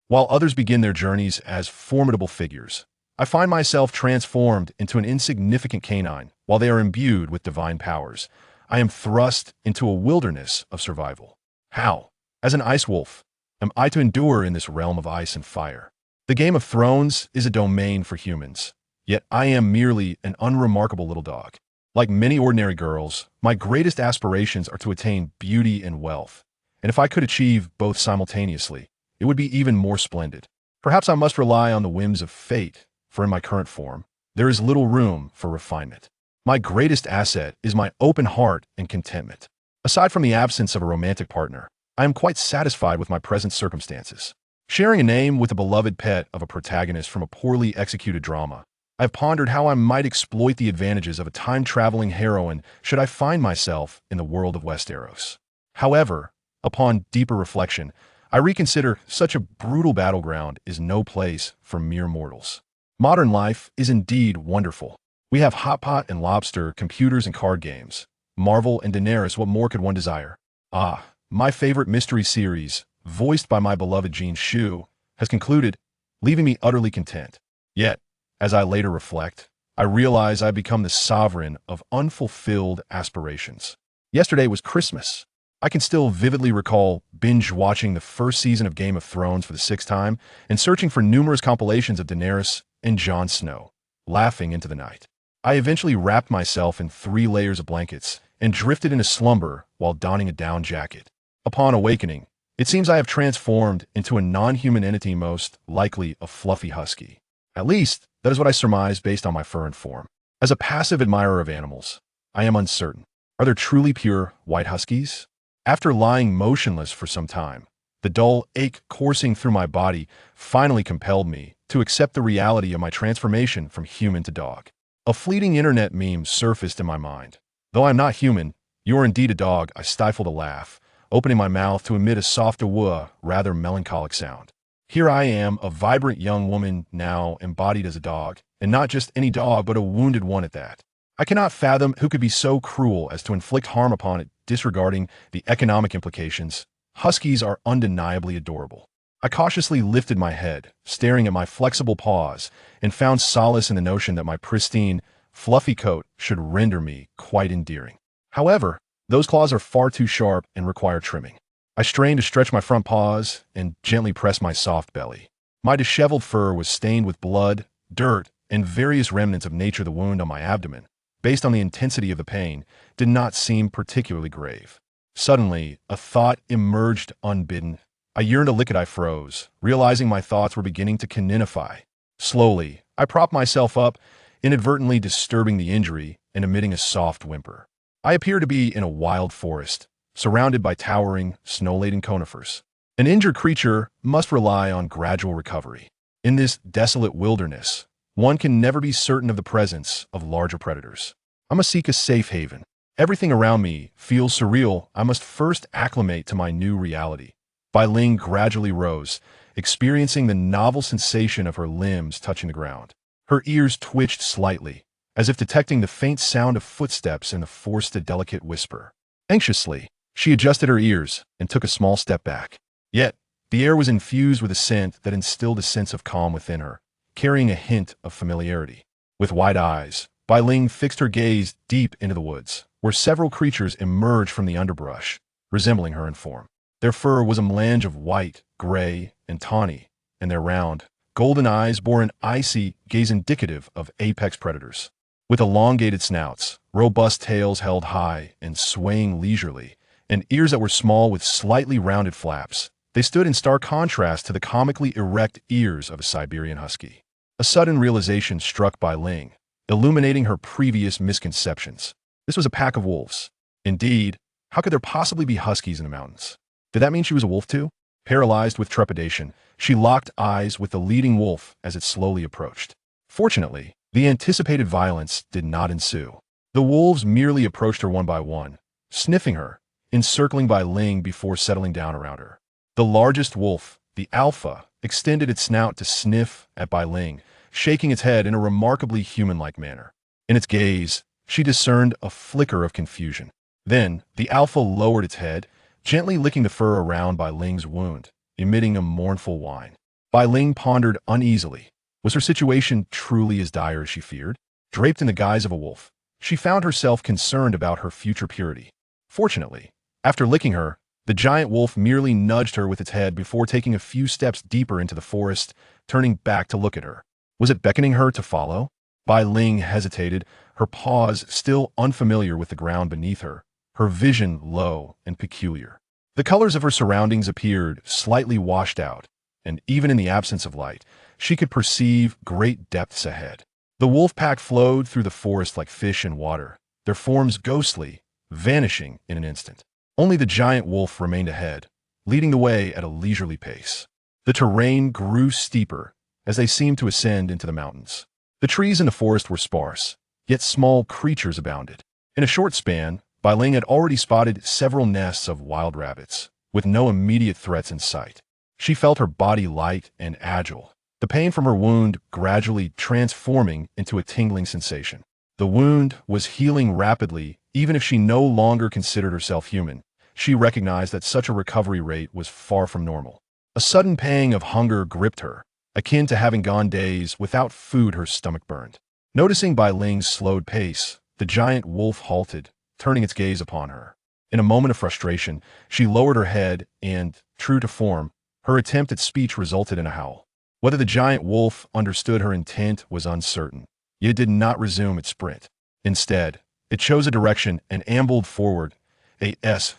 While others begin their journeys as formidable figures, I find myself transformed into an insignificant canine while they are imbued with divine powers. I am thrust into a wilderness of survival. How, as an ice wolf, am I to endure in this realm of ice and fire? The Game of Thrones is a domain for humans, yet I am merely an unremarkable little dog. Like many ordinary girls, my greatest aspirations are to attain beauty and wealth, and if I could achieve both simultaneously, it would be even more splendid. Perhaps I must rely on the whims of fate, for in my current form, there is little room for refinement. My greatest asset is my open heart and contentment. Aside from the absence of a romantic partner, I am quite satisfied with my present circumstances. Sharing a name with the beloved pet of a protagonist from a poorly executed drama, I have pondered how I might exploit the advantages of a time-traveling heroine should I find myself in the world of Westeros. However, upon deeper reflection, I reconsider such a brutal battleground is no place for mere mortals. Modern life is indeed wonderful. We have hot pot and lobster, computers and card games. Marvel and Daenerys, what more could one desire? Ah, my favorite mystery series, voiced by my beloved Jean Shu, has concluded, leaving me utterly content. Yet, as I later reflect, I realize I've become the sovereign of unfulfilled aspirations. Yesterday was Christmas. I can still vividly recall binge-watching the first season of Game of Thrones for the sixth time and searching for numerous compilations of Daenerys and Jon Snow, laughing into the night. I eventually wrapped myself in 3 layers of blankets and drifted into slumber while donning a down jacket. Upon awakening, it seems I have transformed into a non-human entity, most likely a fluffy husky. At least, that is what I surmise based on my fur and form. As a passive admirer of animals, I am uncertain. Are there truly pure white huskies? After lying motionless for some time, the dull ache coursing through my body finally compelled me to accept the reality of my transformation from human to dog. A fleeting internet meme surfaced in my mind. Though I am not human, you are indeed a dog. I stifled a laugh, opening my mouth to emit a soft rather melancholic sound. Here I am, a vibrant young woman now embodied as a dog, and not just any dog, but a wounded one at that. I cannot fathom who could be so cruel as to inflict harm upon it, disregarding the economic implications. Huskies are undeniably adorable. I cautiously lifted my head, staring at my flexible paws, and found solace in the notion that my pristine, fluffy coat should render me quite endearing. However, those claws are far too sharp and require trimming. I strained to stretch my front paws and gently press my soft belly. My disheveled fur was stained with blood, dirt, and various remnants of nature. The wound on my abdomen, based on the intensity of the pain, did not seem particularly grave. Suddenly, a thought emerged unbidden. I yearned to lick it. I froze, realizing my thoughts were beginning to caninify. Slowly, I propped myself up, inadvertently disturbing the injury and emitting a soft whimper. I appeared to be in a wild forest, surrounded by towering, snow-laden conifers. An injured creature must rely on gradual recovery. In this desolate wilderness, one can never be certain of the presence of larger predators. I must seek a safe haven. Everything around me feels surreal. I must first acclimate to my new reality. Bai Ling gradually rose, experiencing the novel sensation of her limbs touching the ground. Her ears twitched slightly, as if detecting the faint sound of footsteps and forced a delicate whisper. Anxiously, she adjusted her ears and took a small step back. Yet, the air was infused with a scent that instilled a sense of calm within her, carrying a hint of familiarity. With wide eyes, Bai Ling fixed her gaze deep into the woods, where several creatures emerged from the underbrush, resembling her in form. Their fur was a melange of white, gray, and tawny, and their round, golden eyes bore an icy gaze indicative of apex predators. With elongated snouts, robust tails held high and swaying leisurely, and ears that were small with slightly rounded flaps, they stood in stark contrast to the comically erect ears of a Siberian husky. A sudden realization struck Bai Ling, illuminating her previous misconceptions. This was a pack of wolves. Indeed, how could there possibly be huskies in the mountains? Did that mean she was a wolf too? Paralyzed with trepidation, she locked eyes with the leading wolf as it slowly approached. Fortunately, the anticipated violence did not ensue. The wolves merely approached her one by one, sniffing her, encircling Bai Ling before settling down around her. The largest wolf, the alpha, extended its snout to sniff at Bai Ling, shaking its head in a remarkably human-like manner. In its gaze, she discerned a flicker of confusion. Then, the alpha lowered its head, gently licking the fur around Bai Ling's wound, emitting a mournful whine. Bai Ling pondered uneasily. Was her situation truly as dire as she feared? Draped in the guise of a wolf, she found herself concerned about her future purity. Fortunately, after licking her, the giant wolf merely nudged her with its head before taking a few steps deeper into the forest, turning back to look at her. Was it beckoning her to follow? Bai Ling hesitated, her paws still unfamiliar with the ground beneath her, her vision low and peculiar. The colors of her surroundings appeared slightly washed out, and even in the absence of light, she could perceive great depths ahead. The wolf pack flowed through the forest like fish in water, their forms ghostly, vanishing in an instant. Only the giant wolf remained ahead, leading the way at a leisurely pace. The terrain grew steeper as they seemed to ascend into the mountains. The trees in the forest were sparse, yet small creatures abounded. In a short span, Bai Ling had already spotted several nests of wild rabbits, with no immediate threats in sight. She felt her body light and agile, the pain from her wound gradually transforming into a tingling sensation. The wound was healing rapidly, even if she no longer considered herself human. She recognized that such a recovery rate was far from normal. A sudden pang of hunger gripped her, akin to having gone days without food. Her stomach burned. Noticing Bai Ling's slowed pace, the giant wolf halted, turning its gaze upon her. In a moment of frustration, she lowered her head and, true to form, her attempt at speech resulted in a howl. Whether the giant wolf understood her intent was uncertain, yet it did not resume its sprint. Instead, it chose a direction and ambled forward.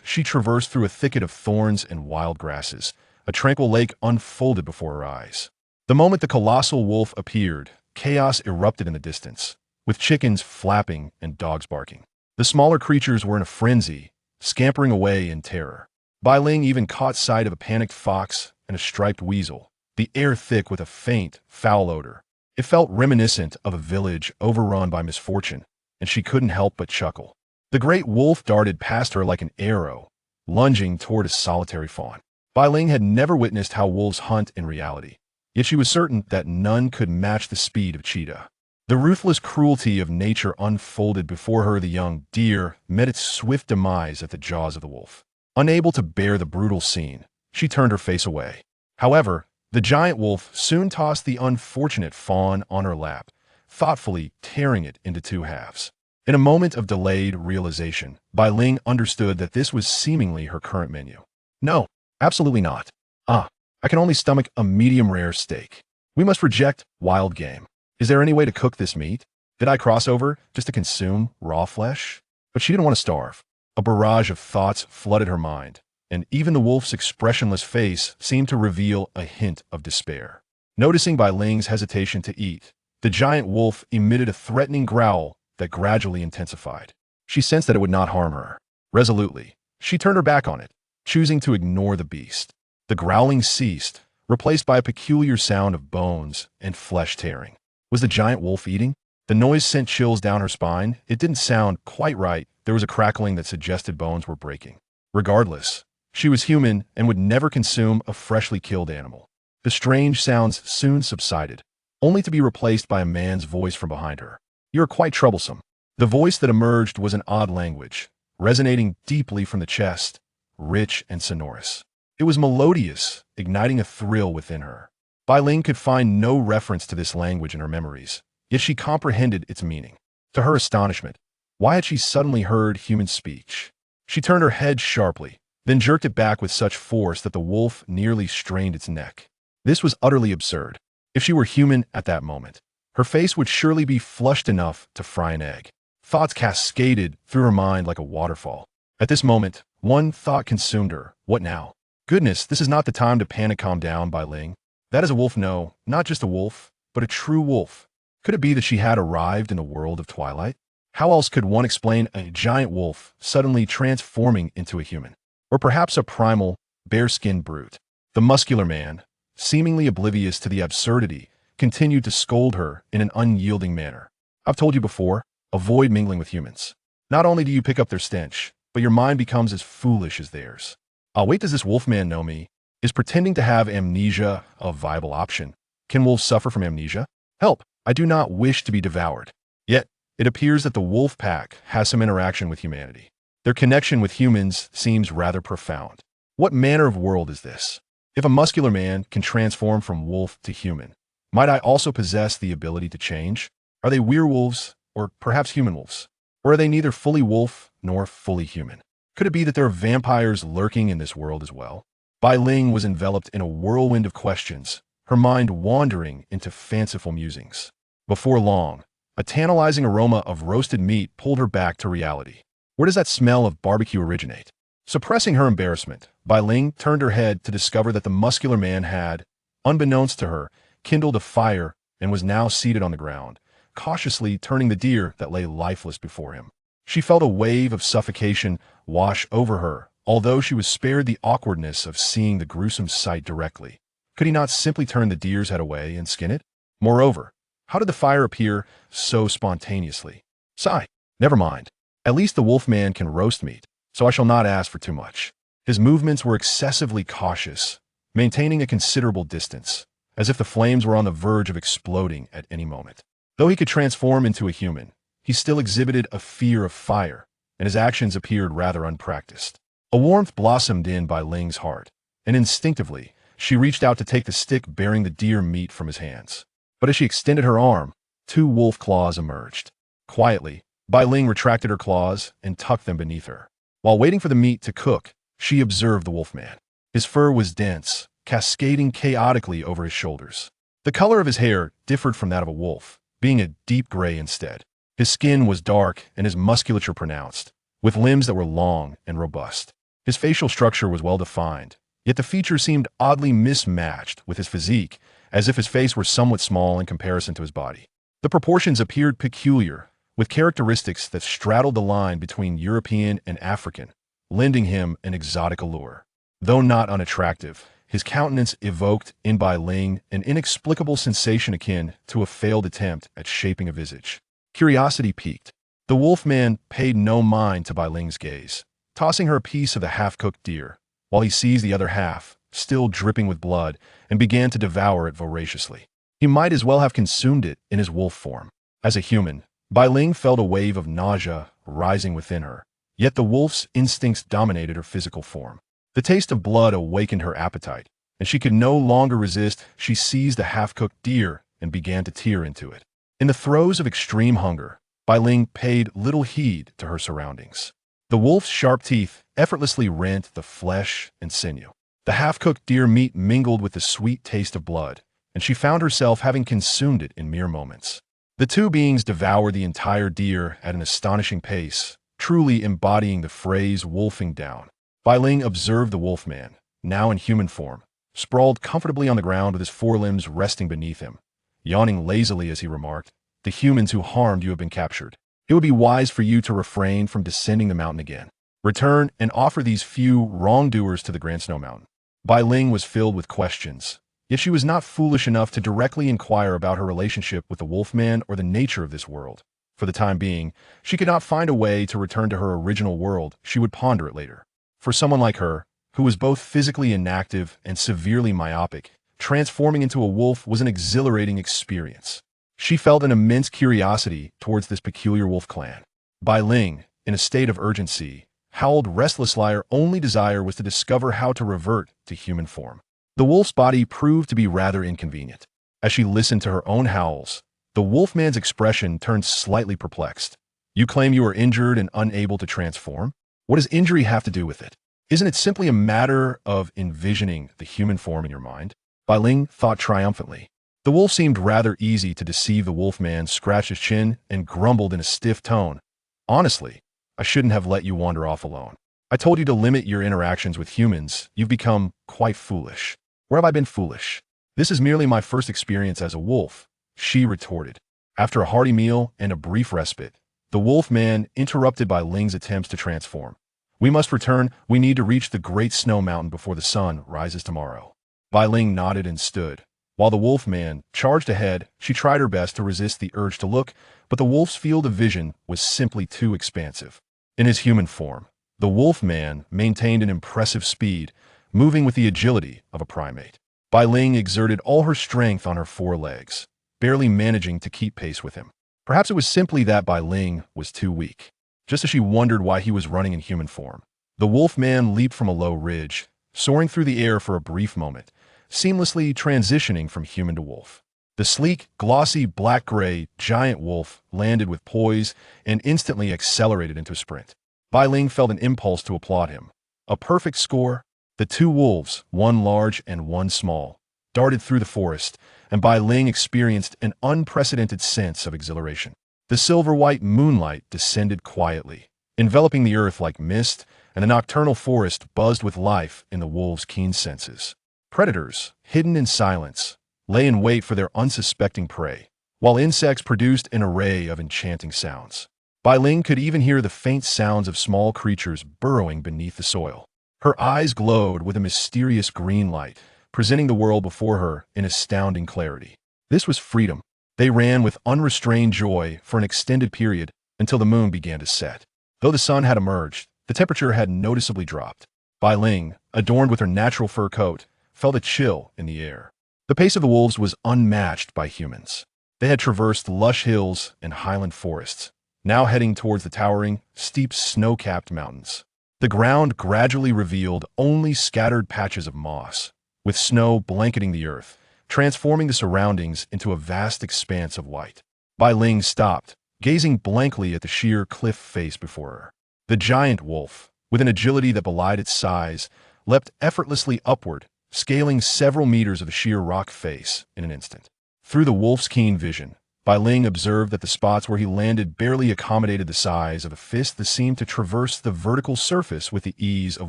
She traversed through a thicket of thorns and wild grasses. A tranquil lake unfolded before her eyes. The moment the colossal wolf appeared, chaos erupted in the distance, with chickens flapping and dogs barking. The smaller creatures were in a frenzy, scampering away in terror. Bai Ling even caught sight of a panicked fox and a striped weasel, the air thick with a faint, foul odor. It felt reminiscent of a village overrun by misfortune, and she couldn't help but chuckle. The great wolf darted past her like an arrow, lunging toward a solitary fawn. Bai Ling had never witnessed how wolves hunt in reality, yet she was certain that none could match the speed of cheetah. The ruthless cruelty of nature unfolded before her. The young deer met its swift demise at the jaws of the wolf. Unable to bear the brutal scene, she turned her face away. However, the giant wolf soon tossed the unfortunate fawn on her lap, thoughtfully tearing it into two halves. In a moment of delayed realization, Bai Ling understood that this was seemingly her current menu. No, absolutely not. I can only stomach a medium-rare steak. We must reject wild game. Is there any way to cook this meat? Did I cross over just to consume raw flesh? But she didn't want to starve. A barrage of thoughts flooded her mind, and even the wolf's expressionless face seemed to reveal a hint of despair. Noticing Bai Ling's hesitation to eat, the giant wolf emitted a threatening growl that gradually intensified. She sensed that it would not harm her. Resolutely, she turned her back on it, choosing to ignore the beast. The growling ceased, replaced by a peculiar sound of bones and flesh tearing. Was the giant wolf eating? The noise sent chills down her spine. It didn't sound quite right. There was a crackling that suggested bones were breaking. Regardless, she was human and would never consume a freshly killed animal. The strange sounds soon subsided, only to be replaced by a man's voice from behind her. "You are quite troublesome." The voice that emerged was an odd language, resonating deeply from the chest, rich and sonorous. It was melodious, igniting a thrill within her. Bai Ling could find no reference to this language in her memories, yet she comprehended its meaning. To her astonishment, why had she suddenly heard human speech? She turned her head sharply, then jerked it back with such force that the wolf nearly strained its neck. This was utterly absurd. If she were human at that moment, her face would surely be flushed enough to fry an egg. Thoughts cascaded through her mind like a waterfall. At this moment, one thought consumed her. What now? Goodness, this is not the time to panic. Calm down, Bai Ling. That is a wolf. No, not just a wolf, but a true wolf. Could it be that she had arrived in the world of twilight? How else could one explain a giant wolf suddenly transforming into a human? Or perhaps a primal, bare-skinned brute? The muscular man, seemingly oblivious to the absurdity, continued to scold her in an unyielding manner. "I've told you before, avoid mingling with humans. Not only do you pick up their stench, but your mind becomes as foolish as theirs." Wait, does this wolfman know me? Is pretending to have amnesia a viable option? Can wolves suffer from amnesia? Help! I do not wish to be devoured. Yet, it appears that the wolf pack has some interaction with humanity. Their connection with humans seems rather profound. What manner of world is this? If a muscular man can transform from wolf to human, might I also possess the ability to change? Are they werewolves, or perhaps human wolves? Or are they neither fully wolf nor fully human? Could it be that there are vampires lurking in this world as well? Bai Ling was enveloped in a whirlwind of questions, her mind wandering into fanciful musings. Before long, a tantalizing aroma of roasted meat pulled her back to reality. Where does that smell of barbecue originate? Suppressing her embarrassment, Bai Ling turned her head to discover that the muscular man had, unbeknownst to her, kindled a fire and was now seated on the ground, cautiously turning the deer that lay lifeless before him. She felt a wave of suffocation wash over her, although she was spared the awkwardness of seeing the gruesome sight directly. Could he not simply turn the deer's head away and skin it? Moreover, how did the fire appear so spontaneously? Sigh. Never mind. At least the wolfman can roast meat, so I shall not ask for too much. His movements were excessively cautious, maintaining a considerable distance, as if the flames were on the verge of exploding at any moment. Though he could transform into a human, he still exhibited a fear of fire, and his actions appeared rather unpracticed. A warmth blossomed in Bai Ling's heart, and instinctively, she reached out to take the stick bearing the deer meat from his hands. But as she extended her arm, 2 wolf claws emerged. Quietly, Bai Ling retracted her claws and tucked them beneath her. While waiting for the meat to cook, she observed the wolfman. His fur was dense, cascading chaotically over his shoulders. The color of his hair differed from that of a wolf, being a deep gray instead. His skin was dark and his musculature pronounced, with limbs that were long and robust. His facial structure was well defined, yet the features seemed oddly mismatched with his physique, as if his face were somewhat small in comparison to his body. The proportions appeared peculiar, with characteristics that straddled the line between European and African, lending him an exotic allure. Though not unattractive, his countenance evoked in Bai Ling an inexplicable sensation akin to a failed attempt at shaping a visage. Curiosity piqued. The wolfman paid no mind to Bai Ling's gaze, tossing her a piece of the half-cooked deer, while he seized the other half, still dripping with blood, and began to devour it voraciously. He might as well have consumed it in his wolf form. As a human, Bai Ling felt a wave of nausea rising within her, yet the wolf's instincts dominated her physical form. The taste of blood awakened her appetite, and she could no longer resist. She seized the half-cooked deer and began to tear into it. In the throes of extreme hunger, Bai Ling paid little heed to her surroundings. The wolf's sharp teeth effortlessly rent the flesh and sinew. The half-cooked deer meat mingled with the sweet taste of blood, and she found herself having consumed it in mere moments. The 2 beings devoured the entire deer at an astonishing pace, truly embodying the phrase wolfing down. Bai Ling observed the wolfman, now in human form, sprawled comfortably on the ground with his forelimbs resting beneath him, yawning lazily as he remarked, "The humans who harmed you have been captured. It would be wise for you to refrain from descending the mountain again. Return and offer these few wrongdoers to the Grand Snow Mountain." Bai Ling was filled with questions, yet she was not foolish enough to directly inquire about her relationship with the wolfman or the nature of this world. For the time being, she could not find a way to return to her original world. She would ponder it later. For someone like her, who was both physically inactive and severely myopic, transforming into a wolf was an exhilarating experience. She felt an immense curiosity towards this peculiar wolf clan. Bai Ling, in a state of urgency, howled restlessly. Her only desire was to discover how to revert to human form. The wolf's body proved to be rather inconvenient. As she listened to her own howls, the wolfman's expression turned slightly perplexed. "You claim you are injured and unable to transform? What does injury have to do with it? Isn't it simply a matter of envisioning the human form in your mind?" Bai Ling thought triumphantly. The wolf seemed rather easy to deceive. The wolfman scratched his chin and grumbled in a stiff tone, "Honestly, I shouldn't have let you wander off alone. I told you to limit your interactions with humans. You've become quite foolish." "Where have I been foolish? This is merely my first experience as a wolf," she retorted. After a hearty meal and a brief respite, the wolfman interrupted Bai Ling's attempts to transform. "We must return. We need to reach the Great Snow Mountain before the sun rises tomorrow." Bai Ling nodded and stood. While the wolfman charged ahead, she tried her best to resist the urge to look, but the wolf's field of vision was simply too expansive. In his human form, the wolfman maintained an impressive speed, moving with the agility of a primate. Bai Ling exerted all her strength on her 4 legs, barely managing to keep pace with him. Perhaps it was simply that Bai Ling was too weak. Just as she wondered why he was running in human form, the wolfman leaped from a low ridge, soaring through the air for a brief moment, seamlessly transitioning from human to wolf. The sleek, glossy, black-gray giant wolf landed with poise and instantly accelerated into a sprint. Bai Ling felt an impulse to applaud him. A perfect score. The two wolves, one large and one small, darted through the forest, and Bai Ling experienced an unprecedented sense of exhilaration. The silver-white moonlight descended quietly, enveloping the earth like mist, and the nocturnal forest buzzed with life in the wolves' keen senses. Predators, hidden in silence, lay in wait for their unsuspecting prey, while insects produced an array of enchanting sounds. Bai Ling could even hear the faint sounds of small creatures burrowing beneath the soil. Her eyes glowed with a mysterious green light, presenting the world before her in astounding clarity. This was freedom. They ran with unrestrained joy for an extended period until the moon began to set. Though the sun had emerged, the temperature had noticeably dropped. Bai Ling, adorned with her natural fur coat, felt a chill in the air. The pace of the wolves was unmatched by humans. They had traversed lush hills and highland forests, now heading towards the towering, steep, snow-capped mountains. The ground gradually revealed only scattered patches of moss, with snow blanketing the earth, transforming the surroundings into a vast expanse of white. Bai Ling stopped, gazing blankly at the sheer cliff face before her. The giant wolf, with an agility that belied its size, leapt effortlessly upward, scaling several meters of the sheer rock face in an instant. Through the wolf's keen vision, Bai Ling observed that the spots where he landed barely accommodated the size of a fist that seemed to traverse the vertical surface with the ease of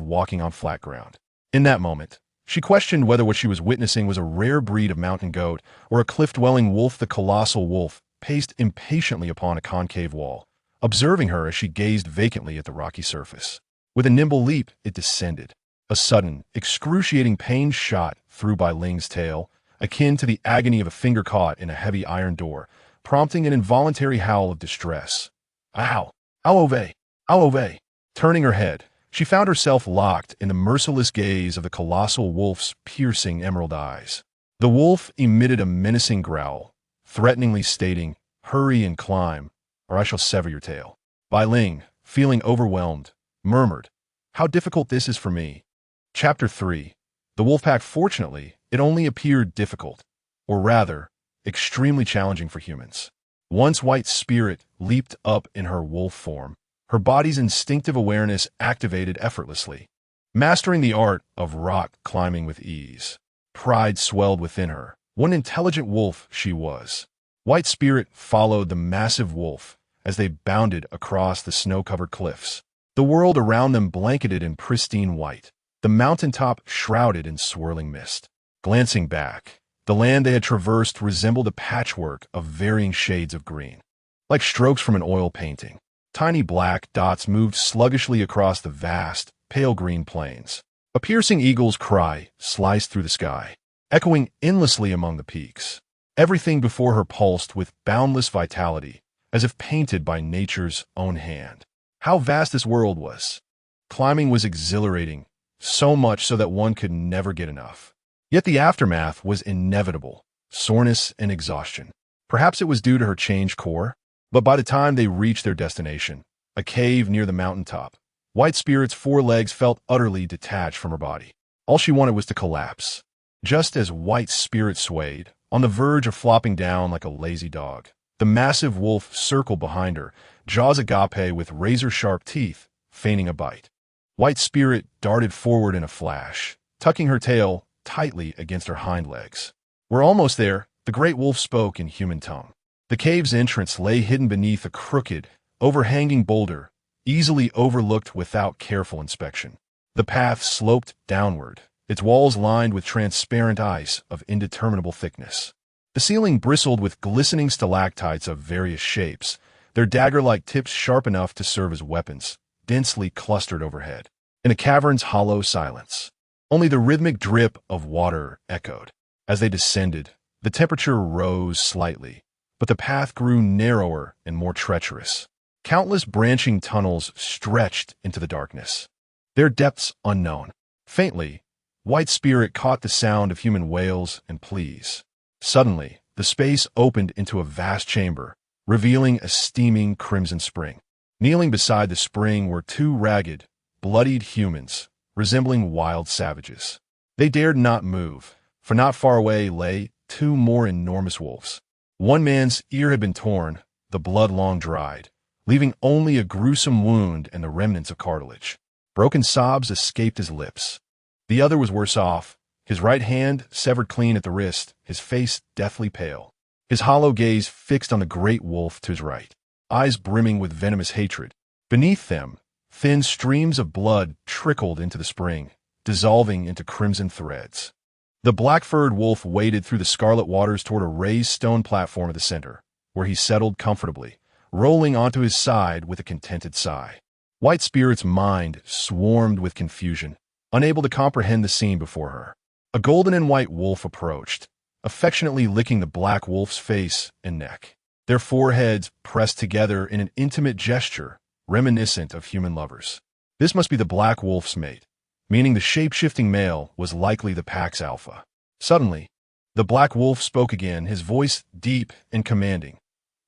walking on flat ground. In that moment, she questioned whether what she was witnessing was a rare breed of mountain goat or a cliff-dwelling wolf. The colossal wolf paced impatiently upon a concave wall, observing her as she gazed vacantly at the rocky surface. With a nimble leap, it descended. A sudden, excruciating pain shot through Bai Ling's tail, akin to the agony of a finger caught in a heavy iron door, prompting an involuntary howl of distress. Ow! Ow-ove! Ow-ove! Turning her head, she found herself locked in the merciless gaze of the colossal wolf's piercing emerald eyes. The wolf emitted a menacing growl, threateningly stating, "Hurry and climb, or I shall sever your tail." Bai Ling, feeling overwhelmed, murmured, "How difficult this is for me." Chapter 3. The wolfpack. Fortunately, it only appeared difficult, or rather, extremely challenging for humans. Once White Spirit leaped up in her wolf form, her body's instinctive awareness activated effortlessly, mastering the art of rock climbing with ease. Pride swelled within her. What an intelligent wolf she was. White Spirit followed the massive wolf as they bounded across the snow-covered cliffs, the world around them blanketed in pristine white, the mountaintop shrouded in swirling mist. Glancing back, the land they had traversed resembled a patchwork of varying shades of green. Like strokes from an oil painting, tiny black dots moved sluggishly across the vast, pale green plains. A piercing eagle's cry sliced through the sky, echoing endlessly among the peaks. Everything before her pulsed with boundless vitality, as if painted by nature's own hand. How vast this world was! Climbing was exhilarating, so much so that one could never get enough. Yet the aftermath was inevitable, soreness and exhaustion. Perhaps it was due to her changed core, but by the time they reached their destination, a cave near the mountaintop, White Spirit's four legs felt utterly detached from her body. All she wanted was to collapse. Just as White Spirit swayed, on the verge of flopping down like a lazy dog, the massive wolf circled behind her, jaws agape with razor-sharp teeth, feigning a bite. White Spirit darted forward in a flash, tucking her tail tightly against her hind legs. "We're almost there," the great wolf spoke in human tongue. The cave's entrance lay hidden beneath a crooked, overhanging boulder, easily overlooked without careful inspection. The path sloped downward, its walls lined with transparent ice of indeterminable thickness. The ceiling bristled with glistening stalactites of various shapes, their dagger-like tips sharp enough to serve as weapons, densely clustered overhead. In the cavern's hollow silence, only the rhythmic drip of water echoed. As they descended, the temperature rose slightly, but the path grew narrower and more treacherous. Countless branching tunnels stretched into the darkness, their depths unknown. Faintly, White Spirit caught the sound of human wails and pleas. Suddenly, the space opened into a vast chamber, revealing a steaming crimson spring. Kneeling beside the spring were two ragged, bloodied humans, resembling wild savages. They dared not move, for not far away lay two more enormous wolves. One man's ear had been torn, the blood long dried, leaving only a gruesome wound and the remnants of cartilage. Broken sobs escaped his lips. The other was worse off, his right hand severed clean at the wrist, his face deathly pale. His hollow gaze fixed on the great wolf to his right, eyes brimming with venomous hatred. Beneath them, thin streams of blood trickled into the spring, dissolving into crimson threads. The black-furred wolf waded through the scarlet waters toward a raised stone platform at the center, where he settled comfortably, rolling onto his side with a contented sigh. White Spirit's mind swarmed with confusion, unable to comprehend the scene before her. A golden and white wolf approached, affectionately licking the black wolf's face and neck. Their foreheads pressed together in an intimate gesture, reminiscent of human lovers. This must be the black wolf's mate, meaning the shape-shifting male was likely the pack's alpha. Suddenly, the black wolf spoke again, his voice deep and commanding.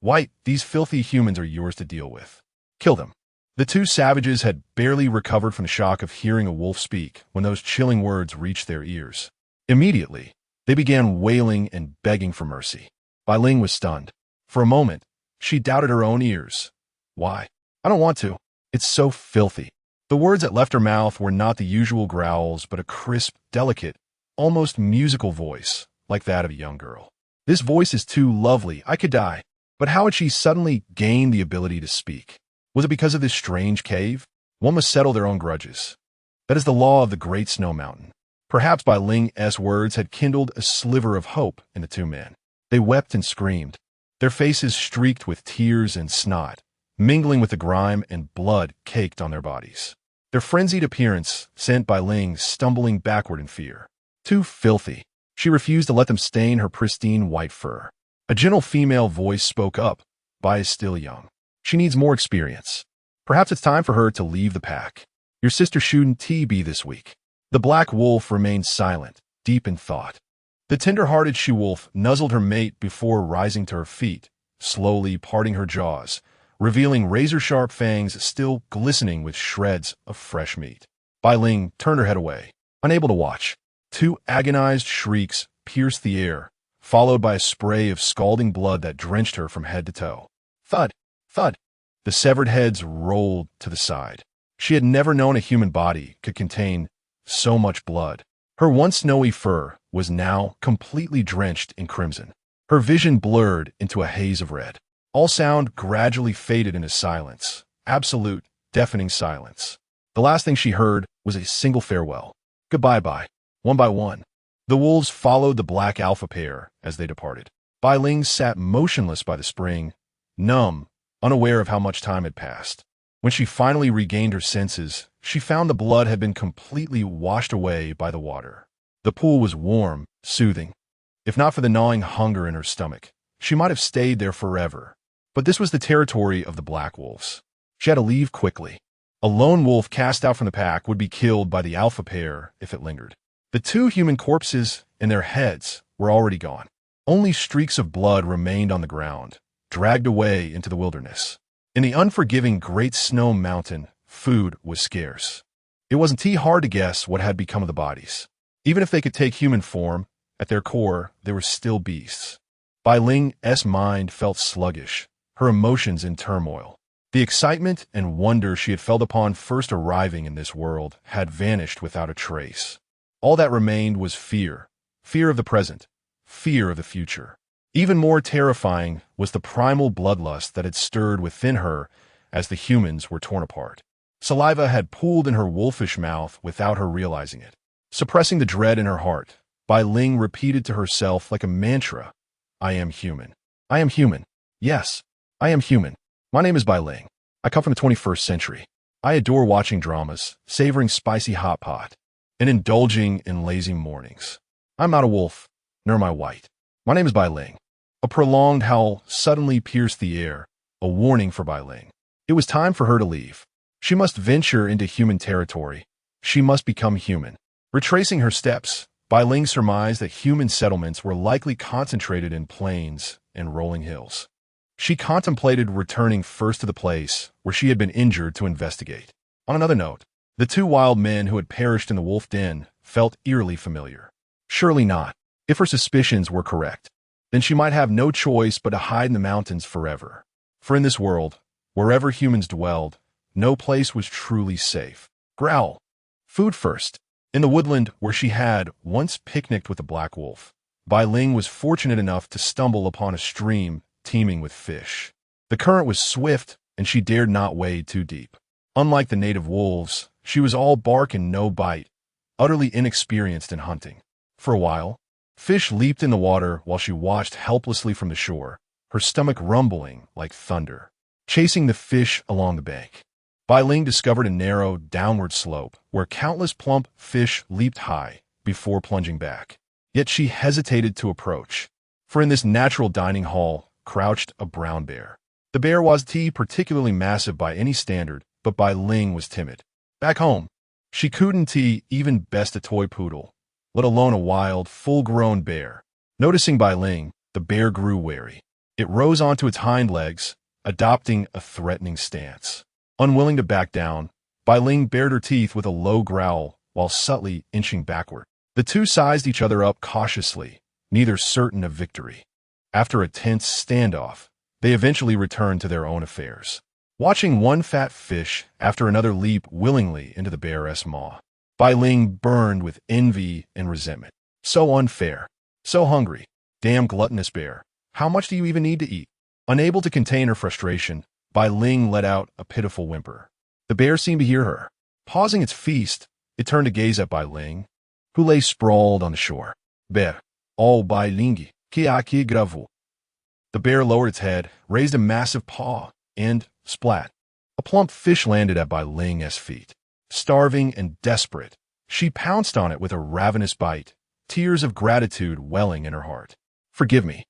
"White, these filthy humans are yours to deal with. Kill them." The two savages had barely recovered from the shock of hearing a wolf speak when those chilling words reached their ears. Immediately, they began wailing and begging for mercy. Bai Ling was stunned. For a moment, she doubted her own ears. "Why? I don't want to. It's so filthy." The words that left her mouth were not the usual growls, but a crisp, delicate, almost musical voice, like that of a young girl. "This voice is too lovely. I could die." But how had she suddenly gained the ability to speak? Was it because of this strange cave? One must settle their own grudges. That is the law of the Great Snow Mountain. Perhaps Bai Ling's words had kindled a sliver of hope in the two men. They wept and screamed, their faces streaked with tears and snot, mingling with the grime and blood caked on their bodies. Their frenzied appearance sent Bai Ling stumbling backward in fear. Too filthy. She refused to let them stain her pristine white fur. A gentle female voice spoke up. Bai is still young. She needs more experience. Perhaps it's time for her to leave the pack. Your sister shouldn't be this week. The black wolf remained silent, deep in thought. The tender-hearted she-wolf nuzzled her mate before rising to her feet, slowly parting her jaws, revealing razor-sharp fangs still glistening with shreds of fresh meat. Bai Ling turned her head away, unable to watch. Two agonized shrieks pierced the air, followed by a spray of scalding blood that drenched her from head to toe. Thud! Thud! The severed heads rolled to the side. She had never known a human body could contain so much blood. Her once snowy fur was now completely drenched in crimson. Her vision blurred into a haze of red. All sound gradually faded into silence. Absolute, deafening silence. The last thing she heard was a single farewell. Goodbye. One by one. The wolves followed the black alpha pair as they departed. Bai Ling sat motionless by the spring, numb, unaware of how much time had passed. When she finally regained her senses, she found the blood had been completely washed away by the water. The pool was warm, soothing. If not for the gnawing hunger in her stomach, she might have stayed there forever. But this was the territory of the black wolves. She had to leave quickly. A lone wolf cast out from the pack would be killed by the alpha pair if it lingered. The two human corpses and their heads were already gone. Only streaks of blood remained on the ground, dragged away into the wilderness. In the unforgiving Great Snow Mountain, food was scarce. It wasn't too hard to guess what had become of the bodies. Even if they could take human form, at their core, they were still beasts. Bai Ling's mind felt sluggish, her emotions in turmoil. The excitement and wonder she had felt upon first arriving in this world had vanished without a trace. All that remained was fear. Fear of the present, fear of the future. Even more terrifying was the primal bloodlust that had stirred within her as the humans were torn apart. Saliva had pooled in her wolfish mouth without her realizing it. Suppressing the dread in her heart, Bai Ling repeated to herself like a mantra, "I am human. I am human. Yes, I am human. My name is Bai Ling. I come from the 21st century. I adore watching dramas, savoring spicy hot pot, and indulging in lazy mornings. I'm not a wolf, nor am I white. My name is Bai Ling." A prolonged howl suddenly pierced the air, a warning for Bai Ling. It was time for her to leave. She must venture into human territory. She must become human. Retracing her steps, Bai Ling surmised that human settlements were likely concentrated in plains and rolling hills. She contemplated returning first to the place where she had been injured to investigate. On another note, The two wild men who had perished in the wolf den felt eerily familiar. Surely not. If her suspicions were correct, then she might have no choice but to hide in the mountains forever. For in this world, wherever humans dwelled, no place was truly safe. Growl. Food first. In the woodland where she had once picnicked with the black wolf, Bai Ling was fortunate enough to stumble upon a stream teeming with fish. The current was swift, and she dared not wade too deep. Unlike the native wolves, she was all bark and no bite, utterly inexperienced in hunting. For a while, fish leaped in the water while she watched helplessly from the shore, her stomach rumbling like thunder, chasing the fish along the bank. Bai Ling discovered a narrow, downward slope where countless plump fish leaped high before plunging back. Yet she hesitated to approach, for in this natural dining hall crouched a brown bear. The bear wasn't particularly massive by any standard, but Bai Ling was timid. Back home, she couldn't even best a toy poodle, let alone a wild, full-grown bear. Noticing Bai Ling, the bear grew wary. It rose onto its hind legs, adopting a threatening stance. Unwilling to back down, Bai Ling bared her teeth with a low growl while subtly inching backward. The two sized each other up cautiously, neither certain of victory. After a tense standoff, they eventually returned to their own affairs, watching one fat fish after another leap willingly into the bear's maw. Bai Ling burned with envy and resentment. So unfair. So hungry. Damn gluttonous bear. How much do you even need to eat? Unable to contain her frustration, Bai Ling let out a pitiful whimper. The bear seemed to hear her. Pausing its feast, it turned to gaze at Bai Ling, who lay sprawled on the shore. Bear. Oh, Bai Ling, ki gravu. The bear lowered its head, raised a massive paw, and, splat, a plump fish landed at Bai Ling's feet. Starving and desperate, she pounced on it with a ravenous bite, tears of gratitude welling in her heart. Forgive me.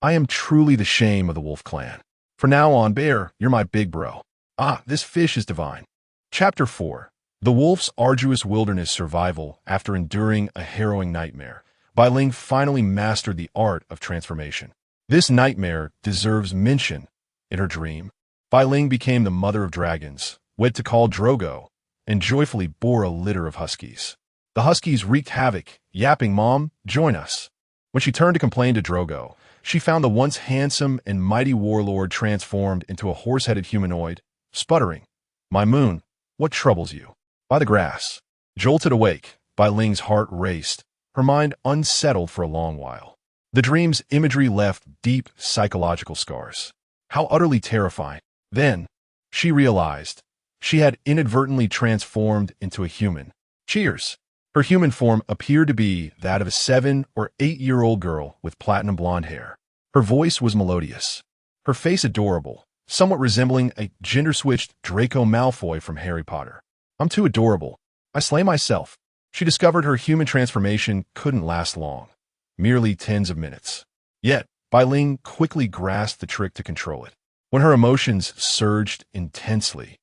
I am truly the shame of the wolf clan. From now on, bear, you're my big bro. Ah, this fish is divine. Chapter 4. The wolf's arduous wilderness survival after enduring a harrowing nightmare. Bai Ling finally mastered the art of transformation. This nightmare deserves mention. In her dream, Bai Ling became the mother of dragons, wed to Khal Drogo, and joyfully bore a litter of huskies. The huskies wreaked havoc, yapping, "Mom, join us." When she turned to complain to Drogo, she found the once handsome and mighty warlord transformed into a horse-headed humanoid, sputtering, "My moon, what troubles you?" By the grass. Jolted awake, Bai Ling's heart raced, her mind unsettled for a long while. The dream's imagery left deep psychological scars. How utterly terrifying. Then, she realized she had inadvertently transformed into a human. Cheers. Her human form appeared to be that of a 7- or 8-year-old girl with platinum blonde hair. Her voice was melodious, her face adorable, somewhat resembling a gender-switched Draco Malfoy from Harry Potter. I'm too adorable. I slay myself. She discovered her human transformation couldn't last long, merely tens of minutes. Yet, Bai Ling quickly grasped the trick to control it. When her emotions surged intensely,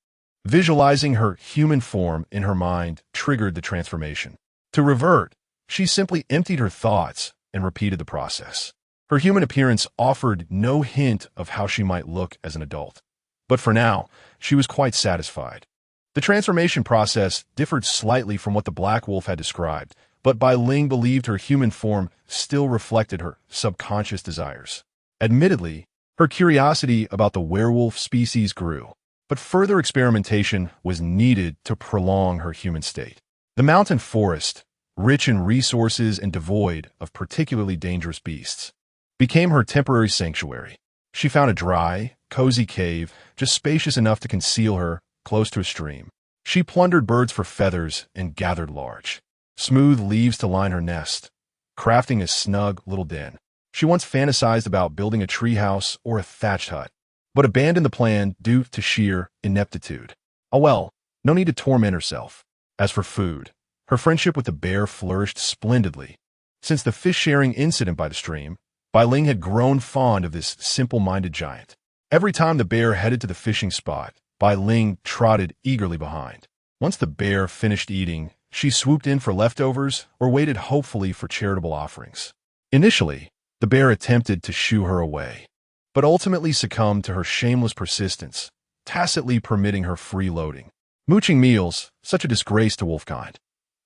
visualizing her human form in her mind triggered the transformation. To revert, she simply emptied her thoughts and repeated the process. Her human appearance offered no hint of how she might look as an adult. But for now, she was quite satisfied. The transformation process differed slightly from what the Black Wolf had described, but Bai Ling believed her human form still reflected her subconscious desires. Admittedly, her curiosity about the werewolf species grew, but further experimentation was needed to prolong her human state. The mountain forest, rich in resources and devoid of particularly dangerous beasts, became her temporary sanctuary. She found a dry, cozy cave, just spacious enough to conceal her, close to a stream. She plundered birds for feathers and gathered large, smooth leaves to line her nest, crafting a snug little den. She once fantasized about building a treehouse or a thatched hut, but abandoned the plan due to sheer ineptitude. Oh well, no need to torment herself. As for food, her friendship with the bear flourished splendidly. Since the fish-sharing incident by the stream, Bai Ling had grown fond of this simple-minded giant. Every time the bear headed to the fishing spot, Bai Ling trotted eagerly behind. Once the bear finished eating, she swooped in for leftovers or waited hopefully for charitable offerings. Initially, the bear attempted to shoo her away, but ultimately succumbed to her shameless persistence, tacitly permitting her freeloading. Mooching meals, such a disgrace to wolfkind.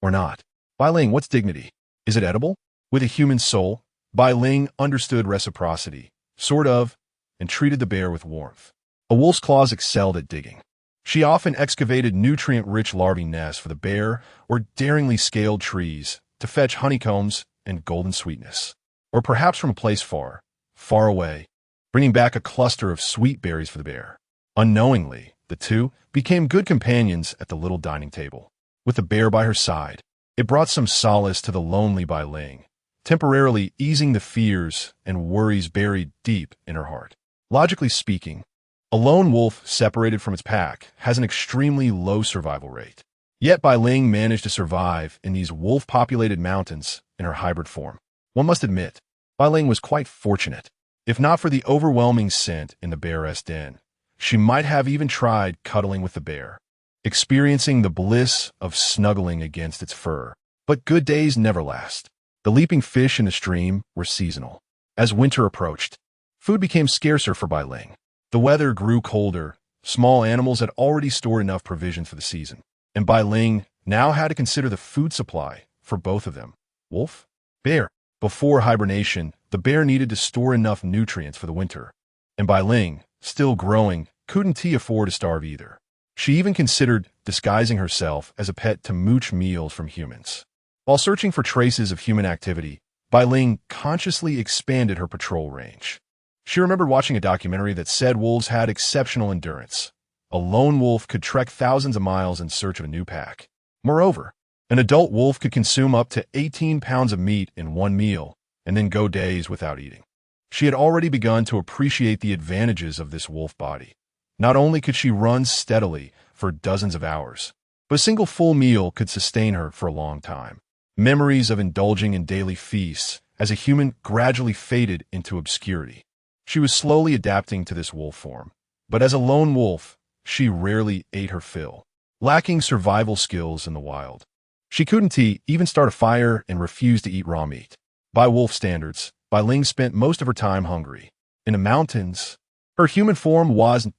Or not. Bai Ling, what's dignity? Is it edible? With a human soul, Bai Ling understood reciprocity, sort of, and treated the bear with warmth. A wolf's claws excelled at digging. She often excavated nutrient-rich larvae nests for the bear or daringly scaled trees to fetch honeycombs and golden sweetness. Or perhaps from a place far, far away, bringing back a cluster of sweet berries for the bear. Unknowingly, the two became good companions at the little dining table. With the bear by her side, it brought some solace to the lonely Bai Ling, temporarily easing the fears and worries buried deep in her heart. Logically speaking, a lone wolf separated from its pack has an extremely low survival rate. Yet Bai Ling managed to survive in these wolf-populated mountains in her hybrid form. One must admit, Bai Ling was quite fortunate. If not for the overwhelming scent in the bear's den, she might have even tried cuddling with the bear, experiencing the bliss of snuggling against its fur. But good days never last. The leaping fish in the stream were seasonal. As winter approached, food became scarcer for Bai Ling. The weather grew colder. Small animals had already stored enough provisions for the season, and Bai Ling now had to consider the food supply for both of them. Wolf? Bear. Before hibernation, the bear needed to store enough nutrients for the winter, and Bai Ling, still growing, couldn't afford to starve either. She even considered disguising herself as a pet to mooch meals from humans. While searching for traces of human activity, Bai Ling consciously expanded her patrol range. She remembered watching a documentary that said wolves had exceptional endurance. A lone wolf could trek thousands of miles in search of a new pack. Moreover, an adult wolf could consume up to 18 pounds of meat in one meal and then go days without eating. She had already begun to appreciate the advantages of this wolf body. Not only could she run steadily for dozens of hours, but a single full meal could sustain her for a long time. Memories of indulging in daily feasts as a human gradually faded into obscurity. She was slowly adapting to this wolf form, but as a lone wolf, she rarely ate her fill, lacking survival skills in the wild. She couldn't even start a fire and refused to eat raw meat. By wolf standards, Bai Ling spent most of her time hungry. In the mountains, her human form wasn't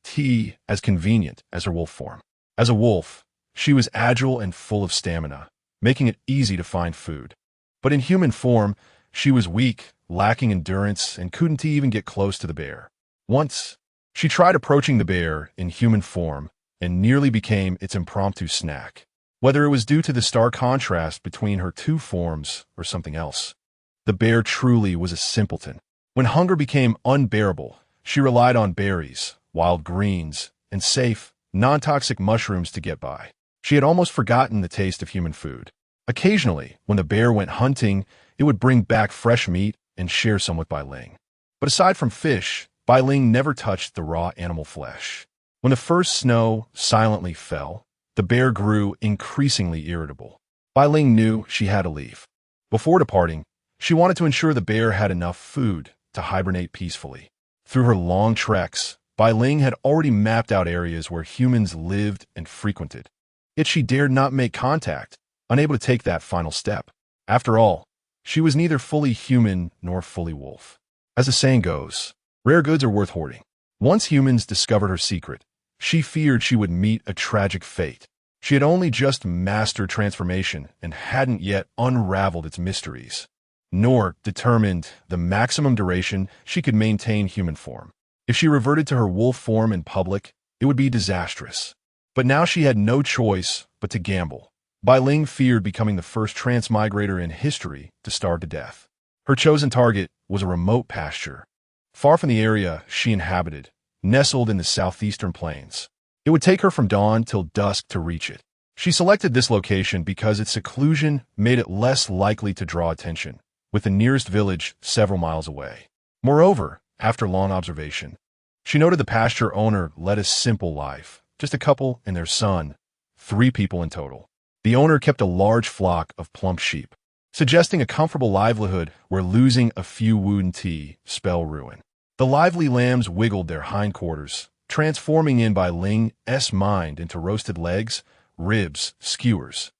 as convenient as her wolf form. As a wolf, she was agile and full of stamina, making it easy to find food. But in human form, she was weak, lacking endurance, and couldn't even get close to the bear. Once, she tried approaching the bear in human form and nearly became its impromptu snack. Whether it was due to the stark contrast between her two forms or something else, the bear truly was a simpleton. When hunger became unbearable, she relied on berries, wild greens, and safe, non-toxic mushrooms to get by. She had almost forgotten the taste of human food. Occasionally, when the bear went hunting, it would bring back fresh meat and share some with Bai Ling. But aside from fish, Bai Ling never touched the raw animal flesh. When the first snow silently fell, the bear grew increasingly irritable. Bai Ling knew she had to leave. Before departing, she wanted to ensure the bear had enough food to hibernate peacefully. Through her long treks, Bai Ling had already mapped out areas where humans lived and frequented. Yet she dared not make contact, unable to take that final step. After all, she was neither fully human nor fully wolf. As the saying goes, rare goods are worth hoarding. Once humans discovered her secret, she feared she would meet a tragic fate. She had only just mastered transformation and hadn't yet unraveled its mysteries, nor determined the maximum duration she could maintain human form. If she reverted to her wolf form in public, it would be disastrous. But now she had no choice but to gamble. Bai Ling feared becoming the first transmigrator in history to starve to death. Her chosen target was a remote pasture, far from the area she inhabited, nestled in the southeastern plains. It would take her from dawn till dusk to reach it. She selected this location because its seclusion made it less likely to draw attention, with the nearest village several miles away. Moreover, after long observation, she noted the pasture owner led a simple life, just a couple and their son, 3 people in total. The owner kept a large flock of plump sheep, suggesting a comfortable livelihood where losing a few wouldn't spell ruin. The lively lambs wiggled their hindquarters, transforming in Bai Ling's mind into roasted legs, ribs, skewers.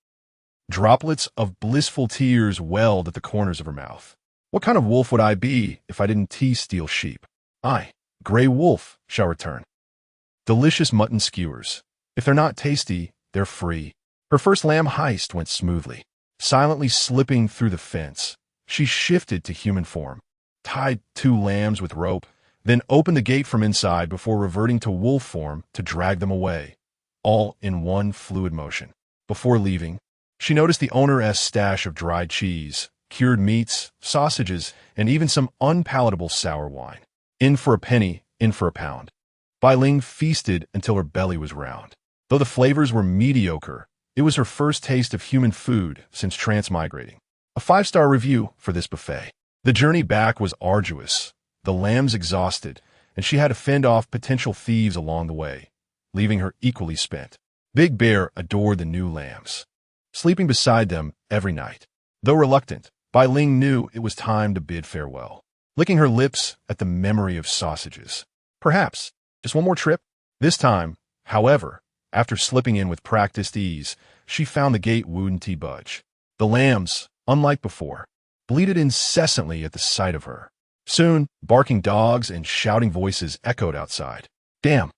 Droplets of blissful tears welled at the corners of her mouth. What kind of wolf would I be if I didn't steal sheep? I, gray wolf, shall return. Delicious mutton skewers. If they're not tasty, They're free. Her first lamb heist went smoothly. Silently slipping through the fence, she shifted to human form, tied 2 lambs with rope, then opened the gate from inside before reverting to wolf form to drag them away, all in one fluid motion. Before leaving, she noticed the owner's stash of dried cheese, cured meats, sausages, and even some unpalatable sour wine. In for a penny, in for a pound. Bai Ling feasted until her belly was round. Though the flavors were mediocre, it was her first taste of human food since transmigrating. A 5-star review for this buffet. The journey back was arduous, the lambs exhausted, and she had to fend off potential thieves along the way, leaving her equally spent. Big Bear adored the new lambs, sleeping beside them every night. Though reluctant, Bai Ling knew it was time to bid farewell, licking her lips at the memory of sausages. Perhaps, just one more trip? This time, however, after slipping in with practiced ease, she found the gate wouldn't budge. The lambs, unlike before, bleated incessantly at the sight of her. Soon, barking dogs and shouting voices echoed outside. Damn,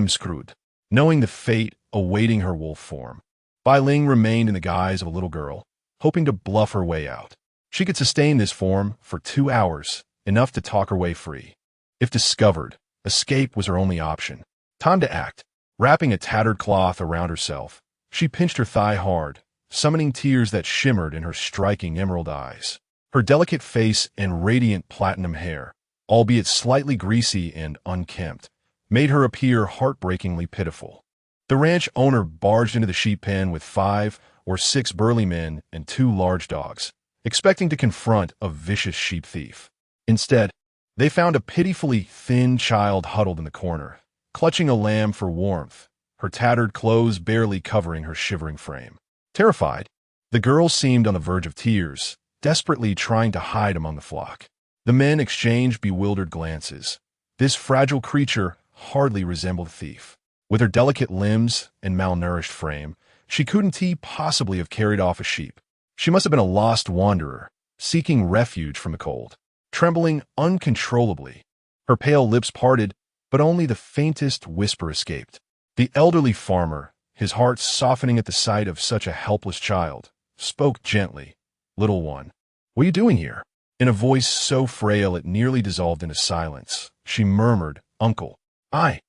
screwed. Knowing the fate awaiting her wolf form, Bai Ling remained in the guise of a little girl, hoping to bluff her way out. She could sustain this form for 2 hours, enough to talk her way free. If discovered, escape was her only option. Time to act. Wrapping a tattered cloth around herself, she pinched her thigh hard, summoning tears that shimmered in her striking emerald eyes. Her delicate face and radiant platinum hair, albeit slightly greasy and unkempt, made her appear heartbreakingly pitiful. The ranch owner barged into the sheep pen with 5 or 6 burly men and 2 large dogs, expecting to confront a vicious sheep thief. Instead, they found a pitifully thin child huddled in the corner, clutching a lamb for warmth, her tattered clothes barely covering her shivering frame. Terrified, the girl seemed on the verge of tears, desperately trying to hide among the flock. The men exchanged bewildered glances. This fragile creature hardly resembled a thief. With her delicate limbs and malnourished frame, she couldn't possibly have carried off a sheep. She must have been a lost wanderer, seeking refuge from the cold. Trembling uncontrollably, her pale lips parted, but only the faintest whisper escaped. The elderly farmer, his heart softening at the sight of such a helpless child, spoke gently. Little one, what are you doing here? In a voice so frail it nearly dissolved into silence, she murmured, Uncle. I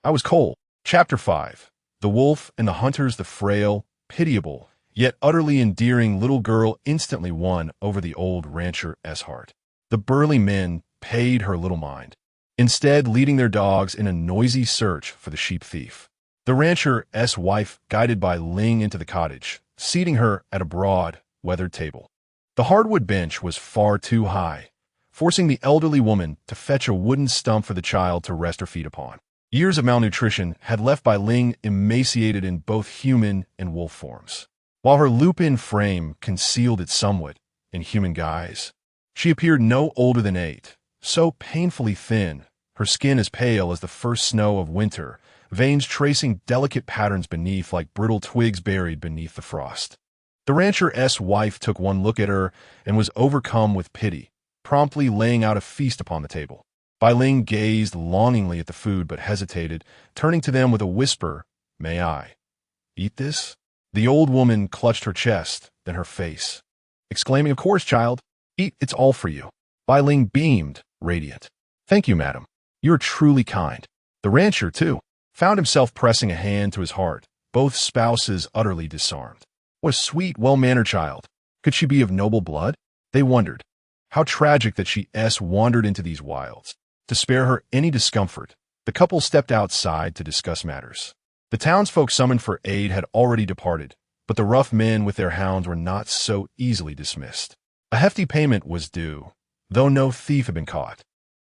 was cold. Chapter 5. The Wolf and the Hunters. The frail, pitiable, yet utterly endearing little girl instantly won over the old rancher's heart. The burly men paid her little mind, instead leading their dogs in a noisy search for the sheep thief. The rancher's wife guided Bai Ling into the cottage, seating her at a broad, weathered table. The hardwood bench was far too high, forcing the elderly woman to fetch a wooden stump for the child to rest her feet upon. Years of malnutrition had left Bai Ling emaciated in both human and wolf forms. While her lupin frame concealed it somewhat in human guise, she appeared no older than 8, so painfully thin, her skin as pale as the first snow of winter, veins tracing delicate patterns beneath like brittle twigs buried beneath the frost. The rancher's wife took one look at her and was overcome with pity, promptly laying out a feast upon the table. Bai Ling gazed longingly at the food but hesitated, turning to them with a whisper, May I eat this? The old woman clutched her chest, then her face, exclaiming, Of course, child. Eat, it's all for you. Bai Ling beamed, radiant. Thank you, madam. You are truly kind. The rancher, too, found himself pressing a hand to his heart, both spouses utterly disarmed. What a sweet, well-mannered child. Could she be of noble blood? They wondered. How tragic that she wandered into these wilds. To spare her any discomfort, the couple stepped outside to discuss matters. The townsfolk summoned for aid had already departed, but the rough men with their hounds were not so easily dismissed. A hefty payment was due, though no thief had been caught.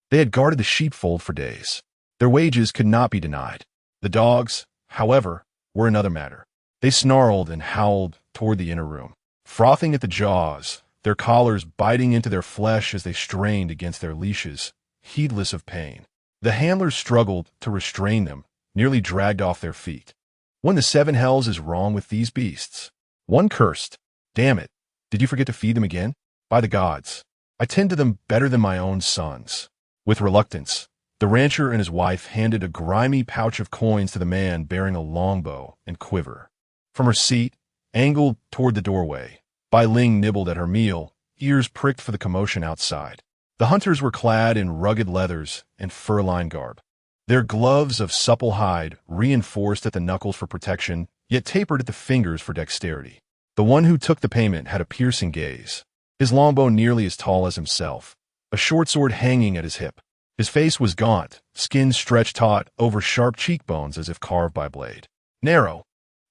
They had guarded the sheepfold for days. Their wages could not be denied. The dogs, however, were another matter. They snarled and howled toward the inner room, frothing at the jaws, their collars biting into their flesh as they strained against their leashes, heedless of pain. The handlers struggled to restrain them, nearly dragged off their feet. When the 7 hells is wrong with these beasts? One cursed, Damn it, did you forget to feed them again? By the gods, I tend to them better than my own sons. With reluctance, the rancher and his wife handed a grimy pouch of coins to the man bearing a longbow and quiver. From her seat, angled toward the doorway, Bai Ling nibbled at her meal, ears pricked for the commotion outside. The hunters were clad in rugged leathers and fur-lined garb. Their gloves of supple hide reinforced at the knuckles for protection, yet tapered at the fingers for dexterity. The one who took the payment had a piercing gaze, his longbow nearly as tall as himself, a short sword hanging at his hip. His face was gaunt, skin stretched taut over sharp cheekbones as if carved by a blade. Narrow,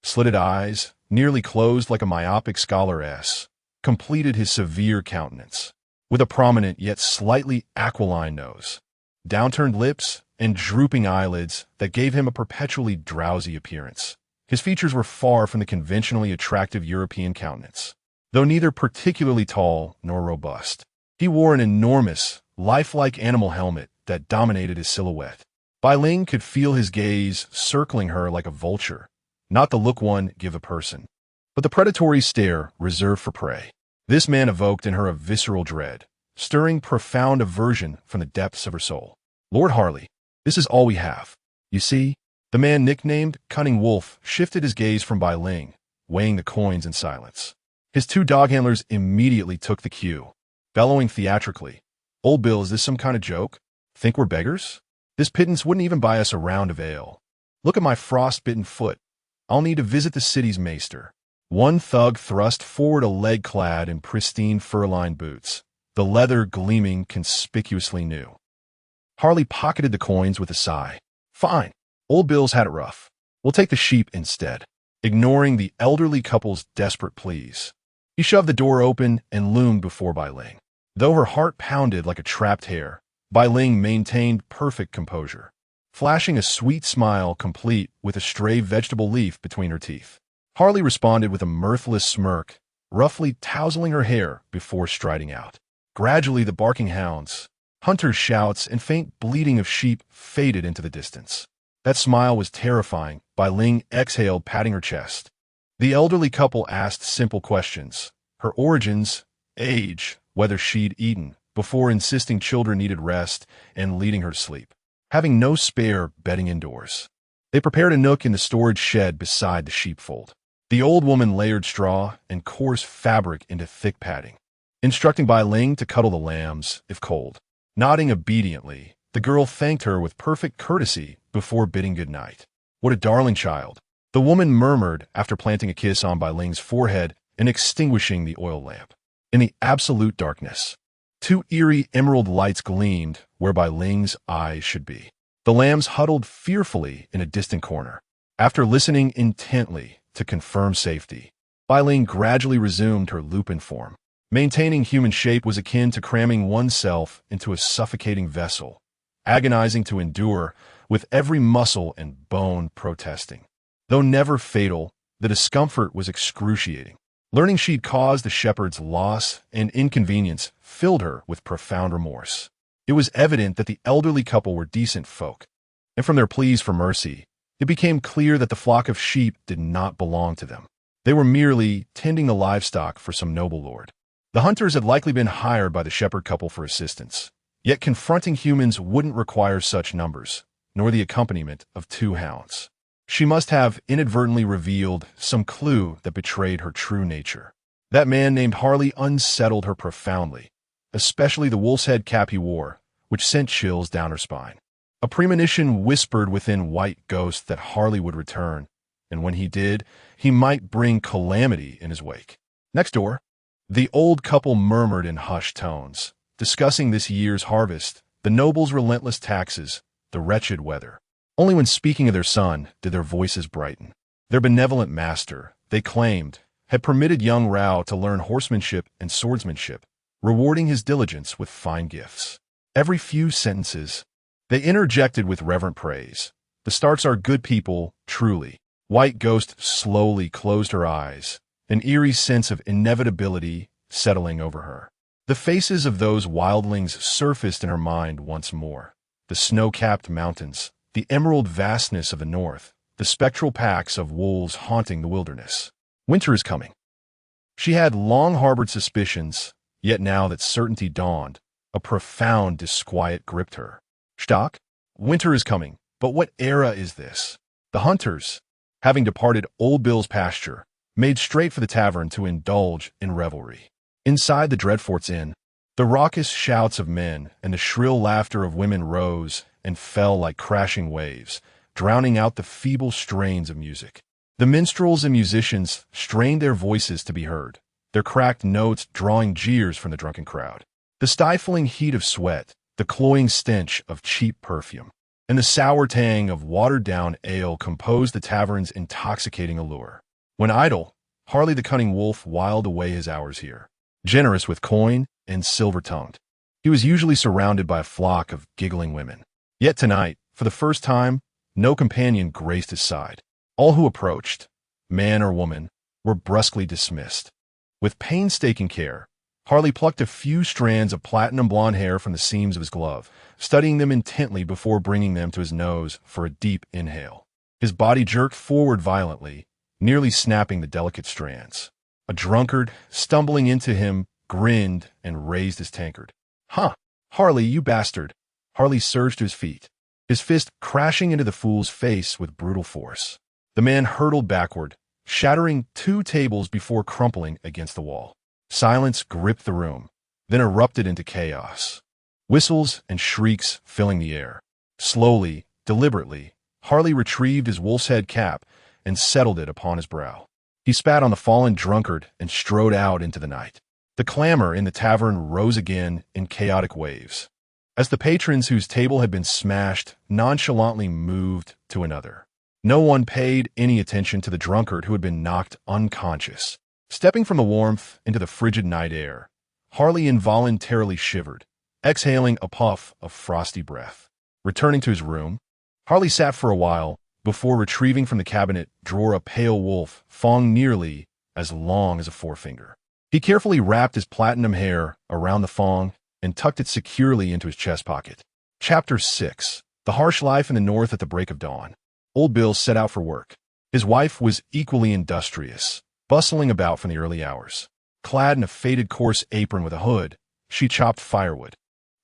slitted eyes, nearly closed like a myopic scholar-s, completed his severe countenance, with a prominent yet slightly aquiline nose, downturned lips, and drooping eyelids that gave him a perpetually drowsy appearance. His features were far from the conventionally attractive European countenance, though neither particularly tall nor robust. He wore an enormous, lifelike animal helmet that dominated his silhouette. Bai Ling could feel his gaze circling her like a vulture, not the look one give a person, but the predatory stare reserved for prey. This man evoked in her a visceral dread, stirring profound aversion from the depths of her soul. Lord Harley, this is all we have. You see, the man nicknamed Cunning Wolf shifted his gaze from Bai Ling, weighing the coins in silence. His two dog handlers immediately took the cue, bellowing theatrically. Old Bill, is this some kind of joke? Think we're beggars? This pittance wouldn't even buy us a round of ale. Look at my frost-bitten foot. I'll need to visit the city's maester. One thug thrust forward a leg clad in pristine fur-lined boots, the leather gleaming conspicuously new. Harley pocketed the coins with a sigh. Fine. Old Bill's had it rough. We'll take the sheep instead. Ignoring the elderly couple's desperate pleas, he shoved the door open and loomed before Bai Ling. Though her heart pounded like a trapped hare, Bai Ling maintained perfect composure, flashing a sweet smile complete with a stray vegetable leaf between her teeth. Harley responded with a mirthless smirk, roughly tousling her hair before striding out. Gradually the barking hounds, hunters' shouts, and faint bleating of sheep faded into the distance. That smile was terrifying. Bai Ling exhaled, patting her chest. The elderly couple asked simple questions, her origins, age, whether she'd eaten, before insisting children needed rest and leading her to sleep. Having no spare bedding indoors, they prepared a nook in the storage shed beside the sheepfold. The old woman layered straw and coarse fabric into thick padding, instructing Bai Ling to cuddle the lambs if cold. Nodding obediently, the girl thanked her with perfect courtesy before bidding good night. What a darling child, the woman murmured after planting a kiss on Bai Ling's forehead and extinguishing the oil lamp. In the absolute darkness, two eerie emerald lights gleamed where Bai Ling's eyes should be. The lambs huddled fearfully in a distant corner. After listening intently to confirm safety, Bai Ling gradually resumed her lupin form. Maintaining human shape was akin to cramming oneself into a suffocating vessel, agonizing to endure, with every muscle and bone protesting. Though never fatal, the discomfort was excruciating. Learning she'd caused the shepherd's loss and inconvenience filled her with profound remorse. It was evident that the elderly couple were decent folk, and from their pleas for mercy, it became clear that the flock of sheep did not belong to them. They were merely tending the livestock for some noble lord. The hunters had likely been hired by the shepherd couple for assistance, yet confronting humans wouldn't require such numbers, nor the accompaniment of two hounds. She must have inadvertently revealed some clue that betrayed her true nature. That man named Harley unsettled her profoundly, especially the wolf's head cap he wore, which sent chills down her spine. A premonition whispered within White Ghost that Harley would return, and when he did, he might bring calamity in his wake. Next door, the old couple murmured in hushed tones, discussing this year's harvest, the nobles' relentless taxes, the wretched weather. Only when speaking of their son did their voices brighten. Their benevolent master, they claimed, had permitted young Rao to learn horsemanship and swordsmanship, rewarding his diligence with fine gifts. Every few sentences, they interjected with reverent praise. The Starks are good people, truly. White Ghost slowly closed her eyes, an eerie sense of inevitability settling over her. The faces of those wildlings surfaced in her mind once more. The snow-capped mountains, the emerald vastness of the north, the spectral packs of wolves haunting the wilderness. Winter is coming. She had long harbored suspicions, yet now that certainty dawned, a profound disquiet gripped her. Stock? Winter is coming, but what era is this? The hunters, having departed Old Bill's pasture, made straight for the tavern to indulge in revelry. Inside the Dreadfort's inn, the raucous shouts of men and the shrill laughter of women rose and fell like crashing waves, drowning out the feeble strains of music. The minstrels and musicians strained their voices to be heard, their cracked notes drawing jeers from the drunken crowd. The stifling heat of sweat, the cloying stench of cheap perfume, and the sour tang of watered-down ale composed the tavern's intoxicating allure. When idle, Harley the Cunning Wolf whiled away his hours here, generous with coin and silver-tongued. He was usually surrounded by a flock of giggling women. Yet tonight, for the first time, no companion graced his side. All who approached, man or woman, were brusquely dismissed. With painstaking care, Harley plucked a few strands of platinum blonde hair from the seams of his glove, studying them intently before bringing them to his nose for a deep inhale. His body jerked forward violently, nearly snapping the delicate strands. A drunkard, stumbling into him, grinned and raised his tankard. "Huh! Harley, you bastard!" Harley surged to his feet, his fist crashing into the fool's face with brutal force. The man hurtled backward, shattering 2 tables before crumpling against the wall. Silence gripped the room, then erupted into chaos. Whistles and shrieks filling the air. Slowly, deliberately, Harley retrieved his wolf's head cap and settled it upon his brow. He spat on the fallen drunkard and strode out into the night. The clamor in the tavern rose again in chaotic waves, as the patrons whose table had been smashed nonchalantly moved to another. No one paid any attention to the drunkard who had been knocked unconscious. Stepping from the warmth into the frigid night air, Harley involuntarily shivered, exhaling a puff of frosty breath. Returning to his room, Harley sat for a while before retrieving from the cabinet drawer a pale wolf fong nearly as long as a forefinger. He carefully wrapped his platinum hair around the fong and tucked it securely into his chest pocket. Chapter 6. The Harsh Life in the North at the Break of Dawn. Old Bill set out for work. His wife was equally industrious, bustling about from the early hours. Clad in a faded coarse apron with a hood, she chopped firewood,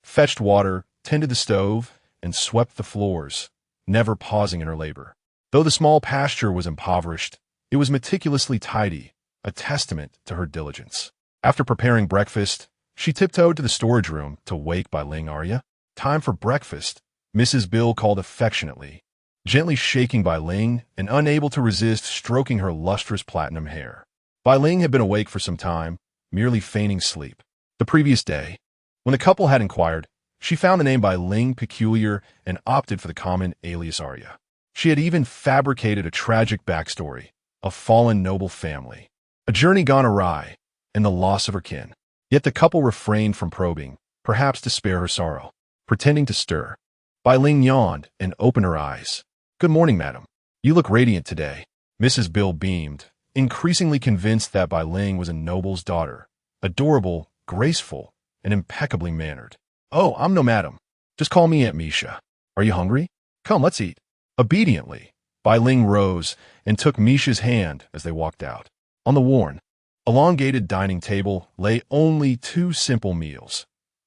fetched water, tended the stove, and swept the floors, never pausing in her labor. Though the small pasture was impoverished, it was meticulously tidy, a testament to her diligence. After preparing breakfast, she tiptoed to the storage room to wake Bai Ling Arya. "Time for breakfast," Mrs. Bill called affectionately, gently shaking Bai Ling and unable to resist stroking her lustrous platinum hair. Bai Ling had been awake for some time, merely feigning sleep. The previous day, when the couple had inquired, she found the name Bai Ling peculiar and opted for the common alias Arya. She had even fabricated a tragic backstory, a fallen noble family, a journey gone awry, and the loss of her kin. Yet the couple refrained from probing, perhaps to spare her sorrow. Pretending to stir, Bai Ling yawned and opened her eyes. "Good morning, madam. You look radiant today." Mrs. Bill beamed, increasingly convinced that Bai Ling was a noble's daughter, adorable, graceful, and impeccably mannered. "Oh, I'm no madam. Just call me Aunt Misha. Are you hungry? Come, let's eat." Obediently, Bai Ling rose and took Misha's hand as they walked out. On the worn, elongated dining table lay only 2 simple meals.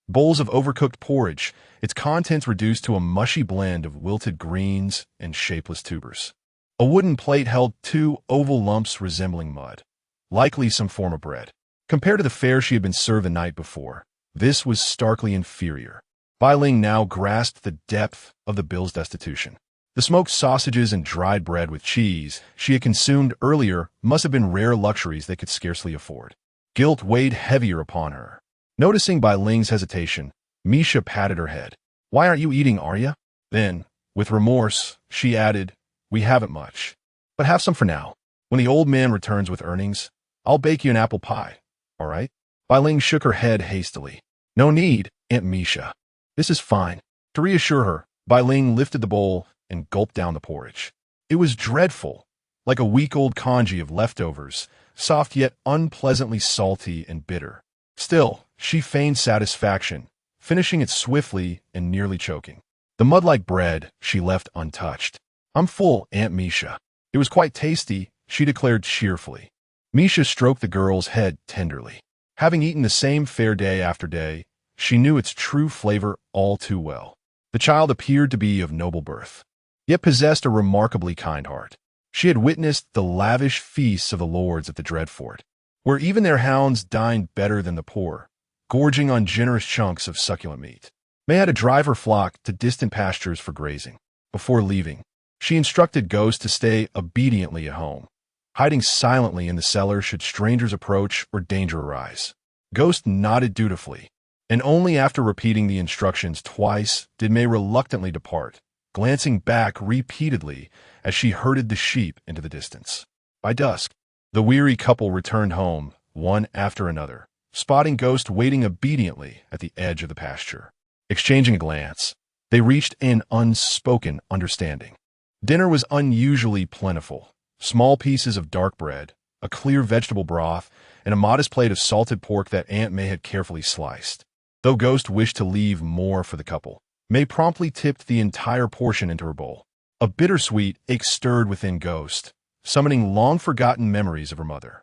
Bowls of overcooked porridge, its contents reduced to a mushy blend of wilted greens and shapeless tubers. A wooden plate held 2 oval lumps resembling mud, likely some form of bread. Compared to the fare she had been served the night before, this was starkly inferior. Bai Ling now grasped the depth of the Bill's destitution. The smoked sausages and dried bread with cheese she had consumed earlier must have been rare luxuries they could scarcely afford. Guilt weighed heavier upon her. Noticing Bai Ling's hesitation, Misha patted her head. "Why aren't you eating, Arya?" Then, with remorse, she added, "We haven't much, but have some for now. When the old man returns with earnings, I'll bake you an apple pie, all right?" Bai Ling shook her head hastily. "No need, Aunt Misha. This is fine." To reassure her, Bai Ling lifted the bowl and gulped down the porridge. It was dreadful, like a week-old congee of leftovers, soft yet unpleasantly salty and bitter. Still, she feigned satisfaction, finishing it swiftly and nearly choking. The mud-like bread she left untouched. "I'm full, Aunt Misha." It was quite tasty, she declared cheerfully. Misha stroked the girl's head tenderly. Having eaten the same fare day after day, she knew its true flavor all too well. The child appeared to be of noble birth, yet possessed a remarkably kind heart. She had witnessed the lavish feasts of the lords at the Dread Fort, where even their hounds dined better than the poor, gorging on generous chunks of succulent meat. May had to drive her flock to distant pastures for grazing. Before leaving, she instructed Ghost to stay obediently at home, hiding silently in the cellar should strangers approach or danger arise. Ghost nodded dutifully, and only after repeating the instructions twice did May reluctantly depart, glancing back repeatedly as she herded the sheep into the distance. By dusk, the weary couple returned home, one after another, spotting Ghost waiting obediently at the edge of the pasture. Exchanging a glance, they reached an unspoken understanding. Dinner was unusually plentiful. Small pieces of dark bread, a clear vegetable broth, and a modest plate of salted pork that Aunt May had carefully sliced. Though Ghost wished to leave more for the couple, May promptly tipped the entire portion into her bowl. A bittersweet ache stirred within Ghost, summoning long-forgotten memories of her mother.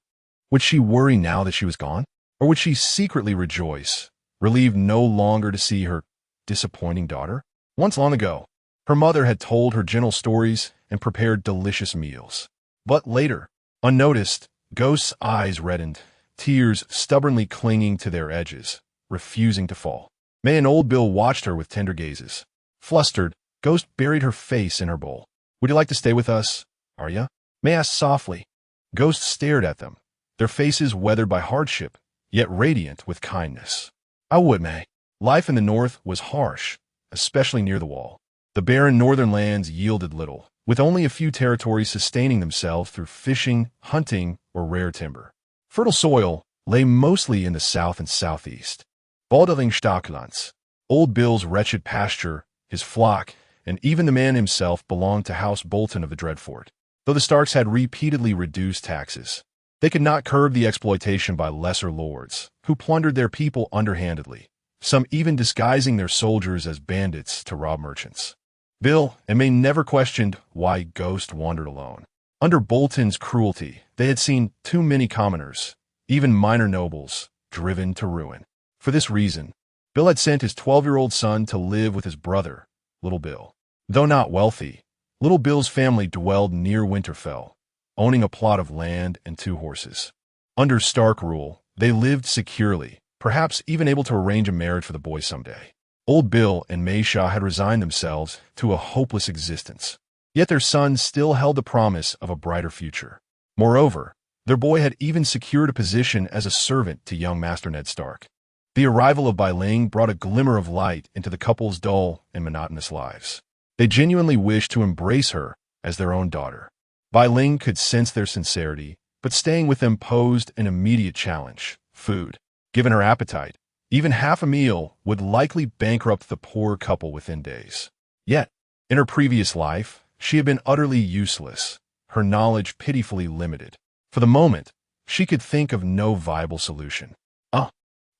Would she worry now that she was gone? Or would she secretly rejoice, relieved no longer to see her disappointing daughter? Once long ago, her mother had told her gentle stories and prepared delicious meals. But later, unnoticed, Ghost's eyes reddened, tears stubbornly clinging to their edges, refusing to fall. May and Old Bill watched her with tender gazes. Flustered, Ghost buried her face in her bowl. "Would you like to stay with us, Arya?" May asked softly. Ghost stared at them, their faces weathered by hardship, yet radiant with kindness. "I would, May." Life in the north was harsh, especially near the wall. The barren northern lands yielded little, with only a few territories sustaining themselves through fishing, hunting, or rare timber. Fertile soil lay mostly in the south and southeast. Balding Stocklands, Old Bill's wretched pasture, his flock, and even the man himself belonged to House Bolton of the Dreadfort. Though the Starks had repeatedly reduced taxes, they could not curb the exploitation by lesser lords, who plundered their people underhandedly, some even disguising their soldiers as bandits to rob merchants. Bill and May never questioned why Ghost wandered alone. Under Bolton's cruelty, they had seen too many commoners, even minor nobles, driven to ruin. For this reason, Bill had sent his 12-year-old son to live with his brother, Little Bill. Though not wealthy, Little Bill's family dwelled near Winterfell, owning a plot of land and 2 horses. Under Stark rule, they lived securely, perhaps even able to arrange a marriage for the boy someday. Old Bill and Mayshaw had resigned themselves to a hopeless existence, yet their son still held the promise of a brighter future. Moreover, their boy had even secured a position as a servant to young Master Ned Stark. The arrival of Bai Ling brought a glimmer of light into the couple's dull and monotonous lives. They genuinely wished to embrace her as their own daughter. Bai Ling could sense their sincerity, but staying with them posed an immediate challenge: food. Given her appetite, even half a meal would likely bankrupt the poor couple within days. Yet, in her previous life, she had been utterly useless, her knowledge pitifully limited. For the moment, she could think of no viable solution.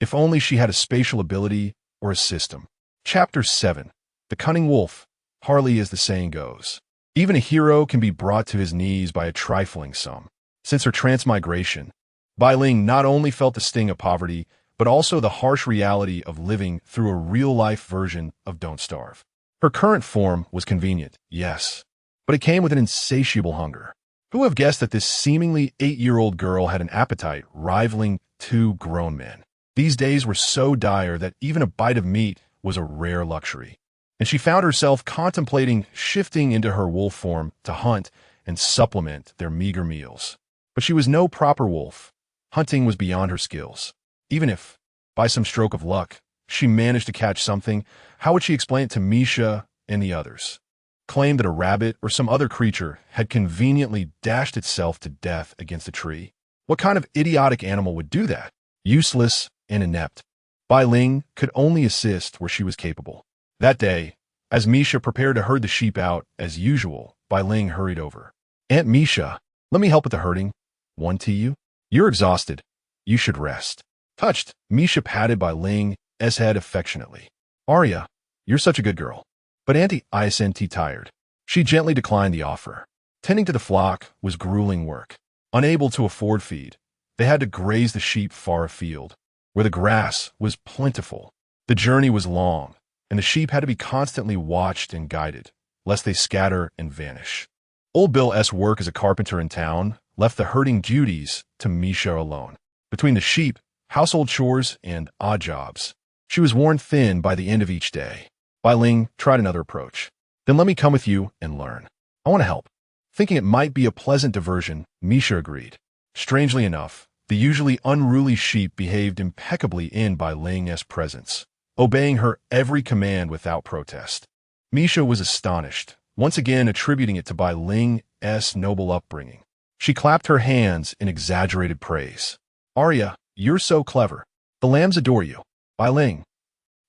If only she had a spatial ability or a system. Chapter 7. The Cunning Wolf. Harley, as the saying goes. Even a hero can be brought to his knees by a trifling sum. Since her transmigration, Bai Ling not only felt the sting of poverty, but also the harsh reality of living through a real-life version of Don't Starve. Her current form was convenient, yes, but it came with an insatiable hunger. Who would have guessed that this seemingly 8-year-old girl had an appetite rivaling 2 grown men? These days were so dire that even a bite of meat was a rare luxury, and she found herself contemplating shifting into her wolf form to hunt and supplement their meager meals. But she was no proper wolf. Hunting was beyond her skills. Even if, by some stroke of luck, she managed to catch something, how would she explain it to Misha and the others? Claim that a rabbit or some other creature had conveniently dashed itself to death against a tree? What kind of idiotic animal would do that? Useless and inept. Bai Ling could only assist where she was capable. That day, as Misha prepared to herd the sheep out as usual, Bai Ling hurried over. "Aunt Misha, let me help with the herding. One to you? You're exhausted. You should rest." Touched, Misha patted Bai Ling's head affectionately. "Arya, you're such a good girl." But Auntie isn't tired. She gently declined the offer. Tending to the flock was grueling work. Unable to afford feed, they had to graze the sheep far afield, where the grass was plentiful. The journey was long, and the sheep had to be constantly watched and guided, lest they scatter and vanish. Old Bill's work as a carpenter in town left the herding duties to Misha alone. Between the sheep, household chores, and odd jobs, she was worn thin by the end of each day. Bai Ling tried another approach. Then let me come with you and learn. I want to help. Thinking it might be a pleasant diversion, Misha agreed. Strangely enough, the usually unruly sheep behaved impeccably in Bai Ling's presence, obeying her every command without protest. Misha was astonished, once again attributing it to Bai Ling's noble upbringing. She clapped her hands in exaggerated praise. Arya, you're so clever. The lambs adore you. Bai Ling.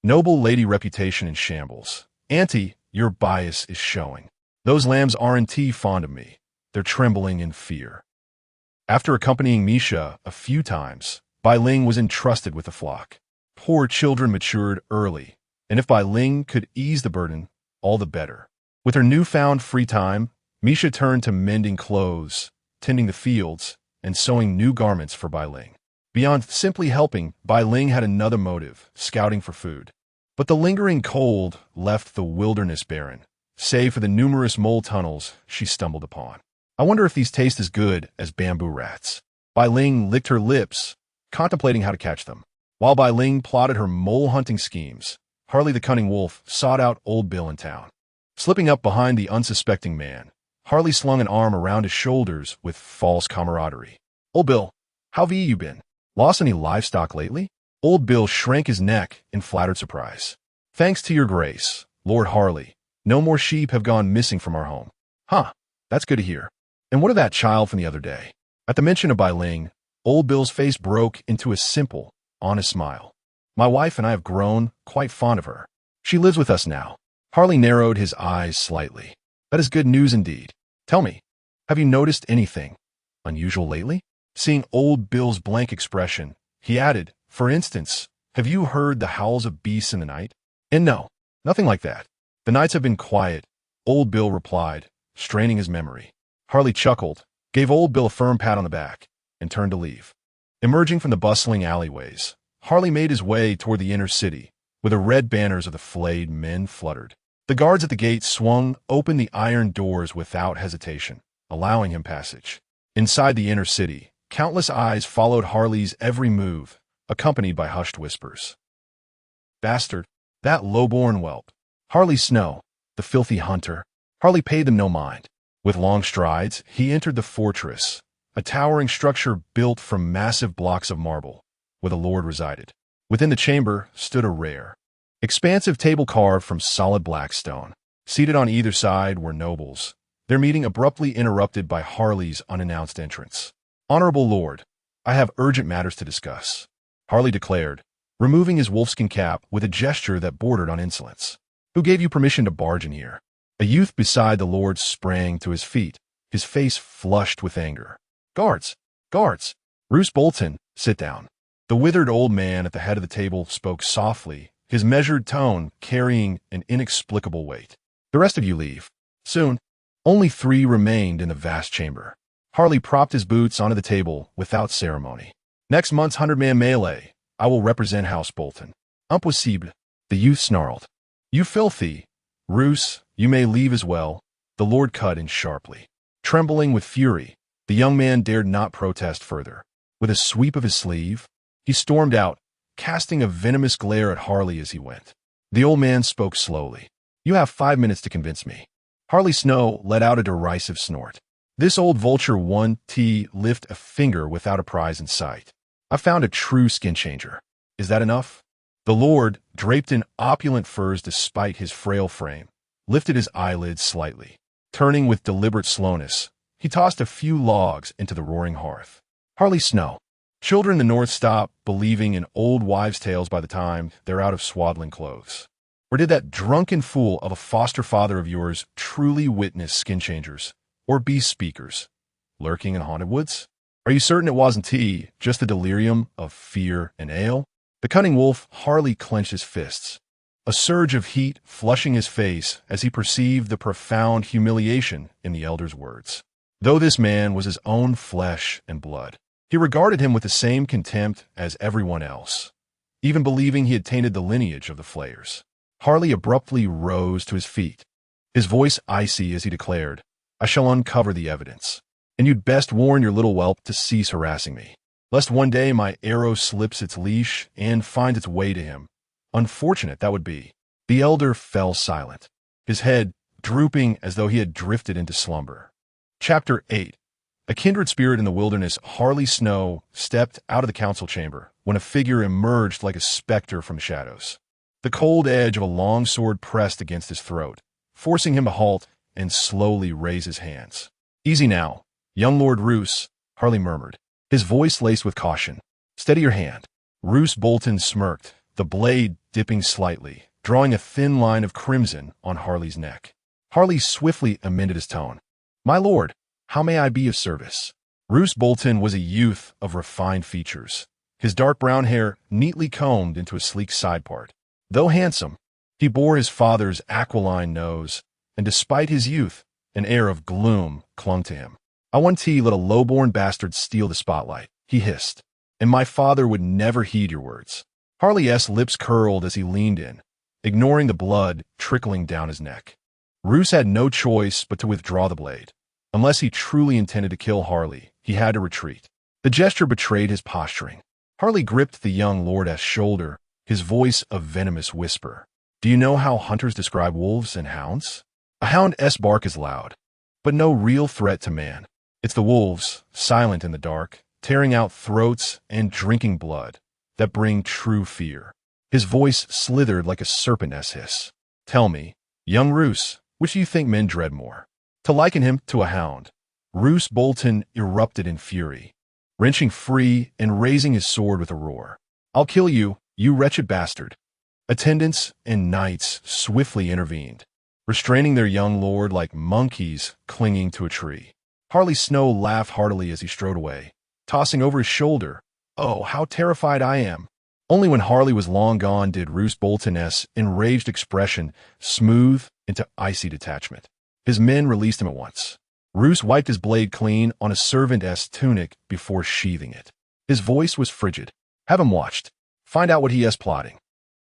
Noble lady reputation in shambles. Auntie, your bias is showing. Those lambs aren't fond of me. They're trembling in fear. After accompanying Misha a few times, Bai Ling was entrusted with the flock. Poor children matured early, and if Bai Ling could ease the burden, all the better. With her newfound free time, Misha turned to mending clothes, tending the fields, and sewing new garments for Bai Ling. Beyond simply helping, Bai Ling had another motive, scouting for food. But the lingering cold left the wilderness barren, save for the numerous mole tunnels she stumbled upon. I wonder if these taste as good as bamboo rats. Bai Ling licked her lips, contemplating how to catch them. While Bai Ling plotted her mole-hunting schemes, Harley the cunning wolf sought out Old Bill in town. Slipping up behind the unsuspecting man, Harley slung an arm around his shoulders with false camaraderie. Old Bill, how've you been? Lost any livestock lately? Old Bill shrank his neck in flattered surprise. Thanks to your grace, Lord Harley, no more sheep have gone missing from our home. Huh, that's good to hear. And what of that child from the other day? At the mention of Bai Ling, Old Bill's face broke into a simple, honest smile. My wife and I have grown quite fond of her. She lives with us now. Harley narrowed his eyes slightly. That is good news indeed. Tell me, have you noticed anything unusual lately? Seeing Old Bill's blank expression, he added, for instance, have you heard the howls of beasts in the night? And no, nothing like that. The nights have been quiet, Old Bill replied, straining his memory. Harley chuckled, gave Old Bill a firm pat on the back, and turned to leave. Emerging from the bustling alleyways, Harley made his way toward the inner city, where the red banners of the flayed men fluttered. The guards at the gate swung open the iron doors without hesitation, allowing him passage. Inside the inner city, countless eyes followed Harley's every move, accompanied by hushed whispers. Bastard, that low-born whelp. Harley Snow, the filthy hunter. Harley paid them no mind. With long strides, he entered the fortress, a towering structure built from massive blocks of marble, where the lord resided. Within the chamber stood a rare, expansive table carved from solid black stone. Seated on either side were nobles, their meeting abruptly interrupted by Harley's unannounced entrance. Honorable Lord, I have urgent matters to discuss, Harley declared, removing his wolfskin cap with a gesture that bordered on insolence. Who gave you permission to barge in here? A youth beside the lord sprang to his feet, his face flushed with anger. Guards! Guards! Roose Bolton, sit down. The withered old man at the head of the table spoke softly, his measured tone carrying an inexplicable weight. The rest of you leave. Soon. Only 3 remained in the vast chamber. Harley propped his boots onto the table without ceremony. Next month's 100-man melee, I will represent House Bolton. Impossible, the youth snarled. You filthy! Roose, you may leave as well, the lord cut in sharply. Trembling with fury, the young man dared not protest further. With a sweep of his sleeve, he stormed out, casting a venomous glare at Harley as he went. The old man spoke slowly. You have 5 minutes to convince me. Harley Snow let out a derisive snort. This old vulture won't lift a finger without a prize in sight. I found a true skin changer. Is that enough? The lord, draped in opulent furs despite his frail frame, lifted his eyelids slightly. Turning with deliberate slowness, he tossed a few logs into the roaring hearth. Harley Snow. Children in the north stop believing in old wives' tales by the time they're out of swaddling clothes. Or did that drunken fool of a foster father of yours truly witness skin changers, or beast speakers, lurking in haunted woods? Are you certain it wasn't just the delirium of fear and ale? The cunning wolf Harley clenched his fists, a surge of heat flushing his face as he perceived the profound humiliation in the elder's words. Though this man was his own flesh and blood, he regarded him with the same contempt as everyone else, even believing he had tainted the lineage of the flayers. Harley abruptly rose to his feet, his voice icy as he declared, I shall uncover the evidence. And you'd best warn your little whelp to cease harassing me, lest one day my arrow slips its leash and finds its way to him. Unfortunate that would be. The elder fell silent, his head drooping as though he had drifted into slumber. Chapter 8. A kindred spirit in the wilderness, Harley Snow stepped out of the council chamber when a figure emerged like a specter from the shadows. The cold edge of a long sword pressed against his throat, forcing him to halt and slowly raise his hands. "Easy now, young Lord Roose," Harley murmured, his voice laced with caution. "Steady your hand." Roose Bolton smirked, the blade dipping slightly, drawing a thin line of crimson on Harley's neck. Harley swiftly amended his tone. "My lord, how may I be of service?" Roose Bolton was a youth of refined features, his dark brown hair neatly combed into a sleek side part. Though handsome, he bore his father's aquiline nose, and despite his youth, an air of gloom clung to him. "I want let a low-born bastard steal the spotlight," he hissed, "and my father would never heed your words." Harley's lips curled as he leaned in, ignoring the blood trickling down his neck. Roose had no choice but to withdraw the blade. Unless he truly intended to kill Harley, he had to retreat. The gesture betrayed his posturing. Harley gripped the young lord's shoulder, his voice a venomous whisper. "Do you know how hunters describe wolves and hounds? A hound's bark is loud, but no real threat to man. It's the wolves, silent in the dark, tearing out throats and drinking blood, that bring true fear." His voice slithered like a serpent's hiss. "Tell me, young Roose, which do you think men dread more?" To liken him to a hound, Roose Bolton erupted in fury, wrenching free and raising his sword with a roar. "I'll kill you, you wretched bastard." Attendants and knights swiftly intervened, restraining their young lord like monkeys clinging to a tree. Harley Snow laughed heartily as he strode away, tossing over his shoulder, "Oh, how terrified I am." Only when Harley was long gone did Roose Bolton's enraged expression smooth into icy detachment. His men released him at once. Roose wiped his blade clean on a servant's tunic before sheathing it. His voice was frigid. "Have him watched. Find out what he is plotting."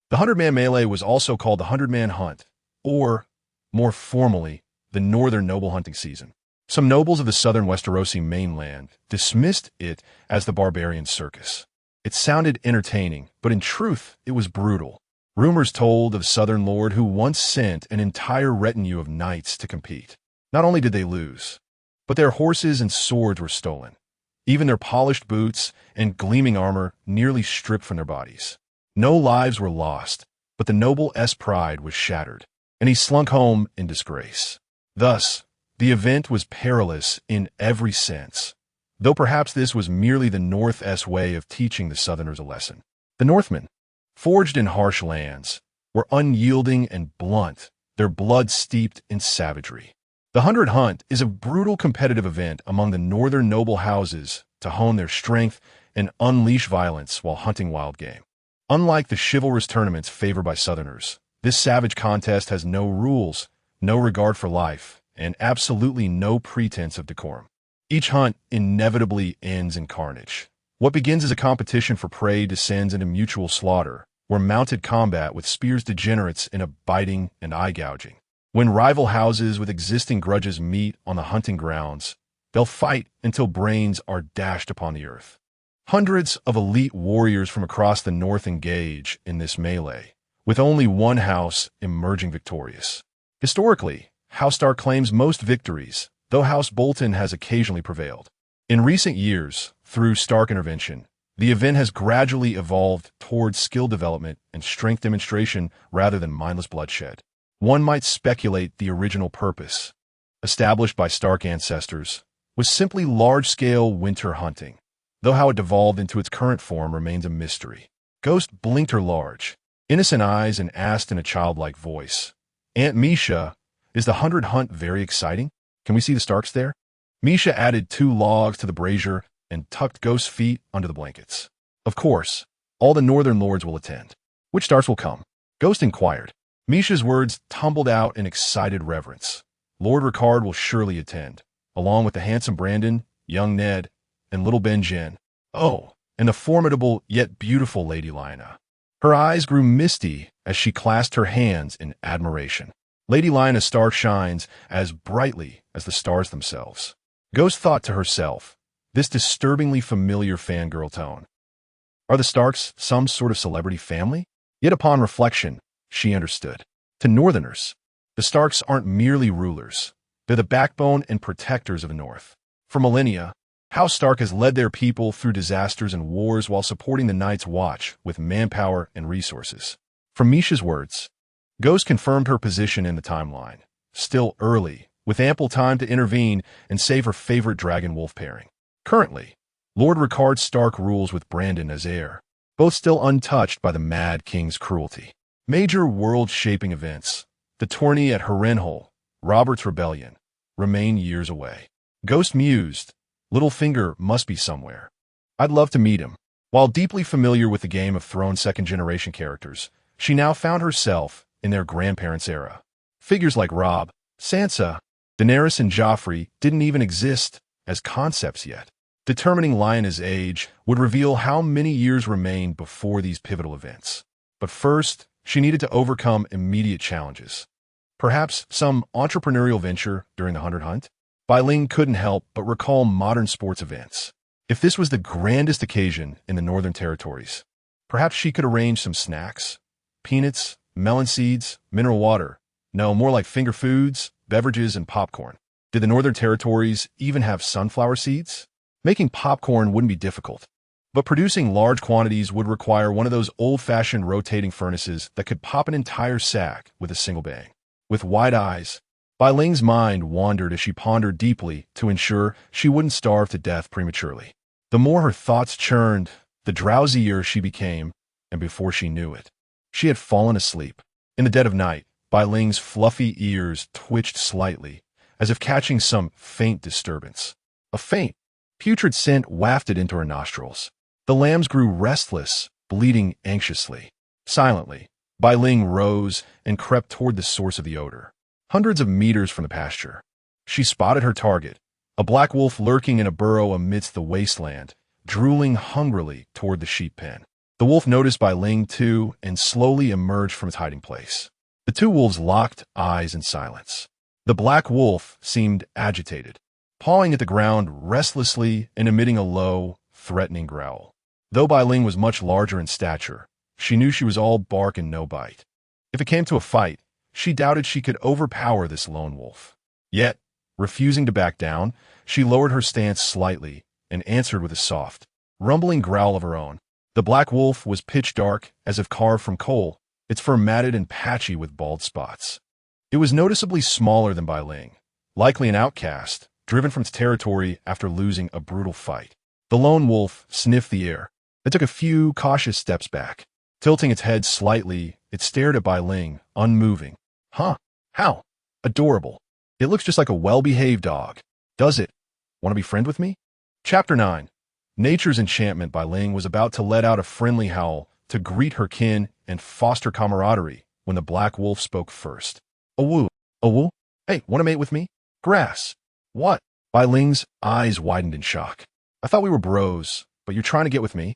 The 100-man melee was also called the 100-man hunt, or, more formally, the Northern Noble Hunting Season. Some nobles of the southern Westerosi mainland dismissed it as the barbarian circus. It sounded entertaining, but in truth, it was brutal. Rumors told of a southern lord who once sent an entire retinue of knights to compete. Not only did they lose, but their horses and swords were stolen. Even their polished boots and gleaming armor nearly stripped from their bodies. No lives were lost, but the noble's pride was shattered, and he slunk home in disgrace. Thus, the event was perilous in every sense, though perhaps this was merely the North's way of teaching the Southerners a lesson. The Northmen, forged in harsh lands, were unyielding and blunt, their blood steeped in savagery. The 100 Hunt is a brutal competitive event among the northern noble houses to hone their strength and unleash violence while hunting wild game. Unlike the chivalrous tournaments favored by Southerners, this savage contest has no rules, no regard for life, and absolutely no pretense of decorum. Each hunt inevitably ends in carnage. What begins as a competition for prey descends into mutual slaughter, where mounted combat with spears degenerates into biting and eye-gouging. When rival houses with existing grudges meet on the hunting grounds, they'll fight until brains are dashed upon the earth. Hundreds of elite warriors from across the north engage in this melee, with only one house emerging victorious. Historically, House Stark claims most victories, though House Bolton has occasionally prevailed. In recent years, through Stark intervention, the event has gradually evolved towards skill development and strength demonstration rather than mindless bloodshed. One might speculate the original purpose, established by Stark ancestors, was simply large-scale winter hunting, though how it devolved into its current form remains a mystery. Ghost blinked her large, innocent eyes and asked in a childlike voice, "Aunt Misha, is the 100 Hunt very exciting? Can we see the Starks there?" Misha added 2 logs to the brazier and tucked Ghost's feet under the blankets. "Of course, all the northern lords will attend." "Which Starks will come?" Ghost inquired. Misha's words tumbled out in excited reverence. "Lord Ricard will surely attend, along with the handsome Brandon, young Ned, and little Benjen. Oh, and the formidable yet beautiful Lady Lyanna." Her eyes grew misty as she clasped her hands in admiration. Lady Lioness Stark shines as brightly as the stars themselves. Ghost thought to herself, this disturbingly familiar fangirl tone. Are the Starks some sort of celebrity family? Yet upon reflection, she understood. To Northerners, the Starks aren't merely rulers. They're the backbone and protectors of the North. For millennia, House Stark has led their people through disasters and wars while supporting the Night's Watch with manpower and resources. From Misha's words, Ghost confirmed her position in the timeline. Still early, with ample time to intervene and save her favorite dragon-wolf pairing. Currently, Lord Ricard Stark rules with Brandon as heir, both still untouched by the Mad King's cruelty. Major world-shaping events, the tourney at Harrenhal, Robert's Rebellion, remain years away. Ghost mused, Littlefinger must be somewhere. I'd love to meet him. While deeply familiar with the Game of Thrones second-generation characters, she now found herself in their grandparents' era. Figures like Robb, Sansa, Daenerys, and Joffrey didn't even exist as concepts yet. Determining Lyanna's age would reveal how many years remained before these pivotal events. But first, she needed to overcome immediate challenges. Perhaps some entrepreneurial venture during the 100 Hunt? Bai Ling couldn't help but recall modern sports events. If this was the grandest occasion in the Northern Territories, perhaps she could arrange some snacks, peanuts, melon seeds, mineral water. No, more like finger foods, beverages, and popcorn. Did the Northern Territories even have sunflower seeds? Making popcorn wouldn't be difficult, but producing large quantities would require one of those old-fashioned rotating furnaces that could pop an entire sack with a single bang. With wide eyes, Bai Ling's mind wandered as she pondered deeply to ensure she wouldn't starve to death prematurely. The more her thoughts churned, the drowsier she became, and before she knew it, she had fallen asleep. In the dead of night, Bai Ling's fluffy ears twitched slightly, as if catching some faint disturbance. A faint, putrid scent wafted into her nostrils. The lambs grew restless, bleating anxiously. Silently, Bai Ling rose and crept toward the source of the odor. Hundreds of meters from the pasture, she spotted her target, a black wolf lurking in a burrow amidst the wasteland, drooling hungrily toward the sheep pen. The wolf noticed Bai Ling too and slowly emerged from its hiding place. The two wolves locked eyes in silence. The black wolf seemed agitated, pawing at the ground restlessly and emitting a low, threatening growl. Though Bai Ling was much larger in stature, she knew she was all bark and no bite. If it came to a fight, she doubted she could overpower this lone wolf. Yet, refusing to back down, she lowered her stance slightly and answered with a soft, rumbling growl of her own. The black wolf was pitch dark, as if carved from coal, its fur matted and patchy with bald spots. It was noticeably smaller than Bai Ling, likely an outcast, driven from its territory after losing a brutal fight. The lone wolf sniffed the air and took a few cautious steps back. Tilting its head slightly, it stared at Bai Ling, unmoving. Huh? How? Adorable. It looks just like a well-behaved dog. Does it? Want to be friend with me? Chapter 9. Nature's Enchantment. Bai Ling was about to let out a friendly howl to greet her kin and foster camaraderie when the black wolf spoke first. Awoo. Awoo? Hey, want to mate with me? Grass. What? Bai Ling's eyes widened in shock. I thought we were bros, but you're trying to get with me?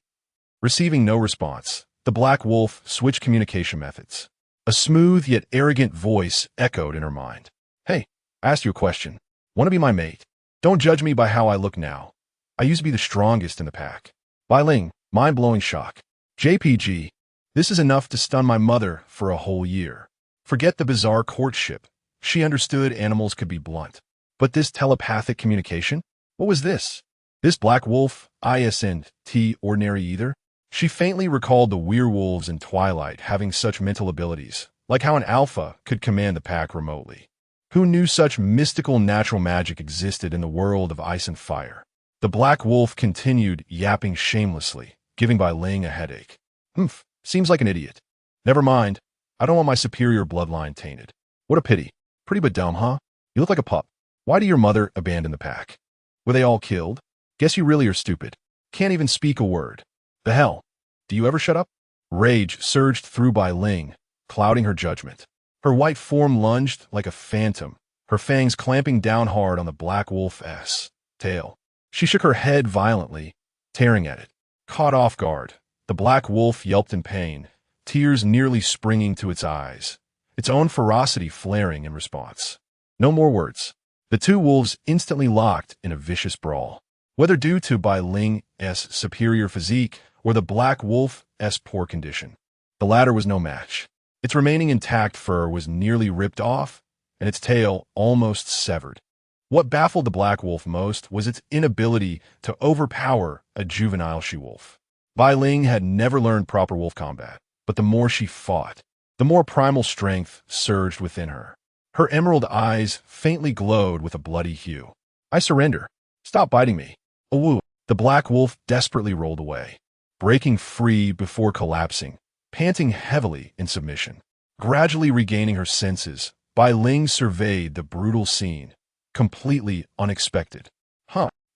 Receiving no response, the black wolf switched communication methods. A smooth yet arrogant voice echoed in her mind. Hey, I asked you a question. Want to be my mate? Don't judge me by how I look now. I used to be the strongest in the pack. Bai Ling, mind-blowing shock. JPG, this is enough to stun my mother for a whole year. Forget the bizarre courtship. She understood animals could be blunt. But this telepathic communication? What was this? This black wolf, isn't ordinary either. She faintly recalled the werewolves in Twilight having such mental abilities, like how an alpha could command the pack remotely. Who knew such mystical natural magic existed in the world of ice and fire? The black wolf continued yapping shamelessly, giving Bai Ling a headache. Seems like an idiot. Never mind. I don't want my superior bloodline tainted. What a pity. Pretty but dumb, huh? You look like a pup. Why did your mother abandon the pack? Were they all killed? Guess you really are stupid. Can't even speak a word. The hell? Do you ever shut up? Rage surged through Bai Ling, clouding her judgment. Her white form lunged like a phantom, her fangs clamping down hard on the black wolf's tail. She shook her head violently, tearing at it. Caught off guard, the black wolf yelped in pain, tears nearly springing to its eyes. its own ferocity flaring in response. No more words. The two wolves instantly locked in a vicious brawl. Whether due to Bai Ling's superior physique or the black wolf's poor condition, the latter was no match. Its remaining intact fur was nearly ripped off, and its tail almost severed. What baffled the black wolf most was its inability to overpower a juvenile she-wolf. Bai Ling had never learned proper wolf combat, but the more she fought, the more primal strength surged within her. Her emerald eyes faintly glowed with a bloody hue. "I surrender. Stop biting me." "Awoo." The black wolf desperately rolled away, breaking free before collapsing, panting heavily in submission. Gradually regaining her senses, Bai Ling surveyed the brutal scene, completely unexpected.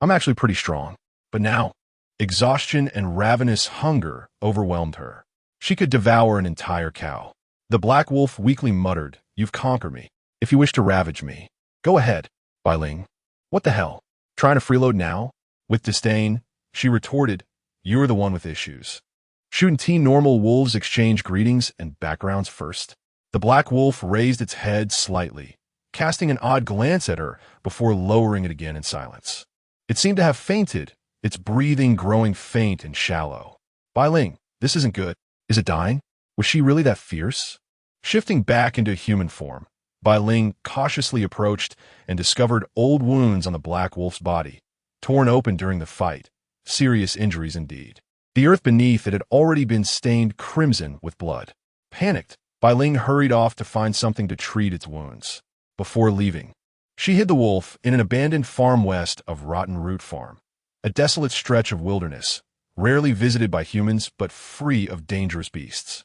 I'm actually pretty strong. But now, exhaustion and ravenous hunger overwhelmed her. She could devour an entire cow. The black wolf weakly muttered, "You've conquered me. If you wish to ravage me, go ahead." Bai Ling. "What the hell? Trying to freeload now?" With disdain, she retorted, "You're the one with issues." Shouldn't T-normal wolves exchange greetings and backgrounds first? The black wolf raised its head slightly, casting an odd glance at her before lowering it again in silence. It seemed to have fainted, its breathing growing faint and shallow. "Bai Ling, this isn't good. Is it dying? Was she really that fierce?" Shifting back into human form, Bai Ling cautiously approached and discovered old wounds on the black wolf's body, torn open during the fight. Serious injuries indeed. The earth beneath it had already been stained crimson with blood. Panicked, Bai Ling hurried off to find something to treat its wounds. Before leaving, she hid the wolf in an abandoned farm west of Rotten Root Farm, a desolate stretch of wilderness, rarely visited by humans but free of dangerous beasts.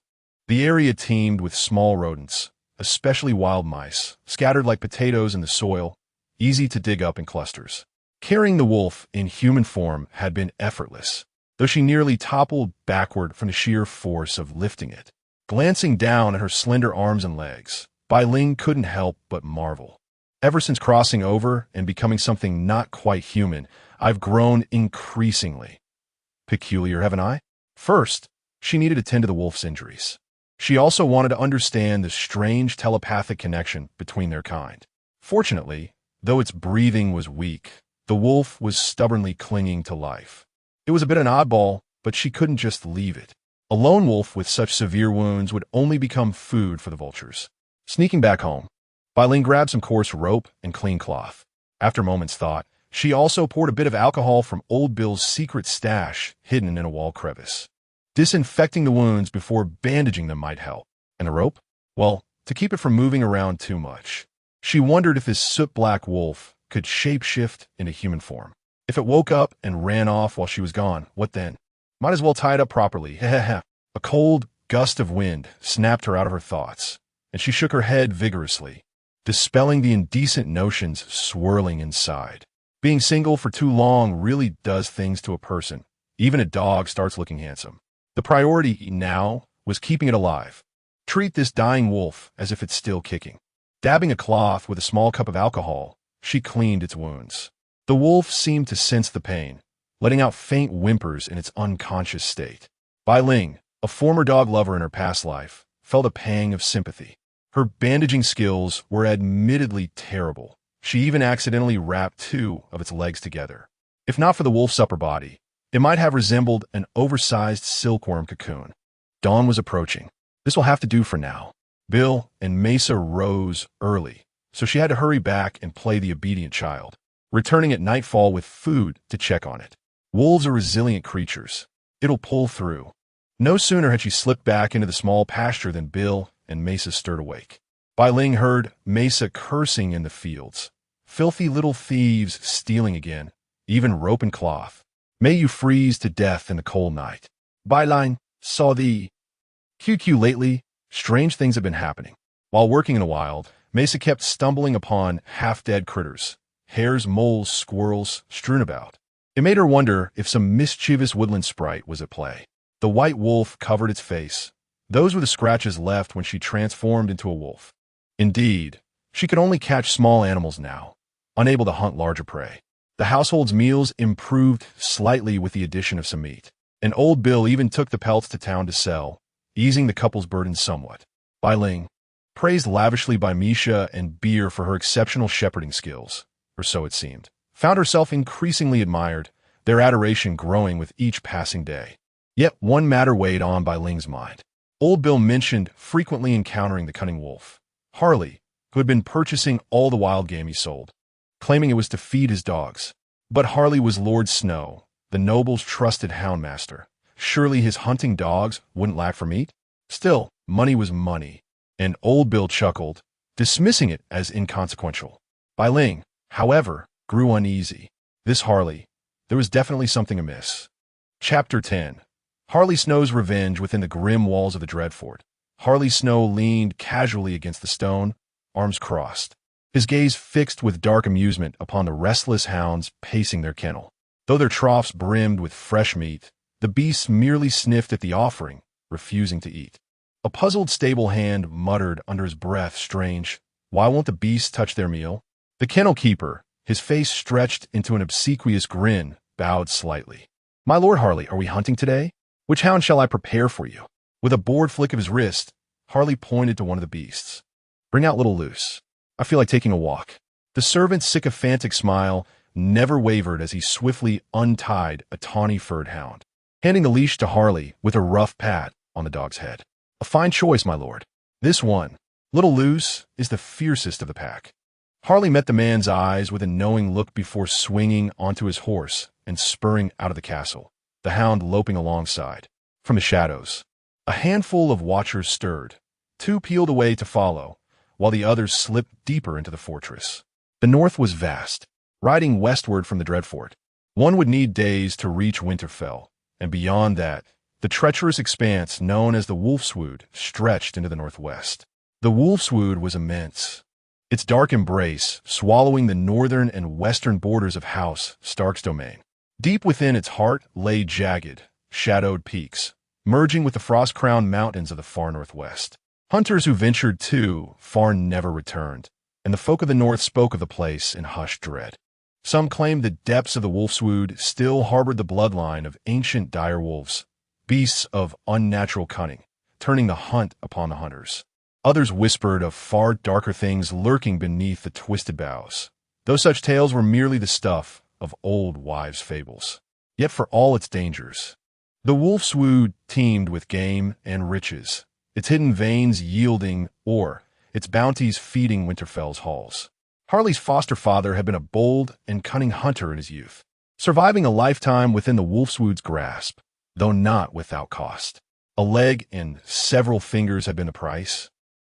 The area teemed with small rodents, especially wild mice, scattered like potatoes in the soil, easy to dig up in clusters. Carrying the wolf in human form had been effortless, though she nearly toppled backward from the sheer force of lifting it. Glancing down at her slender arms and legs, Bai Ling couldn't help but marvel. "Ever since crossing over and becoming something not quite human, I've grown increasingly peculiar, haven't I?" First, she needed to tend to the wolf's injuries. She also wanted to understand the strange telepathic connection between their kind. Fortunately, though its breathing was weak, the wolf was stubbornly clinging to life. It was a bit an oddball, but she couldn't just leave it. A lone wolf with such severe wounds would only become food for the vultures. Sneaking back home, Bai Ling grabbed some coarse rope and clean cloth. After a moment's thought, she also poured a bit of alcohol from Old Bill's secret stash hidden in a wall crevice. Disinfecting the wounds before bandaging them might help. And the rope? Well, to keep it from moving around too much. She wondered if this soot-black wolf could shapeshift into human form. If it woke up and ran off while she was gone, what then? Might as well tie it up properly. A cold gust of wind snapped her out of her thoughts, and she shook her head vigorously, dispelling the indecent notions swirling inside. Being single for too long really does things to a person. Even a dog starts looking handsome. The priority now was keeping it alive. Treat this dying wolf as if it's still kicking. Dabbing a cloth with a small cup of alcohol, she cleaned its wounds. The wolf seemed to sense the pain, letting out faint whimpers in its unconscious state. Bai Ling, a former dog lover in her past life, felt a pang of sympathy. Her bandaging skills were admittedly terrible. She even accidentally wrapped two of its legs together. If not for the wolf's upper body, it might have resembled an oversized silkworm cocoon. Dawn was approaching. This will have to do for now. Bill and Mesa rose early, so she had to hurry back and play the obedient child, returning at nightfall with food to check on it. Wolves are resilient creatures. It'll pull through. No sooner had she slipped back into the small pasture than Bill and Mesa stirred awake. Bai Ling heard Mesa cursing in the fields. Filthy little thieves stealing again, even rope and cloth. May you freeze to death in the cold night. Bai Ling saw the QQ lately. Strange things have been happening. While working in the wild, Mesa kept stumbling upon half-dead critters, hares, moles, squirrels, strewn about. It made her wonder if some mischievous woodland sprite was at play. The white wolf covered its face. Those were the scratches left when she transformed into a wolf. Indeed, she could only catch small animals now, unable to hunt larger prey. The household's meals improved slightly with the addition of some meat, and Old Bill even took the pelts to town to sell, easing the couple's burden somewhat. Bai Ling, praised lavishly by Misha and Beer for her exceptional shepherding skills, or so it seemed, found herself increasingly admired, their adoration growing with each passing day. Yet one matter weighed on Bai Ling's mind. Old Bill mentioned frequently encountering the cunning wolf, Harley, who had been purchasing all the wild game he sold, claiming it was to feed his dogs. But Harley was Lord Snow, the noble's trusted houndmaster. Surely his hunting dogs wouldn't lack for meat? Still, money was money, and Old Bill chuckled, dismissing it as inconsequential. Bai Ling, however, grew uneasy. This Harley, there was definitely something amiss. Chapter 10. Harley Snow's Revenge within the grim walls of the Dreadfort. Harley Snow leaned casually against the stone, arms crossed, his gaze fixed with dark amusement upon the restless hounds pacing their kennel. Though their troughs brimmed with fresh meat, the beasts merely sniffed at the offering, refusing to eat. A puzzled stable hand muttered under his breath, "Strange, why won't the beasts touch their meal?" The kennel keeper, his face stretched into an obsequious grin, bowed slightly. "My Lord Harley, are we hunting today? Which hound shall I prepare for you?" With a bored flick of his wrist, Harley pointed to one of the beasts. "Bring out Little Loose. I feel like taking a walk." The servant's sycophantic smile never wavered as he swiftly untied a tawny-furred hound, handing the leash to Harley with a rough pat on the dog's head. "A fine choice, my lord. This one, Little Loose, is the fiercest of the pack." Harley met the man's eyes with a knowing look before swinging onto his horse and spurring out of the castle, the hound loping alongside. From the shadows, a handful of watchers stirred. Two peeled away to follow, while the others slipped deeper into the fortress. The north was vast. Riding westward from the Dreadfort, one would need days to reach Winterfell, and beyond that, the treacherous expanse known as the Wolfswood stretched into the northwest. The Wolfswood was immense, its dark embrace swallowing the northern and western borders of House Stark's domain. Deep within its heart lay jagged, shadowed peaks, merging with the frost-crowned mountains of the far northwest. Hunters who ventured too far never returned, and the folk of the north spoke of the place in hushed dread. Some claimed the depths of the Wolfswood still harbored the bloodline of ancient direwolves, beasts of unnatural cunning, turning the hunt upon the hunters. Others whispered of far darker things lurking beneath the twisted boughs, though such tales were merely the stuff of old wives' fables. Yet for all its dangers, the Wolfswood teemed with game and riches, its hidden veins yielding ore, its bounties feeding Winterfell's halls. Harley's foster father had been a bold and cunning hunter in his youth, surviving a lifetime within the Wolfswood's grasp, though not without cost. A leg and several fingers had been the price,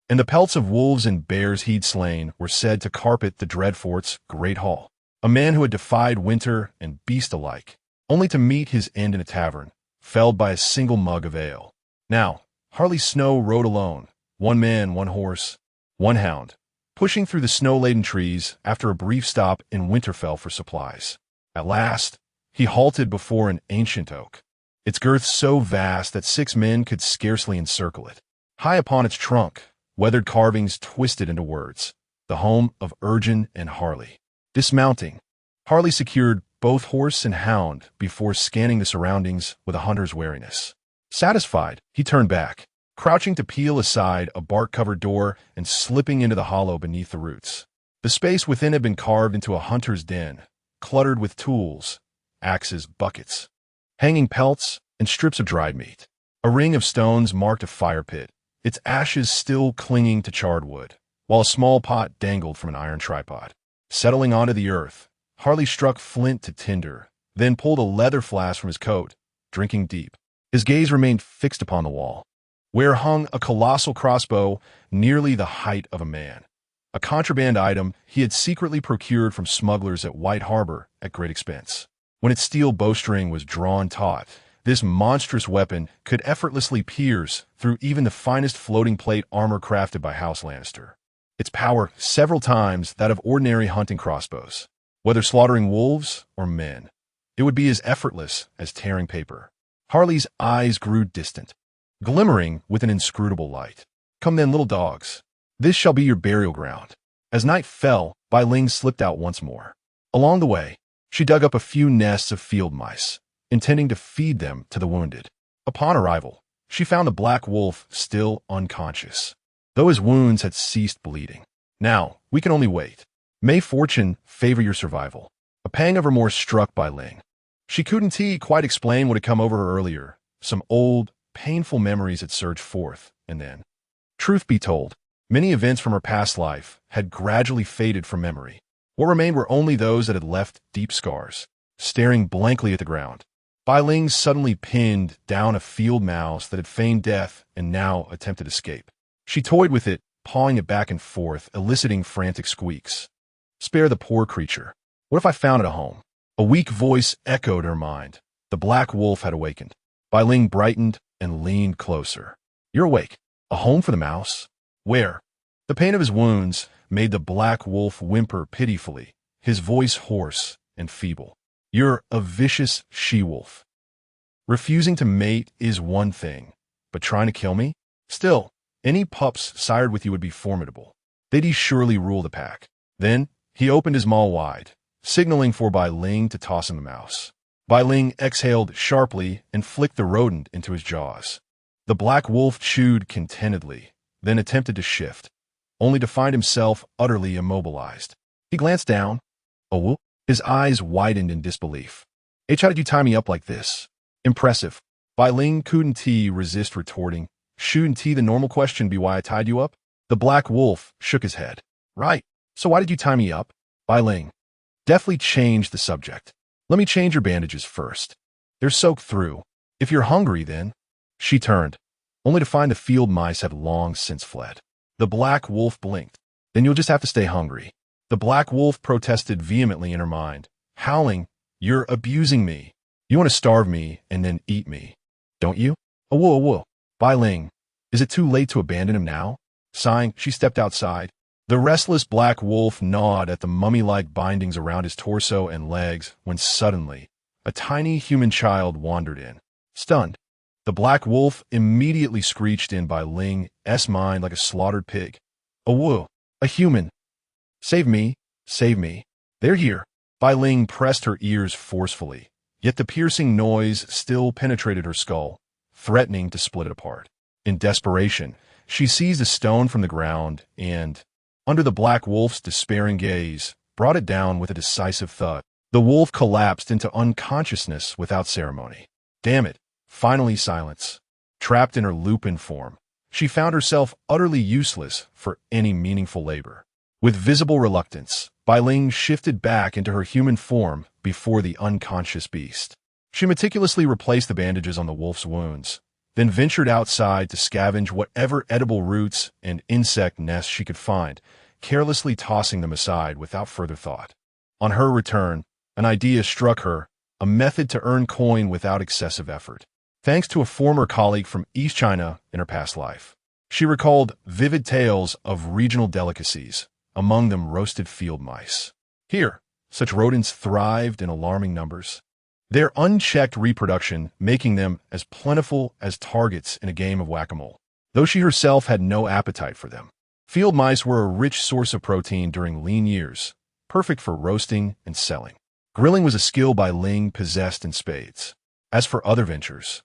and the pelts of wolves and bears he'd slain were said to carpet the Dreadfort's great hall. A man who had defied winter and beast alike, only to meet his end in a tavern, felled by a single mug of ale. Now, Harley Snow rode alone, one man, one horse, one hound, pushing through the snow-laden trees after a brief stop in Winterfell for supplies. At last, he halted before an ancient oak, its girth so vast that 6 men could scarcely encircle it. High upon its trunk, weathered carvings twisted into words, the home of Urgen and Harley. Dismounting, Harley secured both horse and hound before scanning the surroundings with a hunter's wariness. Satisfied, he turned back, crouching to peel aside a bark-covered door and slipping into the hollow beneath the roots. The space within had been carved into a hunter's den, cluttered with tools, axes, buckets, hanging pelts, and strips of dried meat. A ring of stones marked a fire pit, its ashes still clinging to charred wood, while a small pot dangled from an iron tripod. Settling onto the earth, Harley struck flint to tinder, then pulled a leather flask from his coat, drinking deep. His gaze remained fixed upon the wall, where hung a colossal crossbow nearly the height of a man, a contraband item he had secretly procured from smugglers at White Harbor at great expense. When its steel bowstring was drawn taut, this monstrous weapon could effortlessly pierce through even the finest floating plate armor crafted by House Lannister. Its power several times that of ordinary hunting crossbows. Whether slaughtering wolves or men, it would be as effortless as tearing paper. Harley's eyes grew distant, glimmering with an inscrutable light. "Come then, little dogs. This shall be your burial ground." As night fell, Bai Ling slipped out once more. Along the way, she dug up a few nests of field mice, intending to feed them to the wounded. Upon arrival, she found the black wolf still unconscious. though his wounds had ceased bleeding. Now, we can only wait. May fortune favor your survival. A pang of remorse struck Bai Ling. She couldn't quite explain what had come over her earlier. Some old, painful memories had surged forth, and then, truth be told, many events from her past life had gradually faded from memory. What remained were only those that had left deep scars. Staring blankly at the ground, Bai Ling suddenly pinned down a field mouse that had feigned death and now attempted escape. She toyed with it, pawing it back and forth, eliciting frantic squeaks. Spare the poor creature. What if I found it a home? A weak voice echoed her mind. The black wolf had awakened. Bai Ling brightened and leaned closer. You're awake. A home for the mouse? Where? The pain of his wounds made the black wolf whimper pitifully, his voice hoarse and feeble. You're a vicious she-wolf. Refusing to mate is one thing, but trying to kill me? Still, any pups sired with you would be formidable. They'd surely rule the pack. Then, he opened his maw wide, signaling for Bai Ling to toss him the mouse. Bai Ling exhaled sharply and flicked the rodent into his jaws. The black wolf chewed contentedly, then attempted to shift, only to find himself utterly immobilized. He glanced down. Oh, whoop. His eyes widened in disbelief. How did you tie me up like this? Impressive. Bai Ling couldn't resist retorting. Shouldn't the normal question be why I tied you up? The black wolf shook his head. Right. So why did you tie me up? Bai Ling deftly changed the subject. Let me change your bandages first. They're soaked through. If you're hungry, then. She turned, only to find the field mice had long since fled. The black wolf blinked. Then you'll just have to stay hungry. The black wolf protested vehemently in her mind, howling, You're abusing me. You want to starve me and then eat me, don't you? Whoa. Bai Ling, is it too late to abandon him now? Sighing, she stepped outside. The restless black wolf gnawed at the mummy-like bindings around his torso and legs when suddenly, a tiny human child wandered in. Stunned, the black wolf immediately screeched in Bai Ling's mind like a slaughtered pig. Whoa, a human. Save me, save me. They're here. Bai Ling pressed her ears forcefully, yet the piercing noise still penetrated her skull, threatening to split it apart. In desperation, she seized a stone from the ground and, under the black wolf's despairing gaze, brought it down with a decisive thud. The wolf collapsed into unconsciousness without ceremony. Damn it, finally silence. Trapped in her lupin form, she found herself utterly useless for any meaningful labor. With visible reluctance, Bai Ling shifted back into her human form before the unconscious beast. She meticulously replaced the bandages on the wolf's wounds, then ventured outside to scavenge whatever edible roots and insect nests she could find, carelessly tossing them aside without further thought. On her return, an idea struck her, a method to earn coin without excessive effort. Thanks to a former colleague from East China in her past life, she recalled vivid tales of regional delicacies, among them roasted field mice. Here, such rodents thrived in alarming numbers, their unchecked reproduction making them as plentiful as targets in a game of whack-a-mole, though she herself had no appetite for them. Field mice were a rich source of protein during lean years, perfect for roasting and selling. Grilling was a skill Bai Ling possessed in spades. As for other ventures,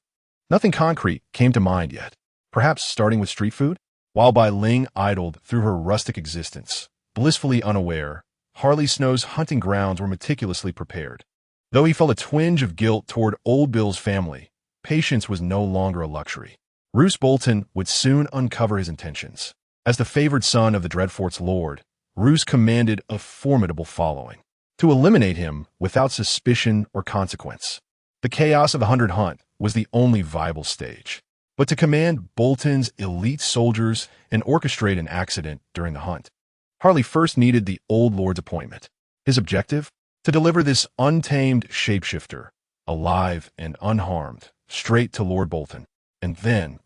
nothing concrete came to mind yet. Perhaps starting with street food? While Bai Ling idled through her rustic existence, blissfully unaware, Harley Snow's hunting grounds were meticulously prepared. Though he felt a twinge of guilt toward Old Bill's family, patience was no longer a luxury. Roose Bolton would soon uncover his intentions. As the favored son of the Dreadfort's lord, Roose commanded a formidable following. To eliminate him without suspicion or consequence, the chaos of a 100 hunt was the only viable stage. But to command Bolton's elite soldiers and orchestrate an accident during the hunt, Harley first needed the old lord's appointment. His objective? To deliver this untamed shapeshifter, alive and unharmed, straight to Lord Bolton. And then,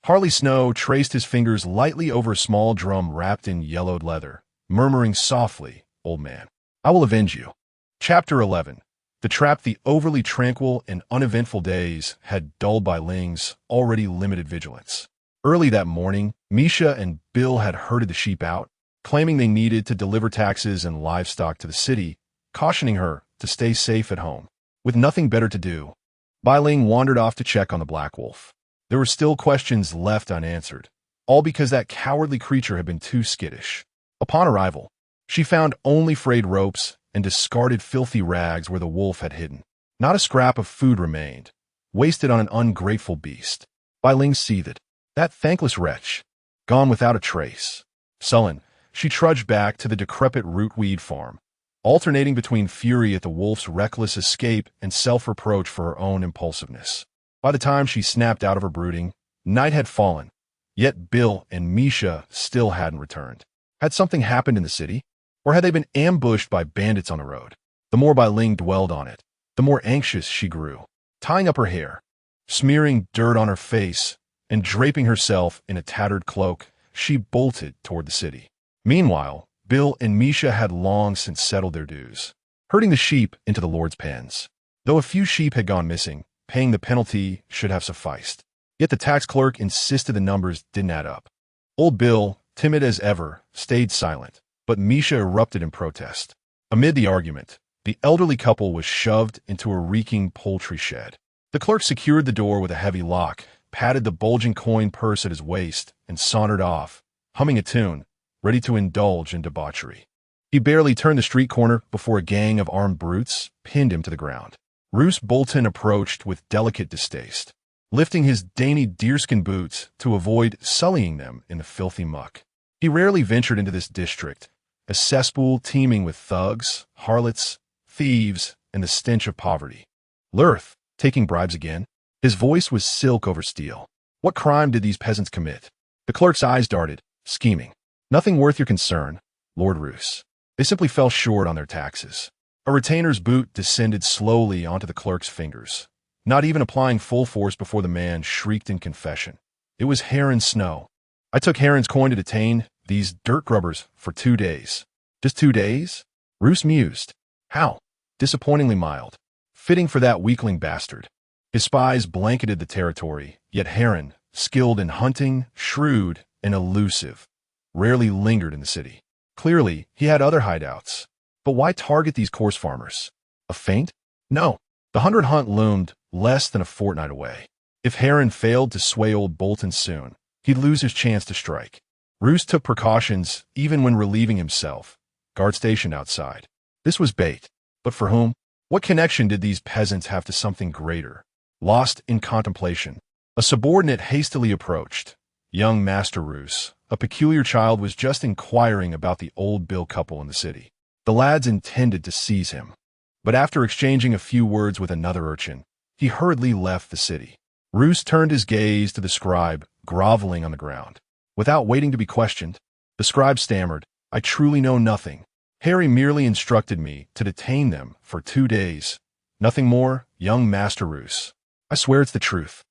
Harley Snow traced his fingers lightly over a small drum wrapped in yellowed leather, murmuring softly, "Old man, I will avenge you." Chapter 11. The trap. The overly tranquil and uneventful days had dulled Bai Ling's already limited vigilance. Early that morning, Misha and Bill had herded the sheep out, claiming they needed to deliver taxes and livestock to the city, cautioning her to stay safe at home. With nothing better to do, Bai Ling wandered off to check on the black wolf. There were still questions left unanswered, all because that cowardly creature had been too skittish. Upon arrival, she found only frayed ropes and discarded filthy rags where the wolf had hidden. Not a scrap of food remained, wasted on an ungrateful beast. Bai Ling seethed. That thankless wretch, gone without a trace. Sullen, she trudged back to the decrepit rootweed farm, alternating between fury at the wolf's reckless escape and self-reproach for her own impulsiveness. By the time she snapped out of her brooding, night had fallen, yet Bill and Misha still hadn't returned. Had something happened in the city? Or had they been ambushed by bandits on the road? The more Bai Ling dwelled on it, the more anxious she grew. Tying up her hair, smearing dirt on her face, and draping herself in a tattered cloak, she bolted toward the city. Meanwhile, Bill and Misha had long since settled their dues, herding the sheep into the Lord's pens. Though a few sheep had gone missing, paying the penalty should have sufficed. Yet the tax clerk insisted the numbers didn't add up. Old Bill, timid as ever, stayed silent, but Misha erupted in protest. Amid the argument, the elderly couple was shoved into a reeking poultry shed. The clerk secured the door with a heavy lock, patted the bulging coin purse at his waist, and sauntered off, humming a tune, ready to indulge in debauchery. He barely turned the street corner before a gang of armed brutes pinned him to the ground. Roose Bolton approached with delicate distaste, lifting his dainty deerskin boots to avoid sullying them in the filthy muck. He rarely ventured into this district, a cesspool teeming with thugs, harlots, thieves, and the stench of poverty. Lurth, taking bribes again? His voice was silk over steel. What crime did these peasants commit? The clerk's eyes darted, scheming. Nothing worth your concern, Lord Roose. They simply fell short on their taxes. A retainer's boot descended slowly onto the clerk's fingers, not even applying full force before the man shrieked in confession. It was Heron Snow. I took Heron's coin to detain these dirt grubbers for 2 days. Just 2 days? Roose mused. How? Disappointingly mild. Fitting for that weakling bastard. His spies blanketed the territory, yet Heron, skilled in hunting, shrewd, and elusive, rarely lingered in the city. Clearly, he had other hideouts. But why target these coarse farmers? A feint? No. The 100 hunt loomed less than a fortnight away. If Heron failed to sway old Bolton soon, he'd lose his chance to strike. Roose took precautions even when relieving himself, guard stationed outside. This was bait. But for whom? What connection did these peasants have to something greater? Lost in contemplation, a subordinate hastily approached. Young Master Roose, a peculiar child, was just inquiring about the old Bill couple in the city. The lads intended to seize him, but after exchanging a few words with another urchin, he hurriedly left the city. Roose turned his gaze to the scribe, groveling on the ground. Without waiting to be questioned, the scribe stammered, I truly know nothing. Harry merely instructed me to detain them for 2 days. Nothing more, young Master Roose. I swear it's the truth.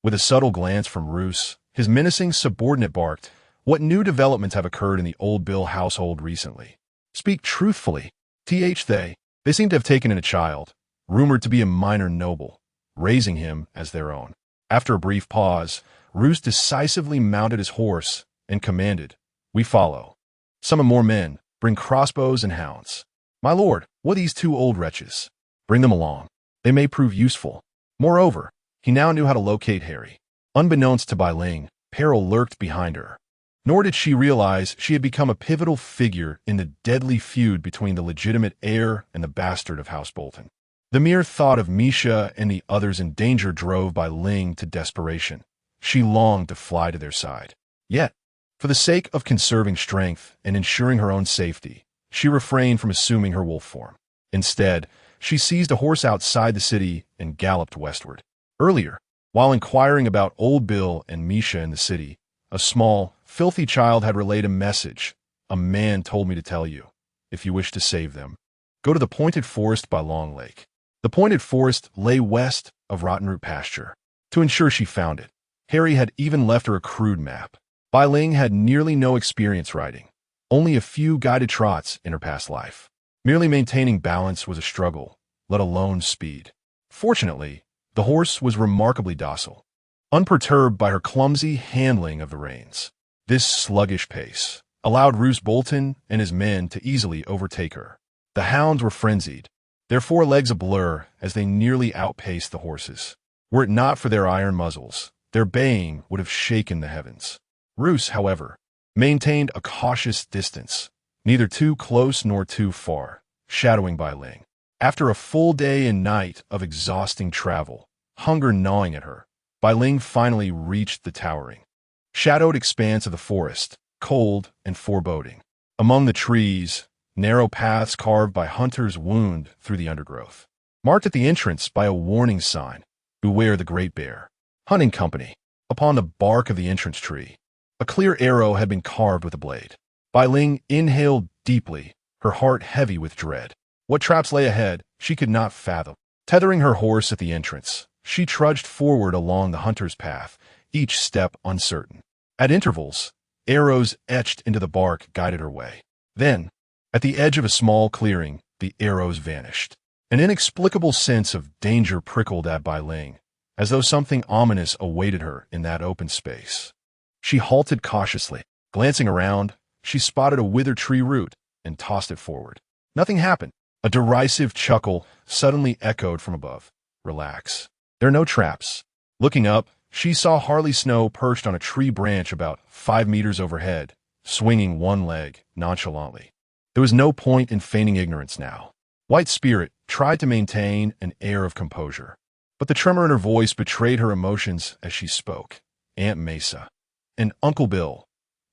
With a subtle glance from Roose, his menacing subordinate barked, what new developments have occurred in the old Bill household recently? Speak truthfully. They seem to have taken in a child, rumored to be a minor noble, raising him as their own. After a brief pause, Roose decisively mounted his horse and commanded, We follow. Summon more men, bring crossbows and hounds. My lord, what are these 2 old wretches? Bring them along. They may prove useful. Moreover, he now knew how to locate Harry. Unbeknownst to Bai Ling, peril lurked behind her. Nor did she realize she had become a pivotal figure in the deadly feud between the legitimate heir and the bastard of House Bolton. The mere thought of Misha and the others in danger drove Bai Ling to desperation. She longed to fly to their side. Yet, for the sake of conserving strength and ensuring her own safety, she refrained from assuming her wolf form. Instead, she seized a horse outside the city and galloped westward. Earlier, while inquiring about old Bill and Misha in the city, a small, filthy child had relayed a message. A man told me to tell you, if you wish to save them, go to the Pointed Forest by Long Lake. The Pointed Forest lay west of Rottenroot Pasture. To ensure she found it, Harry had even left her a crude map. Bai Ling had nearly no experience riding, only a few guided trots in her past life. Merely maintaining balance was a struggle, let alone speed. Fortunately, the horse was remarkably docile, unperturbed by her clumsy handling of the reins. This sluggish pace allowed Roose Bolton and his men to easily overtake her. The hounds were frenzied, their 4 legs a blur as they nearly outpaced the horses. Were it not for their iron muzzles, their baying would have shaken the heavens. Roos, however, maintained a cautious distance, neither too close nor too far, shadowing Bai Ling. After a full day and night of exhausting travel, hunger gnawing at her, Bai Ling finally reached the towering, shadowed expanse of the forest, cold and foreboding. Among the trees, narrow paths carved by hunters wound through the undergrowth, marked at the entrance by a warning sign, "Beware the Great Bear. Hunting Company." Upon the bark of the entrance tree, a clear arrow had been carved with a blade. Bai Ling inhaled deeply, her heart heavy with dread. What traps lay ahead, she could not fathom. Tethering her horse at the entrance, she trudged forward along the hunter's path, each step uncertain. At intervals, arrows etched into the bark guided her way. Then, at the edge of a small clearing, the arrows vanished. An inexplicable sense of danger prickled at Bai Ling, as though something ominous awaited her in that open space. She halted cautiously. Glancing around, she spotted a withered tree root and tossed it forward. Nothing happened. A derisive chuckle suddenly echoed from above. "Relax. There are no traps." Looking up, she saw Harley Snow perched on a tree branch about 5 meters overhead, swinging one leg nonchalantly. There was no point in feigning ignorance now. White Spirit tried to maintain an air of composure, but the tremor in her voice betrayed her emotions as she spoke. "Aunt Mesa and Uncle Bill,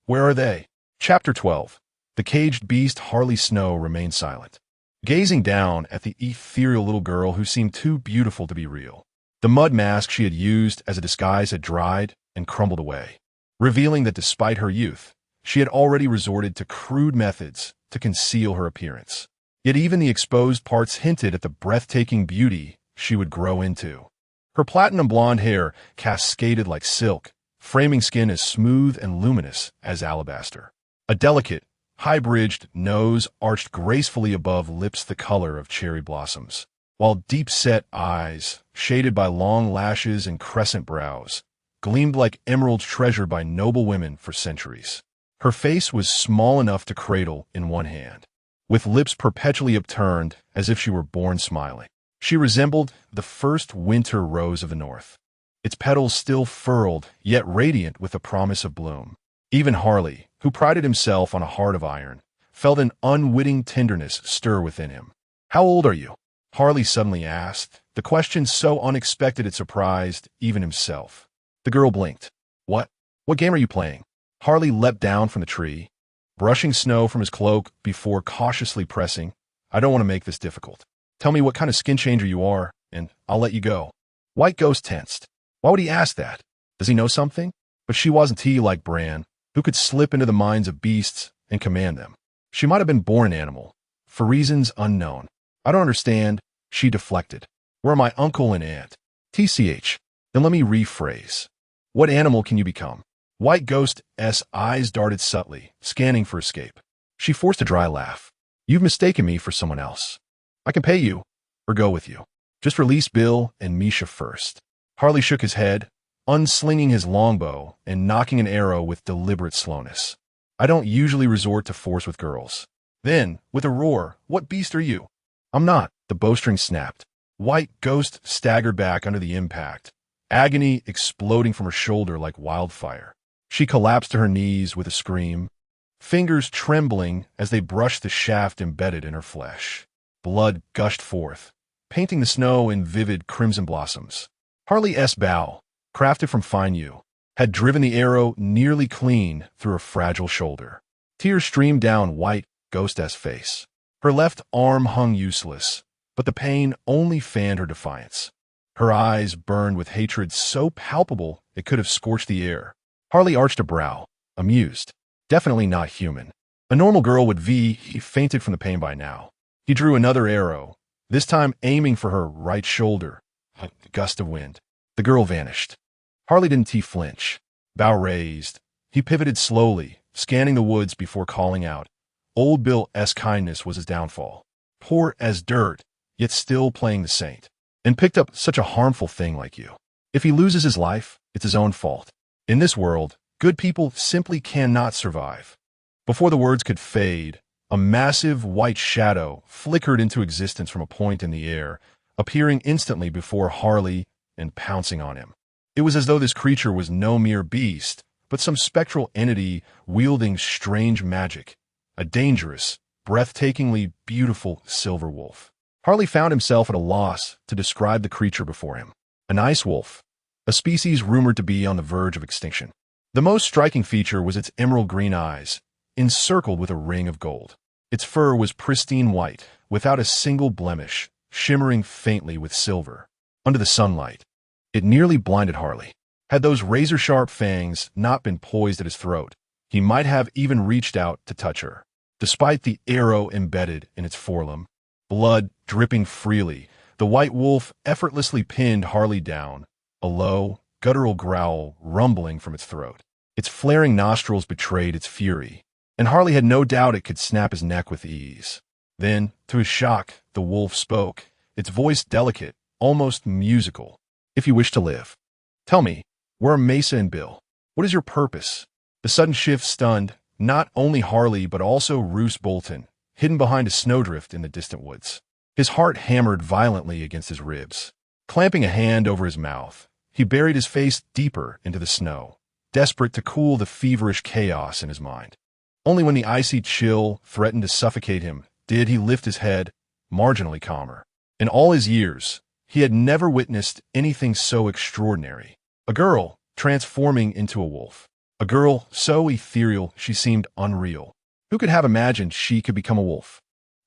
where are they?" Chapter 12. The caged beast Harley Snow remained silent, gazing down at the ethereal little girl who seemed too beautiful to be real. The mud mask she had used as a disguise had dried and crumbled away, revealing that despite her youth, she had already resorted to crude methods to conceal her appearance. Yet even the exposed parts hinted at the breathtaking beauty she would grow into. Her platinum blonde hair cascaded like silk, framing skin as smooth and luminous as alabaster. A delicate, high-bridged nose arched gracefully above lips the color of cherry blossoms, while deep-set eyes, shaded by long lashes and crescent brows, gleamed like emeralds treasured by noble women for centuries. Her face was small enough to cradle in one hand, with lips perpetually upturned as if she were born smiling. She resembled the first winter rose of the north, its petals still furled, yet radiant with the promise of bloom. Even Harley, who prided himself on a heart of iron, felt an unwitting tenderness stir within him. "How old are you?" Harley suddenly asked, the question so unexpected it surprised even himself. The girl blinked. What game are you playing?" Harley leapt down from the tree, brushing snow from his cloak before cautiously pressing, "I don't want to make this difficult. Tell me what kind of skin changer you are, and I'll let you go." White Ghost tensed. Why would he ask that? Does he know something? But she wasn't he like Bran, who could slip into the minds of beasts and command them. She might have been born an animal, for reasons unknown. "I don't understand," she deflected. "Where are my uncle and aunt?" "TCH. Then let me rephrase. What animal can you become?" White Ghost's eyes darted subtly, scanning for escape. She forced a dry laugh. "You've mistaken me for someone else. I can pay you, or go with you. Just release Bill and Misha first." Harley shook his head, unslinging his longbow and knocking an arrow with deliberate slowness. "I don't usually resort to force with girls." Then, with a roar, "What beast are you?" "I'm not." The bowstring snapped. White Ghost staggered back under the impact, agony exploding from her shoulder like wildfire. She collapsed to her knees with a scream, fingers trembling as they brushed the shaft embedded in her flesh. Blood gushed forth, painting the snow in vivid crimson blossoms. Harley's bow, crafted from fine yew, had driven the arrow nearly clean through her fragile shoulder. Tears streamed down White Ghost's face. Her left arm hung useless, but the pain only fanned her defiance. Her eyes burned with hatred so palpable it could have scorched the air. Harley arched a brow, amused. Definitely not human. A normal girl would he fainted from the pain by now. He drew another arrow, this time aiming for her right shoulder. A gust of wind. The girl vanished. Harley didn't flinch. Bow raised. He pivoted slowly, scanning the woods before calling out. Old Bill's kindness was his downfall. Poor as dirt, yet still playing the saint. And picked up such a harmful thing like you. If he loses his life, it's his own fault. In this world, good people simply cannot survive. Before the words could fade, a massive white shadow flickered into existence from a point in the air, appearing instantly before Harley and pouncing on him. It was as though this creature was no mere beast, but some spectral entity wielding strange magic, a dangerous, breathtakingly beautiful silver wolf. Harley found himself at a loss to describe the creature before him. An ice wolf, a species rumored to be on the verge of extinction. The most striking feature was its emerald green eyes, encircled with a ring of gold. Its fur was pristine white, without a single blemish, shimmering faintly with silver. Under the sunlight, it nearly blinded Harley. Had those razor-sharp fangs not been poised at his throat, he might have even reached out to touch her. Despite the arrow embedded in its forelimb, blood dripping freely, the white wolf effortlessly pinned Harley down, a low, guttural growl rumbling from its throat. Its flaring nostrils betrayed its fury, and Harley had no doubt it could snap his neck with ease. Then, to his shock, the wolf spoke, its voice delicate, almost musical. "If you wish to live, tell me, where are Mesa and Bill? What is your purpose?" The sudden shift stunned not only Harley but also Roose Bolton, hidden behind a snowdrift in the distant woods. His heart hammered violently against his ribs. Clamping a hand over his mouth, he buried his face deeper into the snow, desperate to cool the feverish chaos in his mind. Only when the icy chill threatened to suffocate him did he lift his head, marginally calmer. In all his years, he had never witnessed anything so extraordinary. A girl transforming into a wolf. A girl so ethereal she seemed unreal. Who could have imagined she could become a wolf?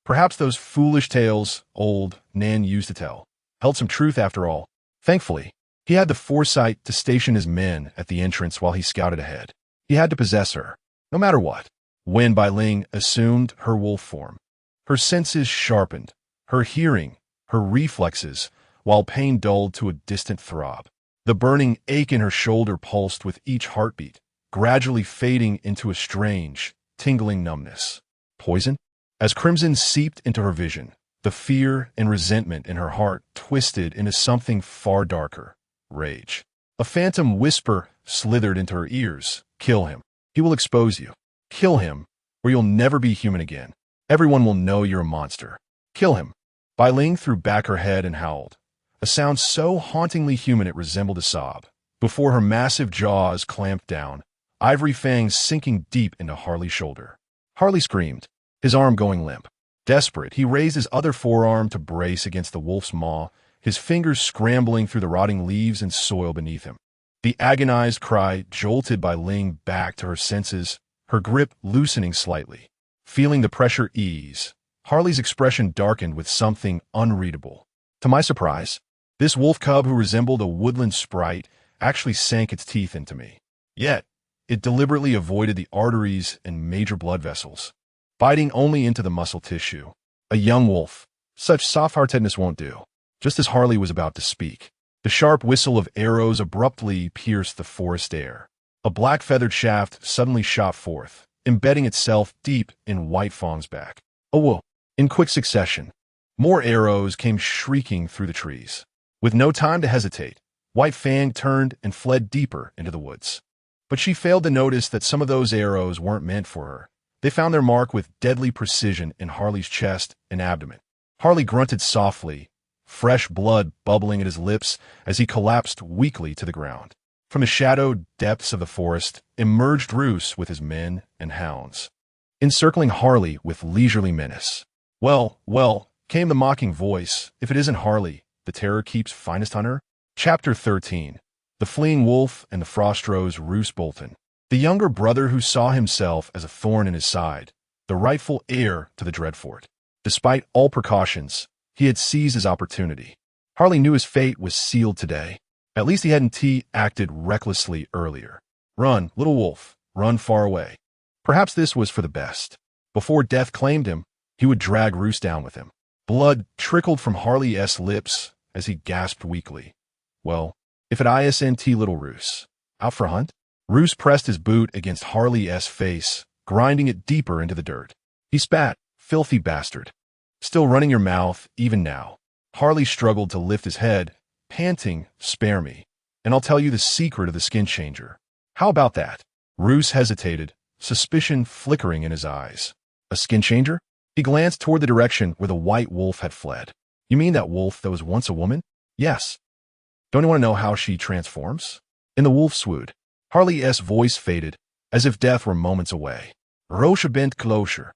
Perhaps those foolish tales old Nan used to tell held some truth after all. Thankfully, he had the foresight to station his men at the entrance while he scouted ahead. He had to possess her, no matter what. When Bai Ling assumed her wolf form, her senses sharpened, her hearing, her reflexes, while pain dulled to a distant throb. The burning ache in her shoulder pulsed with each heartbeat, gradually fading into a strange, tingling numbness. Poison? As crimson seeped into her vision, the fear and resentment in her heart twisted into something far darker. Rage. A phantom whisper slithered into her ears. "Kill him. He will expose you. Kill him, or you'll never be human again. Everyone will know you're a monster. Kill him." Bai Ling threw back her head and howled, a sound so hauntingly human it resembled a sob. Before her massive jaws clamped down, ivory fangs sinking deep into Harley's shoulder. Harley screamed, his arm going limp. Desperate, he raised his other forearm to brace against the wolf's maw, his fingers scrambling through the rotting leaves and soil beneath him. The agonized cry jolted Bai Ling back to her senses, her grip loosening slightly. Feeling the pressure ease, Harley's expression darkened with something unreadable. To my surprise, this wolf cub who resembled a woodland sprite actually sank its teeth into me. Yet, it deliberately avoided the arteries and major blood vessels, biting only into the muscle tissue. A young wolf. Such soft-heartedness won't do. Just as Harley was about to speak, the sharp whistle of arrows abruptly pierced the forest air. A black feathered shaft suddenly shot forth, embedding itself deep in White Fang's back. Oh, whoa. In quick succession, more arrows came shrieking through the trees. With no time to hesitate, White Fang turned and fled deeper into the woods. But she failed to notice that some of those arrows weren't meant for her. They found their mark with deadly precision in Harley's chest and abdomen. Harley grunted softly, fresh blood bubbling at his lips as he collapsed weakly to the ground. From the shadowed depths of the forest emerged Roose with his men and hounds, encircling Harley with leisurely menace. "Well, well," came the mocking voice, "if it isn't Harley, the Terror Keep's finest hunter?" Chapter 13. The Fleeing Wolf and the Frostrose Roose Bolton. The younger brother who saw himself as a thorn in his side, the rightful heir to the Dreadfort. Despite all precautions, he had seized his opportunity. Harley knew his fate was sealed today. At least he hadn't acted recklessly earlier. Run, little wolf, run far away. Perhaps this was for the best. Before death claimed him, he would drag Roose down with him. Blood trickled from Harley's lips as he gasped weakly. Well, if it isn't little Roose. Out for a hunt? Roose pressed his boot against Harley's face, grinding it deeper into the dirt. He spat, "Filthy bastard. Still running your mouth, even now." Harley struggled to lift his head, panting, "Spare me, and I'll tell you the secret of the skin changer." "How about that?" Roose hesitated, suspicion flickering in his eyes. "A skin changer?" He glanced toward the direction where the white wolf had fled. "You mean that wolf that was once a woman?" "Yes." "Don't you want to know how she transforms?" "In the wolf swood. Harley's voice faded, as if death were moments away. Roche bent closer,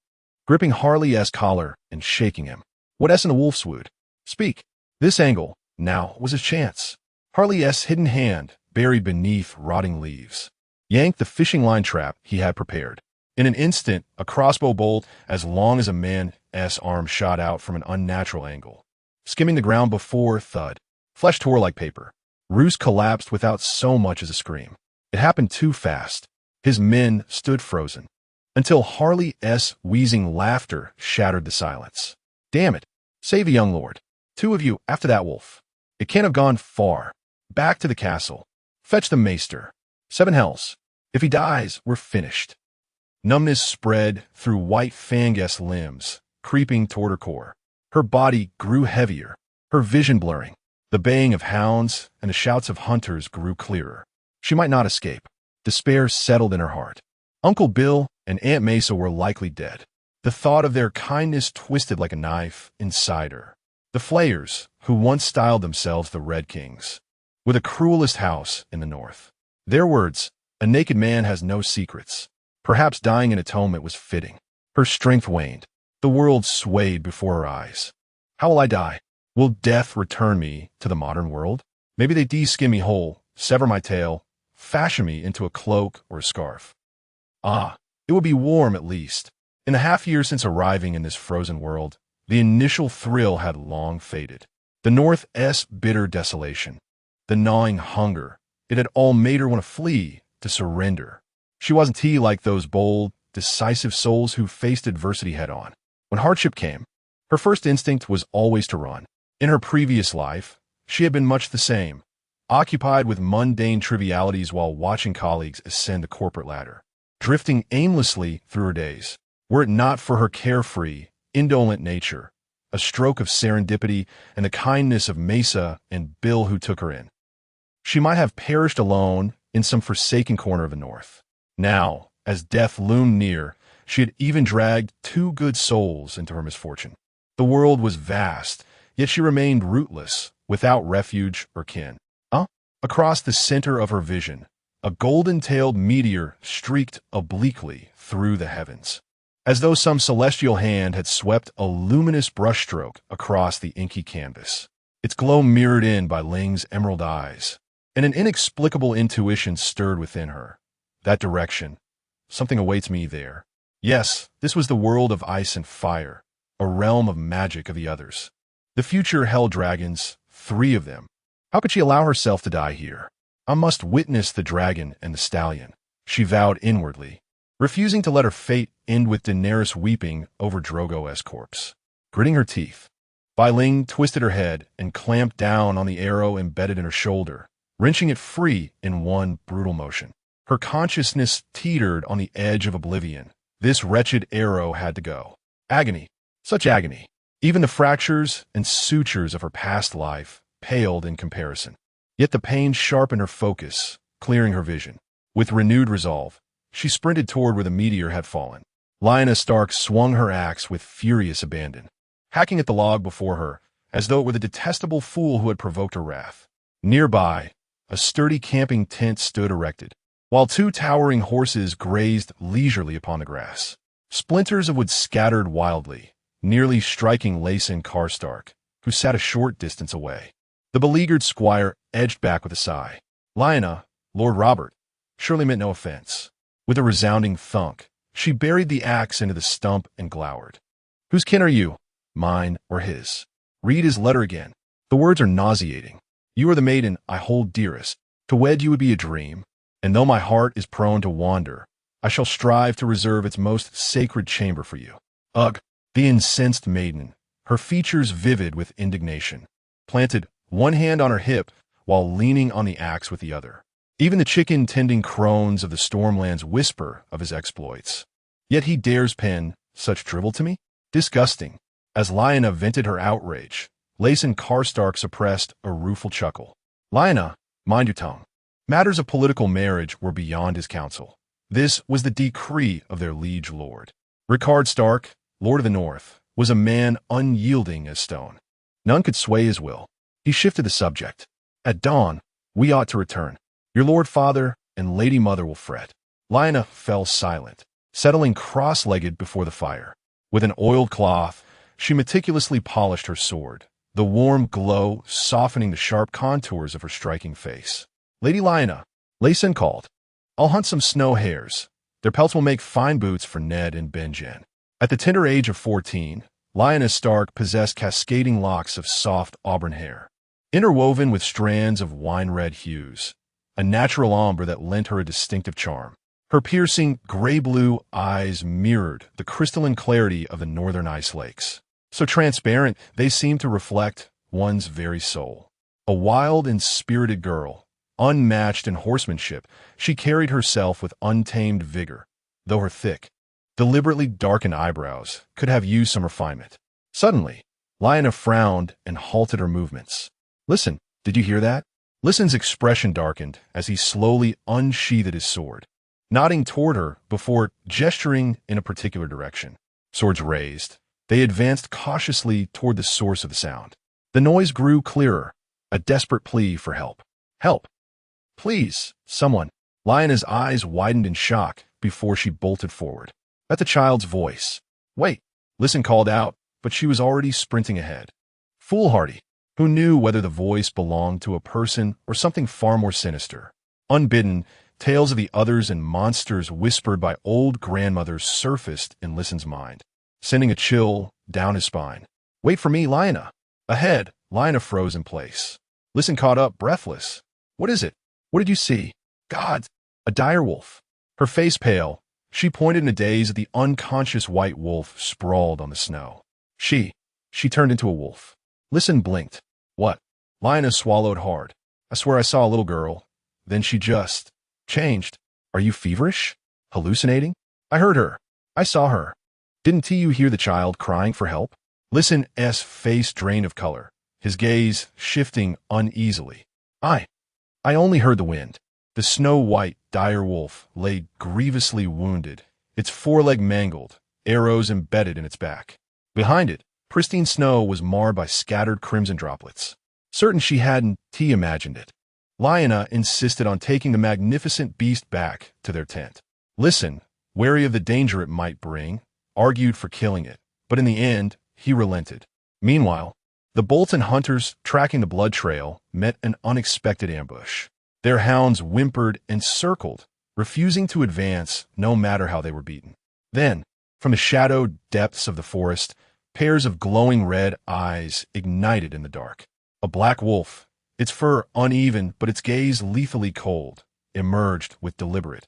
gripping Harley's collar and shaking him. What in the wolf's wood? Speak. This angle, now, was his chance. Harley's hidden hand, buried beneath rotting leaves, yanked the fishing line trap he had prepared. In an instant, a crossbow bolt as long as a man's arm shot out from an unnatural angle, skimming the ground before thud. Flesh tore like paper. Roos collapsed without so much as a scream. It happened too fast. His men stood frozen, until Harley's wheezing laughter shattered the silence. Damn it. Save a young lord. Two of you after that wolf. It can't have gone far. Back to the castle. Fetch the maester. 7 hells. If he dies, we're finished. Numbness spread through white Fangus limbs, creeping toward her core. Her body grew heavier, her vision blurring. The baying of hounds and the shouts of hunters grew clearer. She might not escape. Despair settled in her heart. Uncle Bill and Aunt Mesa were likely dead. The thought of their kindness twisted like a knife inside her. The Flayers, who once styled themselves the Red Kings, were the cruelest house in the north. Their words, a naked man has no secrets. Perhaps dying in atonement was fitting. Her strength waned. The world swayed before her eyes. How will I die? Will death return me to the modern world? Maybe they de-skin me whole, sever my tail, fashion me into a cloak or a scarf. Ah, it would be warm at least. In the half-year since arriving in this frozen world, the initial thrill had long faded. The North's bitter desolation, the gnawing hunger, it had all made her want to flee, to surrender. She wasn't he like those bold, decisive souls who faced adversity head-on. When hardship came, her first instinct was always to run. In her previous life, she had been much the same, occupied with mundane trivialities while watching colleagues ascend the corporate ladder, drifting aimlessly through her days. Were it not for her carefree, indolent nature, a stroke of serendipity, and the kindness of Mesa and Bill who took her in, she might have perished alone in some forsaken corner of the north. Now, as death loomed near, she had even dragged 2 good souls into her misfortune. The world was vast, yet she remained rootless, without refuge or kin. Across the center of her vision, a golden-tailed meteor streaked obliquely through the heavens, as though some celestial hand had swept a luminous brushstroke across the inky canvas. Its glow mirrored in by Ling's emerald eyes, and an inexplicable intuition stirred within her. That direction. Something awaits me there. Yes, this was the world of ice and fire, a realm of magic of the others. The future held dragons, 3 of them. How could she allow herself to die here? I must witness the dragon and the stallion, she vowed inwardly, refusing to let her fate end with Daenerys weeping over Drogo's corpse. Gritting her teeth, Bai Ling twisted her head and clamped down on the arrow embedded in her shoulder, wrenching it free in one brutal motion. Her consciousness teetered on the edge of oblivion. This wretched arrow had to go. Agony, such agony. Even the fractures and sutures of her past life paled in comparison. Yet the pain sharpened her focus, clearing her vision. With renewed resolve, she sprinted toward where the meteor had fallen. Lyanna Stark swung her axe with furious abandon, hacking at the log before her, as though it were the detestable fool who had provoked her wrath. Nearby, a sturdy camping tent stood erected, while 2 towering horses grazed leisurely upon the grass. Splinters of wood scattered wildly, nearly striking Lacen Karstark, who sat a short distance away. The beleaguered squire edged back with a sigh. Lyanna, Lord Robert, surely meant no offense. With a resounding thunk, she buried the axe into the stump and glowered. Whose kin are you? Mine or his? Read his letter again. The words are nauseating. You are the maiden I hold dearest. To wed you would be a dream, and though my heart is prone to wander, I shall strive to reserve its most sacred chamber for you. Ugh! The incensed maiden, her features vivid with indignation, planted one hand on her hip while leaning on the axe with the other. Even the chicken-tending crones of the Stormlands whisper of his exploits. Yet he dares pen such drivel to me? Disgusting. As Lyanna vented her outrage, Lacen Karstark suppressed a rueful chuckle. Lyanna, mind your tongue. Matters of political marriage were beyond his counsel. This was the decree of their liege lord. Rickard Stark, Lord of the North, was a man unyielding as stone. None could sway his will. He shifted the subject. At dawn, we ought to return. Your lord father and Lady Mother will fret. Lyanna fell silent, settling cross-legged before the fire. With an oiled cloth, she meticulously polished her sword, the warm glow softening the sharp contours of her striking face. Lady Lyanna, Layson called. I'll hunt some snow hares. Their pelts will make fine boots for Ned and Benjen. At the tender age of 14, Lyanna Stark possessed cascading locks of soft auburn hair, interwoven with strands of wine-red hues, a natural ombre that lent her a distinctive charm. Her piercing, gray-blue eyes mirrored the crystalline clarity of the northern ice lakes. So transparent, they seemed to reflect one's very soul. A wild and spirited girl, unmatched in horsemanship, she carried herself with untamed vigor, though her thick, deliberately darkened eyebrows could have used some refinement. Suddenly, Lyanna frowned and halted her movements. Listen, did you hear that? Lison's expression darkened as he slowly unsheathed his sword, nodding toward her before gesturing in a particular direction. Swords raised, they advanced cautiously toward the source of the sound. The noise grew clearer, a desperate plea for help. Help! Please, someone. Lyanna's eyes widened in shock before she bolted forward. At the child's voice. Wait, Listen called out, but she was already sprinting ahead. Foolhardy, who knew whether the voice belonged to a person or something far more sinister. Unbidden, tales of the others and monsters whispered by old grandmothers surfaced in Listen's mind, sending a chill down his spine. Wait for me, Lyanna. Ahead, Lyanna froze in place. Listen caught up, breathless. What is it? What did you see? God, a direwolf. Her face pale, she pointed in a daze at the unconscious white wolf sprawled on the snow. She turned into a wolf. Listen blinked. What? Lyanna swallowed hard. I swear I saw a little girl. Then she just changed. Are you feverish? Hallucinating? I heard her. I saw her. Didn't you hear the child crying for help? Listen's face drained of color, his gaze shifting uneasily. I only heard the wind. The snow-white direwolf lay grievously wounded, its foreleg mangled, arrows embedded in its back. Behind it, pristine snow was marred by scattered crimson droplets. Certain she hadn't imagined it. Lyanna insisted on taking the magnificent beast back to their tent. Listen, wary of the danger it might bring, argued for killing it, but in the end, he relented. Meanwhile, the Bolton hunters tracking the blood trail met an unexpected ambush. Their hounds whimpered and circled, refusing to advance no matter how they were beaten. Then, from the shadowed depths of the forest, pairs of glowing red eyes ignited in the dark. A black wolf, its fur uneven but its gaze lethally cold, emerged with deliberate,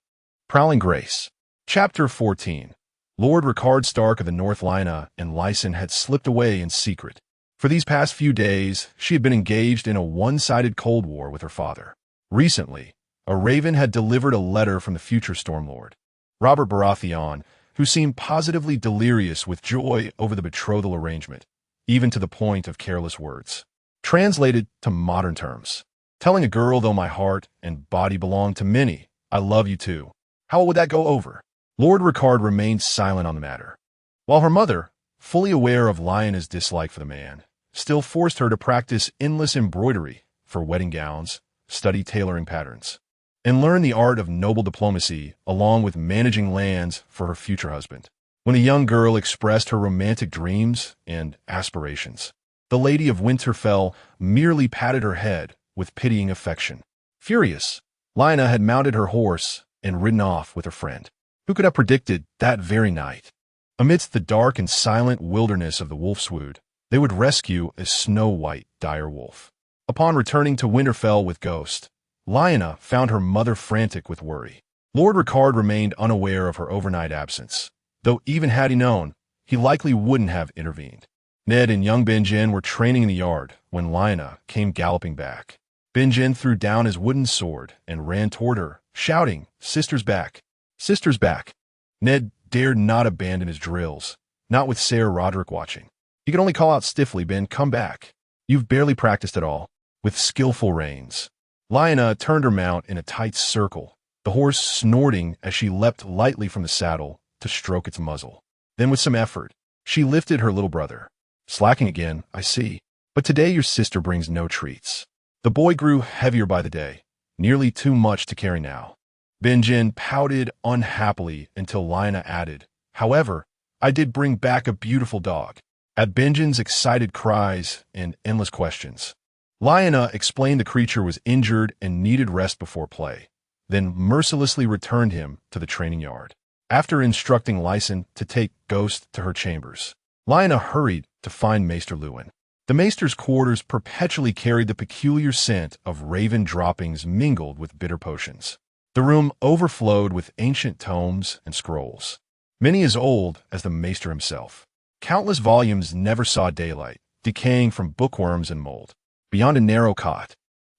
prowling grace. Chapter 14. Lord Rickard Stark of the North Lyanna and Lyson had slipped away in secret. For these past few days, she had been engaged in a one-sided cold war with her father. Recently, a raven had delivered a letter from the future Stormlord, Robert Baratheon, who seemed positively delirious with joy over the betrothal arrangement, even to the point of careless words. Translated to modern terms, telling a girl though my heart and body belong to many, I love you too. How would that go over? Lord Rickard remained silent on the matter, while her mother, fully aware of Lyanna's dislike for the man, still forced her to practice endless embroidery for wedding gowns, study tailoring patterns, and learn the art of noble diplomacy along with managing lands for her future husband. When the young girl expressed her romantic dreams and aspirations, the Lady of Winterfell merely patted her head with pitying affection. Furious, Lyanna had mounted her horse and ridden off with her friend. Who could have predicted that very night? Amidst the dark and silent wilderness of the Wolfswood, they would rescue a snow-white direwolf. Upon returning to Winterfell with Ghost, Lyanna found her mother frantic with worry. Lord Rickard remained unaware of her overnight absence, though even had he known, he likely wouldn't have intervened. Ned and young Benjen were training in the yard when Lyanna came galloping back. Benjen threw down his wooden sword and ran toward her, shouting, "Sister's back! Sister's back!" Ned dared not abandon his drills, not with Ser Roderick watching. He could only call out stiffly, "Ben, come back. You've barely practiced at all," with skillful reins. Lyanna turned her mount in a tight circle, the horse snorting as she leapt lightly from the saddle to stroke its muzzle. Then with some effort, she lifted her little brother. Slacking again, I see. But today your sister brings no treats. The boy grew heavier by the day, nearly too much to carry now. Benjin pouted unhappily until Lina added, "However, I did bring back a beautiful dog." At Benjin's excited cries and endless questions, Lina explained the creature was injured and needed rest before play, then mercilessly returned him to the training yard. After instructing Lyson to take Ghost to her chambers, Lina hurried to find Maester Lewin. The Maester's quarters perpetually carried the peculiar scent of raven droppings mingled with bitter potions. The room overflowed with ancient tomes and scrolls, many as old as the Maester himself. Countless volumes never saw daylight, decaying from bookworms and mold. Beyond a narrow cot,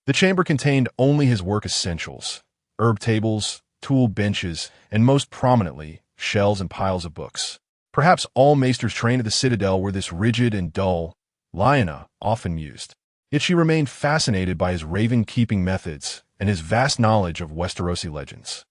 the chamber contained only his work essentials: herb tables, tool benches, and most prominently, shelves and piles of books. Perhaps all maesters trained at the Citadel were this rigid and dull, Lina often mused. Yet she remained fascinated by his raven-keeping methods and his vast knowledge of Westerosi legends.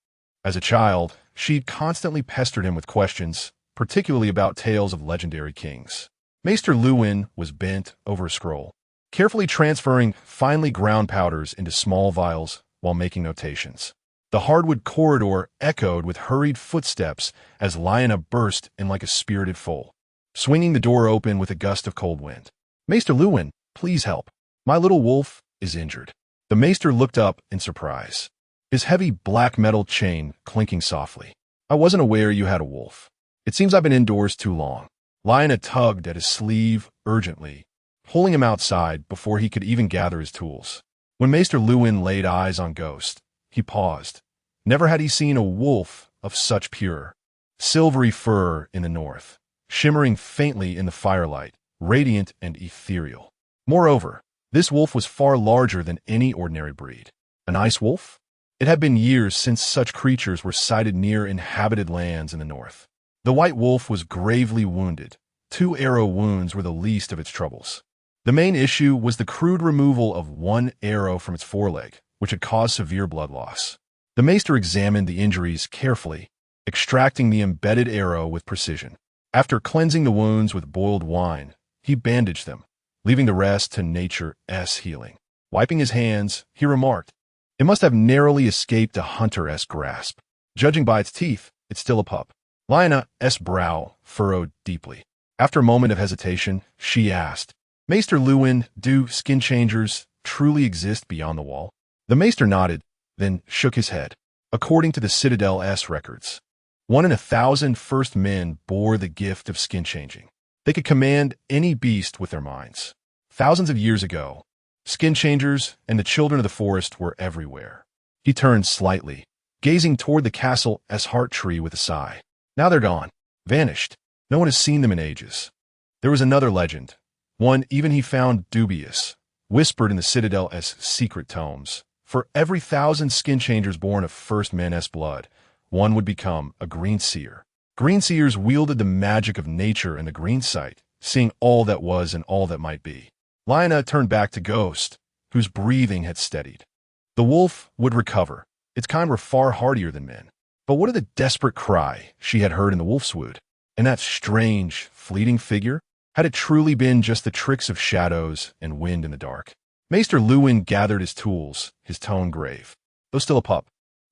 As a child, she'd constantly pestered him with questions, particularly about tales of legendary kings. Maester Lewin was bent over a scroll, carefully transferring finely ground powders into small vials while making notations. The hardwood corridor echoed with hurried footsteps as Lina burst in like a spirited foal, swinging the door open with a gust of cold wind. "Maester Lewin, please help. My little wolf is injured." The Maester looked up in surprise, his heavy black metal chain clinking softly. "I wasn't aware you had a wolf. It seems I've been indoors too long." Lina tugged at his sleeve urgently, pulling him outside before he could even gather his tools. When Maester Lewin laid eyes on Ghost, he paused. Never had he seen a wolf of such pure, silvery fur in the north, shimmering faintly in the firelight, radiant and ethereal. Moreover, this wolf was far larger than any ordinary breed. An ice wolf? It had been years since such creatures were sighted near inhabited lands in the north. The white wolf was gravely wounded. 2 arrow wounds were the least of its troubles. The main issue was the crude removal of 1 arrow from its foreleg, which had caused severe blood loss. The Maester examined the injuries carefully, extracting the embedded arrow with precision. After cleansing the wounds with boiled wine, he bandaged them, leaving the rest to nature's healing. Wiping his hands, he remarked, "It must have narrowly escaped a hunter-esque grasp. Judging by its teeth, it's still a pup." Lina's brow furrowed deeply. After a moment of hesitation, she asked, "Maester Lewin, do skin changers truly exist beyond the wall?" The Maester nodded, then shook his head. According to the Citadel's records, 1 in 1,000 first men bore the gift of skin changing. They could command any beast with their minds. Thousands of years ago, skin changers and the children of the forest were everywhere. He turned slightly, gazing toward the castle's heart tree with a sigh. Now they're gone, vanished. No one has seen them in ages. There was another legend, one even he found dubious, whispered in the Citadel's secret tomes. For every 1,000 skin changers born of first men's blood, one would become a green seer. Green seers wielded the magic of nature and the green sight, seeing all that was and all that might be. Lina turned back to Ghost, whose breathing had steadied. The wolf would recover. Its kind were far hardier than men. But what of the desperate cry she had heard in the wolf's wood? And that strange, fleeting figure? Had it truly been just the tricks of shadows and wind in the dark? Maester Lewin gathered his tools, his tone grave. Though still a pup,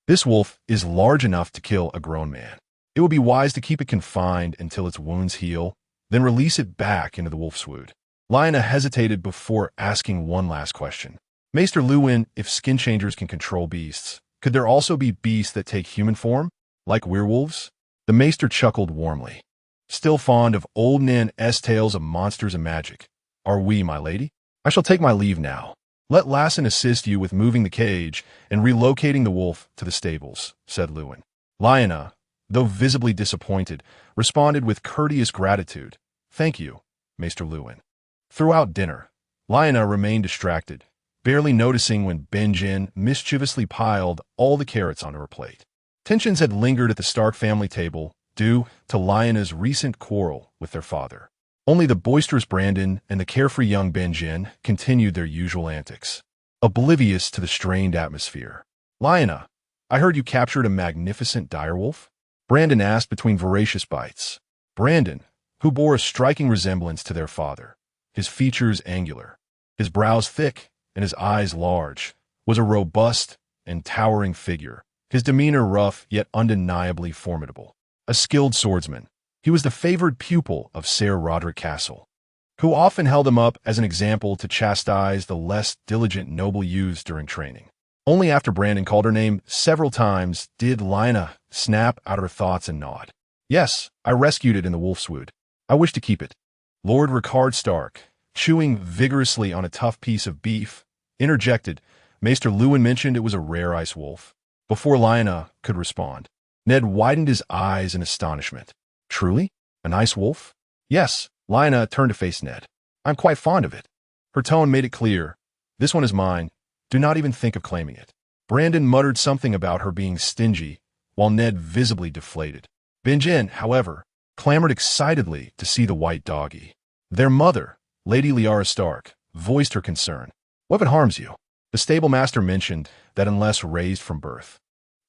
this wolf is large enough to kill a grown man. It would be wise to keep it confined until its wounds heal, then release it back into the wolf's wood. Lina hesitated before asking one last question. "Maester Lewin, if skin changers can control beasts, could there also be beasts that take human form, like werewolves?" The Maester chuckled warmly. "Still fond of old Nan's tales of monsters and magic, are we, my lady? I shall take my leave now. Let Lassen assist you with moving the cage and relocating the wolf to the stables," said Lewin. Lina, though visibly disappointed, responded with courteous gratitude. "Thank you, Maester Lewin." Throughout dinner, Lina remained distracted, barely noticing when Benjin mischievously piled all the carrots onto her plate. Tensions had lingered at the Stark family table due to Lina's recent quarrel with their father. Only the boisterous Brandon and the carefree young Benjin continued their usual antics, oblivious to the strained atmosphere. "Lina, I heard you captured a magnificent direwolf?" Brandon asked between voracious bites. Brandon, who bore a striking resemblance to their father, his features angular, his brows thick, and his eyes large, was a robust and towering figure, his demeanor rough yet undeniably formidable. A skilled swordsman, he was the favored pupil of Sir Roderick Castle, who often held him up as an example to chastise the less diligent noble youths during training. Only after Brandon called her name several times did Lyanna snap out her thoughts and nod. Yes, I rescued it in the wolfswood. I wish to keep it. Lord Ricard Stark, chewing vigorously on a tough piece of beef, interjected. Maester Lewin mentioned it was a rare ice wolf. Before Lyanna could respond, Ned widened his eyes in astonishment. Truly? An ice wolf? Yes. Lyanna turned to face Ned. I'm quite fond of it. Her tone made it clear. This one is mine. Do not even think of claiming it. Brandon muttered something about her being stingy, while Ned visibly deflated. Benjen, however, clamored excitedly to see the white doggy. Their mother, Lady Lyanna Stark, voiced her concern. What if it harms you? The stable master mentioned that unless raised from birth,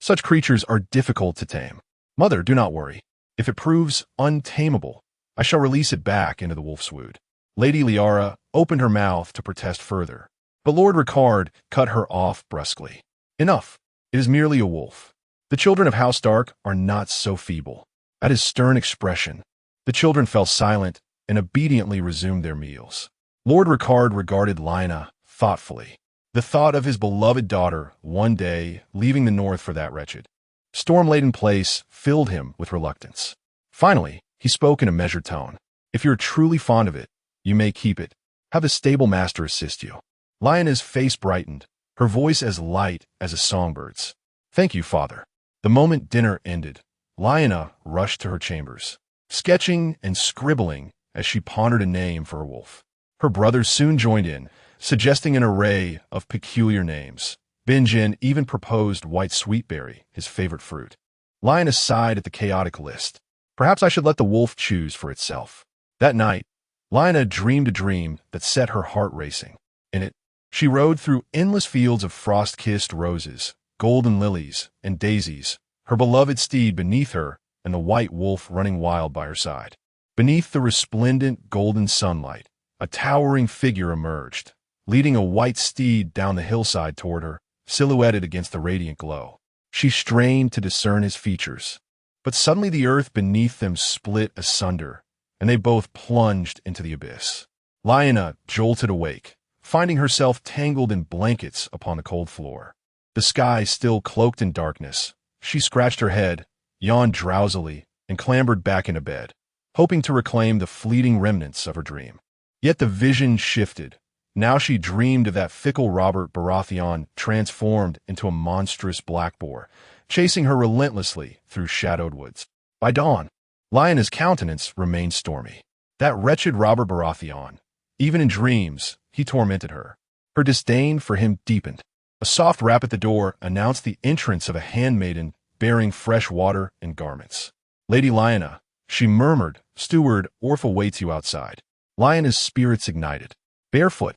such creatures are difficult to tame. Mother, do not worry. If it proves untamable, I shall release it back into the wolfswood. Lady Lyanna opened her mouth to protest further, but Lord Ricard cut her off brusquely. Enough. It is merely a wolf. The children of House Stark are not so feeble. At his stern expression, the children fell silent and obediently resumed their meals. Lord Ricard regarded Lyanna thoughtfully. The thought of his beloved daughter one day leaving the north for that wretched, storm-laden place filled him with reluctance. Finally, he spoke in a measured tone. If you're truly fond of it, you may keep it. Have the stable master assist you. Lyanna's face brightened, her voice as light as a songbird's. Thank you, father. The moment dinner ended, Lyanna rushed to her chambers, sketching and scribbling as she pondered a name for her wolf. Her brothers soon joined in, suggesting an array of peculiar names. Benjen even proposed white sweetberry, his favorite fruit. Lyanna sighed at the chaotic list. Perhaps I should let the wolf choose for itself. That night, Lyanna dreamed a dream that set her heart racing. In it, she rode through endless fields of frost-kissed roses, golden lilies, and daisies, her beloved steed beneath her and the white wolf running wild by her side. Beneath the resplendent golden sunlight, a towering figure emerged, leading a white steed down the hillside toward her, silhouetted against the radiant glow. She strained to discern his features, but suddenly the earth beneath them split asunder, and they both plunged into the abyss. Lyanna jolted awake, finding herself tangled in blankets upon the cold floor. The sky still cloaked in darkness. She scratched her head, yawned drowsily, and clambered back into bed, hoping to reclaim the fleeting remnants of her dream. Yet the vision shifted. Now she dreamed of that fickle Robert Baratheon transformed into a monstrous black boar, chasing her relentlessly through shadowed woods. By dawn, Lyanna's countenance remained stormy. That wretched Robert Baratheon, even in dreams, he tormented her. Her disdain for him deepened. A soft rap at the door announced the entrance of a handmaiden bearing fresh water and garments. Lady Lyanna, she murmured, steward Orpha waits you outside. Lyanna's spirits ignited. Barefoot,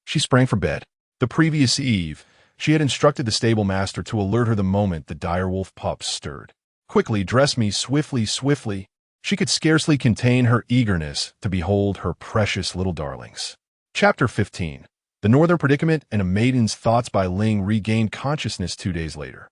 she sprang from bed. The previous eve, she had instructed the stable master to alert her the moment the direwolf pups stirred. Quickly, dress me, swiftly, swiftly. She could scarcely contain her eagerness to behold her precious little darlings. Chapter 15. The Northern Predicament and a Maiden's Thoughts by Ling regained consciousness 2 days later.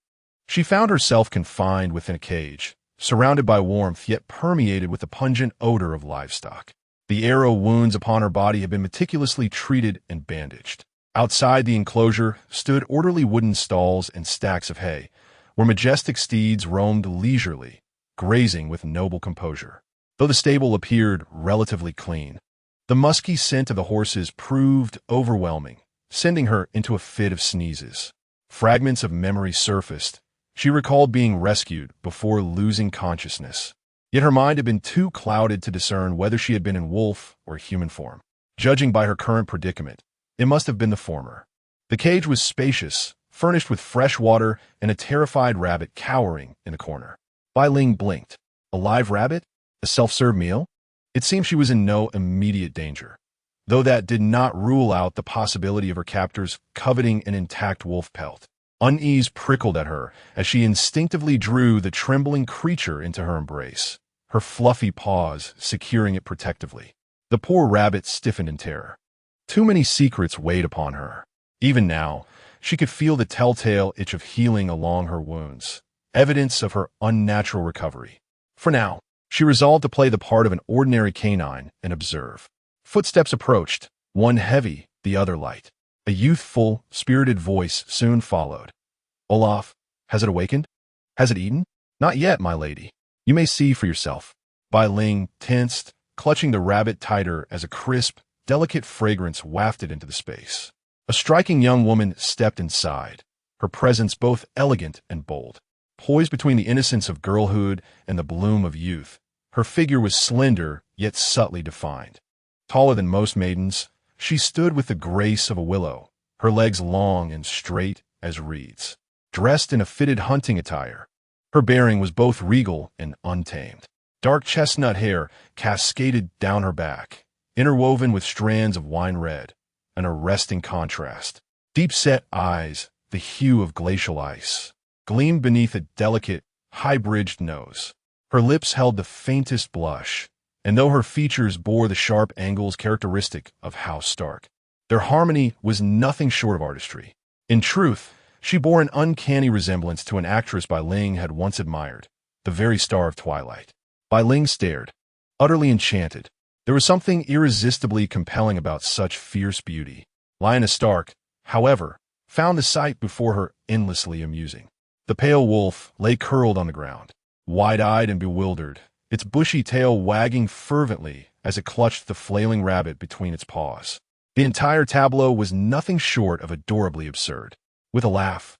She found herself confined within a cage, surrounded by warmth yet permeated with the pungent odor of livestock. The arrow wounds upon her body had been meticulously treated and bandaged. Outside the enclosure stood orderly wooden stalls and stacks of hay, where majestic steeds roamed leisurely, grazing with noble composure. Though the stable appeared relatively clean, the musky scent of the horses proved overwhelming, sending her into a fit of sneezes. Fragments of memory surfaced. She recalled being rescued before losing consciousness. Yet her mind had been too clouded to discern whether she had been in wolf or human form. Judging by her current predicament, it must have been the former. The cage was spacious, furnished with fresh water and a terrified rabbit cowering in a corner. Bai Ling blinked. A live rabbit? A self-serve meal? It seemed she was in no immediate danger, though that did not rule out the possibility of her captors coveting an intact wolf pelt. Unease prickled at her as she instinctively drew the trembling creature into her embrace, her fluffy paws securing it protectively. The poor rabbit stiffened in terror. Too many secrets weighed upon her. Even now, She could feel the telltale itch of healing along her wounds, evidence of her unnatural recovery. For now, she resolved to play the part of an ordinary canine and observe. Footsteps approached, one heavy, the other light. A youthful, spirited voice soon followed. "Olaf, has it awakened? Has it eaten?" "Not yet, my lady. You may see for yourself." Bai Ling tensed, clutching the rabbit tighter as a crisp, delicate fragrance wafted into the space. A striking young woman stepped inside, her presence both elegant and bold. Poised between the innocence of girlhood and the bloom of youth, her figure was slender yet subtly defined. Taller than most maidens, she stood with the grace of a willow, her legs long and straight as reeds. Dressed in a fitted hunting attire, her bearing was both regal and untamed. Dark chestnut hair cascaded down her back, interwoven with strands of wine red, an arresting contrast. Deep-set eyes, the hue of glacial ice, gleamed beneath a delicate, high-bridged nose. Her lips held the faintest blush, and though her features bore the sharp angles characteristic of House Stark, their harmony was nothing short of artistry. In truth, she bore an uncanny resemblance to an actress Bai Ling had once admired, the very star of Twilight. Bai Ling stared, utterly enchanted. There was something irresistibly compelling about such fierce beauty. Lyanna Stark, however, found the sight before her endlessly amusing. The pale wolf lay curled on the ground, wide-eyed and bewildered, its bushy tail wagging fervently as it clutched the flailing rabbit between its paws. The entire tableau was nothing short of adorably absurd. With a laugh,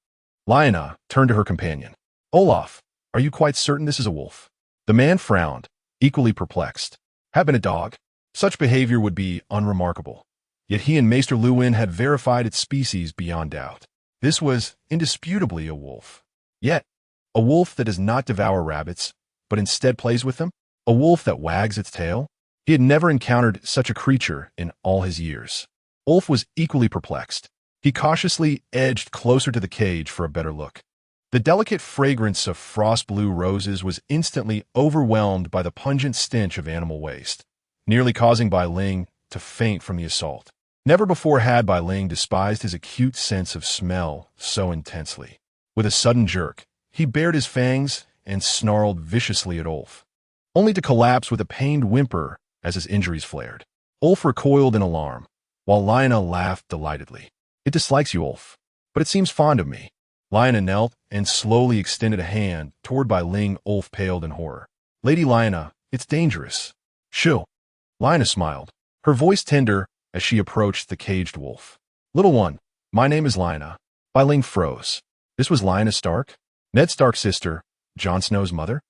Lyanna turned to her companion. "Olaf, are you quite certain this is a wolf?" The man frowned, equally perplexed. Had been a dog, such behavior would be unremarkable. Yet he and Maester Luwin had verified its species beyond doubt. This was indisputably a wolf. Yet, a wolf that does not devour rabbits, but instead plays with them? A wolf that wags its tail? He had never encountered such a creature in all his years. Ulf was equally perplexed. He cautiously edged closer to the cage for a better look. The delicate fragrance of frost-blue roses was instantly overwhelmed by the pungent stench of animal waste, nearly causing Bai Ling to faint from the assault. Never before had Bai Ling despised his acute sense of smell so intensely. With a sudden jerk, he bared his fangs and snarled viciously at Ulf, only to collapse with a pained whimper as his injuries flared. Ulf recoiled in alarm, while Lyanna laughed delightedly. "It dislikes you, Ulf, but it seems fond of me." Lyanna knelt and slowly extended a hand toward Bai Ling. Ulf paled in horror. "Lady Lyanna, it's dangerous." "Shoo." Lyanna smiled, her voice tender as she approached the caged wolf. "Little one, my name is Lyanna." Bai Ling froze. This was Lyanna Stark? Ned Stark's sister, Jon Snow's mother?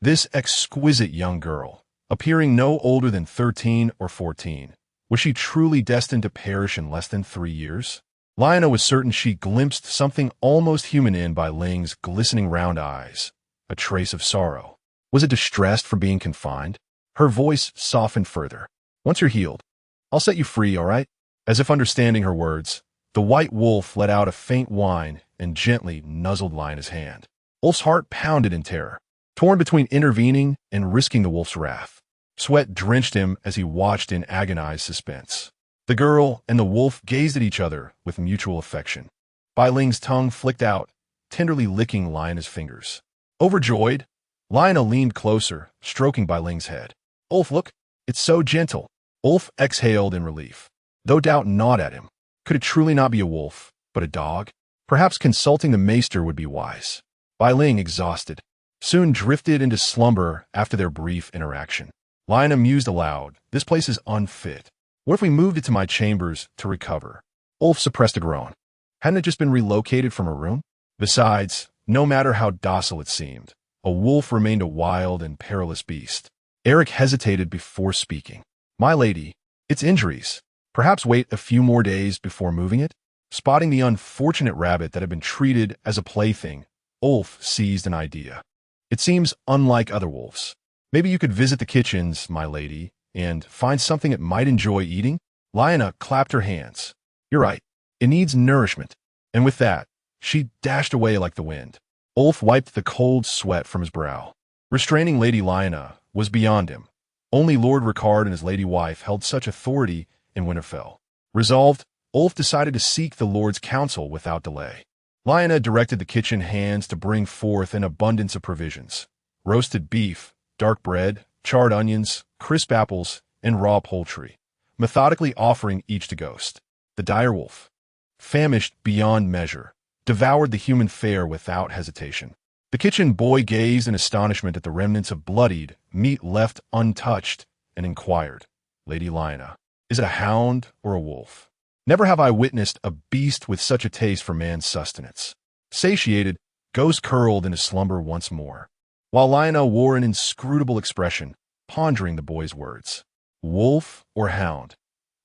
This exquisite young girl, appearing no older than 13 or 14, was she truly destined to perish in less than 3 years? Lyanna was certain she glimpsed something almost human in Bai Ling's glistening round eyes, a trace of sorrow. Was it distressed for being confined? Her voice softened further. "Once you're healed, I'll set you free, all right?" As if understanding her words, the white wolf let out a faint whine and gently nuzzled Lyanna's hand. Ulf's heart pounded in terror, torn between intervening and risking the wolf's wrath. Sweat drenched him as he watched in agonized suspense. The girl and the wolf gazed at each other with mutual affection. Bai Ling's tongue flicked out, tenderly licking Lyanna's fingers. Overjoyed, Lyanna leaned closer, stroking Bai Ling's head. "Ulf, look, it's so gentle." Ulf exhaled in relief, though doubt gnawed at him. Could it truly not be a wolf, but a dog? Perhaps consulting the maester would be wise. Bai Ling, exhausted, soon drifted into slumber after their brief interaction. Lyanna mused aloud, "This place is unfit. What if we moved it to my chambers to recover?" Ulf suppressed a groan. Hadn't it just been relocated from a room? Besides, no matter how docile it seemed, a wolf remained a wild and perilous beast. Eric hesitated before speaking. "My lady, its injuries. Perhaps wait a few more days before moving it?" Spotting the unfortunate rabbit that had been treated as a plaything, Ulf seized an idea. "It seems unlike other wolves. Maybe you could visit the kitchens, my lady, and find something it might enjoy eating?" Lyanna clapped her hands. "You're right. It needs nourishment." And with that, she dashed away like the wind. Ulf wiped the cold sweat from his brow. Restraining Lady Lyanna was beyond him. Only Lord Ricard and his lady wife held such authority in Winterfell. Resolved, Ulf decided to seek the Lord's counsel without delay. Lyanna directed the kitchen hands to bring forth an abundance of provisions: roasted beef, dark bread, charred onions, crisp apples, and raw poultry, methodically offering each to Ghost. The direwolf, famished beyond measure, devoured the human fare without hesitation. The kitchen boy gazed in astonishment at the remnants of bloodied meat left untouched and inquired, "Lady Lyanna, is it a hound or a wolf? Never have I witnessed a beast with such a taste for man's sustenance." Satiated, Ghost curled into slumber once more, while Lyanna wore an inscrutable expression, pondering the boy's words. Wolf or hound?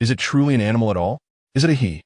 Is it truly an animal at all? Is it a he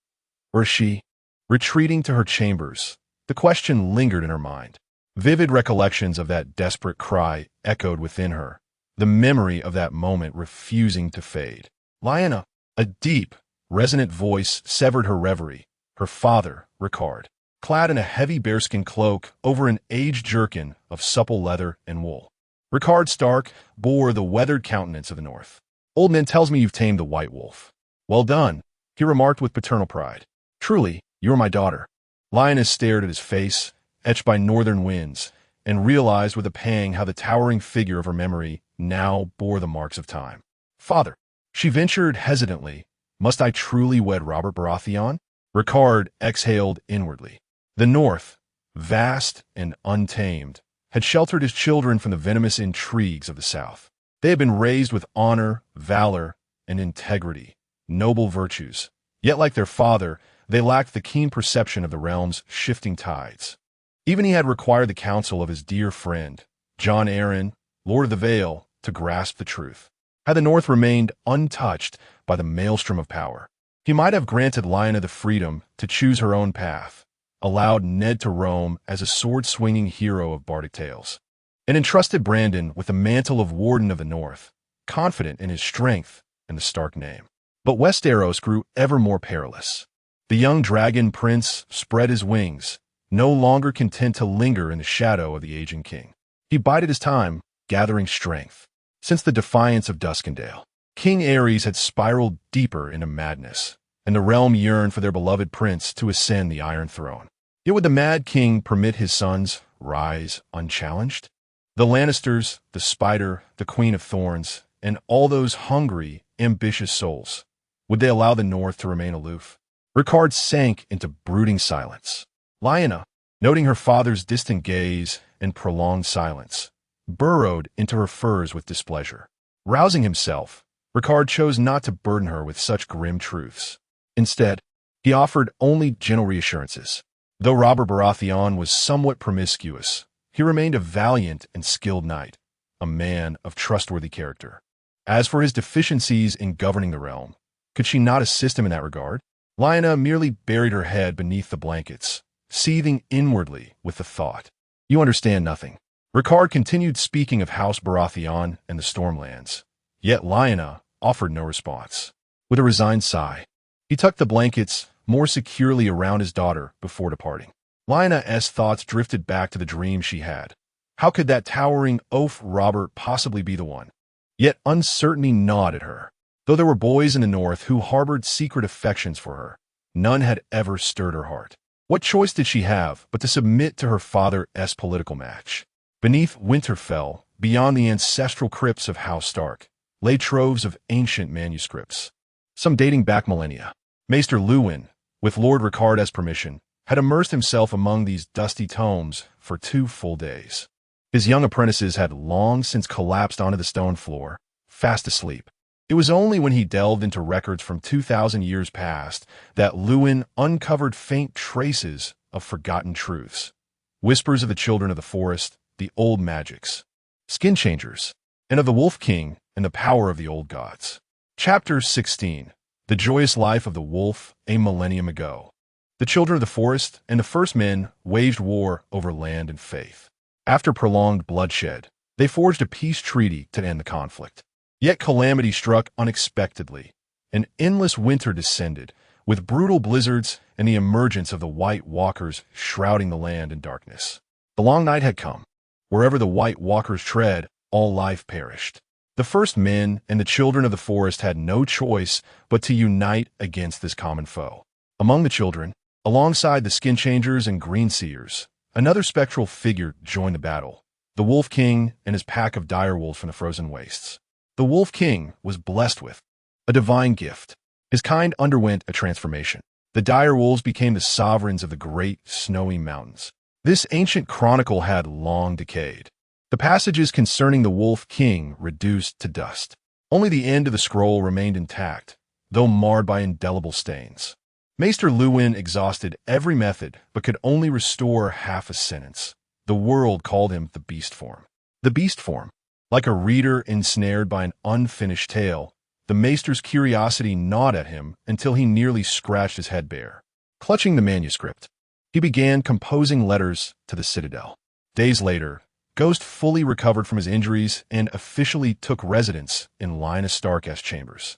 or a she? Retreating to her chambers, the question lingered in her mind. Vivid recollections of that desperate cry echoed within her, the memory of that moment refusing to fade. Lyanna, a deep, resonant voice severed her reverie. Her father, Ricard, clad in a heavy bearskin cloak over an aged jerkin of supple leather and wool. Ricard Stark bore the weathered countenance of the north. "Old man tells me you've tamed the white wolf." "Well done," he remarked with paternal pride. "Truly, you are my daughter." Lyanna stared at his face, etched by northern winds, and realized with a pang how the towering figure of her memory now bore the marks of time. "Father," she ventured hesitantly, "must I truly wed Robert Baratheon?" Ricard exhaled inwardly. The North, vast and untamed, had sheltered his children from the venomous intrigues of the South. They had been raised with honor, valor, and integrity, noble virtues. Yet like their father, they lacked the keen perception of the realm's shifting tides. Even he had required the counsel of his dear friend, Jon Arryn, Lord of the Vale, to grasp the truth. Had the North remained untouched by the maelstrom of power, he might have granted Lyanna the freedom to choose her own path, allowed Ned to roam as a sword-swinging hero of bardic tales, and entrusted Brandon with the mantle of Warden of the North, confident in his strength and the Stark name. But Westeros grew ever more perilous. The young dragon prince spread his wings, no longer content to linger in the shadow of the aging king. He bided his time, gathering strength. Since the defiance of Duskendale, King Aerys had spiraled deeper into madness, and the realm yearned for their beloved prince to ascend the Iron Throne. Yet would the Mad King permit his sons rise unchallenged? The Lannisters, the Spider, the Queen of Thorns, and all those hungry, ambitious souls, would they allow the North to remain aloof? Ricard sank into brooding silence. Lyanna, noting her father's distant gaze and prolonged silence, burrowed into her furs with displeasure. Rousing himself, Ricard chose not to burden her with such grim truths. Instead, he offered only gentle reassurances. Though Robert Baratheon was somewhat promiscuous, he remained a valiant and skilled knight, a man of trustworthy character. As for his deficiencies in governing the realm, could she not assist him in that regard? Lyanna merely buried her head beneath the blankets, seething inwardly with the thought. "You understand nothing." Ricard continued speaking of House Baratheon and the Stormlands, yet Lyanna offered no response. With a resigned sigh, he tucked the blankets more securely around his daughter before departing. Lyanna's thoughts drifted back to the dream she had. How could that towering oaf Robert possibly be the one? Yet uncertainty gnawed at her. Though there were boys in the North who harbored secret affections for her, none had ever stirred her heart. What choice did she have but to submit to her father's political match? Beneath Winterfell, beyond the ancestral crypts of House Stark, lay troves of ancient manuscripts, some dating back millennia. Maester Luwin, with Lord Ricard's permission, had immersed himself among these dusty tomes for 2 full days. His young apprentices had long since collapsed onto the stone floor, fast asleep. It was only when he delved into records from 2,000 years past that Luwin uncovered faint traces of forgotten truths, whispers of the children of the forest, the old magics, skin changers, and of the Wolf King and the power of the old gods. Chapter 16. The Joyous Life of the Wolf a Millennium Ago. The children of the forest and the first men waged war over land and faith. After prolonged bloodshed, they forged a peace treaty to end the conflict. Yet calamity struck unexpectedly. An endless winter descended, with brutal blizzards and the emergence of the White Walkers shrouding the land in darkness. The long night had come. Wherever the White Walkers tread, all life perished. The first men and the children of the forest had no choice but to unite against this common foe. Among the children, alongside the skin changers and green seers, another spectral figure joined the battle, the Wolf King and his pack of direwolves from the frozen wastes. The Wolf King was blessed with a divine gift. His kind underwent a transformation. The direwolves became the sovereigns of the great snowy mountains. This ancient chronicle had long decayed. The passages concerning the Wolf King reduced to dust. Only the end of the scroll remained intact, though marred by indelible stains. Maester Lewin exhausted every method, but could only restore half a sentence. The world called him the beast form. The beast form. Like a reader ensnared by an unfinished tale, the maester's curiosity gnawed at him until he nearly scratched his head bare. Clutching the manuscript, he began composing letters to the citadel. Days later, Ghost fully recovered from his injuries and officially took residence in Lyanna Stark's chambers.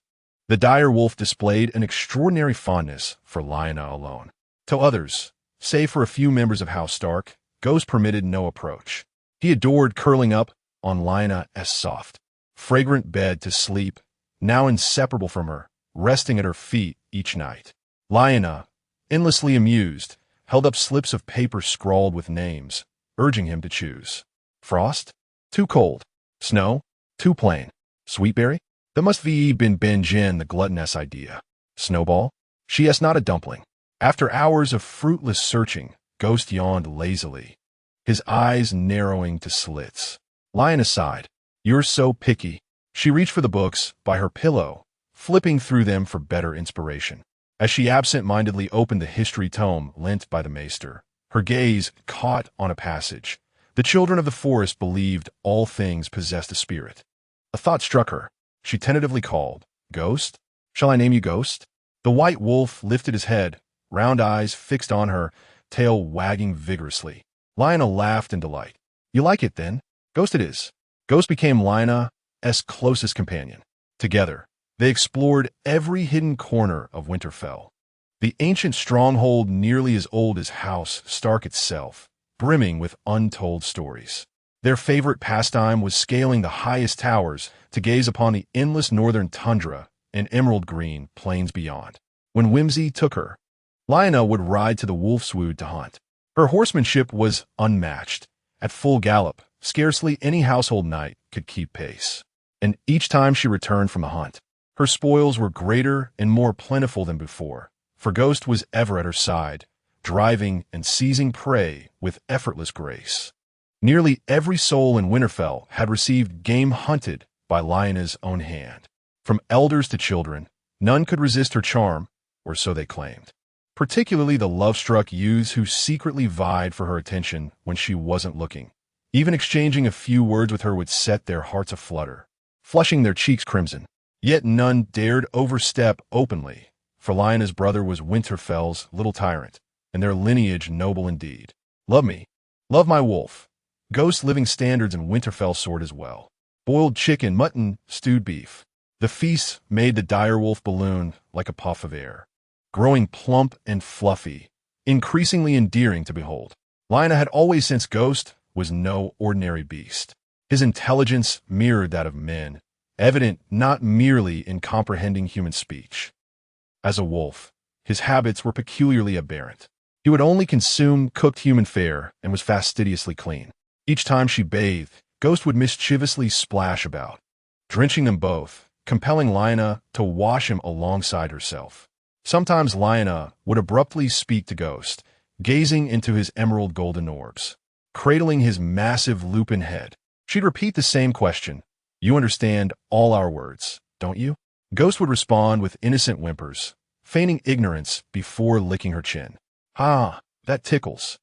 The direwolf displayed an extraordinary fondness for Lyanna alone. To others, save for a few members of House Stark, Ghost permitted no approach. He adored curling up on Lyanna's soft, fragrant bed to sleep, now inseparable from her, resting at her feet each night. Lyanna, endlessly amused, held up slips of paper scrawled with names, urging him to choose. Frost? Too cold. Snow? Too plain. Sweetberry? That must be been Benjen the gluttonous idea. Snowball? She is not a dumpling. After hours of fruitless searching, Ghost yawned lazily, his eyes narrowing to slits. Lyanna sighed. You're so picky. She reached for the books by her pillow, flipping through them for better inspiration. As she absent-mindedly opened the history tome lent by the maester, her gaze caught on a passage. The children of the forest believed all things possessed a spirit. A thought struck her. She tentatively called, Ghost? Shall I name you Ghost? The white wolf lifted his head, round eyes fixed on her, tail wagging vigorously. Lyanna laughed in delight. You like it, then? Ghost it is. Ghost became Lyanna's closest companion. Together, they explored every hidden corner of Winterfell, the ancient stronghold nearly as old as House Stark itself, brimming with untold stories. Their favorite pastime was scaling the highest towers to gaze upon the endless northern tundra and emerald green plains beyond. When whimsy took her, Lyanna would ride to the Wolfswood to hunt. Her horsemanship was unmatched. At full gallop, scarcely any household knight could keep pace. And each time she returned from a hunt, her spoils were greater and more plentiful than before, for Ghost was ever at her side, driving and seizing prey with effortless grace. Nearly every soul in Winterfell had received game hunted by Lyanna's own hand. From elders to children, none could resist her charm, or so they claimed. Particularly the love-struck youths who secretly vied for her attention when she wasn't looking. Even exchanging a few words with her would set their hearts aflutter, flushing their cheeks crimson. Yet none dared overstep openly, for Lyanna's brother was Winterfell's little tyrant, and their lineage noble indeed. Love me. Love my wolf. Ghost living standards in Winterfell soared as well. Boiled chicken, mutton, stewed beef. The feast made the direwolf balloon like a puff of air, growing plump and fluffy, increasingly endearing to behold. Lyanna had always sensed Ghost was no ordinary beast. His intelligence mirrored that of men, evident not merely in comprehending human speech. As a wolf, his habits were peculiarly aberrant. He would only consume cooked human fare and was fastidiously clean. Each time she bathed, Ghost would mischievously splash about, drenching them both, compelling Lyanna to wash him alongside herself. Sometimes Lyanna would abruptly speak to Ghost, gazing into his emerald golden orbs, cradling his massive lupin head. She'd repeat the same question. You understand all our words, don't you? Ghost would respond with innocent whimpers, feigning ignorance before licking her chin. Ah, that tickles.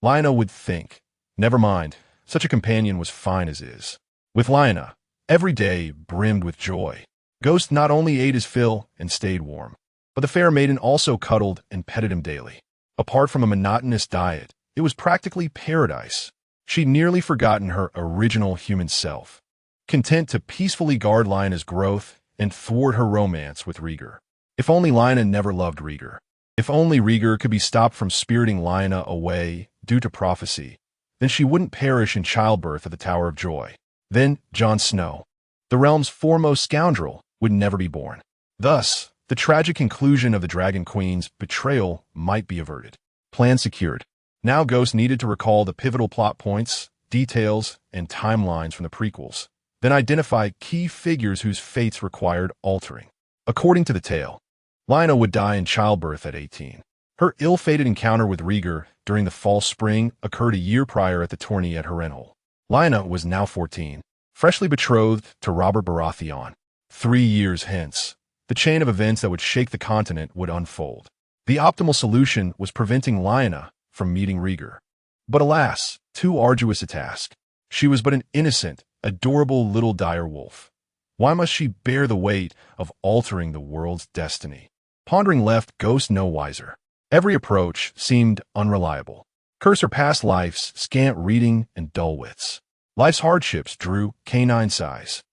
Lyanna would think. Never mind, such a companion was fine as is. With Lyanna, every day brimmed with joy. Ghost not only ate his fill and stayed warm, but the fair maiden also cuddled and petted him daily. Apart from a monotonous diet, it was practically paradise. She'd nearly forgotten her original human self, content to peacefully guard Lyanna's growth and thwart her romance with Rhaegar. If only Lyanna never loved Rhaegar. If only Rhaegar could be stopped from spiriting Lyanna away due to prophecy, then she wouldn't perish in childbirth at the Tower of Joy. Then Jon Snow, the realm's foremost scoundrel, would never be born. Thus, the tragic conclusion of the Dragon Queen's betrayal might be averted. Plan secured. Now Ghost needed to recall the pivotal plot points, details, and timelines from the prequels, then identify key figures whose fates required altering. According to the tale, Lyanna would die in childbirth at 18. Her ill-fated encounter with Rhaegar during the false spring occurred a year prior at the tourney at Harrenhal. Lyanna was now 14, freshly betrothed to Robert Baratheon. 3 years hence, the chain of events that would shake the continent would unfold. The optimal solution was preventing Lyanna from meeting Rhaegar. But alas, too arduous a task. She was but an innocent, adorable little direwolf. Why must she bear the weight of altering the world's destiny? Pondering left Ghost no wiser. Every approach seemed unreliable. Curse her past life's scant reading and dull wits. Life's hardships drew canine sighs.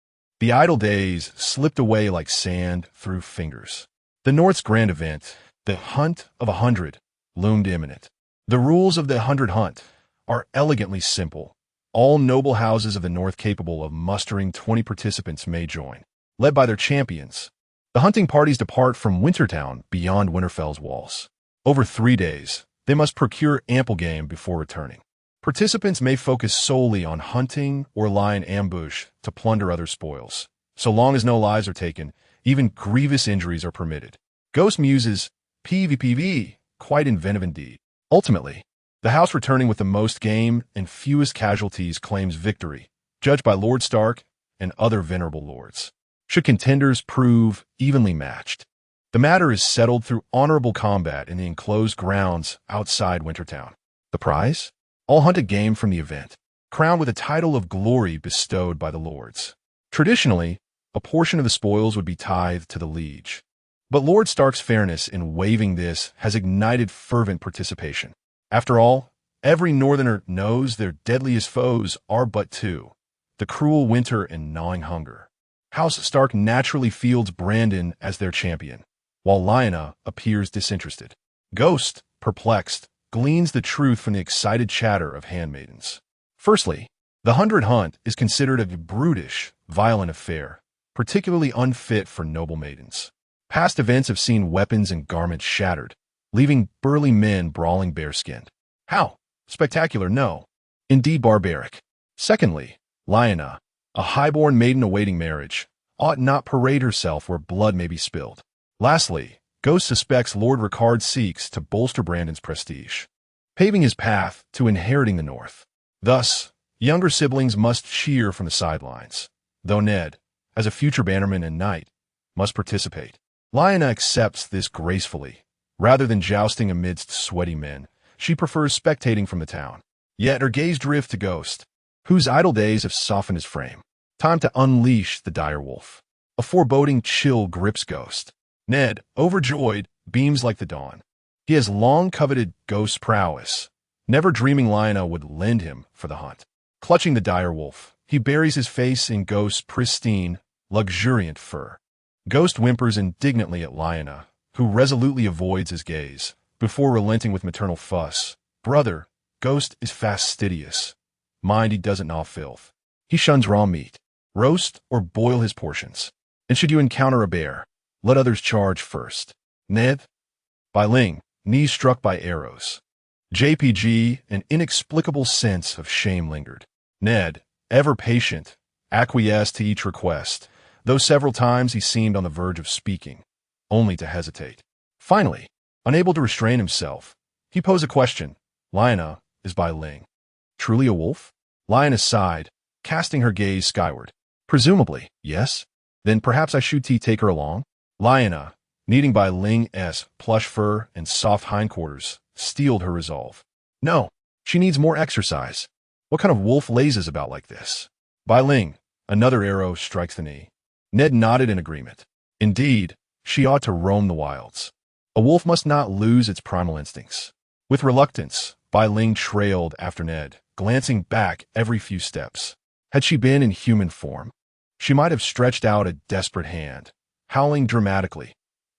The idle days slipped away like sand through fingers. The North's grand event, the Hunt of 100, loomed imminent. The rules of the 100 Hunt are elegantly simple. All noble houses of the North capable of mustering 20 participants may join, led by their champions. The hunting parties depart from Wintertown beyond Winterfell's walls. Over 3 days, they must procure ample game before returning. Participants may focus solely on hunting or lie in ambush to plunder other spoils. So long as no lives are taken, even grievous injuries are permitted. Ghost muses, PvPv, quite inventive indeed. Ultimately, the house returning with the most game and fewest casualties claims victory, judged by Lord Stark and other venerable lords. Should contenders prove evenly matched, the matter is settled through honorable combat in the enclosed grounds outside Wintertown. The prize? All hunted game from the event, crowned with a title of glory bestowed by the lords. Traditionally, a portion of the spoils would be tithed to the liege. But Lord Stark's fairness in waiving this has ignited fervent participation. After all, every northerner knows their deadliest foes are but two, the cruel winter and gnawing hunger. House Stark naturally fields Brandon as their champion, while Lyanna appears disinterested. Ghost, perplexed, gleans the truth from the excited chatter of handmaidens. Firstly, the 100 Hunt is considered a brutish, violent affair, particularly unfit for noble maidens. Past events have seen weapons and garments shattered, leaving burly men brawling bare-skinned. How? Spectacular, no. Indeed barbaric. Secondly, Lyanna, a highborn maiden awaiting marriage, ought not parade herself where blood may be spilled. Lastly, Ghost suspects Lord Rickard seeks to bolster Brandon's prestige, paving his path to inheriting the North. Thus, younger siblings must cheer from the sidelines, though Ned, as a future bannerman and knight, must participate. Lyanna accepts this gracefully. Rather than jousting amidst sweaty men, she prefers spectating from the town. Yet her gaze drifts to Ghost, whose idle days have softened his frame. Time to unleash the direwolf. A foreboding chill grips Ghost. Ned, overjoyed, beams like the dawn. He has long coveted Ghost's prowess, never dreaming Lyanna would lend him for the hunt. Clutching the direwolf, he buries his face in Ghost's pristine, luxuriant fur. Ghost whimpers indignantly at Lyanna, who resolutely avoids his gaze, before relenting with maternal fuss. Brother, Ghost is fastidious. Mind he doesn't gnaw filth. He shuns raw meat. Roast or boil his portions. And should you encounter a bear, let others charge first. Ned? By Ling, knees struck by arrows. JPG, an inexplicable sense of shame lingered. Ned, ever patient, acquiesced to each request, though several times he seemed on the verge of speaking, only to hesitate. Finally, unable to restrain himself, he posed a question. Lyanna is by Ling. Truly a wolf? Lyanna sighed, casting her gaze skyward. Presumably, yes. Then perhaps I should take her along? Lyanna, kneading by Ling's plush fur and soft hindquarters, steeled her resolve. No, she needs more exercise. What kind of wolf lazes about like this? By Ling, another arrow strikes the knee. Ned nodded in agreement. Indeed, she ought to roam the wilds. A wolf must not lose its primal instincts. With reluctance, Bai Ling trailed after Ned, glancing back every few steps. Had she been in human form, she might have stretched out a desperate hand, howling dramatically.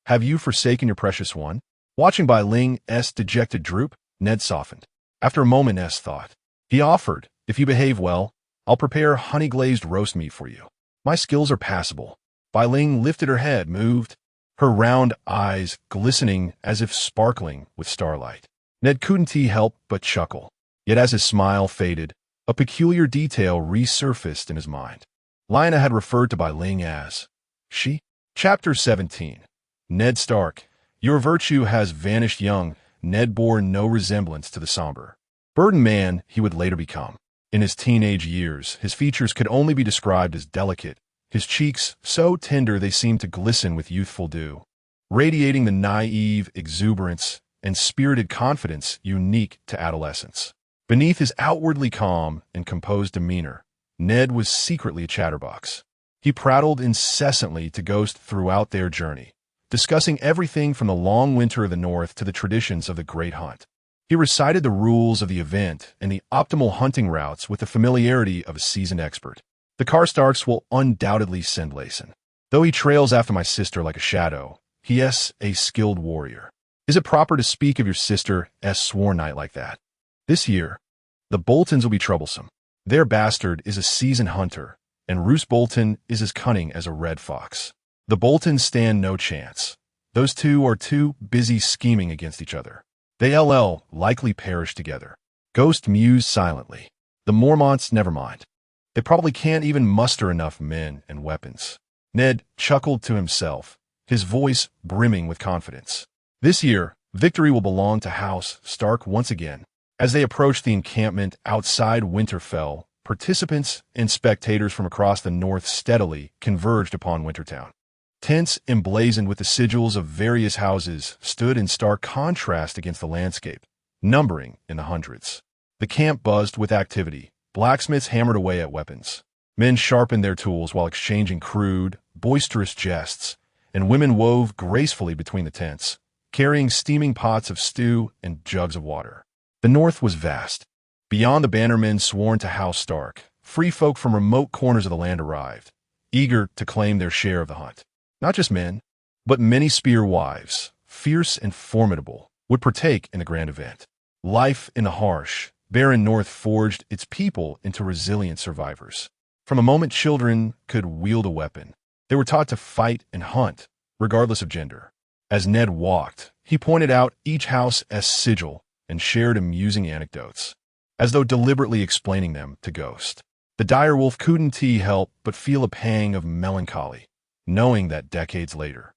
Have you forsaken your precious one? Watching Bai Ling's dejected droop, Ned softened. After a moment's thought, he offered, if you behave well, I'll prepare honey-glazed roast meat for you. My skills are passable. Bai Ling lifted her head, moved, her round eyes glistening as if sparkling with starlight. Ned couldn't help but chuckle. Yet as his smile faded, a peculiar detail resurfaced in his mind. Lyanna had referred to Bai Ling as she. Chapter 17. Ned Stark. Your virtue has vanished young. Ned bore no resemblance to the somber, burdened man he would later become. In his teenage years, his features could only be described as delicate, his cheeks so tender they seemed to glisten with youthful dew, radiating the naive exuberance and spirited confidence unique to adolescence. Beneath his outwardly calm and composed demeanor, Ned was secretly a chatterbox. He prattled incessantly to Ghost throughout their journey, discussing everything from the long winter of the North to the traditions of the Great Hunt. He recited the rules of the event and the optimal hunting routes with the familiarity of a seasoned expert. The Karstarks will undoubtedly send Layson. Though he trails after my sister like a shadow, he is a skilled warrior. Is it proper to speak of your sister's sworn knight like that? This year, the Boltons will be troublesome. Their bastard is a seasoned hunter, and Roose Bolton is as cunning as a red fox. The Boltons stand no chance. Those two are too busy scheming against each other. They'll likely perish together. Ghost mused silently. The Mormonts, never mind. They probably can't even muster enough men and weapons. Ned chuckled to himself, his voice brimming with confidence. This year, victory will belong to House Stark once again. As they approached the encampment outside Winterfell, participants and spectators from across the north steadily converged upon Wintertown. Tents emblazoned with the sigils of various houses stood in stark contrast against the landscape, numbering in the hundreds. The camp buzzed with activity. Blacksmiths hammered away at weapons. Men sharpened their tools while exchanging crude, boisterous jests, and women wove gracefully between the tents, carrying steaming pots of stew and jugs of water. The north was vast. Beyond the bannermen sworn to House Stark, free folk from remote corners of the land arrived, eager to claim their share of the hunt. Not just men, but many spear wives, fierce and formidable, would partake in the grand event. Life in the harsh, barren north forged its people into resilient survivors. From the moment children could wield a weapon, they were taught to fight and hunt, regardless of gender. As Ned walked, he pointed out each house's sigil and shared amusing anecdotes, as though deliberately explaining them to Ghost. The direwolf couldn't help but feel a pang of melancholy, knowing that decades later,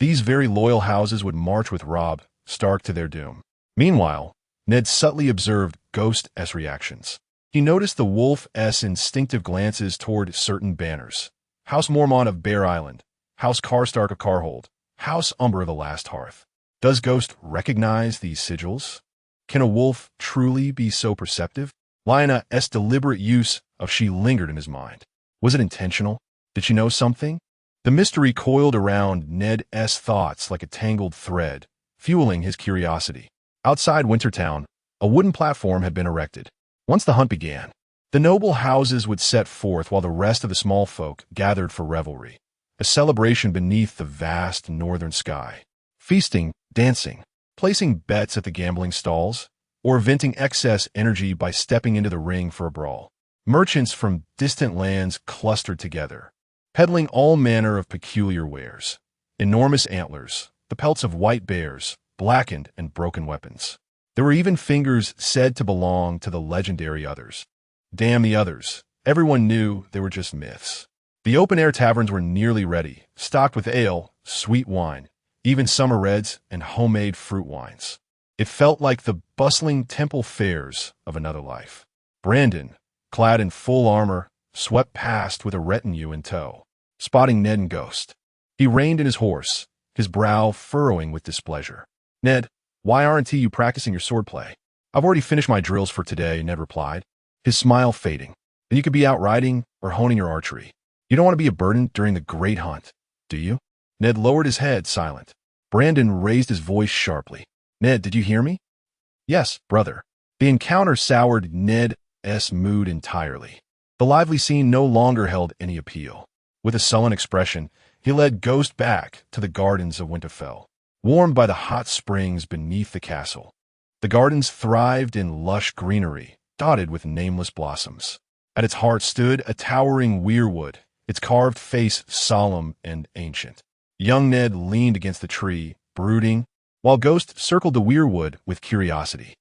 these very loyal houses would march with Robb Stark to their doom. Meanwhile, Ned subtly observed Ghost's reactions. He noticed the wolf's instinctive glances toward certain banners. House Mormont of Bear Island, House Karstark of Carhold, House Umber of the Last Hearth. Does Ghost recognize these sigils? Can a wolf truly be so perceptive? Lyanna's deliberate use of she lingered in his mind. Was it intentional? Did she know something? The mystery coiled around Ned's thoughts like a tangled thread, fueling his curiosity. Outside Wintertown, a wooden platform had been erected. Once the hunt began, the noble houses would set forth while the rest of the small folk gathered for revelry, a celebration beneath the vast northern sky. Feasting, dancing, placing bets at the gambling stalls, or venting excess energy by stepping into the ring for a brawl. Merchants from distant lands clustered together, peddling all manner of peculiar wares. Enormous antlers, the pelts of white bears, blackened and broken weapons. There were even fingers said to belong to the legendary others. Damn the others. Everyone knew they were just myths. The open-air taverns were nearly ready, stocked with ale, sweet wine, even summer reds and homemade fruit wines. It felt like the bustling temple fairs of another life. Brandon, clad in full armor, swept past with a retinue in tow, spotting Ned and Ghost. He reined in his horse, his brow furrowing with displeasure. "Ned, why aren't you practicing your swordplay?" "I've already finished my drills for today," Ned replied, his smile fading. "Then you could be out riding or honing your archery. You don't want to be a burden during the great hunt, do you?" Ned lowered his head, silent. Brandon raised his voice sharply. "Ned, did you hear me?" "Yes, brother." The encounter soured Ned's mood entirely. The lively scene no longer held any appeal. With a sullen expression, he led Ghost back to the gardens of Winterfell, warmed by the hot springs beneath the castle. The gardens thrived in lush greenery, dotted with nameless blossoms. At its heart stood a towering weirwood, its carved face solemn and ancient. Young Ned leaned against the tree, brooding, while Ghost circled the weirwood with curiosity.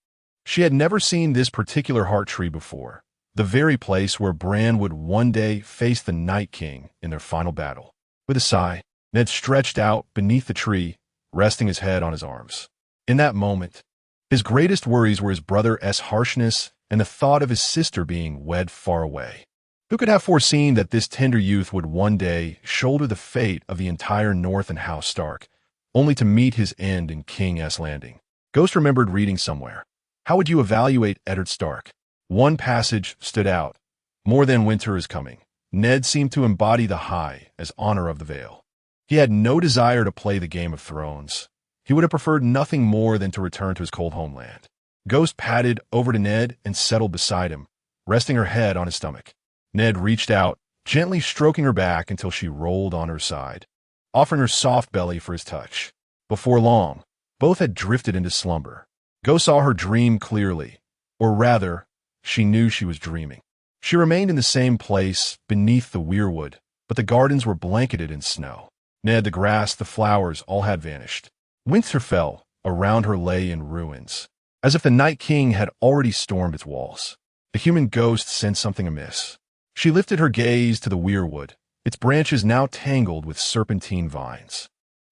She had never seen this particular heart tree before, the very place where Bran would one day face the Night King in their final battle. With a sigh, Ned stretched out beneath the tree, resting his head on his arms. In that moment, his greatest worries were his brother's harshness and the thought of his sister being wed far away. Who could have foreseen that this tender youth would one day shoulder the fate of the entire North and House Stark, only to meet his end in King's Landing? Ghost remembered reading somewhere. How would you evaluate Eddard Stark? One passage stood out. More than winter is coming. Ned seemed to embody the high as honor of the Vale. He had no desire to play the Game of Thrones. He would have preferred nothing more than to return to his cold homeland. Ghost padded over to Ned and settled beside him, resting her head on his stomach. Ned reached out, gently stroking her back until she rolled on her side, offering her soft belly for his touch. Before long, both had drifted into slumber. Ghost saw her dream clearly, or rather, she knew she was dreaming. She remained in the same place, beneath the weirwood, but the gardens were blanketed in snow. Ned, the grass, the flowers, all had vanished. Winterfell around her lay in ruins, as if the Night King had already stormed its walls. The human ghost sensed something amiss. She lifted her gaze to the weirwood, its branches now tangled with serpentine vines.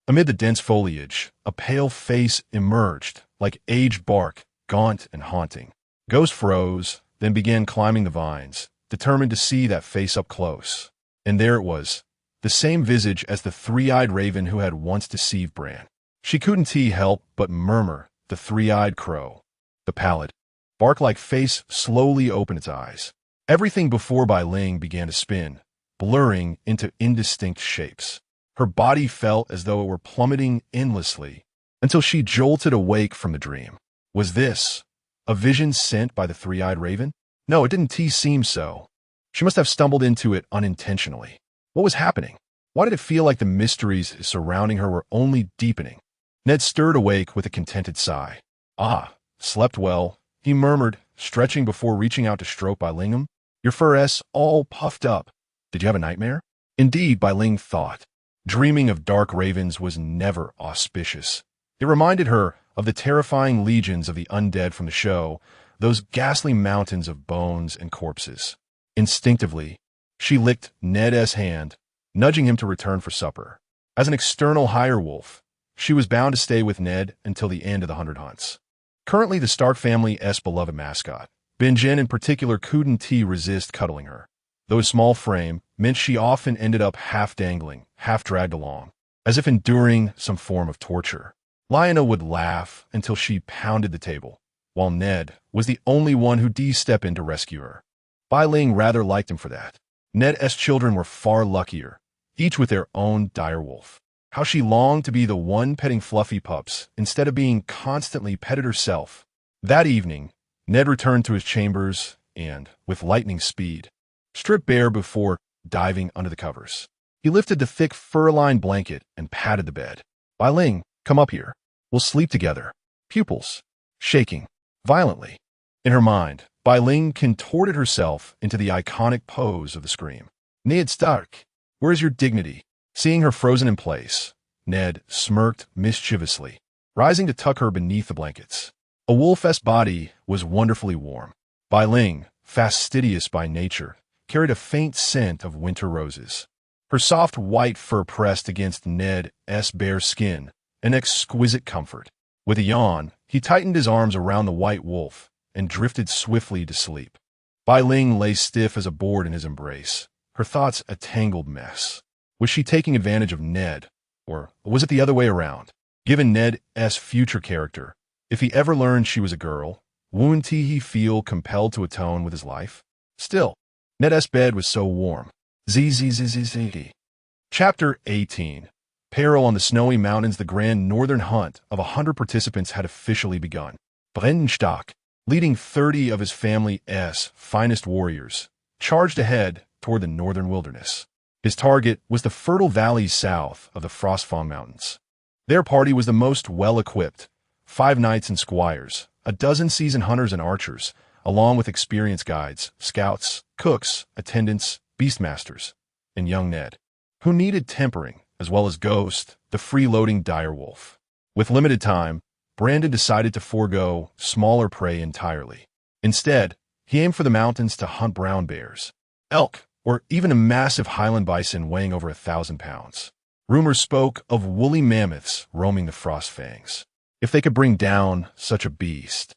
Amid the dense foliage, a pale face emerged, like aged bark, gaunt and haunting. Ghost froze, then began climbing the vines, determined to see that face up close. And there it was, the same visage as the three-eyed raven who had once deceived Bran. She couldn't help but murmur, the three-eyed crow. The pallid, bark-like face slowly opened its eyes. Everything before Bai Ling began to spin, blurring into indistinct shapes. Her body felt as though it were plummeting endlessly, until she jolted awake from the dream. Was this a vision sent by the three-eyed raven? No, it didn't seem so. She must have stumbled into it unintentionally. What was happening? Why did it feel like the mysteries surrounding her were only deepening? Ned stirred awake with a contented sigh. Ah, slept well, he murmured, stretching before reaching out to stroke Bai Lingham. Your fur all puffed up. Did you have a nightmare? Indeed, Bai Ling thought. Dreaming of dark ravens was never auspicious. It reminded her of the terrifying legions of the undead from the show, those ghastly mountains of bones and corpses. Instinctively, she licked Ned's hand, nudging him to return for supper. As an external hirewolf, she was bound to stay with Ned until the end of the 100 Hunts. Currently the Stark family's beloved mascot, Benjen in particular couldn't resist cuddling her. Though his small frame meant she often ended up half dangling, half dragged along, as if enduring some form of torture. Lyanna would laugh until she pounded the table, while Ned was the only one who'd step in to rescue her. Bai Ling rather liked him for that. Ned's children were far luckier, each with their own direwolf. How she longed to be the one petting fluffy pups instead of being constantly petted herself. That evening, Ned returned to his chambers and, with lightning speed, stripped bare before diving under the covers. He lifted the thick fur-lined blanket and patted the bed. Bai Ling, come up here. We'll sleep together. Pupils shaking violently. In her mind, Bai Ling contorted herself into the iconic pose of the scream. Ned Stark, where is your dignity? Seeing her frozen in place, Ned smirked mischievously, rising to tuck her beneath the blankets. A wolf's body was wonderfully warm. Bai Ling, fastidious by nature, carried a faint scent of winter roses. Her soft white fur pressed against Ned's bare skin, an exquisite comfort. With a yawn, he tightened his arms around the white wolf and drifted swiftly to sleep. Bai Ling lay stiff as a board in his embrace, her thoughts a tangled mess. Was she taking advantage of Ned, or was it the other way around? Given Ned's future character, if he ever learned she was a girl, wouldn't he feel compelled to atone with his life? Still, Ned's bed was so warm. Zzz. Chapter 18. Peril on the snowy mountains. The grand northern hunt of 100 participants had officially begun. Brenstock, leading 30 of his family's finest warriors, charged ahead toward the northern wilderness. His target was the fertile valleys south of the Frostfang Mountains. Their party was the most well-equipped, 5 knights and squires, a dozen seasoned hunters and archers, along with experienced guides, scouts, cooks, attendants, beastmasters, and young Ned, who needed tempering, as well as Ghost, the freeloading direwolf. With limited time, Brandon decided to forego smaller prey entirely. Instead, he aimed for the mountains to hunt brown bears, elk, or even a massive Highland bison weighing over 1,000 pounds. Rumors spoke of woolly mammoths roaming the Frost Fangs. If they could bring down such a beast,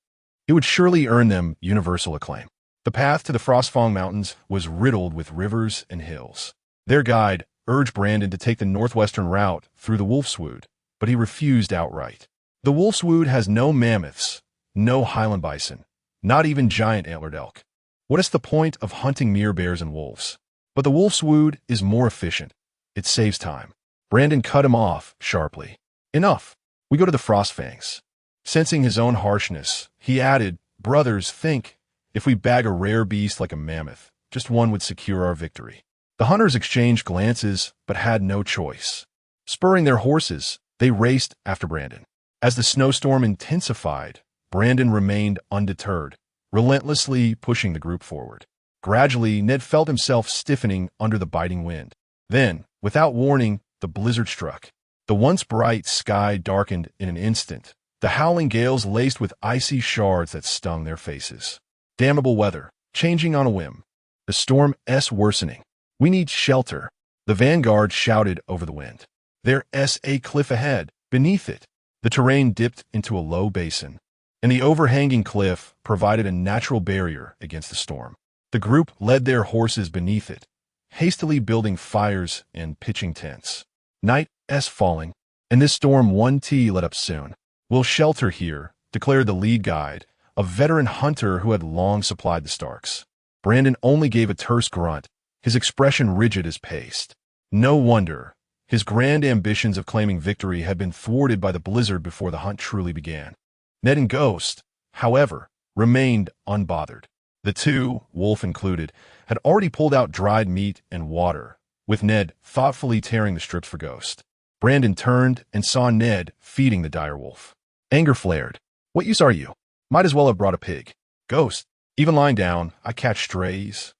it would surely earn them universal acclaim. The path to the Frostfang Mountains was riddled with rivers and hills. Their guide urged Brandon to take the northwestern route through the Wolfswood, but he refused outright. The Wolfswood has no mammoths, no Highland bison, not even giant antlered elk. What is the point of hunting mere bears and wolves? But the Wolfswood is more efficient. It saves time. Brandon cut him off sharply. Enough. We go to the Frostfangs. Sensing his own harshness, he added, brothers, think, if we bag a rare beast like a mammoth, just one would secure our victory. The hunters exchanged glances, but had no choice. Spurring their horses, they raced after Brandon. As the snowstorm intensified, Brandon remained undeterred, relentlessly pushing the group forward. Gradually, Ned felt himself stiffening under the biting wind. Then, without warning, the blizzard struck. The once bright sky darkened in an instant, the howling gales laced with icy shards that stung their faces. Damnable weather, changing on a whim. The storm's worsening. We need shelter, the vanguard shouted over the wind. There's a cliff ahead. Beneath it, the terrain dipped into a low basin, and the overhanging cliff provided a natural barrier against the storm. The group led their horses beneath it, hastily building fires and pitching tents. Night's falling, and this storm won't let up soon. We'll shelter here, declared the lead guide, a veteran hunter who had long supplied the Starks. Brandon only gave a terse grunt, his expression rigid as paste. No wonder. His grand ambitions of claiming victory had been thwarted by the blizzard before the hunt truly began. Ned and Ghost, however, remained unbothered. The two, Wolf included, had already pulled out dried meat and water, with Ned thoughtfully tearing the strips for Ghost. Brandon turned and saw Ned feeding the direwolf. Anger flared. What use are you? Might as well have brought a pig. Ghost, even lying down, I catch strays.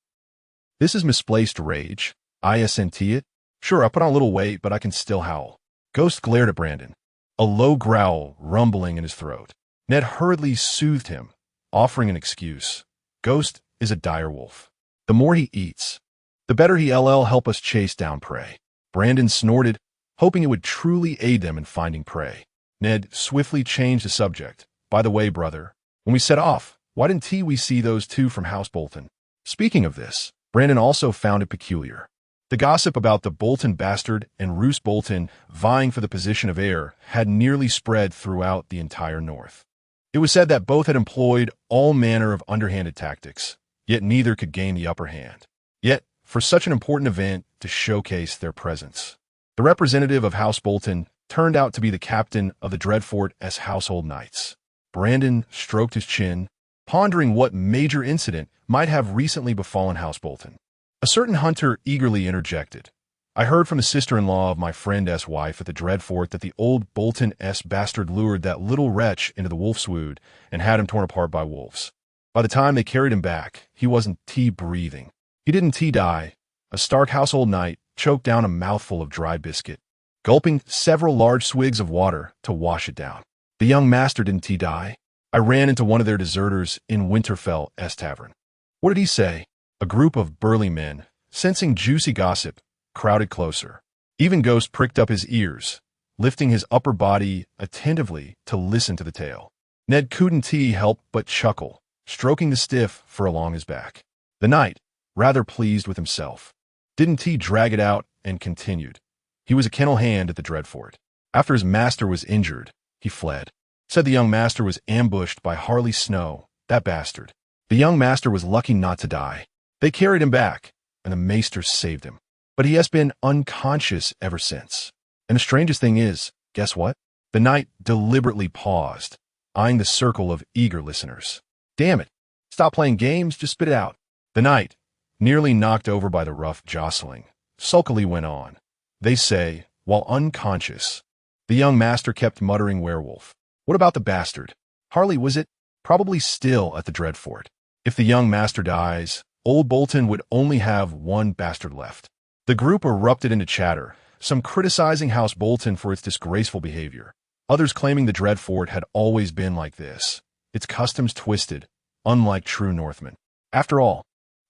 This is misplaced rage. I sent it. Sure, I put on a little weight, but I can still howl. Ghost glared at Brandon, a low growl rumbling in his throat. Ned hurriedly soothed him, offering an excuse. Ghost is a direwolf. The more he eats, the better he'll help us chase down prey. Brandon snorted, hoping it would truly aid them in finding prey. Ned swiftly changed the subject. By the way, brother, when we set off, why didn't we see those two from House Bolton? Speaking of this, Brandon also found it peculiar. The gossip about the Bolton bastard and Roose Bolton vying for the position of heir had nearly spread throughout the entire North. It was said that both had employed all manner of underhanded tactics, yet neither could gain the upper hand. Yet, for such an important event to showcase their presence, the representative of House Bolton turned out to be the captain of the Dreadfort's household knights. Brandon stroked his chin, pondering what major incident might have recently befallen House Bolton. A certain hunter eagerly interjected. I heard from the sister-in-law of my friend's wife at the Dreadfort that the old Bolton-s bastard lured that little wretch into the Wolfswood and had him torn apart by wolves. By the time they carried him back, he wasn't breathing. He didn't die. A Stark household knight choked down a mouthful of dry biscuit, gulping several large swigs of water to wash it down. The young master didn't die. I ran into one of their deserters in Winterfell's tavern. What did he say? A group of burly men, sensing juicy gossip, crowded closer. Even Ghost pricked up his ears, lifting his upper body attentively to listen to the tale. Ned couldn't help but chuckle, stroking the stiff fur along his back. The knight, rather pleased with himself, didn't drag it out and continued. He was a kennel hand at the Dreadfort. After his master was injured, he fled. Said the young master was ambushed by Harley Snow, that bastard. The young master was lucky not to die. They carried him back, and the maester saved him. But he has been unconscious ever since. And the strangest thing is, guess what? The knight deliberately paused, eyeing the circle of eager listeners. Damn it. Stop playing games, just spit it out. The knight, nearly knocked over by the rough jostling, sulkily went on. They say, while unconscious, the young master kept muttering werewolf. What about the bastard? Harley, was it? Probably still at the Dreadfort. If the young master dies, old Bolton would only have one bastard left. The group erupted into chatter, some criticizing House Bolton for its disgraceful behavior, others claiming the Dread Fort had always been like this, its customs twisted, unlike true Northmen. After all,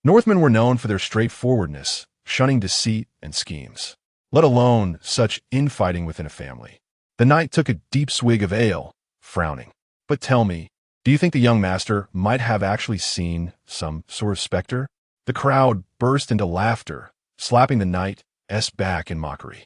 Northmen were known for their straightforwardness, shunning deceit and schemes, let alone such infighting within a family. The knight took a deep swig of ale, frowning. But tell me, do you think the young master might have actually seen some sort of specter? The crowd burst into laughter, slapping the knight's back in mockery.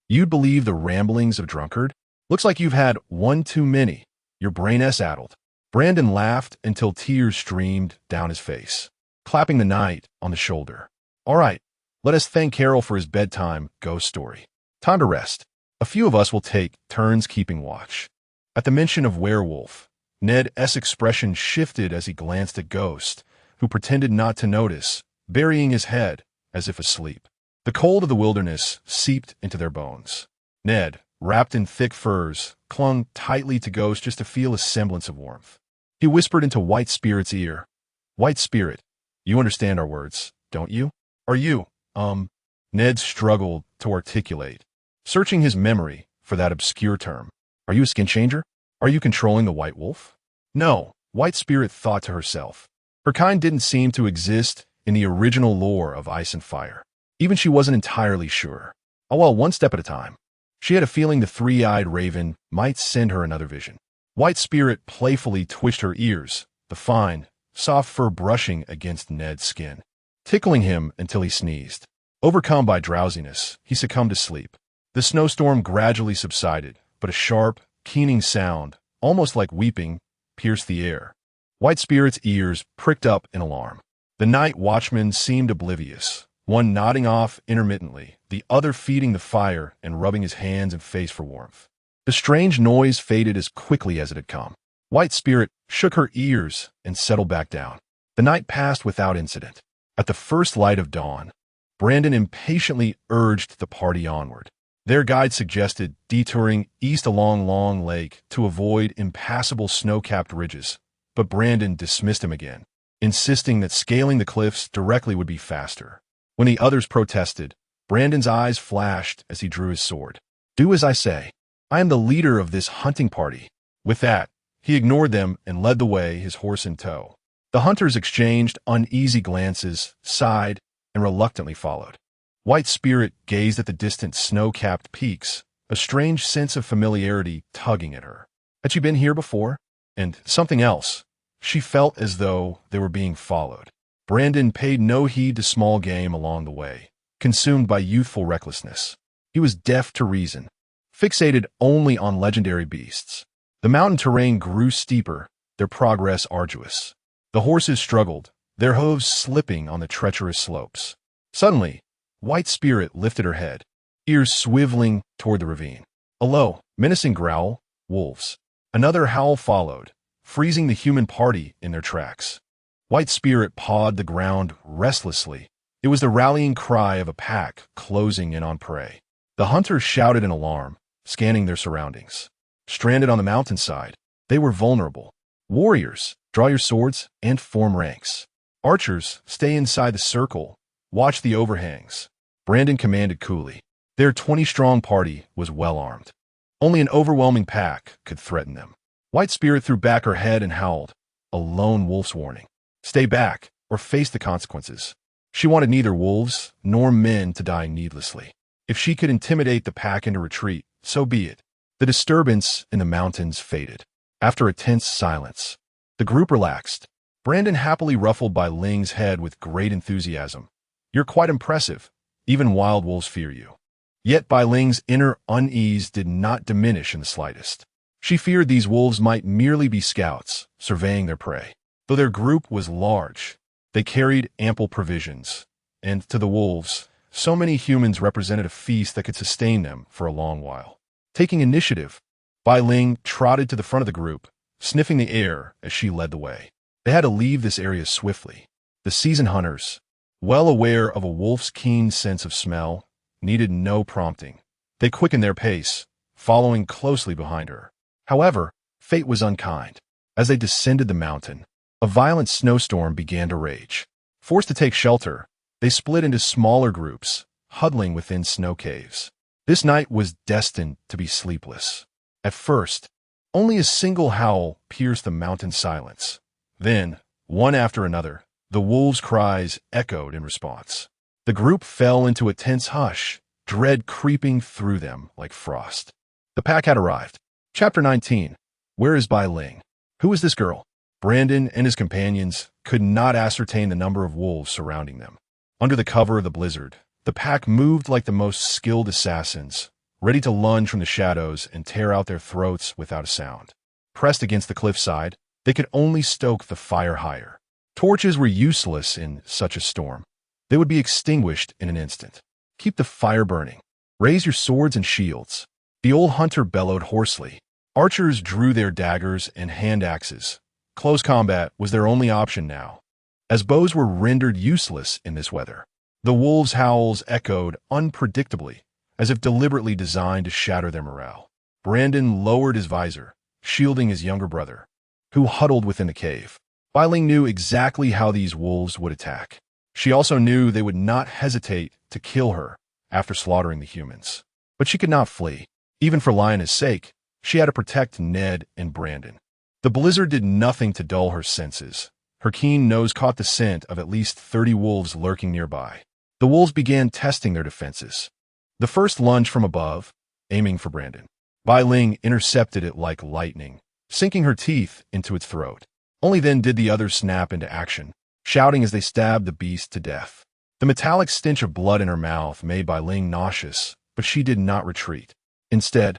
You'd believe the ramblings of drunkard? Looks like you've had one too many. Your brain-s addled. Brandon laughed until tears streamed down his face, clapping the knight on the shoulder. All right, let us thank Carol for his bedtime ghost story. Time to rest. A few of us will take turns keeping watch. At the mention of werewolf, Ned's expression shifted as he glanced at Ghost, who pretended not to notice, burying his head as if asleep. The cold of the wilderness seeped into their bones. Ned, wrapped in thick furs, clung tightly to Ghost just to feel a semblance of warmth. He whispered into White Spirit's ear, "White Spirit, you understand our words, don't you? Are you, Ned struggled to articulate, searching his memory for that obscure term. Are you a skin changer? Are you controlling the White Wolf? No, White Spirit thought to herself. Her kind didn't seem to exist in the original lore of Ice and Fire. Even she wasn't entirely sure. Oh well, one step at a time. She had a feeling the three-eyed raven might send her another vision. White Spirit playfully twitched her ears, the fine, soft fur brushing against Ned's skin, tickling him until he sneezed. Overcome by drowsiness, he succumbed to sleep. The snowstorm gradually subsided, but a sharp, keening sound, almost like weeping, pierced the air. White Spirit's ears pricked up in alarm. The night watchman seemed oblivious, one nodding off intermittently, the other feeding the fire and rubbing his hands and face for warmth. The strange noise faded as quickly as it had come. White Spirit shook her ears and settled back down. The night passed without incident. At the first light of dawn, Brandon impatiently urged the party onward. Their guide suggested detouring east along Long Lake to avoid impassable snow-capped ridges, but Brandon dismissed him again, insisting that scaling the cliffs directly would be faster. When the others protested, Brandon's eyes flashed as he drew his sword. "Do as I say. I am the leader of this hunting party." With that, he ignored them and led the way, his horse in tow. The hunters exchanged uneasy glances, sighed, and reluctantly followed. White Spirit gazed at the distant snow-capped peaks, a strange sense of familiarity tugging at her. Had she been here before? And something else. She felt as though they were being followed. Brandon paid no heed to small game along the way, consumed by youthful recklessness. He was deaf to reason, fixated only on legendary beasts. The mountain terrain grew steeper, their progress arduous. The horses struggled, their hooves slipping on the treacherous slopes. Suddenly, White Spirit lifted her head, ears swiveling toward the ravine. A low, menacing growl, wolves. Another howl followed, freezing the human party in their tracks. White Spirit pawed the ground restlessly. It was the rallying cry of a pack closing in on prey. The hunters shouted in alarm, scanning their surroundings. Stranded on the mountainside, they were vulnerable. Warriors, draw your swords and form ranks. Archers, stay inside the circle. Watch the overhangs. Brandon commanded coolly. Their 20-strong party was well armed. Only an overwhelming pack could threaten them. White Spirit threw back her head and howled, a lone wolf's warning. Stay back, or face the consequences. She wanted neither wolves nor men to die needlessly. If she could intimidate the pack into retreat, so be it. The disturbance in the mountains faded. After a tense silence, the group relaxed. Brandon happily ruffled by Ling's head with great enthusiasm. You're quite impressive. Even wild wolves fear you. Yet Bai Ling's inner unease did not diminish in the slightest. She feared these wolves might merely be scouts, surveying their prey. Though their group was large, they carried ample provisions, and to the wolves, so many humans represented a feast that could sustain them for a long while. Taking initiative, Bai Ling trotted to the front of the group, sniffing the air as she led the way. They had to leave this area swiftly. The seasoned hunters, well aware of a wolf's keen sense of smell, needed no prompting. They quickened their pace, following closely behind her. However, fate was unkind. As they descended the mountain, a violent snowstorm began to rage. Forced to take shelter, they split into smaller groups, huddling within snow caves. This night was destined to be sleepless. At first, only a single howl pierced the mountain silence. Then, one after another, the wolves' cries echoed in response. The group fell into a tense hush, dread creeping through them like frost. The pack had arrived. Chapter 19. Where is Bai Ling? Who is this girl? Brandon and his companions could not ascertain the number of wolves surrounding them. Under the cover of the blizzard, the pack moved like the most skilled assassins, ready to lunge from the shadows and tear out their throats without a sound. Pressed against the cliffside, they could only stoke the fire higher. Torches were useless in such a storm. They would be extinguished in an instant. Keep the fire burning. Raise your swords and shields. The old hunter bellowed hoarsely. Archers drew their daggers and hand axes. Close combat was their only option now, as bows were rendered useless in this weather. The wolves' howls echoed unpredictably, as if deliberately designed to shatter their morale. Brandon lowered his visor, shielding his younger brother, who huddled within the cave. Bai Ling knew exactly how these wolves would attack. She also knew they would not hesitate to kill her after slaughtering the humans. But she could not flee. Even for Lionel's sake, she had to protect Ned and Brandon. The blizzard did nothing to dull her senses. Her keen nose caught the scent of at least 30 wolves lurking nearby. The wolves began testing their defenses. The first lunged from above, aiming for Brandon. Bai Ling intercepted it like lightning, sinking her teeth into its throat. Only then did the others snap into action, shouting as they stabbed the beast to death. The metallic stench of blood in her mouth made Bai Ling nauseous, but she did not retreat. Instead,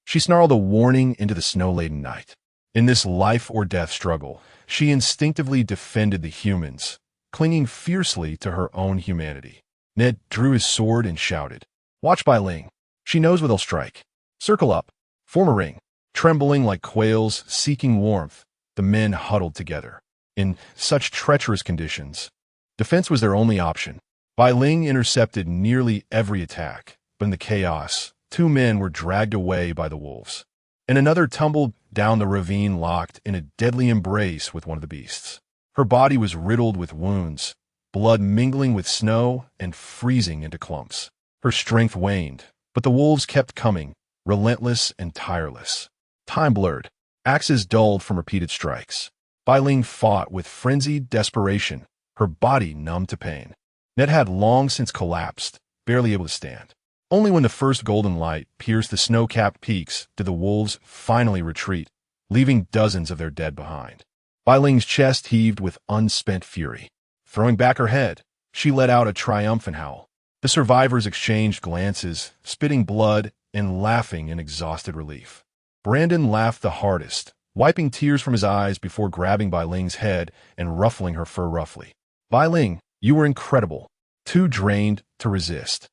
she snarled a warning into the snow-laden night. In this life-or-death struggle, she instinctively defended the humans, clinging fiercely to her own humanity. Ned drew his sword and shouted, "Watch Bai Ling. She knows where they'll strike. Circle up. Form a ring." Trembling like quails seeking warmth, the men huddled together. In such treacherous conditions, defense was their only option. Bai Ling intercepted nearly every attack, but in the chaos, 2 men were dragged away by the wolves, and another tumbled down the ravine locked in a deadly embrace with one of the beasts. Her body was riddled with wounds, blood mingling with snow and freezing into clumps. Her strength waned, but the wolves kept coming, relentless and tireless. Time blurred. Axes dulled from repeated strikes. Bai Ling fought with frenzied desperation, her body numb to pain. Ned had long since collapsed, barely able to stand. Only when the first golden light pierced the snow-capped peaks did the wolves finally retreat, leaving dozens of their dead behind. Bai Ling's chest heaved with unspent fury. Throwing back her head, she let out a triumphant howl. The survivors exchanged glances, spitting blood and laughing in exhausted relief. Brandon laughed the hardest, wiping tears from his eyes before grabbing Bai Ling's head and ruffling her fur roughly. "Bai Ling, you were incredible." Too drained to resist,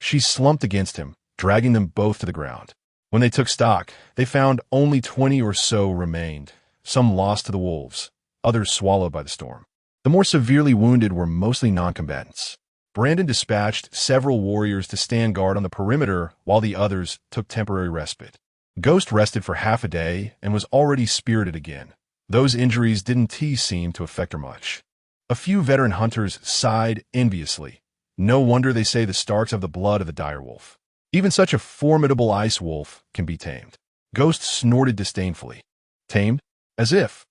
she slumped against him, dragging them both to the ground. When they took stock, they found only 20 or so remained, some lost to the wolves, others swallowed by the storm. The more severely wounded were mostly non-combatants. Brandon dispatched several warriors to stand guard on the perimeter while the others took temporary respite. Ghost rested for half a day and was already spirited again. Those injuries didn't seem to affect her much. A few veteran hunters sighed enviously. No wonder they say the Starks have the blood of the direwolf. Even such a formidable ice wolf can be tamed. Ghost snorted disdainfully. Tamed? As if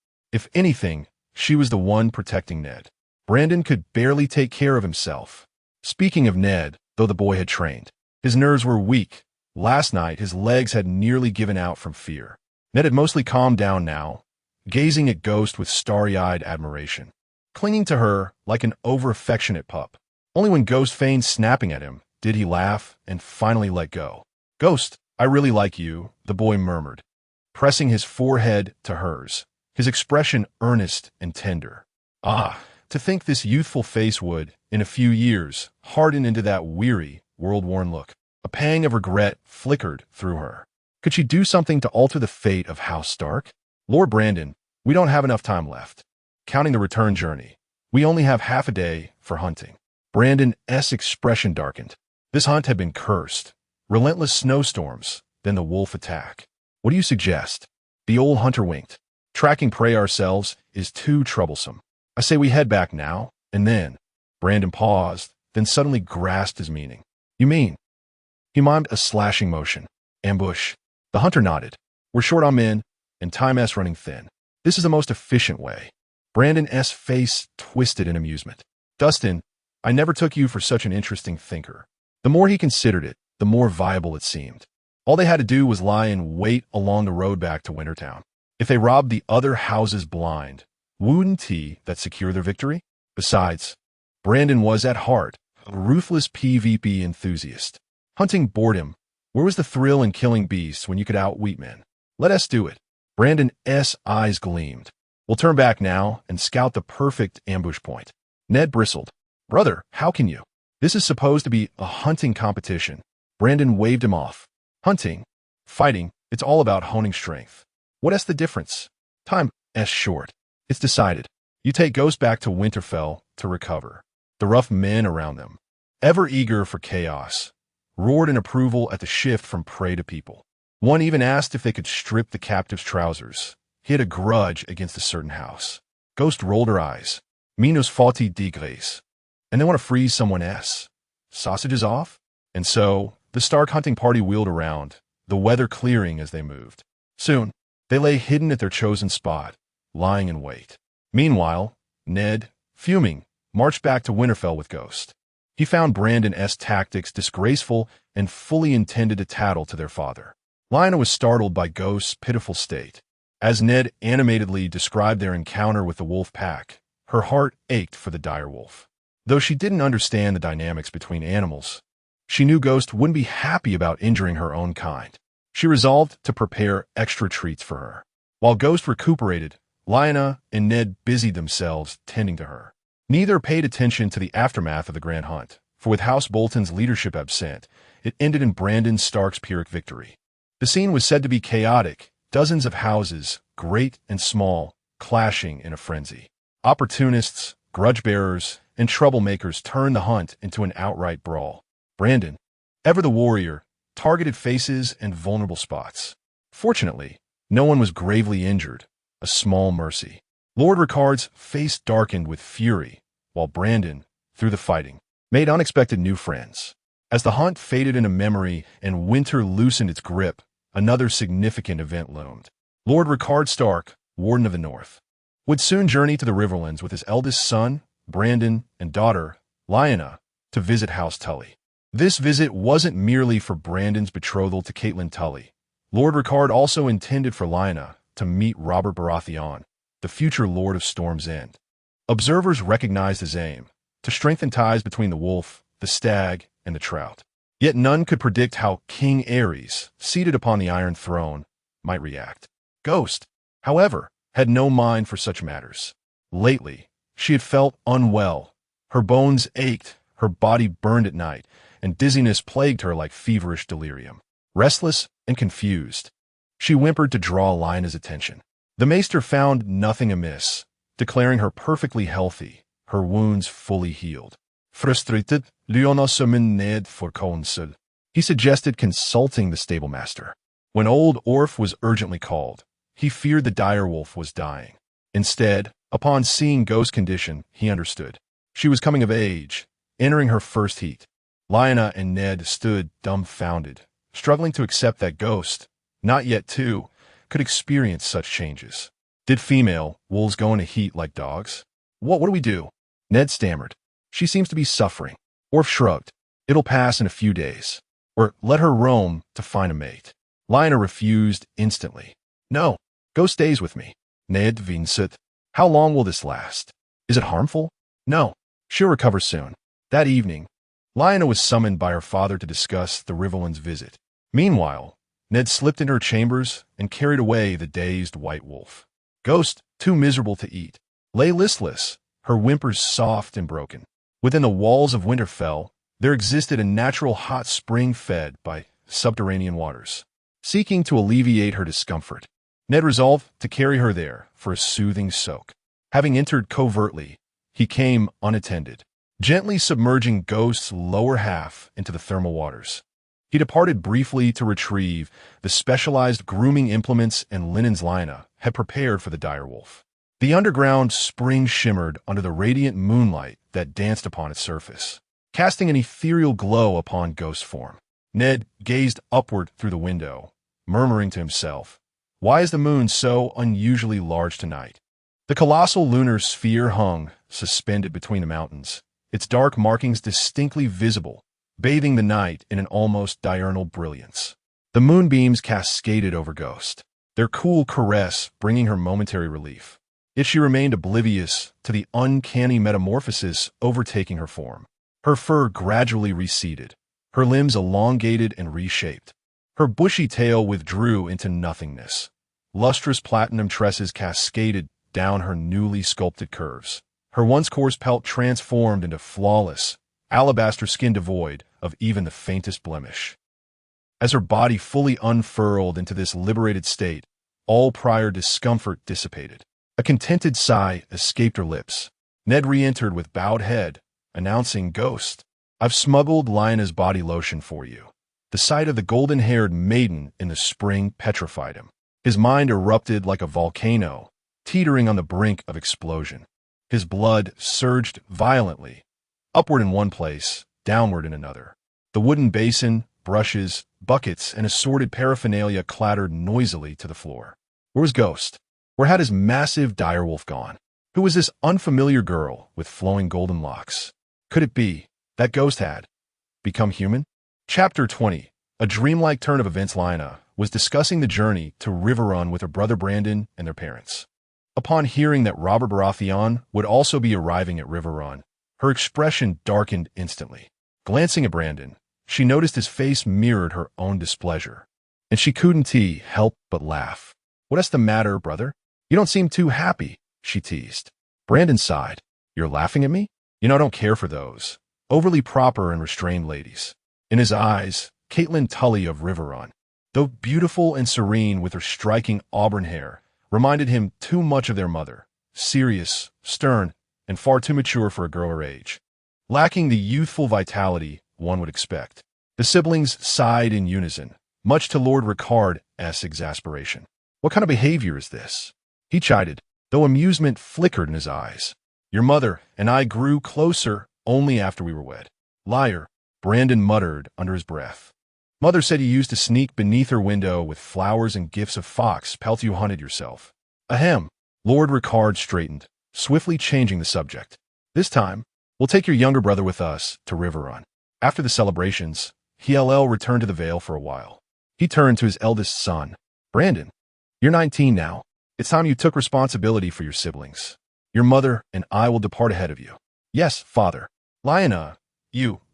anything, she was the one protecting Ned. Brandon could barely take care of himself. Speaking of Ned, though the boy had trained, his nerves were weak. Last night, his legs had nearly given out from fear. Ned had mostly calmed down now, gazing at Ghost with starry-eyed admiration, clinging to her like an over-affectionate pup. Only when Ghost feigned snapping at him did he laugh and finally let go. "Ghost, I really like you," the boy murmured, pressing his forehead to hers, his expression earnest and tender. Ah, to think this youthful face would, in a few years, harden into that weary, world-worn look. A pang of regret flickered through her. Could she do something to alter the fate of House Stark? "Lord Brandon, we don't have enough time left. Counting the return journey, we only have half a day for hunting." Brandon's expression darkened. This hunt had been cursed. Relentless snowstorms, then the wolf attack. "What do you suggest?" The old hunter winked. "Tracking prey ourselves is too troublesome. I say we head back now, and then—" Brandon paused, then suddenly grasped his meaning. "You mean He mimed a slashing motion. Ambush. The hunter nodded. We're short on men, and time-s running thin. This is the most efficient way. Brandon's face twisted in amusement. Dustin, I never took you for such an interesting thinker. The more he considered it, the more viable it seemed. All they had to do was lie in wait along the road back to Wintertown. If they robbed the other houses blind, wouldn't that secure their victory? Besides, Brandon was at heart a ruthless PvP enthusiast. Hunting bored him. Where was the thrill in killing beasts when you could outwit men? Let us do it. Brandon's eyes gleamed. We'll turn back now and scout the perfect ambush point. Ned bristled. Brother, how can you? This is supposed to be a hunting competition. Brandon waved him off. Hunting, fighting, it's all about honing strength. What's the difference? Time's short. It's decided. You take Ghost back to Winterfell to recover. The rough men around them, ever eager for chaos, roared in approval at the shift from prey to people. One even asked if they could strip the captive's trousers. He had a grudge against a certain house. Ghost rolled her eyes. Minus 40 degrees. And they want to freeze someone else. Sausages off? And so, the Stark hunting party wheeled around, the weather clearing as they moved. Soon, they lay hidden at their chosen spot, lying in wait. Meanwhile, Ned, fuming, marched back to Winterfell with Ghost. He found Brandon's tactics disgraceful and fully intended to tattle to their father. Lyanna was startled by Ghost's pitiful state. As Ned animatedly described their encounter with the wolfpack, her heart ached for the direwolf. Though she didn't understand the dynamics between animals, she knew Ghost wouldn't be happy about injuring her own kind. She resolved to prepare extra treats for her. While Ghost recuperated, Lyanna and Ned busied themselves tending to her. Neither paid attention to the aftermath of the Grand Hunt, for with House Bolton's leadership absent, it ended in Brandon Stark's Pyrrhic victory. The scene was said to be chaotic, dozens of houses, great and small, clashing in a frenzy. Opportunists, grudge-bearers, and troublemakers turned the hunt into an outright brawl. Brandon, ever the warrior, targeted faces and vulnerable spots. Fortunately, no one was gravely injured, a small mercy. Lord Ricard's face darkened with fury, while Brandon, through the fighting, made unexpected new friends. As the hunt faded into memory and winter loosened its grip, another significant event loomed. Lord Ricard Stark, Warden of the North, would soon journey to the Riverlands with his eldest son, Brandon, and daughter, Lyanna, to visit House Tully. This visit wasn't merely for Brandon's betrothal to Catelyn Tully. Lord Ricard also intended for Lyanna to meet Robert Baratheon, the future Lord of Storm's End. Observers recognized his aim, to strengthen ties between the wolf, the stag, and the trout. Yet none could predict how King Aerys, seated upon the Iron Throne, might react. Ghost, however, had no mind for such matters. Lately, she had felt unwell. Her bones ached, her body burned at night, and dizziness plagued her like feverish delirium. Restless and confused, she whimpered to draw Lyanna's attention. The maester found nothing amiss, declaring her perfectly healthy, her wounds fully healed. Frustrated, Lyanna summoned Ned for counsel. He suggested consulting the stablemaster. When old Orf was urgently called, he feared the direwolf was dying. Instead, upon seeing Ghost's condition, he understood. She was coming of age, entering her first heat. Lyanna and Ned stood dumbfounded, struggling to accept that Ghost, not yet two, could experience such changes. Did female wolves go into heat like dogs? What do we do? Ned stammered. She seems to be suffering. Orf shrugged. It'll pass in a few days. Or let her roam to find a mate. Lyanna refused instantly. No, Ghost stays with me. Ned Vincent. How long will this last? Is it harmful? No, she'll recover soon. That evening, Lyanna was summoned by her father to discuss the Riverlands' visit. Meanwhile, Ned slipped into her chambers and carried away the dazed white wolf. Ghost, too miserable to eat, lay listless, her whimpers soft and broken. Within the walls of Winterfell, there existed a natural hot spring fed by subterranean waters. Seeking to alleviate her discomfort, Ned resolved to carry her there for a soothing soak. Having entered covertly, he came unattended, gently submerging Ghost's lower half into the thermal waters. He departed briefly to retrieve the specialized grooming implements and linens Lyanna had prepared for the direwolf. The underground spring shimmered under the radiant moonlight that danced upon its surface, casting an ethereal glow upon Ghost's form. Ned gazed upward through the window, murmuring to himself, "Why is the moon so unusually large tonight?" The colossal lunar sphere hung, suspended between the mountains, its dark markings distinctly visible, bathing the night in an almost diurnal brilliance. The moonbeams cascaded over Ghost, their cool caress bringing her momentary relief. Yet she remained oblivious to the uncanny metamorphosis overtaking her form. Her fur gradually receded, her limbs elongated and reshaped. Her bushy tail withdrew into nothingness. Lustrous platinum tresses cascaded down her newly sculpted curves. Her once coarse pelt transformed into flawless, alabaster skin devoid of even the faintest blemish. As her body fully unfurled into this liberated state, all prior discomfort dissipated. A contented sigh escaped her lips. Ned re-entered with bowed head, announcing, "Ghost, I've smuggled Lionna's body lotion for you." The sight of the golden-haired maiden in the spring petrified him. His mind erupted like a volcano, teetering on the brink of explosion. His blood surged violently, upward in one place, downward in another. The wooden basin, brushes, buckets, and assorted paraphernalia clattered noisily to the floor. Where was Ghost? Where had his massive direwolf gone? Who was this unfamiliar girl with flowing golden locks? Could it be that Ghost had become human? Chapter 20. A dreamlike turn of events. Lionna was discussing the journey to Riverrun with her brother Brandon and their parents. Upon hearing that Robert Baratheon would also be arriving at Riverrun, her expression darkened instantly. Glancing at Brandon, she noticed his face mirrored her own displeasure, and she couldn't help but laugh. "What's the matter, brother? You don't seem too happy," she teased. Brandon sighed. "You're laughing at me? I don't care for those overly proper and restrained ladies." In his eyes, Caitlin Tully of Riverrun, though beautiful and serene with her striking auburn hair, reminded him too much of their mother, serious, stern, and far too mature for a girl her age, lacking the youthful vitality one would expect. The siblings sighed in unison, much to Lord Ricard's exasperation. "What kind of behavior is this?" he chided, though amusement flickered in his eyes. "Your mother and I grew closer only after we were wed." "Liar," Brandon muttered under his breath. "Mother said you used to sneak beneath her window with flowers and gifts of fox pelt you hunted yourself." "Ahem." Lord Ricard straightened, swiftly changing the subject. "This time, we'll take your younger brother with us to Riverrun." After the celebrations, Hll returned to the Vale for a while. He turned to his eldest son. "Brandon, you're 19 now. It's time you took responsibility for your siblings. Your mother and I will depart ahead of you." "Yes, father." Lionna,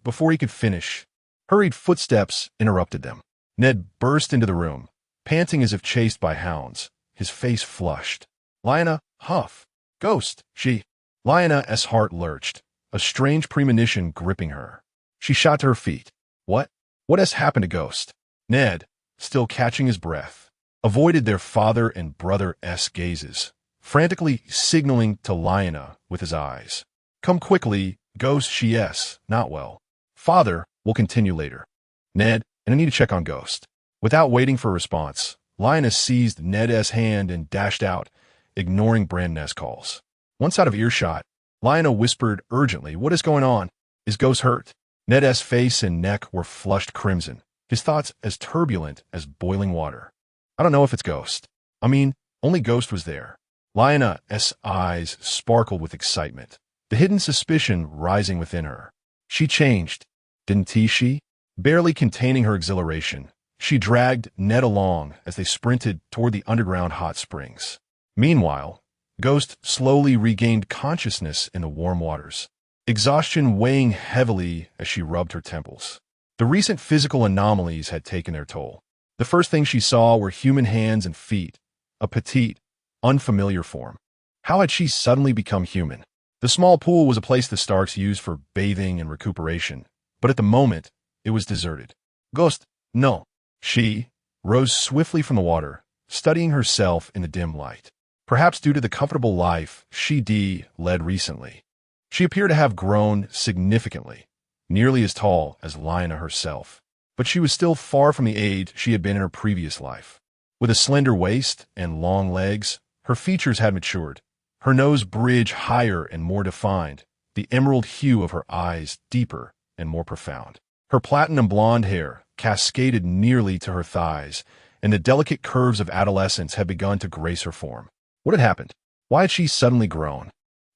before he could finish, hurried footsteps interrupted them. Ned burst into the room, panting as if chased by hounds, his face flushed. "Lionna, huff. Ghost, she." Lionna's heart lurched, a strange premonition gripping her. She shot to her feet. What has happened to Ghost?" Ned, still catching his breath, avoided their father and brother's gazes, frantically signaling to Lionna with his eyes. "Come quickly, Ghost, she's not well." "Father, we'll continue later." "Ned, and I need to check on Ghost." Without waiting for a response, Lionna seized Ned's hand and dashed out, ignoring Brandon's calls. Once out of earshot, Lionna whispered urgently, "What is going on? Is Ghost hurt?" Ned's face and neck were flushed crimson, his thoughts as turbulent as boiling water. "I don't know if it's Ghost. Only Ghost was there." Lionna's eyes sparkled with excitement, the hidden suspicion rising within her. "She changed, didn't she?" Barely containing her exhilaration, she dragged Ned along as they sprinted toward the underground hot springs. Meanwhile, Ghost slowly regained consciousness in the warm waters, exhaustion weighing heavily as she rubbed her temples. The recent physical anomalies had taken their toll. The first thing she saw were human hands and feet, a petite, unfamiliar form. How had she suddenly become human? The small pool was a place the Starks used for bathing and recuperation, but at the moment, it was deserted. "Ghost, no." She rose swiftly from the water, studying herself in the dim light. Perhaps due to the comfortable life she led recently, she appeared to have grown significantly, nearly as tall as Lionna herself. But she was still far from the age she had been in her previous life. With a slender waist and long legs, her features had matured, her nose bridge higher and more defined, the emerald hue of her eyes deeper and more profound. Her platinum blonde hair, cascaded nearly to her thighs, and the delicate curves of adolescence had begun to grace her form. What had happened? Why had she suddenly grown?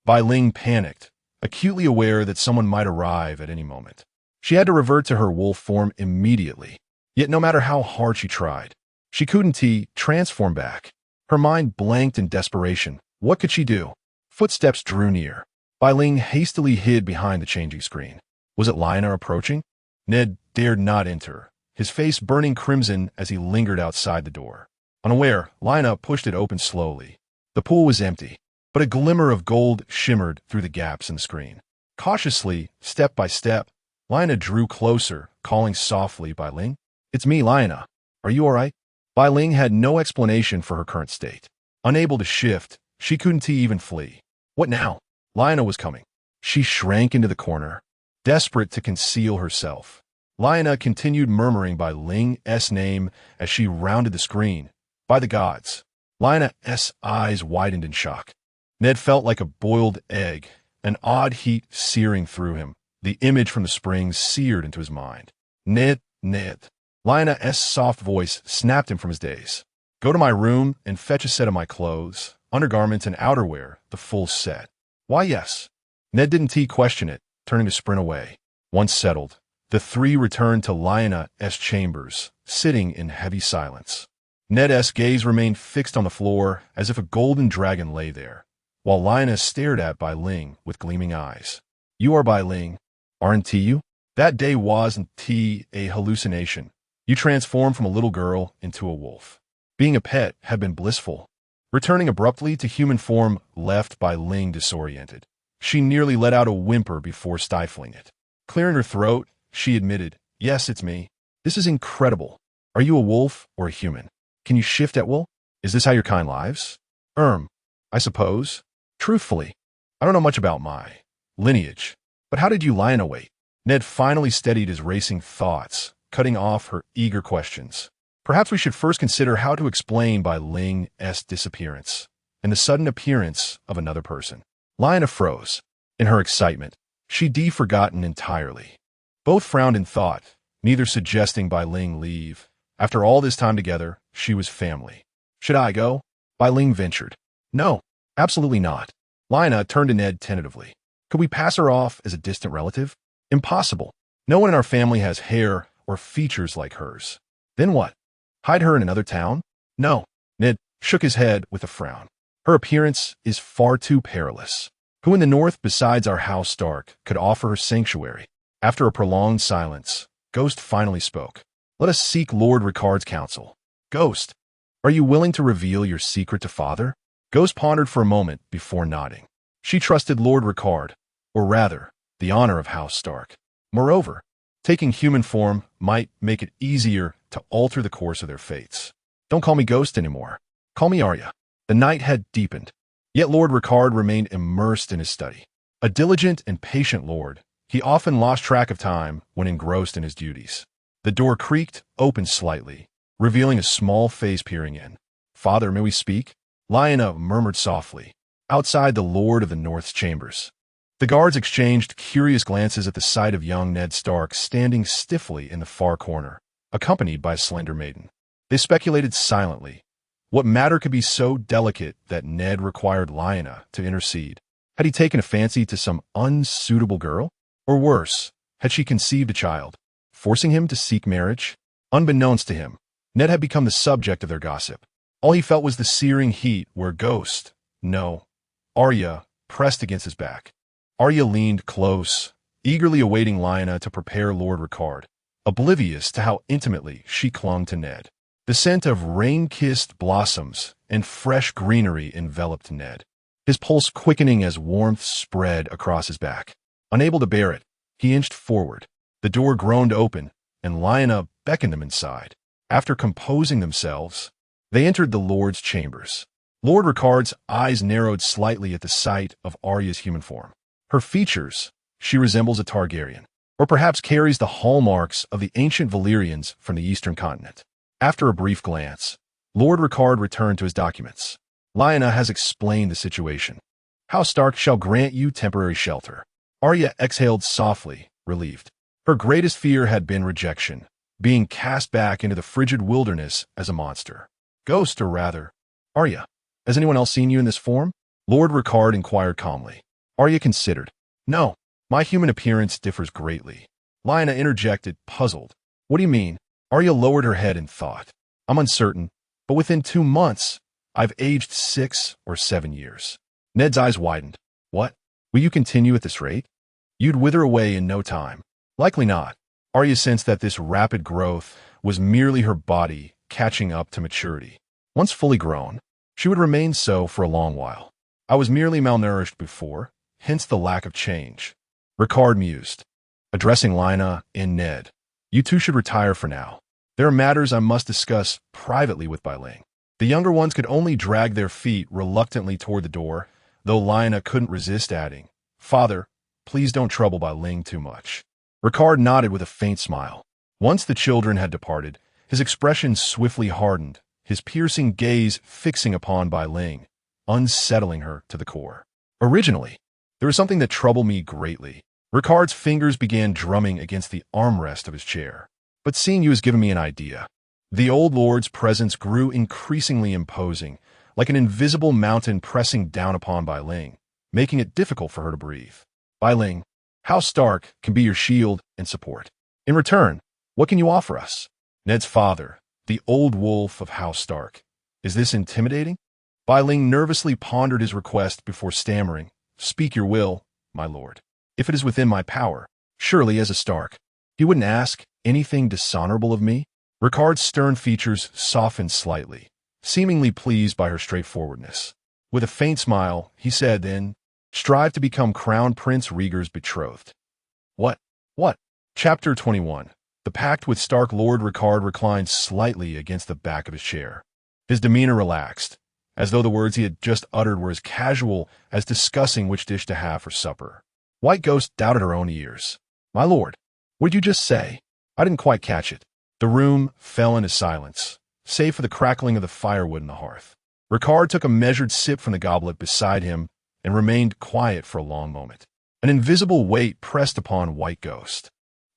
Bai Ling panicked, acutely aware that someone might arrive at any moment. She had to revert to her wolf form immediately. Yet no matter how hard she tried, she couldn't transform back. Her mind blanked in desperation. What could she do? Footsteps drew near. Bai Ling hastily hid behind the changing screen. Was it Lina approaching? Ned dared not enter, his face burning crimson as he lingered outside the door. Unaware, Lina pushed it open slowly. The pool was empty, but a glimmer of gold shimmered through the gaps in the screen. Cautiously, step by step, Lina drew closer, calling softly, Bai Ling. It's me, Lina. Are you all right? Bai Ling had no explanation for her current state. Unable to shift, she couldn't even flee. What now? Lina was coming. She shrank into the corner, desperate to conceal herself. Lina continued murmuring Bai Ling's name as she rounded the screen. By the gods. Lina's eyes widened in shock. Ned felt like a boiled egg, an odd heat searing through him. The image from the springs seared into his mind. Ned. Lina's soft voice snapped him from his daze. Go to my room and fetch a set of my clothes, undergarments and outerwear, the full set. Why, yes. Ned didn't question it, turning to sprint away. Once settled, the three returned to Lina's chambers, sitting in heavy silence. Ned's gaze remained fixed on the floor as if a golden dragon lay there, while Lina stared at Bai Ling with gleaming eyes. You are Bai Ling, aren't you? That day wasn't a hallucination. You transformed from a little girl into a wolf. Being a pet had been blissful. Returning abruptly to human form left Bai Ling disoriented. She nearly let out a whimper before stifling it. Clearing her throat, she admitted, Yes, it's me. This is incredible. Are you a wolf or a human? Can you shift at will? Is this how your kind lives? I suppose. Truthfully, I don't know much about my lineage. But how did you lie in a wait? Ned finally steadied his racing thoughts, cutting off her eager questions. Perhaps we should first consider how to explain Bai Ling's disappearance and the sudden appearance of another person. Lina froze. In her excitement, she'd forgotten entirely. Both frowned in thought, neither suggesting Bai Ling leave. After all this time together, she was family. Should I go? Bai Ling ventured. No, absolutely not. Lina turned to Ned tentatively. Could we pass her off as a distant relative? Impossible. No one in our family has hair or features like hers. Then what? Hide her in another town? No. Ned shook his head with a frown. Her appearance is far too perilous. Who in the north besides our house Stark could offer her sanctuary? After a prolonged silence, Ghost finally spoke. Let us seek Lord Ricard's counsel. Ghost, are you willing to reveal your secret to Father? Ghost pondered for a moment before nodding. She trusted Lord Ricard, or rather, the honor of House Stark. Moreover, taking human form might make it easier to alter the course of their fates. Don't call me Ghost anymore. Call me Arya. The night had deepened, yet Lord Ricard remained immersed in his study. A diligent and patient lord, he often lost track of time when engrossed in his duties. The door creaked open slightly, revealing a small face peering in. Father, may we speak? Lina murmured softly, outside the Lord of the North's chambers. The guards exchanged curious glances at the sight of young Ned Stark standing stiffly in the far corner, accompanied by a slender maiden. They speculated silently. What matter could be so delicate that Ned required Lina to intercede? Had he taken a fancy to some unsuitable girl? Or worse, had she conceived a child, forcing him to seek marriage? Unbeknownst to him, Ned had become the subject of their gossip. All he felt was the searing heat where Arya pressed against his back. Arya leaned close, eagerly awaiting Lina to prepare Lord Ricard, oblivious to how intimately she clung to Ned. The scent of rain-kissed blossoms and fresh greenery enveloped Ned, his pulse quickening as warmth spread across his back. Unable to bear it, he inched forward. The door groaned open, and Lina beckoned them inside. After composing themselves, they entered the Lord's chambers. Lord Ricard's eyes narrowed slightly at the sight of Arya's human form. Her features, she resembles a Targaryen, or perhaps carries the hallmarks of the ancient Valyrians from the eastern continent. After a brief glance, Lord Ricard returned to his documents. Lina has explained the situation. House Stark shall grant you temporary shelter. Arya exhaled softly, relieved. Her greatest fear had been rejection, being cast back into the frigid wilderness as a monster. Ghost, or rather, Arya. Has anyone else seen you in this form? Lord Ricard inquired calmly. Arya considered. No, my human appearance differs greatly. Lyanna interjected, puzzled. What do you mean? Arya lowered her head in thought. I'm uncertain, but within 2 months, I've aged 6 or 7 years. Ned's eyes widened. What? Will you continue at this rate? You'd wither away in no time. Likely not. Arya sensed that this rapid growth was merely her body catching up to maturity. Once fully grown, she would remain so for a long while. I was merely malnourished before, hence the lack of change. Ricard mused, addressing Lyanna and Ned. You two should retire for now. There are matters I must discuss privately with Bai Ling. The younger ones could only drag their feet reluctantly toward the door, though Lyanna couldn't resist adding, Father, please don't trouble Bai Ling too much. Ricard nodded with a faint smile. Once the children had departed, his expression swiftly hardened, his piercing gaze fixing upon Bai Ling, unsettling her to the core. Originally, there was something that troubled me greatly. Ricard's fingers began drumming against the armrest of his chair. But seeing you has given me an idea. The old lord's presence grew increasingly imposing, like an invisible mountain pressing down upon Bai Ling, making it difficult for her to breathe. Bai Ling, House Stark can be your shield and support. In return, what can you offer us? Ned's father, the old wolf of House Stark. Is this intimidating? Bai Ling nervously pondered his request before stammering, Speak your will, my lord. If it is within my power, surely as a Stark, he wouldn't ask anything dishonorable of me? Ricard's stern features softened slightly, seemingly pleased by her straightforwardness. With a faint smile, he said then, Strive to become Crown Prince Rhaegar's betrothed. What? Chapter 21. The pact with Stark. Lord Ricard reclined slightly against the back of his chair. His demeanor relaxed, as though the words he had just uttered were as casual as discussing which dish to have for supper. White Ghost doubted her own ears. My lord, what did you just say? I didn't quite catch it. The room fell into silence, save for the crackling of the firewood in the hearth. Ricard took a measured sip from the goblet beside him and remained quiet for a long moment. An invisible weight pressed upon White Ghost.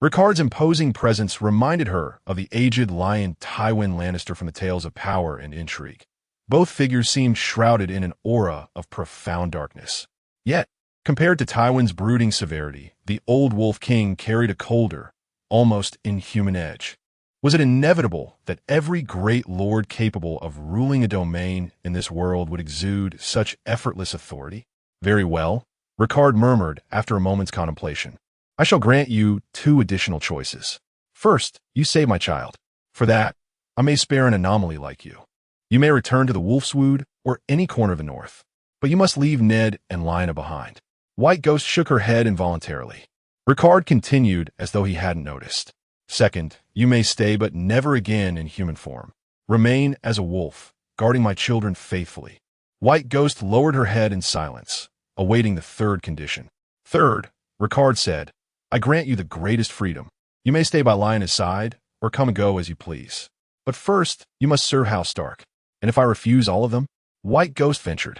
Ricard's imposing presence reminded her of the aged lion Tywin Lannister from the Tales of Power and Intrigue. Both figures seemed shrouded in an aura of profound darkness. Yet, compared to Tywin's brooding severity, the old Wolf King carried a colder, almost inhuman edge. Was it inevitable that every great lord capable of ruling a domain in this world would exude such effortless authority? Very well, Ricard murmured after a moment's contemplation. I shall grant you 2 additional choices. First, you save my child. For that, I may spare an anomaly like you. You may return to the Wolfswood or any corner of the north, but you must leave Ned and Lyanna behind. White Ghost shook her head involuntarily. Ricard continued as though he hadn't noticed. Second, you may stay but never again in human form. Remain as a wolf, guarding my children faithfully. White Ghost lowered her head in silence, awaiting the third condition. Third, Ricard said, I grant you the greatest freedom. You may stay by Lyanna's side, or come and go as you please. But first, you must serve House Stark. And if I refuse all of them? White Ghost ventured.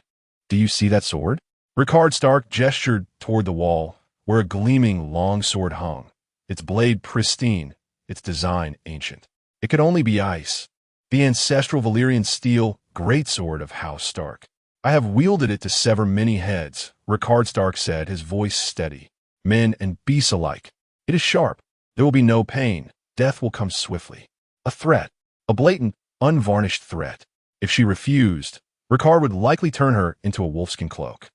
Do you see that sword? Ricard Stark gestured toward the wall, where a gleaming long sword hung, its blade pristine, its design ancient. It could only be ice. The ancestral Valyrian steel greatsword of House Stark. I have wielded it to sever many heads, Ricard Stark said, his voice steady. Men and beasts alike. It is sharp. There will be no pain. Death will come swiftly. A threat. A blatant, unvarnished threat. If she refused, Ricard would likely turn her into a wolfskin cloak.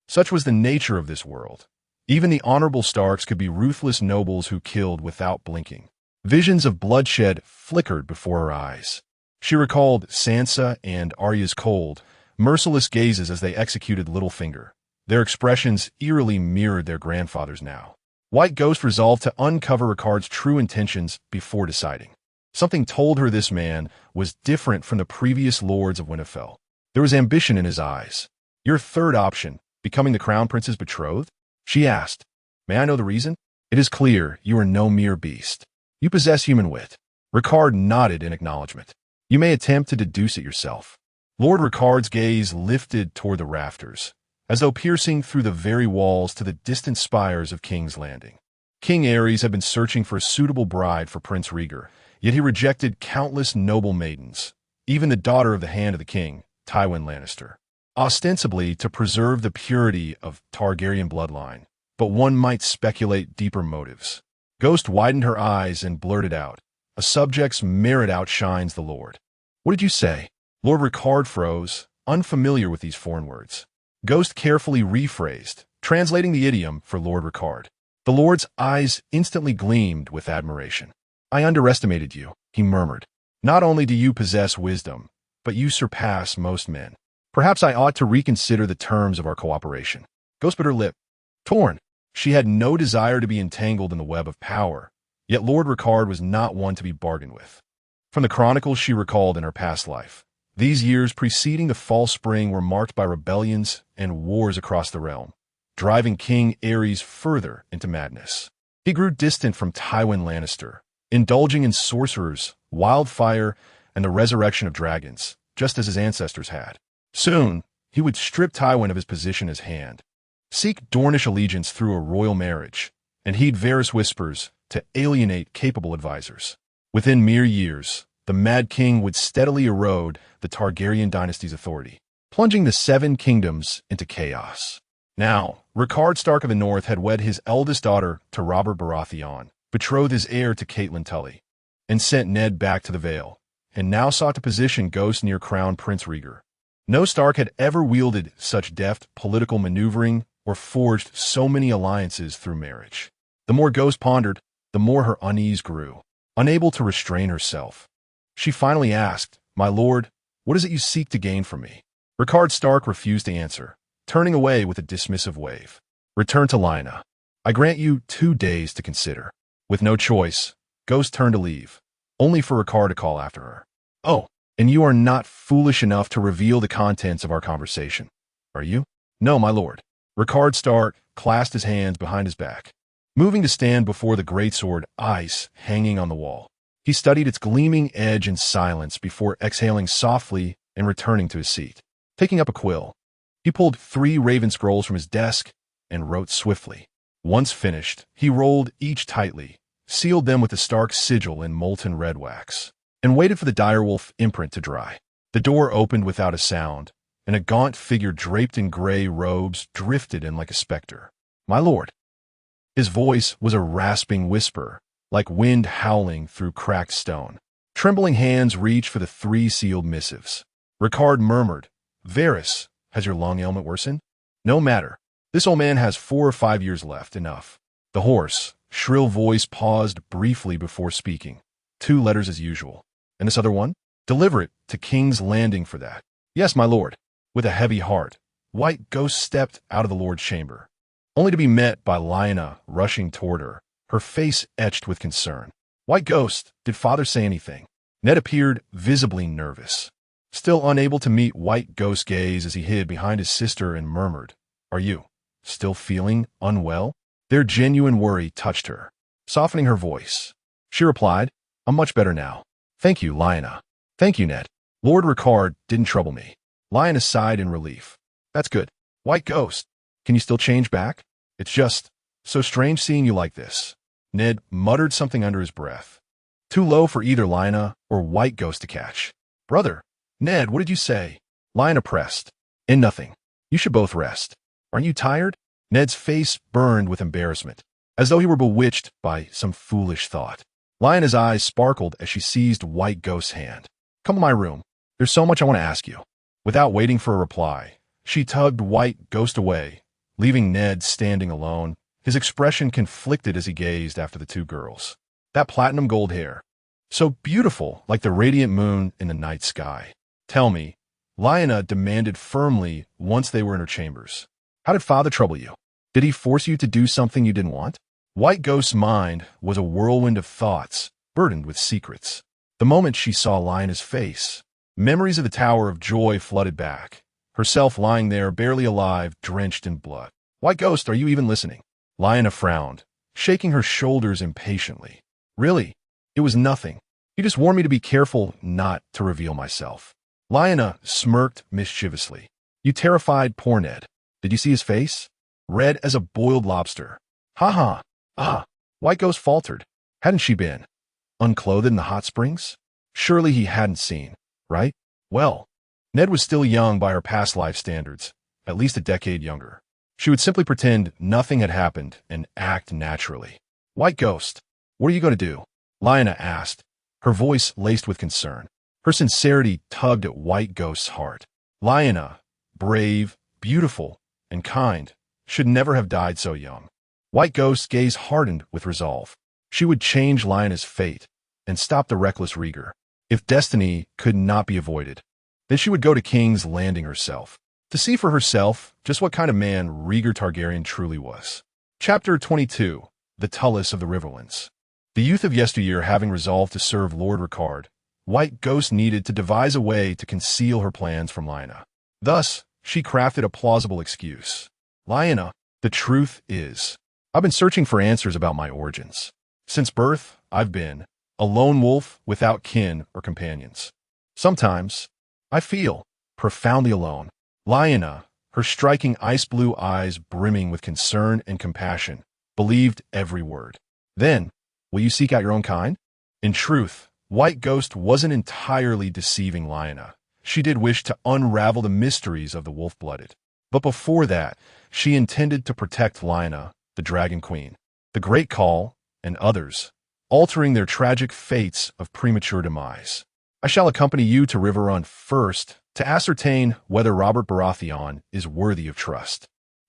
Such was the nature of this world. Even the honorable Starks could be ruthless nobles who killed without blinking. Visions of bloodshed flickered before her eyes. She recalled Sansa and Arya's cold, merciless gazes as they executed Littlefinger. Their expressions eerily mirrored their grandfather's now. White Ghost resolved to uncover Ricard's true intentions before deciding. Something told her this man was different from the previous lords of Winterfell. There was ambition in his eyes. Your third option, becoming the Crown Prince's betrothed? She asked. May I know the reason? It is clear you are no mere beast. You possess human wit. Ricard nodded in acknowledgement. You may attempt to deduce it yourself. Lord Ricard's gaze lifted toward the rafters, as though piercing through the very walls to the distant spires of King's Landing. King Aerys had been searching for a suitable bride for Prince Rhaegar, Yet he rejected countless noble maidens, even the daughter of the hand of the king, Tywin Lannister, ostensibly to preserve the purity of Targaryen bloodline. But one might speculate deeper motives. Ghost widened her eyes and blurted out, "A subject's merit outshines the lord." "What did you say?" Lord Ricard froze, unfamiliar with these foreign words. Ghost carefully rephrased, translating the idiom for Lord Ricard. The lord's eyes instantly gleamed with admiration. "I underestimated you," he murmured. "Not only do you possess wisdom, but you surpass most men. Perhaps I ought to reconsider the terms of our cooperation." Ghost bit her lip. Torn. She had no desire to be entangled in the web of power, yet Lord Ricard was not one to be bargained with. From the chronicles she recalled in her past life, these years preceding the Fall Spring were marked by rebellions and wars across the realm, driving King Aerys further into madness. He grew distant from Tywin Lannister, indulging in sorcerers, wildfire, and the resurrection of dragons, just as his ancestors had. Soon, he would strip Tywin of his position as hand, seek Dornish allegiance through a royal marriage, and heed Varys whispers to alienate capable advisors. Within mere years, the Mad King would steadily erode the Targaryen dynasty's authority, plunging the Seven Kingdoms into chaos. Now, Ricard Stark of the North had wed his eldest daughter to Robert Baratheon, betrothed his heir to Catelyn Tully, and sent Ned back to the Vale, and now sought to position Ghost near Crown Prince Rhaegar. No Stark had ever wielded such deft political maneuvering or forged so many alliances through marriage. The more Ghost pondered, the more her unease grew. Unable to restrain herself, she finally asked, "My lord, what is it you seek to gain from me?" Ricard Stark refused to answer, turning away with a dismissive wave. "Return to Lyanna. I grant you 2 days to consider." With no choice, Ghost turned to leave, only for Ricard to call after her. "Oh, and you are not foolish enough to reveal the contents of our conversation, are you?" "No, my lord." Ricard Stark clasped his hands behind his back, moving to stand before the greatsword ice hanging on the wall. He studied its gleaming edge in silence before exhaling softly and returning to his seat. Picking up a quill, he pulled 3 raven scrolls from his desk and wrote swiftly. Once finished, he rolled each tightly, sealed them with the Stark sigil in molten red wax, and waited for the Direwolf imprint to dry. The door opened without a sound, and a gaunt figure draped in gray robes drifted in like a specter. "My lord." His voice was a rasping whisper, like wind howling through cracked stone. Trembling hands reached for the 3 sealed missives. Ricard murmured, "Varys, has your long ailment worsened?" "No matter. This old man has 4 or 5 years left, enough." The hoarse, shrill voice paused briefly before speaking. 2 letters as usual. "And this other one?" "Deliver it to King's Landing for that." "Yes, my lord." With a heavy heart, White Ghost stepped out of the Lord's chamber, only to be met by Lyanna rushing toward her, her face etched with concern. "White Ghost, did father say anything?" Ned appeared visibly nervous, still unable to meet White Ghost's gaze as he hid behind his sister and murmured, "Are you still feeling unwell?" Their genuine worry touched her, softening her voice. She replied, "I'm much better now. Thank you, Lyanna." "Thank you, Ned. Lord Ricard didn't trouble me." Lyanna sighed in relief. "That's good. White Ghost, can you still change back? It's just so strange seeing you like this." Ned muttered something under his breath, too low for either Lyanna or White Ghost to catch. "Brother." "Ned, what did you say?" Lyanna pressed. "In nothing. You should both rest. Aren't you tired?" Ned's face burned with embarrassment, as though he were bewitched by some foolish thought. Lyanna's eyes sparkled as she seized White Ghost's hand. "Come to my room. There's so much I want to ask you." Without waiting for a reply, she tugged White Ghost away, leaving Ned standing alone, his expression conflicted as he gazed after the 2 girls. That platinum gold hair, so beautiful like the radiant moon in the night sky. "Tell me," Lyanna demanded firmly once they were in her chambers. "How did father trouble you? Did he force you to do something you didn't want?" White Ghost's mind was a whirlwind of thoughts, burdened with secrets. The moment she saw Lyanna's face, memories of the Tower of Joy flooded back, herself lying there barely alive, drenched in blood. "White Ghost, are you even listening?" Lyanna frowned, shaking her shoulders impatiently. "Really? It was nothing. You just warned me to be careful not to reveal myself." Lyanna smirked mischievously. "You terrified poor Ned. Did you see his face? Red as a boiled lobster." "Ha ha. Ah." White Ghost faltered. Hadn't she been? unclothed in the hot springs? Surely he hadn't seen, right? Well, Ned was still young by her past life standards, at least a decade younger. She would simply pretend nothing had happened and act naturally. White Ghost, what are you going to do? Lyanna asked, her voice laced with concern. Her sincerity tugged at White Ghost's heart. Lyanna, brave, beautiful, and kind, should never have died so young. White Ghost's gaze hardened with resolve. She would change Lyanna's fate and stop the reckless Rhaegar. If destiny could not be avoided, then she would go to King's Landing herself, to see for herself just what kind of man Rhaegar Targaryen truly was. Chapter 22. The Tullus of the Riverlands. The youth of yesteryear having resolved to serve Lord Ricard, White Ghost needed to devise a way to conceal her plans from Lyanna. Thus, she crafted a plausible excuse. Lyanna, the truth is, I've been searching for answers about my origins. Since birth, I've been a lone wolf without kin or companions. Sometimes, I feel profoundly alone. Lyanna, her striking ice-blue eyes brimming with concern and compassion, believed every word. Then, will you seek out your own kind? In truth, White Ghost wasn't entirely deceiving Lyanna. She did wish to unravel the mysteries of the wolf-blooded. But before that, she intended to protect Lyanna, the Dragon Queen, the Great Call, and others, altering their tragic fates of premature demise. I shall accompany you to Riverrun first to ascertain whether Robert Baratheon is worthy of trust.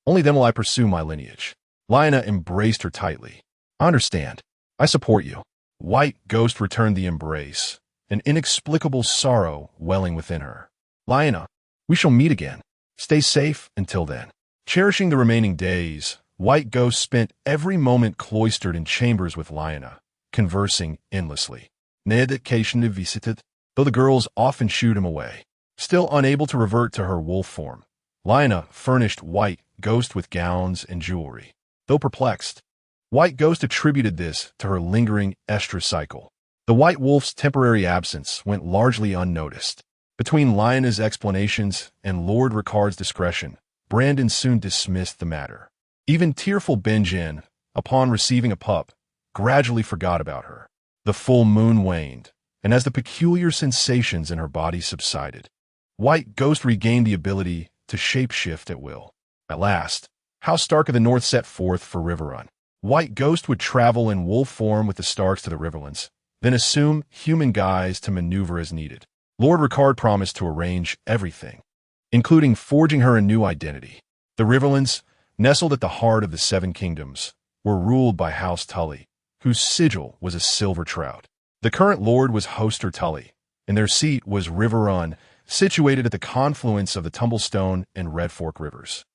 Only then will I pursue my lineage. Lyanna embraced her tightly. I understand. I support you. White Ghost returned the embrace, an inexplicable sorrow welling within her. Lyanna, we shall meet again. Stay safe until then. Cherishing the remaining days, White Ghost spent every moment cloistered in chambers with Lyanna, conversing endlessly. Ned occasionally visited, though the girls often shooed him away. Still unable to revert to her wolf form, Lyanna furnished White Ghost with gowns and jewelry. Though perplexed, White Ghost attributed this to her lingering estrus cycle. The White Wolf's temporary absence went largely unnoticed. Between Lyanna's explanations and Lord Ricard's discretion, Brandon soon dismissed the matter. Even tearful Benjen, upon receiving a pup, gradually forgot about her. The full moon waned, and as the peculiar sensations in her body subsided, White Ghost regained the ability to shapeshift at will. At last, House Stark of the North set forth for Riverrun. White Ghost would travel in wolf form with the Starks to the Riverlands, then assume human guise to maneuver as needed. Lord Ricard promised to arrange everything, including forging her a new identity. The Riverlands, nestled at the heart of the Seven Kingdoms, were ruled by House Tully, whose sigil was a silver trout. The current lord was Hoster Tully, and their seat was Riverrun, situated at the confluence of the Tumblestone and Red Fork rivers.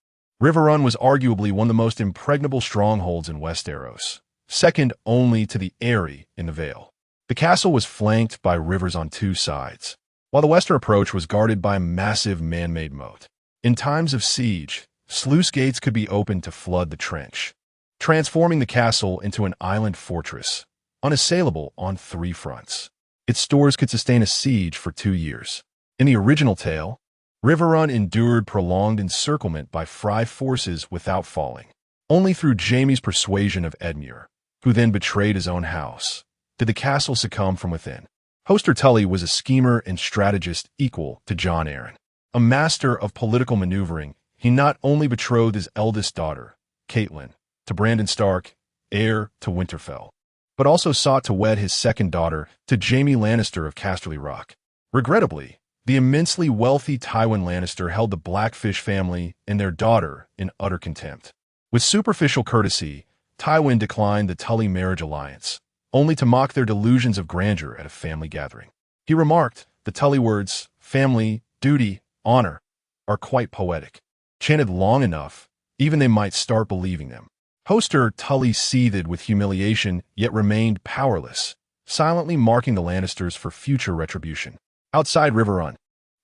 Riverrun was arguably one of the most impregnable strongholds in Westeros, second only to the Eyrie in the Vale. The castle was flanked by rivers on two sides, while the western approach was guarded by a massive man-made moat. In times of siege, sluice gates could be opened to flood the trench, transforming the castle into an island fortress, unassailable on three fronts. Its stores could sustain a siege for 2 years. In the original tale, Riverrun endured prolonged encirclement by Frey forces without falling. Only through Jaime's persuasion of Edmure, who then betrayed his own house, did the castle succumb from within. Hoster Tully was a schemer and strategist equal to Jon Arryn. A master of political maneuvering, he not only betrothed his eldest daughter, Catelyn, to Brandon Stark, heir to Winterfell, but also sought to wed his second daughter to Jaime Lannister of Casterly Rock. Regrettably, the immensely wealthy Tywin Lannister held the Blackfish family and their daughter in utter contempt. With superficial courtesy, Tywin declined the Tully marriage alliance, only to mock their delusions of grandeur at a family gathering. He remarked, the Tully words, family, duty, honor, are quite poetic. Chanted long enough, even they might start believing them. Hoster Tully seethed with humiliation, yet remained powerless, silently marking the Lannisters for future retribution. Outside Riverrun,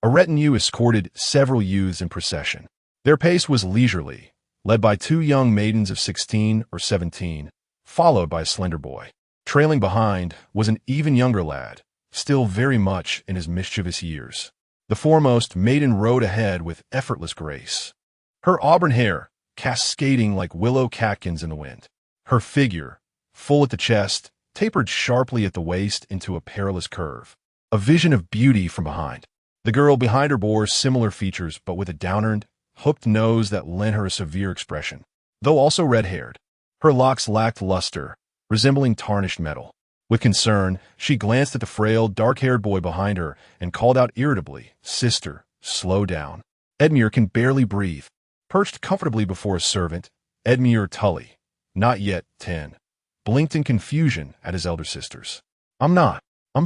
a retinue escorted several youths in procession. Their pace was leisurely, led by 2 young maidens of 16 or 17, followed by a slender boy. Trailing behind was an even younger lad, still very much in his mischievous years. The foremost maiden rode ahead with effortless grace, her auburn hair cascading like willow catkins in the wind. Her figure, full at the chest, tapered sharply at the waist into a perilous curve. A vision of beauty from behind. The girl behind her bore similar features, but with a downturned, hooked nose that lent her a severe expression. Though also red-haired, her locks lacked luster, resembling tarnished metal. With concern, she glanced at the frail, dark-haired boy behind her and called out irritably, "Sister, slow down." Edmure can barely breathe. Perched comfortably before a servant, Edmure Tully, not yet 10, blinked in confusion at his elder sisters. I'm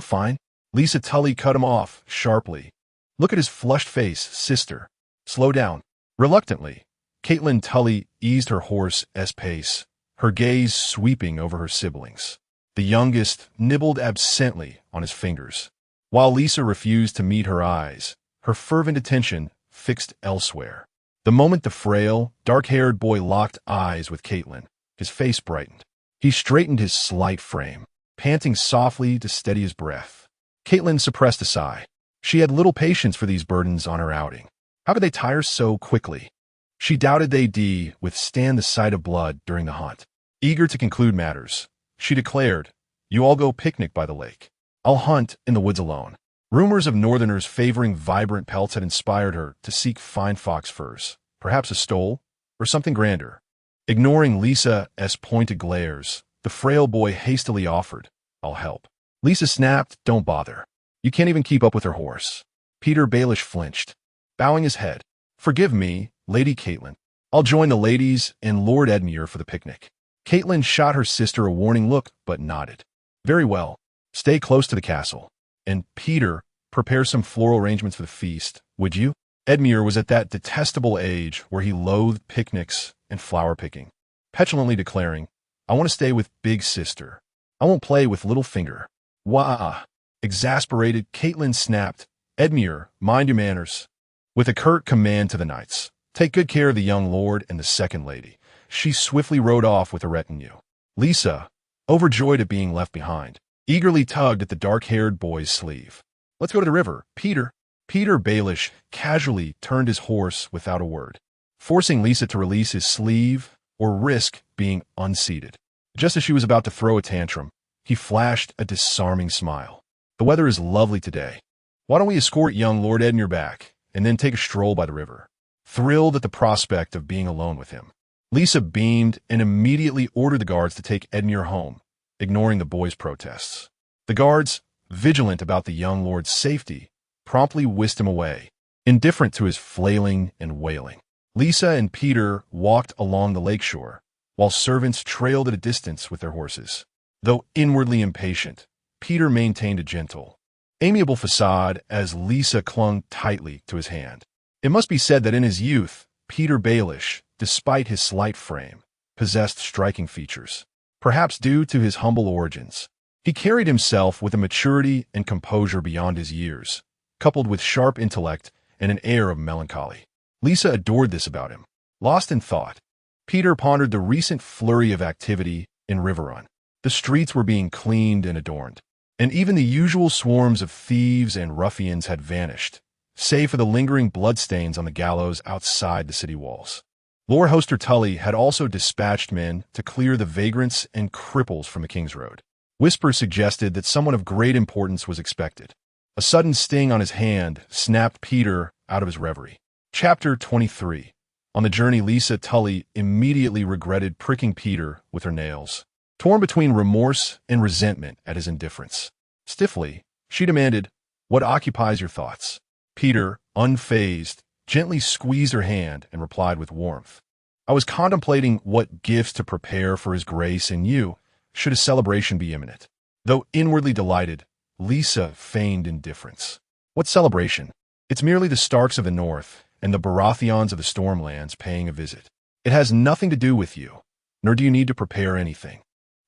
fine." Lisa Tully cut him off sharply. "Look at his flushed face, sister. Slow down." Reluctantly, Caitlin Tully eased her horse's pace, her gaze sweeping over her siblings. The youngest nibbled absently on his fingers, while Lisa refused to meet her eyes, her fervent attention fixed elsewhere. The moment the frail, dark-haired boy locked eyes with Caitlin, his face brightened. He straightened his slight frame, panting softly to steady his breath. Caitlin suppressed a sigh. She had little patience for these burdens on her outing. How could they tire so quickly? She doubted they'd withstand the sight of blood during the hunt. Eager to conclude matters, she declared, "You all go picnic by the lake. I'll hunt in the woods alone." Rumors of northerners favoring vibrant pelts had inspired her to seek fine fox furs, perhaps a stole, or something grander. Ignoring Lisa's pointed glares, the frail boy hastily offered, "I'll help." Lisa snapped, "Don't bother. You can't even keep up with her horse." Peter Baelish flinched, bowing his head. "Forgive me, Lady Caitlin. I'll join the ladies and Lord Edmure for the picnic." Caitlin shot her sister a warning look, but nodded. "Very well. Stay close to the castle. And Peter, prepare some floral arrangements for the feast, would you?" Edmure was at that detestable age where he loathed picnics and flower picking, petulantly declaring, "I want to stay with big sister. I won't play with little finger." "Wah!" Exasperated, Caitlin snapped, "Edmure, mind your manners." With a curt command to the knights, "Take good care of the young lord and the second lady," she swiftly rode off with a retinue. Lisa, overjoyed at being left behind, eagerly tugged at the dark-haired boy's sleeve. "Let's go to the river, Peter." Peter Baelish casually turned his horse without a word, forcing Lisa to release his sleeve or risk being unseated. Just as she was about to throw a tantrum, he flashed a disarming smile. "The weather is lovely today. Why don't we escort young Lord Edmure back and then take a stroll by the river?" Thrilled at the prospect of being alone with him, Lisa beamed and immediately ordered the guards to take Edmure home, ignoring the boy's protests. The guards, vigilant about the young lord's safety, promptly whisked him away, indifferent to his flailing and wailing. Lisa and Peter walked along the lakeshore, while servants trailed at a distance with their horses. Though inwardly impatient, Peter maintained a gentle, amiable facade as Lisa clung tightly to his hand. It must be said that in his youth, Peter Baelish, despite his slight frame, possessed striking features. Perhaps due to his humble origins, he carried himself with a maturity and composure beyond his years, coupled with sharp intellect and an air of melancholy. Lisa adored this about him. Lost in thought, Peter pondered the recent flurry of activity in Reborn. The streets were being cleaned and adorned, and even the usual swarms of thieves and ruffians had vanished, save for the lingering bloodstains on the gallows outside the city walls. Lord Hoster Tully had also dispatched men to clear the vagrants and cripples from the King's Road. Whispers suggested that someone of great importance was expected. A sudden sting on his hand snapped Peter out of his reverie. Chapter 23. On the journey, Lisa Tully immediately regretted pricking Peter with her nails, torn between remorse and resentment at his indifference. Stiffly, she demanded, "What occupies your thoughts?" Peter, unfazed, gently squeezed her hand and replied with warmth, "I was contemplating what gifts to prepare for His Grace and you, should a celebration be imminent." Though inwardly delighted, Lisa feigned indifference. "What celebration? It's merely the Starks of the North and the Baratheons of the Stormlands paying a visit. It has nothing to do with you, nor do you need to prepare anything."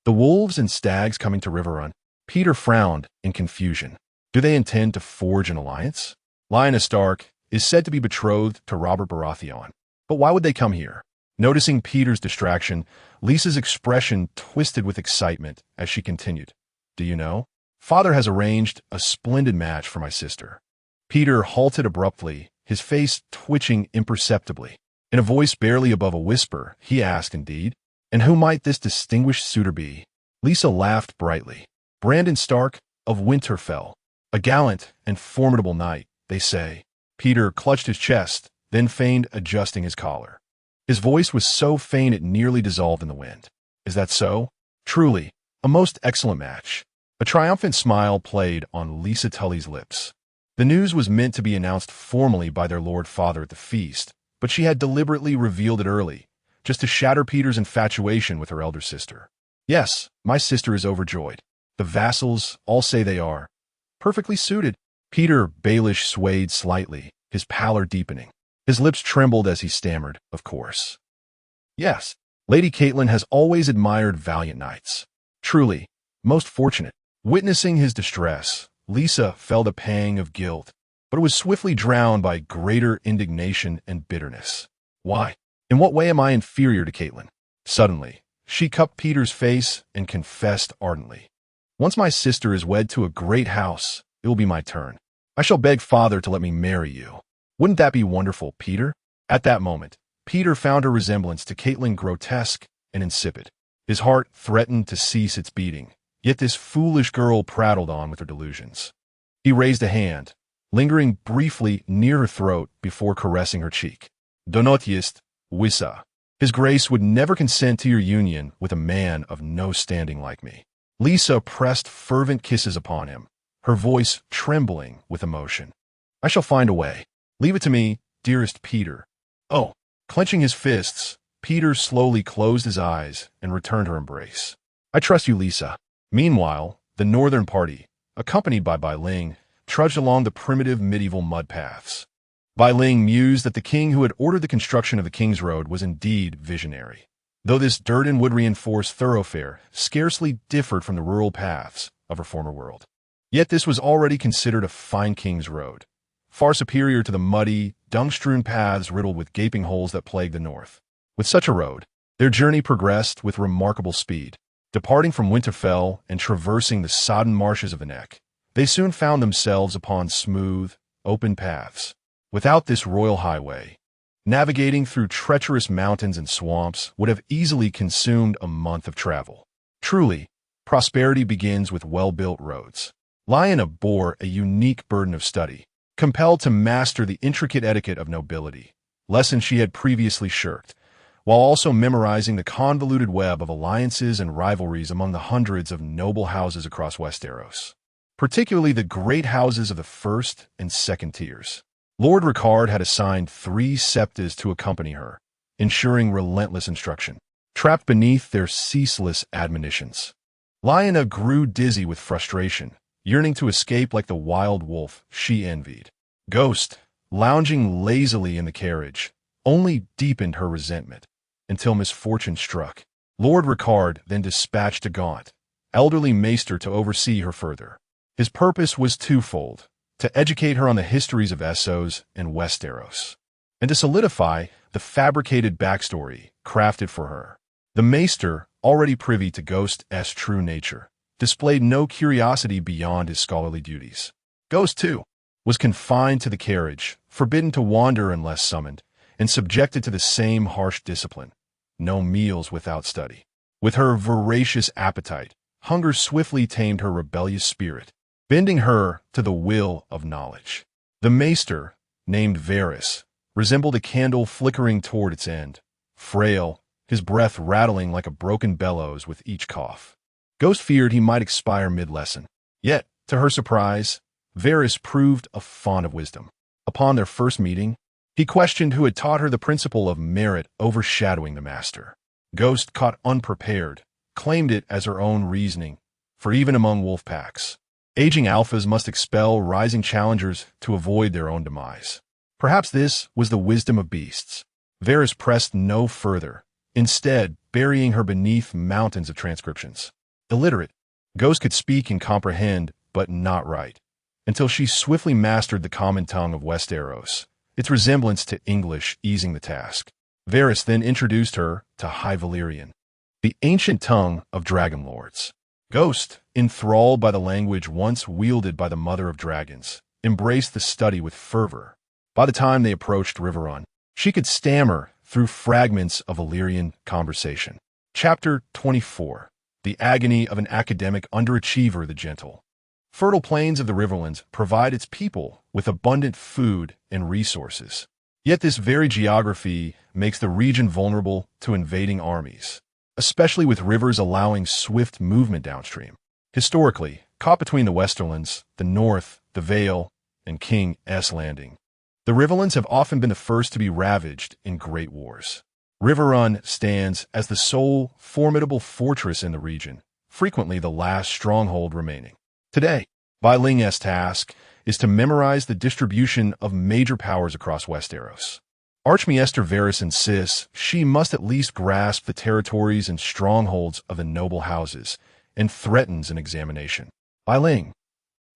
"The wolves and stags coming to Riverrun?" Peter frowned in confusion. "Do they intend to forge an alliance?" Lyanna Stark is said to be betrothed to Robert Baratheon. But why would they come here? Noticing Peter's distraction, Lisa's expression twisted with excitement as she continued, "Do you know? Father has arranged a splendid match for my sister." Peter halted abruptly, his face twitching imperceptibly. In a voice barely above a whisper, he asked, "Indeed? And who might this distinguished suitor be?" Lisa laughed brightly. Brandon Stark of Winterfell. A gallant and formidable knight, they say. Peter clutched his chest, then feigned adjusting his collar. His voice was so faint it nearly dissolved in the wind. Is that so? Truly, a most excellent match. A triumphant smile played on Lisa Tully's lips. The news was meant to be announced formally by their Lord Father at the feast, but she had deliberately revealed it early, just to shatter Peter's infatuation with her elder sister. Yes, my sister is overjoyed. The vassals all say they are. Perfectly suited. Peter Baelish swayed slightly, his pallor deepening. His lips trembled as he stammered, of course. Yes, Lady Caitlin has always admired valiant knights. Truly, most fortunate. Witnessing his distress, Lisa felt a pang of guilt, but it was swiftly drowned by greater indignation and bitterness. Why? In what way am I inferior to Caitlin? Suddenly, she cupped Peter's face and confessed ardently. Once my sister is wed to a great house, it will be my turn. I shall beg Father to let me marry you. Wouldn't that be wonderful, Peter? At that moment, Peter found her resemblance to Caitlin grotesque and insipid. His heart threatened to cease its beating, yet this foolish girl prattled on with her delusions. He raised a hand, lingering briefly near her throat before caressing her cheek. Donotiest, Wissa. His Grace would never consent to your union with a man of no standing like me. Lisa pressed fervent kisses upon him, her voice trembling with emotion. I shall find a way. Leave it to me, dearest Peter. Oh, clenching his fists, Peter slowly closed his eyes and returned her embrace. I trust you, Lisa. Meanwhile, the northern party, accompanied by Bai Ling, trudged along the primitive medieval mud paths. Bai Ling mused that the king who had ordered the construction of the King's Road was indeed visionary. Though this dirt and wood-reinforced thoroughfare scarcely differed from the rural paths of her former world. Yet this was already considered a fine King's Road, far superior to the muddy, dung-strewn paths riddled with gaping holes that plagued the north. With such a road, their journey progressed with remarkable speed. Departing from Winterfell and traversing the sodden marshes of the Neck, they soon found themselves upon smooth, open paths. Without this royal highway, navigating through treacherous mountains and swamps would have easily consumed a month of travel. Truly, prosperity begins with well-built roads. Lyanna bore a unique burden of study, compelled to master the intricate etiquette of nobility, lessons she had previously shirked, while also memorizing the convoluted web of alliances and rivalries among the hundreds of noble houses across Westeros, particularly the great houses of the first and second tiers. Lord Ricard had assigned 3 septas to accompany her, ensuring relentless instruction, trapped beneath their ceaseless admonitions. Lyanna grew dizzy with frustration, yearning to escape like the wild wolf she envied. Ghost, lounging lazily in the carriage, only deepened her resentment, until misfortune struck. Lord Ricard then dispatched a gaunt, elderly maester to oversee her further. His purpose was twofold: to educate her on the histories of Essos and Westeros, and to solidify the fabricated backstory crafted for her. The maester, already privy to Ghost's true nature, displayed no curiosity beyond his scholarly duties. Ghost, too, was confined to the carriage, forbidden to wander unless summoned, and subjected to the same harsh discipline: no meals without study. With her voracious appetite, hunger swiftly tamed her rebellious spirit, bending her to the will of knowledge. The maester, named Varys, resembled a candle flickering toward its end, frail, his breath rattling like a broken bellows with each cough. Ghost feared he might expire mid-lesson. Yet, to her surprise, Varys proved a font of wisdom. Upon their first meeting, he questioned who had taught her the principle of merit overshadowing the master. Ghost, caught unprepared, claimed it as her own reasoning, for even among wolfpacks, aging alphas must expel rising challengers to avoid their own demise. Perhaps this was the wisdom of beasts. Varys pressed no further, instead burying her beneath mountains of transcriptions. Illiterate, Ghost could speak and comprehend, but not write, until she swiftly mastered the common tongue of Westeros, its resemblance to English easing the task. Varys then introduced her to High Valyrian, the ancient tongue of dragon lords. Ghost, enthralled by the language once wielded by the mother of dragons, embraced the study with fervor. By the time they approached Riverrun, she could stammer through fragments of Valyrian conversation. Chapter 24. the agony of an academic underachiever, the gentle. Fertile plains of the Riverlands provide its people with abundant food and resources. Yet this very geography makes the region vulnerable to invading armies, especially with rivers allowing swift movement downstream. Historically, caught between the Westerlands, the North, the Vale, and King's Landing, the Riverlands have often been the first to be ravaged in great wars. Riverrun stands as the sole formidable fortress in the region, frequently the last stronghold remaining. Today, Bai Ling's task is to memorize the distribution of major powers across Westeros. Archmaester Varys insists she must at least grasp the territories and strongholds of the noble houses, and threatens an examination. Bai Ling.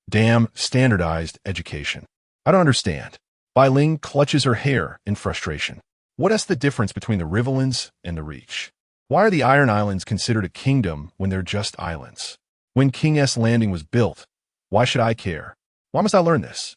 Damn standardized education. I don't understand. Bai Ling clutches her hair in frustration. What is the difference between the Riverlands and the Reach? Why are the Iron Islands considered a kingdom when they're just islands? When King's Landing was built, why should I care? Why must I learn this?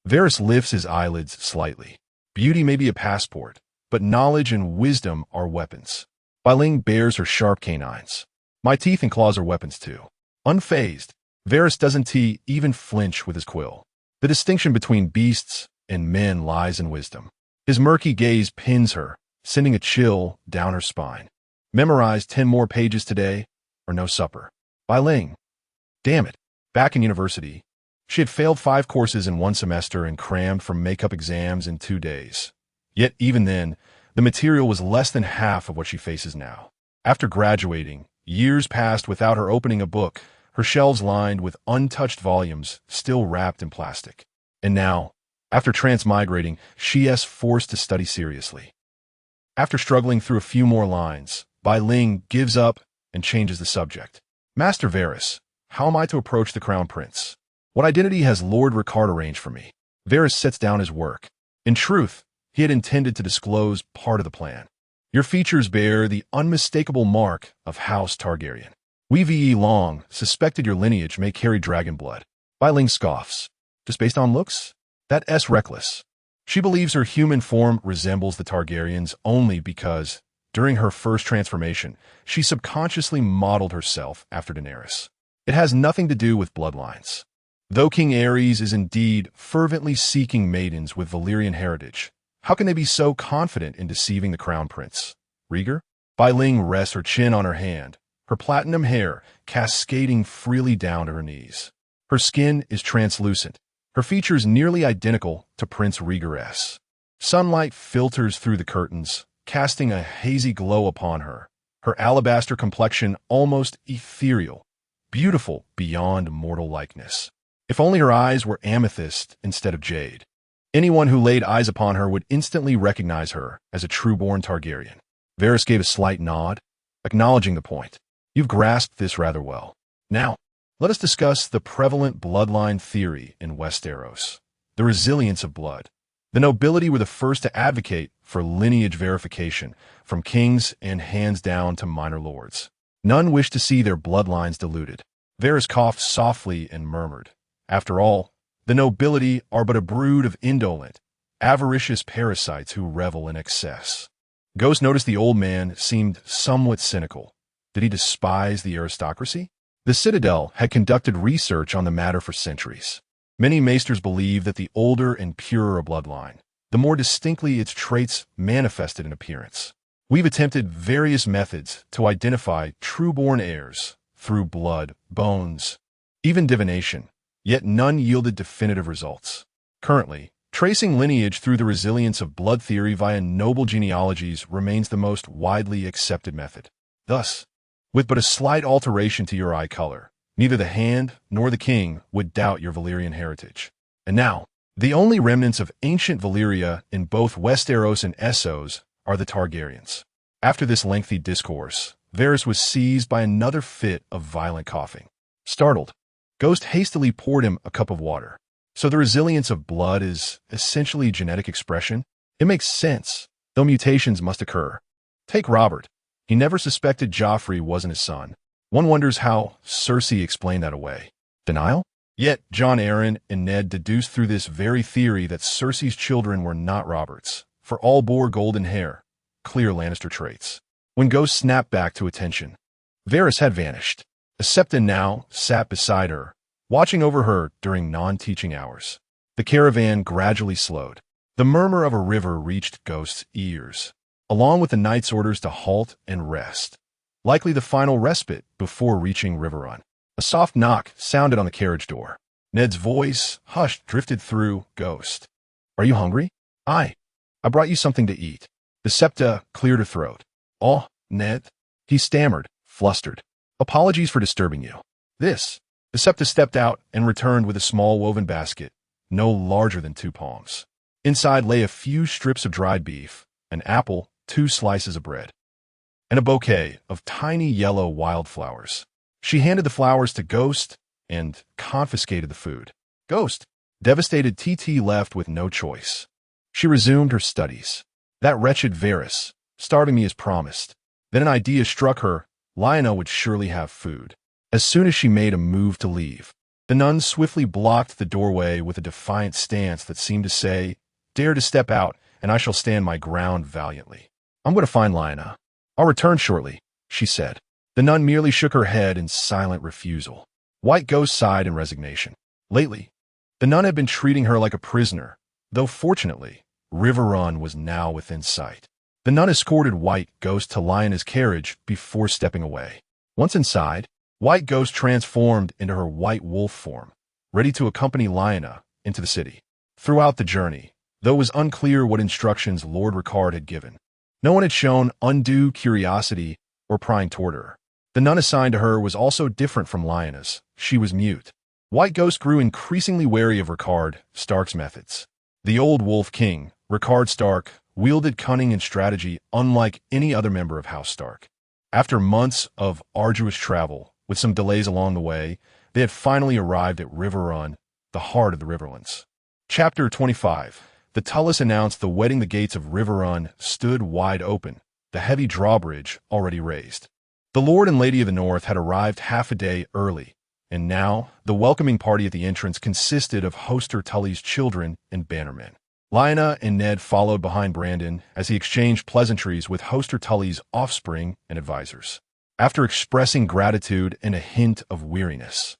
Varys lifts his eyelids slightly. Beauty may be a passport, but knowledge and wisdom are weapons. Bai Ling bares her sharp canines. My teeth and claws are weapons too. Unfazed, Varys doesn't even flinch with his quill. The distinction between beasts and men lies in wisdom. His murky gaze pins her, sending a chill down her spine. Memorize 10 more pages today, or no supper. Bai Ling. Damn it. Back in university, she had failed 5 courses in 1 semester and crammed for makeup exams in 2 days. Yet even then, the material was less than half of what she faces now. After graduating, years passed without her opening a book, her shelves lined with untouched volumes still wrapped in plastic. And now, after transmigrating, she is forced to study seriously. After struggling through a few more lines, Bai Ling gives up and changes the subject. Master Varys, how am I to approach the Crown Prince? What identity has Lord Rickard arranged for me? Varys sets down his work. In truth, he had intended to disclose part of the plan. Your features bear the unmistakable mark of House Targaryen. We long suspected your lineage may carry dragon blood. Bai Ling scoffs. Just based on looks? That's reckless. She believes her human form resembles the Targaryens only because, during her first transformation, she subconsciously modeled herself after Daenerys. It has nothing to do with bloodlines. Though King Aerys is indeed fervently seeking maidens with Valyrian heritage, how can they be so confident in deceiving the Crown Prince? Rhaegar? Bai Ling rests her chin on her hand, her platinum hair cascading freely down to her knees. Her skin is translucent, her features nearly identical to Prince Rhaegar's. Sunlight filters through the curtains, casting a hazy glow upon her, her alabaster complexion almost ethereal, beautiful beyond mortal likeness. If only her eyes were amethyst instead of jade. Anyone who laid eyes upon her would instantly recognize her as a true-born Targaryen. Varys gave a slight nod, acknowledging the point. You've grasped this rather well. Now, let us discuss the prevalent bloodline theory in Westeros. The resilience of blood. The nobility were the first to advocate for lineage verification, from kings and hands down to minor lords. None wished to see their bloodlines diluted. Varys coughed softly and murmured, after all, the nobility are but a brood of indolent, avaricious parasites who revel in excess. Ghost noticed the old man seemed somewhat cynical. Did he despise the aristocracy? The Citadel had conducted research on the matter for centuries. Many maesters believe that the older and purer a bloodline, the more distinctly its traits manifested in appearance. We've attempted various methods to identify true-born heirs through blood, bones, even divination, yet none yielded definitive results. Currently, tracing lineage through the resilience of blood theory via noble genealogies remains the most widely accepted method. Thus, with but a slight alteration to your eye color, neither the hand nor the king would doubt your Valyrian heritage. And now, the only remnants of ancient Valyria in both Westeros and Essos are the Targaryens. After this lengthy discourse, Varys was seized by another fit of violent coughing. Startled, Ghost hastily poured him a cup of water. So the resilience of blood is essentially genetic expression? It makes sense, though mutations must occur. Take Robert. He never suspected Joffrey wasn't his son. One wonders how Cersei explained that away. Denial? Yet Jon Arryn and Ned deduced through this very theory that Cersei's children were not Robert's, for all bore golden hair, clear Lannister traits. When Ghost snapped back to attention, Varys had vanished. Septa now sat beside her, watching over her during non-teaching hours. The caravan gradually slowed. The murmur of a river reached Ghost's ears, along with the knight's orders to halt and rest, likely the final respite before reaching Riverrun. A soft knock sounded on the carriage door. Ned's voice, hushed, drifted through Ghost. "Are you hungry?" I brought you something to eat." The Septa cleared her throat. "Oh, Ned," he stammered, flustered. "Apologies for disturbing you." "This." The Septa stepped out and returned with a small woven basket, no larger than 2 palms. Inside lay a few strips of dried beef, an apple, 2 slices of bread, and a bouquet of tiny yellow wildflowers. She handed the flowers to Ghost and confiscated the food. Ghost, devastated, TT left with no choice. She resumed her studies. That wretched Varys, starving me as promised. Then an idea struck her. Lyanna would surely have food. As soon as she made a move to leave, the nun swiftly blocked the doorway with a defiant stance that seemed to say, "Dare to step out, and I shall stand my ground valiantly." "I'm going to find Lyanna. I'll return shortly," she said. The nun merely shook her head in silent refusal. White Ghost sighed in resignation. Lately, the nun had been treating her like a prisoner, though fortunately, Riverrun was now within sight. The nun escorted White Ghost to Lyanna's carriage before stepping away. Once inside, White Ghost transformed into her white wolf form, ready to accompany Lyanna into the city. Throughout the journey, though it was unclear what instructions Lord Ricard had given, no one had shown undue curiosity or prying toward her. The nun assigned to her was also different from Lyanna's. She was mute. White Ghost grew increasingly wary of Ricard Stark's methods. The old Wolf King, Ricard Stark, wielded cunning and strategy unlike any other member of House Stark. After months of arduous travel, with some delays along the way, they had finally arrived at Riverrun, the heart of the Riverlands. Chapter 25. The Tullus announced the wedding. The gates of Riverrun stood wide open, the heavy drawbridge already raised. The Lord and Lady of the North had arrived half a day early, and now the welcoming party at the entrance consisted of Hoster Tully's children and bannermen. Lyanna and Ned followed behind Brandon as he exchanged pleasantries with Hoster Tully's offspring and advisors. After expressing gratitude and a hint of weariness,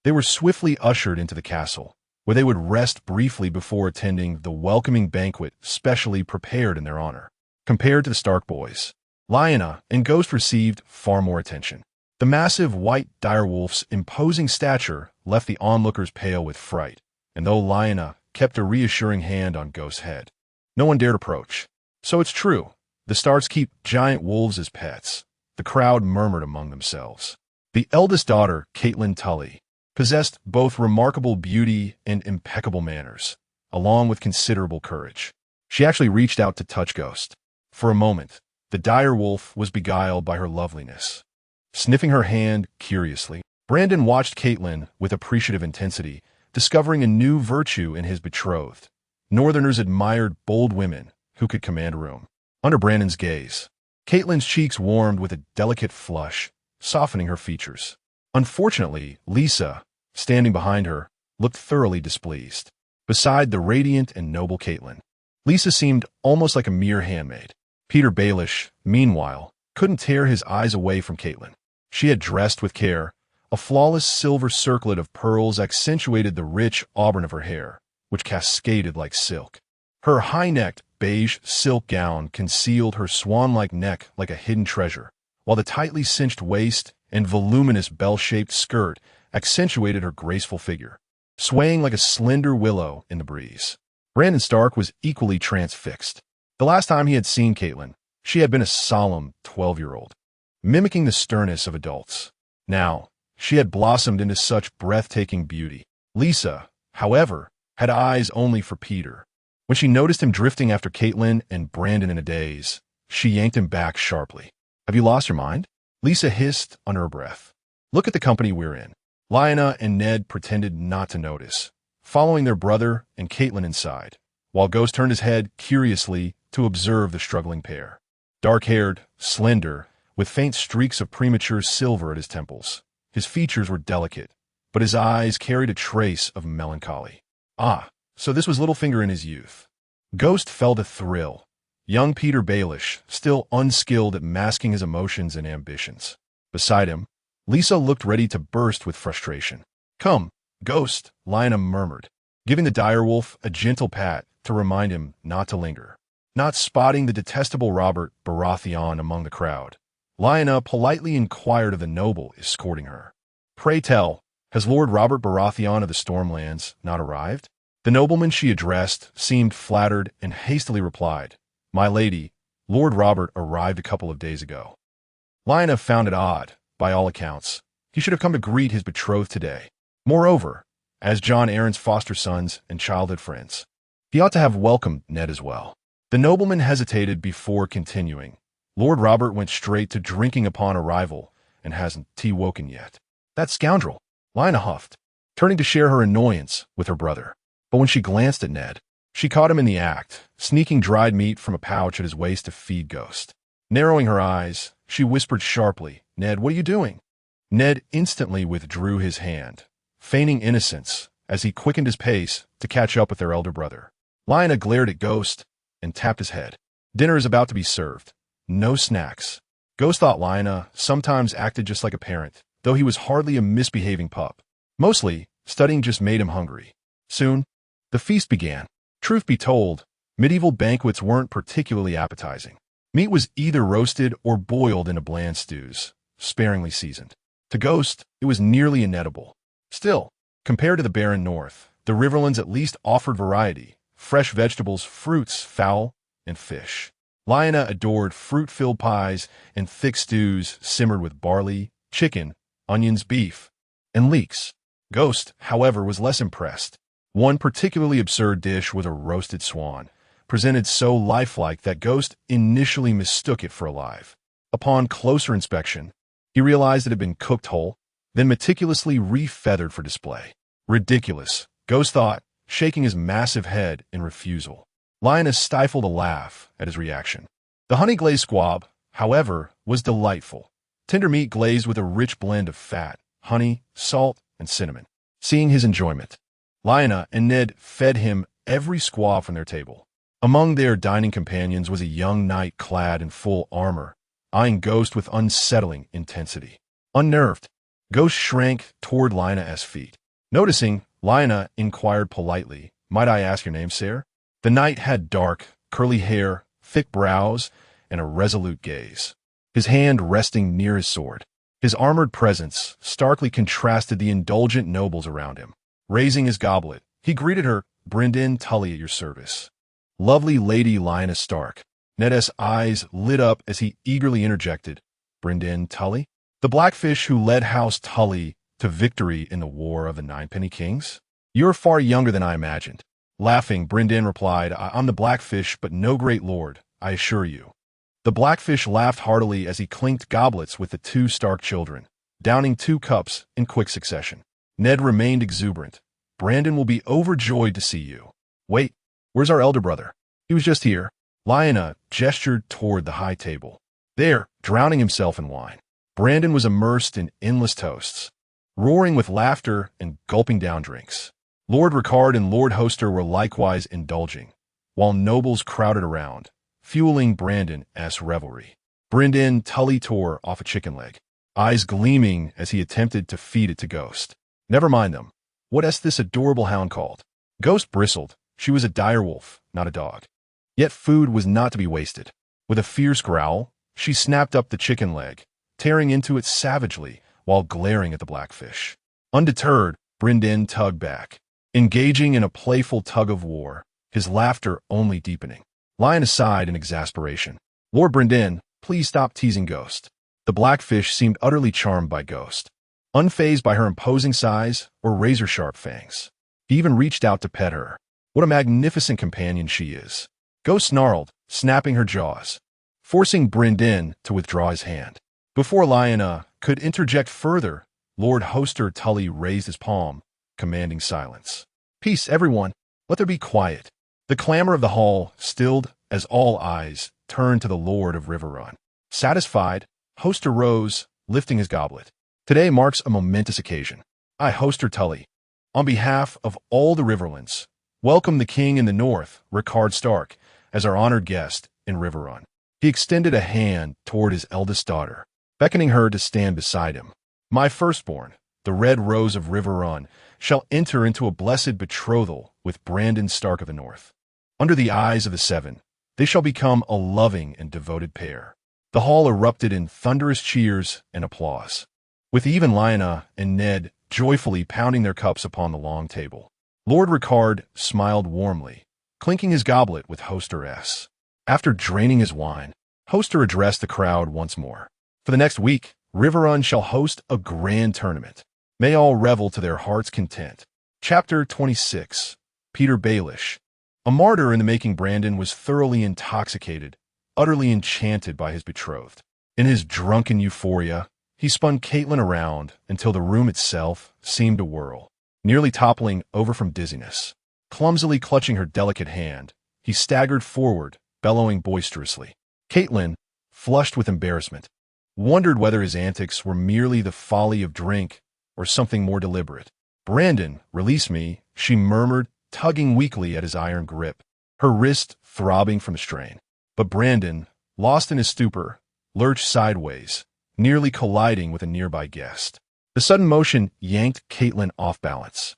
they were swiftly ushered into the castle, where they would rest briefly before attending the welcoming banquet specially prepared in their honor. Compared to the Stark boys, Lyanna and Ghost received far more attention. The massive white direwolf's imposing stature left the onlookers pale with fright, and though Lyanna kept a reassuring hand on Ghost's head, no one dared approach. "So it's true. The Starks keep giant wolves as pets," the crowd murmured among themselves. The eldest daughter, Catelyn Tully, possessed both remarkable beauty and impeccable manners, along with considerable courage. She actually reached out to touch Ghost. For a moment, the direwolf was beguiled by her loveliness. Sniffing her hand curiously, Brandon watched Catelyn with appreciative intensity, discovering a new virtue in his betrothed. Northerners admired bold women who could command a room. Under Brandon's gaze, Catelyn's cheeks warmed with a delicate flush, softening her features. Unfortunately, Lisa, standing behind her, looked thoroughly displeased. Beside the radiant and noble Catelyn, Lisa seemed almost like a mere handmaid. Peter Baelish, meanwhile, couldn't tear his eyes away from Catelyn. She had dressed with care. A flawless silver circlet of pearls accentuated the rich auburn of her hair, which cascaded like silk. Her high-necked, beige silk gown concealed her swan-like neck like a hidden treasure, while the tightly cinched waist and voluminous bell-shaped skirt accentuated her graceful figure, swaying like a slender willow in the breeze. Brandon Stark was equally transfixed. The last time he had seen Catelyn, she had been a solemn 12-year-old, mimicking the sternness of adults. Now, she had blossomed into such breathtaking beauty. Lisa, however, had eyes only for Peter. When she noticed him drifting after Catelyn and Brandon in a daze, she yanked him back sharply. "Have you lost your mind?" Lisa hissed under her breath. "Look at the company we're in." Lyanna and Ned pretended not to notice, following their brother and Catelyn inside, while Ghost turned his head curiously to observe the struggling pair. Dark-haired, slender, with faint streaks of premature silver at his temples, his features were delicate, but his eyes carried a trace of melancholy. Ah, so this was Littlefinger in his youth. Ghost felt a thrill. Young Peter Baelish, still unskilled at masking his emotions and ambitions. Beside him, Lisa looked ready to burst with frustration. "Come, Ghost," Lyanna murmured, giving the direwolf a gentle pat to remind him not to linger. Not spotting the detestable Robert Baratheon among the crowd, Lyanna politely inquired of the noble escorting her. "Pray tell, has Lord Robert Baratheon of the Stormlands not arrived?" The nobleman she addressed seemed flattered and hastily replied, "My lady, Lord Robert arrived a couple of days ago." Lyanna found it odd, by all accounts. He should have come to greet his betrothed today. Moreover, as Jon Arryn's foster sons and childhood friends, he ought to have welcomed Ned as well. The nobleman hesitated before continuing. Lord Robert went straight to drinking upon arrival and hasn't tea-woken yet. That scoundrel, Lyanna huffed, turning to share her annoyance with her brother. But when she glanced at Ned, she caught him in the act, sneaking dried meat from a pouch at his waist to feed Ghost. Narrowing her eyes, she whispered sharply, "Ned, what are you doing?" Ned instantly withdrew his hand, feigning innocence as he quickened his pace to catch up with their elder brother. Lyanna glared at Ghost and tapped his head. Dinner is about to be served. No snacks. Ghost thought Lyanna sometimes acted just like a parent, though he was hardly a misbehaving pup. Mostly, studying just made him hungry. Soon, the feast began. Truth be told, medieval banquets weren't particularly appetizing. Meat was either roasted or boiled into bland stews, sparingly seasoned. To Ghost, it was nearly inedible. Still, compared to the barren north, the Riverlands at least offered variety: fresh vegetables, fruits, fowl, and fish. Lyanna adored fruit-filled pies and thick stews simmered with barley, chicken, onions, beef, and leeks. Ghost, however, was less impressed. One particularly absurd dish was a roasted swan, presented so lifelike that Ghost initially mistook it for alive. Upon closer inspection, he realized it had been cooked whole, then meticulously re-feathered for display. Ridiculous, Ghost thought, shaking his massive head in refusal. Lyanna stifled a laugh at his reaction. The honey-glazed squab, however, was delightful. Tender meat glazed with a rich blend of fat, honey, salt, and cinnamon. Seeing his enjoyment, Lyanna and Ned fed him every squab from their table. Among their dining companions was a young knight clad in full armor, eyeing Ghost with unsettling intensity. Unnerved, Ghost shrank toward Lyanna's feet. Noticing, Lyanna inquired politely, "Might I ask your name, sir?" The knight had dark, curly hair, thick brows, and a resolute gaze, his hand resting near his sword. His armored presence starkly contrasted the indulgent nobles around him. Raising his goblet, he greeted her, "Brynden Tully at your service." "Lovely Lady Lyanna Stark." Ned's eyes lit up as he eagerly interjected, "Brynden Tully? The Blackfish who led House Tully to victory in the War of the Ninepenny Kings? You're far younger than I imagined." Laughing, Brynden replied, "I'm the Blackfish, but no great lord, I assure you." The Blackfish laughed heartily as he clinked goblets with the two Stark children, downing 2 cups in quick succession. Ned remained exuberant. "Brandon will be overjoyed to see you." "Wait, where's our elder brother?" "He was just here." Lyanna gestured toward the high table. There, drowning himself in wine, Brandon was immersed in endless toasts, roaring with laughter and gulping down drinks. Lord Ricard and Lord Hoster were likewise indulging, while nobles crowded around, fueling Brandon's revelry. Brynden Tully tore off a chicken leg, eyes gleaming as he attempted to feed it to Ghost. "Never mind them. What's this adorable hound called?" Ghost bristled. She was a direwolf, not a dog. Yet food was not to be wasted. With a fierce growl, she snapped up the chicken leg, tearing into it savagely while glaring at the Blackfish. Undeterred, Brynden tugged back, engaging in a playful tug-of-war, his laughter only deepening. Lyanna sighed in exasperation. "Lord Brynden, please stop teasing Ghost." The Blackfish seemed utterly charmed by Ghost, unfazed by her imposing size or razor-sharp fangs. He even reached out to pet her. What a magnificent companion she is. Ghost snarled, snapping her jaws, forcing Brynden to withdraw his hand. Before Lyanna could interject further, Lord Hoster Tully raised his palm, commanding silence. "Peace, everyone. Let there be quiet." The clamor of the hall stilled as all eyes turned to the Lord of Riverrun. Satisfied, Hoster rose, lifting his goblet. "Today marks a momentous occasion. I, Hoster Tully, on behalf of all the Riverlands, welcome the King in the North, Ricard Stark, as our honored guest in Riverrun." He extended a hand toward his eldest daughter. beckoning her to stand beside him. My firstborn, the red rose of River Run, shall enter into a blessed betrothal with Brandon Stark of the North. Under the eyes of the seven, they shall become a loving and devoted pair. The hall erupted in thunderous cheers and applause, with even Lyanna and Ned joyfully pounding their cups upon the long table. Lord Ricard smiled warmly, clinking his goblet with Hoster S. After draining his wine, Hoster addressed the crowd once more. For the next week, Riverrun shall host a grand tournament. May all revel to their heart's content. Chapter 26. Peter Baelish. A martyr in the making, Brandon was thoroughly intoxicated, utterly enchanted by his betrothed. In his drunken euphoria, he spun Caitlin around until the room itself seemed to whirl, nearly toppling over from dizziness. Clumsily clutching her delicate hand, he staggered forward, bellowing boisterously. Caitlin, flushed with embarrassment, wondered whether his antics were merely the folly of drink or something more deliberate. "Brandon, release me," she murmured, tugging weakly at his iron grip, her wrist throbbing from the strain. But Brandon, lost in his stupor, lurched sideways, nearly colliding with a nearby guest. The sudden motion yanked Caitlin off balance,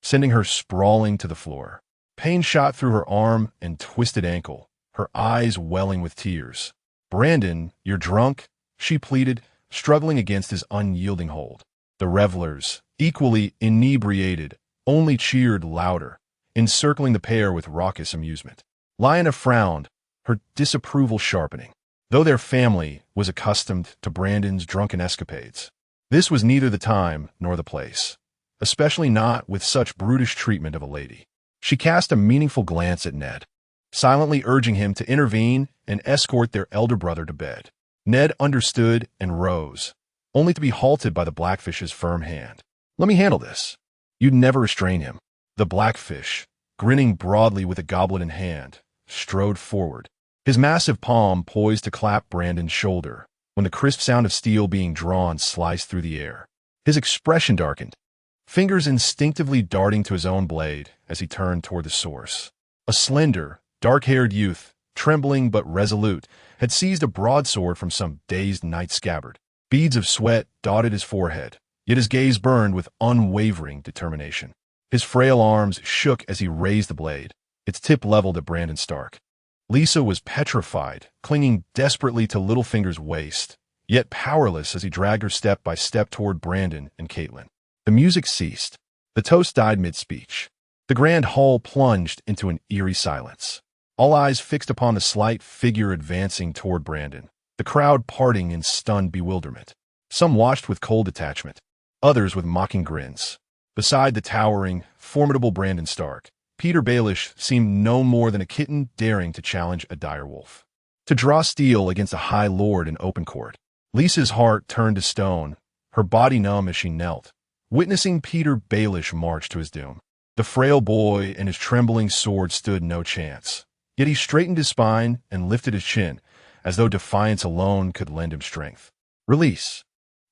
sending her sprawling to the floor. Pain shot through her arm and twisted ankle, her eyes welling with tears. "Brandon, you're drunk," she pleaded, struggling against his unyielding hold. The revelers, equally inebriated, only cheered louder, encircling the pair with raucous amusement. Lyanna frowned, her disapproval sharpening. Though their family was accustomed to Brandon's drunken escapades, this was neither the time nor the place, especially not with such brutish treatment of a lady. She cast a meaningful glance at Ned, silently urging him to intervene and escort their elder brother to bed. Ned understood and rose, only to be halted by the Blackfish's firm hand. "Let me handle this." "You'd never restrain him." The Blackfish, grinning broadly with a goblet in hand, strode forward, his massive palm poised to clap Brandon's shoulder when the crisp sound of steel being drawn sliced through the air. His expression darkened, fingers instinctively darting to his own blade as he turned toward the source. A slender, dark-haired youth, trembling but resolute, had seized a broadsword from some dazed knight scabbard. Beads of sweat dotted his forehead, yet his gaze burned with unwavering determination. His frail arms shook as he raised the blade, its tip leveled at Brandon Stark. Lisa was petrified, clinging desperately to Littlefinger's waist, yet powerless as he dragged her step by step toward Brandon and Caitlin. The music ceased. The toast died mid-speech. The grand hall plunged into an eerie silence, all eyes fixed upon the slight figure advancing toward Brandon, the crowd parting in stunned bewilderment. Some watched with cold detachment, others with mocking grins. Beside the towering, formidable Brandon Stark, Peter Baelish seemed no more than a kitten daring to challenge a direwolf. To draw steel against a high lord in open court. Lisa's heart turned to stone, her body numb as she knelt, witnessing Peter Baelish march to his doom. The frail boy and his trembling sword stood no chance, yet he straightened his spine and lifted his chin, as though defiance alone could lend him strength. "Release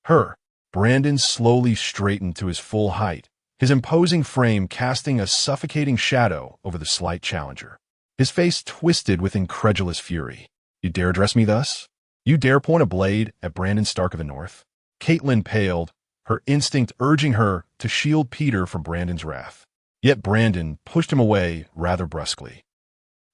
her." Brandon slowly straightened to his full height, his imposing frame casting a suffocating shadow over the slight challenger. His face twisted with incredulous fury. "You dare address me thus? You dare point a blade at Brandon Stark of the North?" Caitlin paled, her instinct urging her to shield Peter from Brandon's wrath. Yet Brandon pushed him away rather brusquely.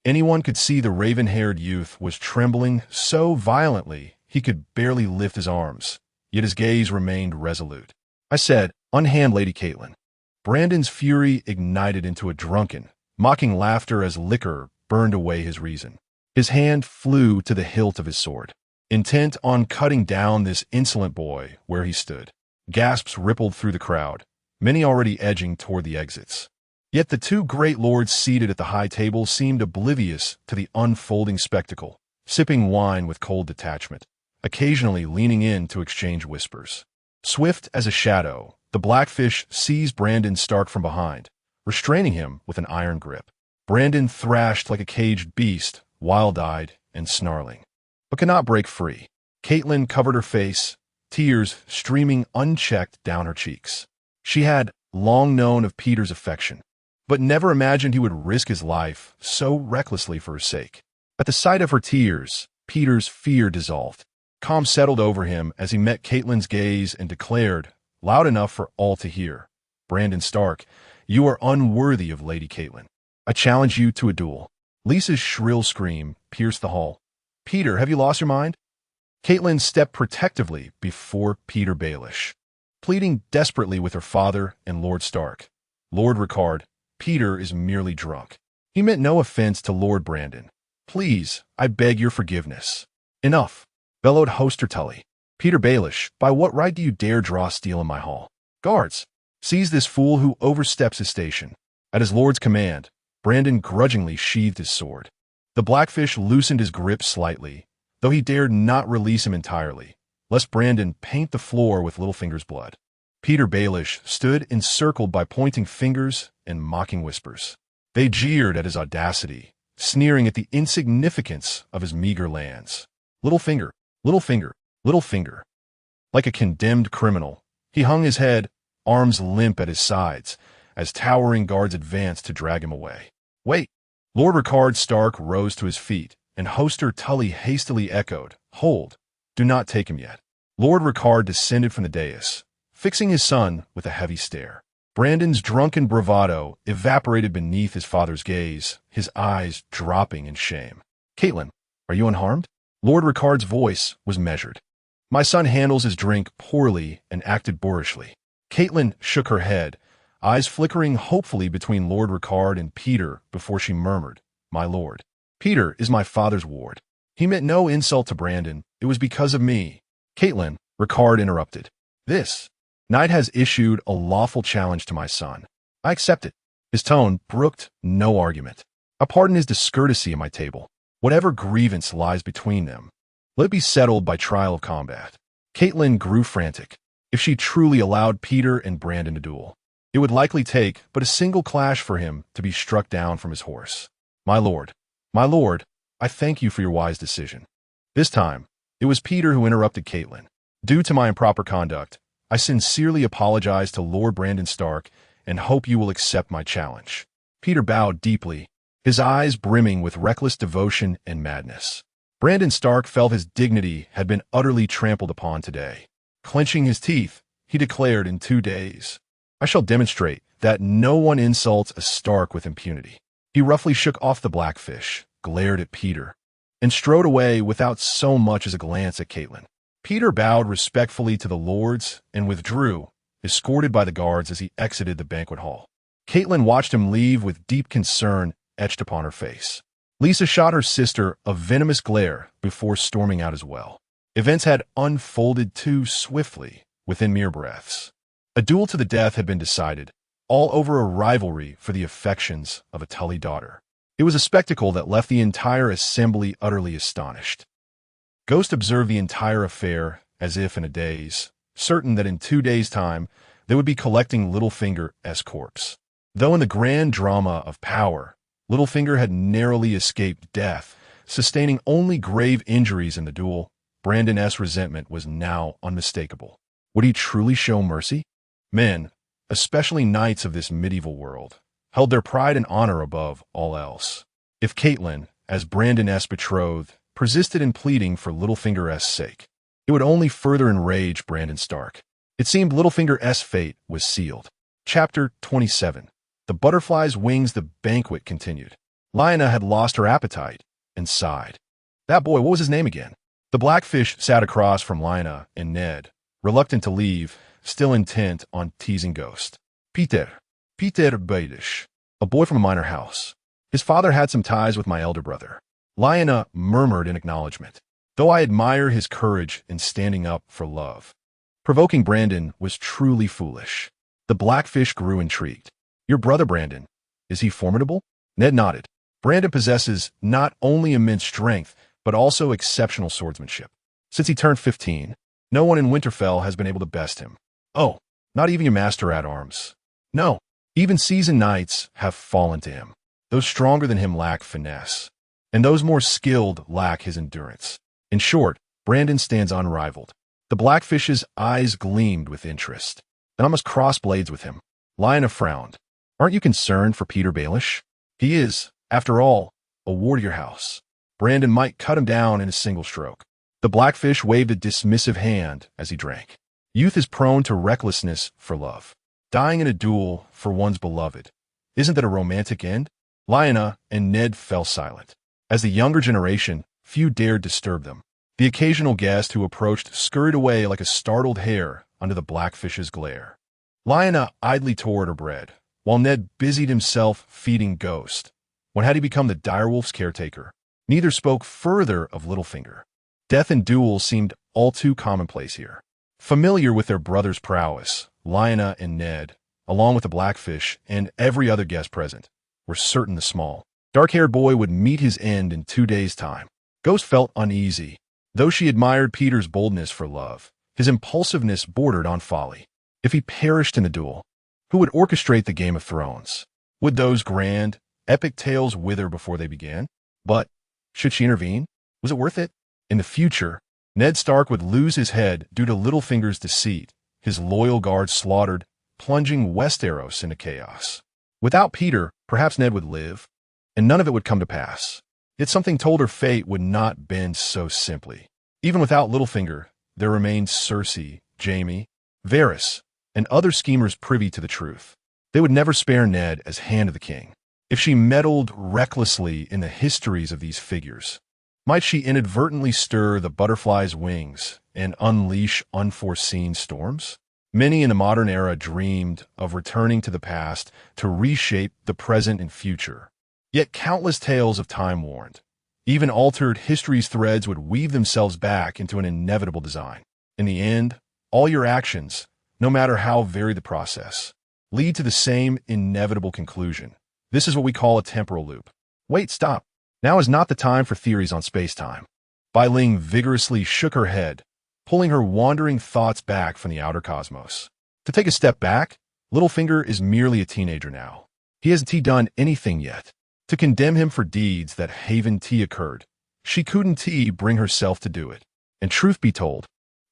Anyone could see the raven-haired youth was trembling so violently he could barely lift his arms, yet his gaze remained resolute. "I said, unhand Lady Caitlin." Brandon's fury ignited into a drunken, mocking laughter as liquor burned away his reason. His hand flew to the hilt of his sword, intent on cutting down this insolent boy where he stood. Gasps rippled through the crowd, many already edging toward the exits. Yet the two great lords seated at the high table seemed oblivious to the unfolding spectacle, sipping wine with cold detachment, occasionally leaning in to exchange whispers. Swift as a shadow, the Blackfish seized Brandon Stark from behind, restraining him with an iron grip. Brandon thrashed like a caged beast, wild-eyed and snarling, but could not break free. Caitlin covered her face, tears streaming unchecked down her cheeks. She had long known of Peter's affection, but never imagined he would risk his life so recklessly for her sake. At the sight of her tears, Peter's fear dissolved. Calm settled over him as he met Caitlyn's gaze and declared, loud enough for all to hear, "Brandon Stark, you are unworthy of Lady Caitlyn. I challenge you to a duel." Lisa's shrill scream pierced the hall. "Peter, have you lost your mind?" Caitlyn stepped protectively before Peter Baelish, pleading desperately with her father and Lord Stark. "Lord Ricard, Peter is merely drunk. He meant no offense to Lord Brandon. Please, I beg your forgiveness." "Enough," bellowed Hoster Tully. "Peter Baelish, by what right do you dare draw steel in my hall? Guards, seize this fool who oversteps his station." At his lord's command, Brandon grudgingly sheathed his sword. The Blackfish loosened his grip slightly, though he dared not release him entirely, lest Brandon paint the floor with Littlefinger's blood. Peter Baelish stood encircled by pointing fingers and mocking whispers. They jeered at his audacity, sneering at the insignificance of his meager lands. Littlefinger, Littlefinger, Littlefinger. Like a condemned criminal, he hung his head, arms limp at his sides, as towering guards advanced to drag him away. "Wait!" Lord Ricard Stark rose to his feet, and Hoster Tully hastily echoed, "Hold! Do not take him yet." Lord Ricard descended from the dais, fixing his son with a heavy stare. Brandon's drunken bravado evaporated beneath his father's gaze, his eyes dropping in shame. "Caitlyn, are you unharmed?" Lord Ricard's voice was measured. "My son handles his drink poorly and acted boorishly." Caitlyn shook her head, eyes flickering hopefully between Lord Ricard and Peter before she murmured, "My lord, Peter is my father's ward. He meant no insult to Brandon. It was because of me." "Caitlyn," Ricard interrupted. "This knight has issued a lawful challenge to my son. I accept it." His tone brooked no argument. "I pardon his discourtesy at my table. Whatever grievance lies between them, let it be settled by trial of combat." Caitlyn grew frantic. If she truly allowed Peter and Brandon to duel, it would likely take but a single clash for him to be struck down from his horse. My lord, I thank you for your wise decision." This time, it was Peter who interrupted Caitlyn. "Due to my improper conduct, I sincerely apologize to Lord Brandon Stark and hope you will accept my challenge." Peter bowed deeply, his eyes brimming with reckless devotion and madness. Brandon Stark felt his dignity had been utterly trampled upon today. Clenching his teeth, he declared in 2 days, "I shall demonstrate that no one insults a Stark with impunity." He roughly shook off the Blackfish, glared at Peter, and strode away without so much as a glance at Caitlyn. Peter bowed respectfully to the lords and withdrew, escorted by the guards as he exited the banquet hall. Caitlyn watched him leave with deep concern etched upon her face. Lisa shot her sister a venomous glare before storming out as well. Events had unfolded too swiftly within mere breaths. A duel to the death had been decided, all over a rivalry for the affections of a Tully daughter. It was a spectacle that left the entire assembly utterly astonished. Ghost observed the entire affair as if in a daze, certain that in 2 days' time they would be collecting Littlefinger's corpse. Though in the grand drama of power, Littlefinger had narrowly escaped death, sustaining only grave injuries in the duel, Brandon's resentment was now unmistakable. Would he truly show mercy? Men, especially knights of this medieval world, held their pride and honor above all else. If Caitlyn, as Brandon's betrothed, persisted in pleading for Littlefinger's sake, it would only further enrage Brandon Stark. It seemed Littlefinger's fate was sealed. Chapter 27. The butterfly's wings. The banquet continued. Lyanna had lost her appetite and sighed. That boy, what was his name again? The Blackfish sat across from Lyanna and Ned, reluctant to leave, still intent on teasing Ghost. Peter Baelish, a boy from a minor house. His father had some ties with my elder brother. Lyanna murmured in acknowledgement, though I admire his courage in standing up for love. Provoking Brandon was truly foolish. The Blackfish grew intrigued. Your brother Brandon, is he formidable? Ned nodded. Brandon possesses not only immense strength, but also exceptional swordsmanship. Since he turned 15, no one in Winterfell has been able to best him. Oh, not even your master-at-arms. No, even seasoned knights have fallen to him. Those stronger than him lack finesse, and those more skilled lack his endurance. In short, Brandon stands unrivaled. The Blackfish's eyes gleamed with interest. Then I must cross blades with him. Lyanna frowned. Aren't you concerned for Peter Baelish? He is, after all, a ward of your house. Brandon might cut him down in a single stroke. The blackfish waved a dismissive hand as he drank. Youth is prone to recklessness for love. Dying in a duel for one's beloved. Isn't that a romantic end? Lyanna and Ned fell silent. As the younger generation, few dared disturb them. The occasional guest who approached scurried away like a startled hare under the blackfish's glare. Lyanna idly tore at her bread, while Ned busied himself feeding Ghost. When had he become the direwolf's caretaker? Neither spoke further of Littlefinger. Death in duels seemed all too commonplace here. Familiar with their brother's prowess, Lyanna and Ned, along with the blackfish and every other guest present, were certain the small, dark-haired boy would meet his end in 2 days' time. Ghost felt uneasy. Though she admired Peter's boldness for love, his impulsiveness bordered on folly. If he perished in the duel, who would orchestrate the Game of Thrones? Would those grand, epic tales wither before they began? But should she intervene? Was it worth it? In the future, Ned Stark would lose his head due to Littlefinger's deceit, his loyal guards slaughtered, plunging Westeros into chaos. Without Peter, perhaps Ned would live, and none of it would come to pass. Yet something told her fate would not bend so simply. Even without Littlefinger, there remained Cersei, Jaime, Varys, and other schemers privy to the truth. They would never spare Ned as Hand of the King. If she meddled recklessly in the histories of these figures, might she inadvertently stir the butterfly's wings and unleash unforeseen storms? Many in the modern era dreamed of returning to the past to reshape the present and future. Yet countless tales of time warned. Even altered history's threads would weave themselves back into an inevitable design. In the end, all your actions, no matter how varied the process, lead to the same inevitable conclusion. This is what we call a temporal loop. Wait, stop. Now is not the time for theories on space-time. Bai Ling vigorously shook her head, pulling her wandering thoughts back from the outer cosmos. To take a step back, Littlefinger is merely a teenager now. He hasn't done anything yet. To condemn him for deeds that Haven T occurred, she couldn't bring herself to do it. And truth be told,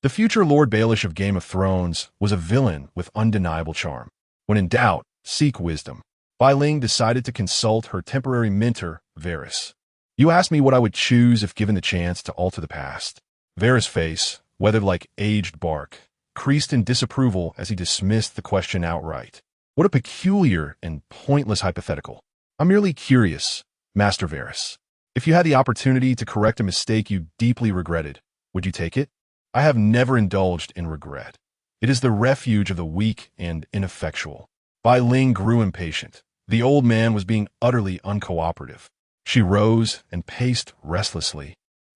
the future Lord Baelish of Game of Thrones was a villain with undeniable charm. When in doubt, seek wisdom. Bai Ling decided to consult her temporary mentor, Varys. You asked me what I would choose if given the chance to alter the past. Varys' face, weathered like aged bark, creased in disapproval as he dismissed the question outright. What a peculiar and pointless hypothetical. I'm merely curious, Master Varys. If you had the opportunity to correct a mistake you deeply regretted, would you take it? I have never indulged in regret. It is the refuge of the weak and ineffectual. Bai Ling grew impatient. The old man was being utterly uncooperative. She rose and paced restlessly,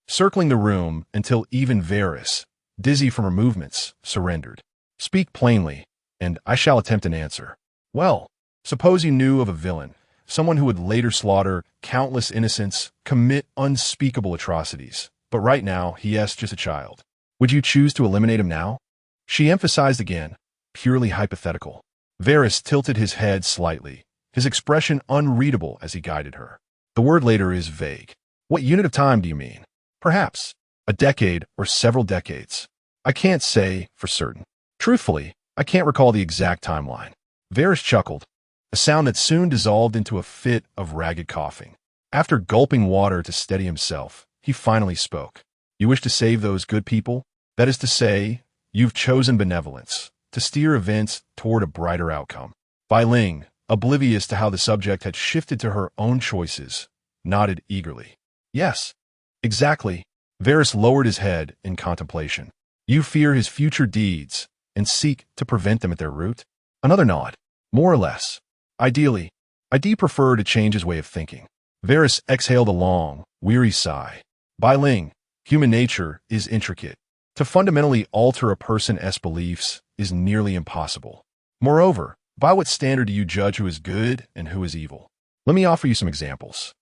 circling the room until even Varys, dizzy from her movements, surrendered. Speak plainly, and I shall attempt an answer. Well, suppose you knew of a villain, someone who would later slaughter countless innocents, commit unspeakable atrocities. But right now, he is just a child. Would you choose to eliminate him now? She emphasized again, purely hypothetical. Varys tilted his head slightly, his expression unreadable as he guided her. The word later is vague. What unit of time do you mean? Perhaps a decade or several decades. I can't say for certain. Truthfully, I can't recall the exact timeline. Varys chuckled, a sound that soon dissolved into a fit of ragged coughing. After gulping water to steady himself, he finally spoke. You wish to save those good people? That is to say, you've chosen benevolence, to steer events toward a brighter outcome. Bai Ling, oblivious to how the subject had shifted to her own choices, nodded eagerly. Yes, exactly. Varys lowered his head in contemplation. You fear his future deeds and seek to prevent them at their root? Another nod. More or less. Ideally, I do prefer to change his way of thinking. Varys exhaled a long, weary sigh. Bai Ling, human nature is intricate. To fundamentally alter a person's beliefs is nearly impossible. Moreover, by what standard do you judge who is good and who is evil? Let me offer you some examples.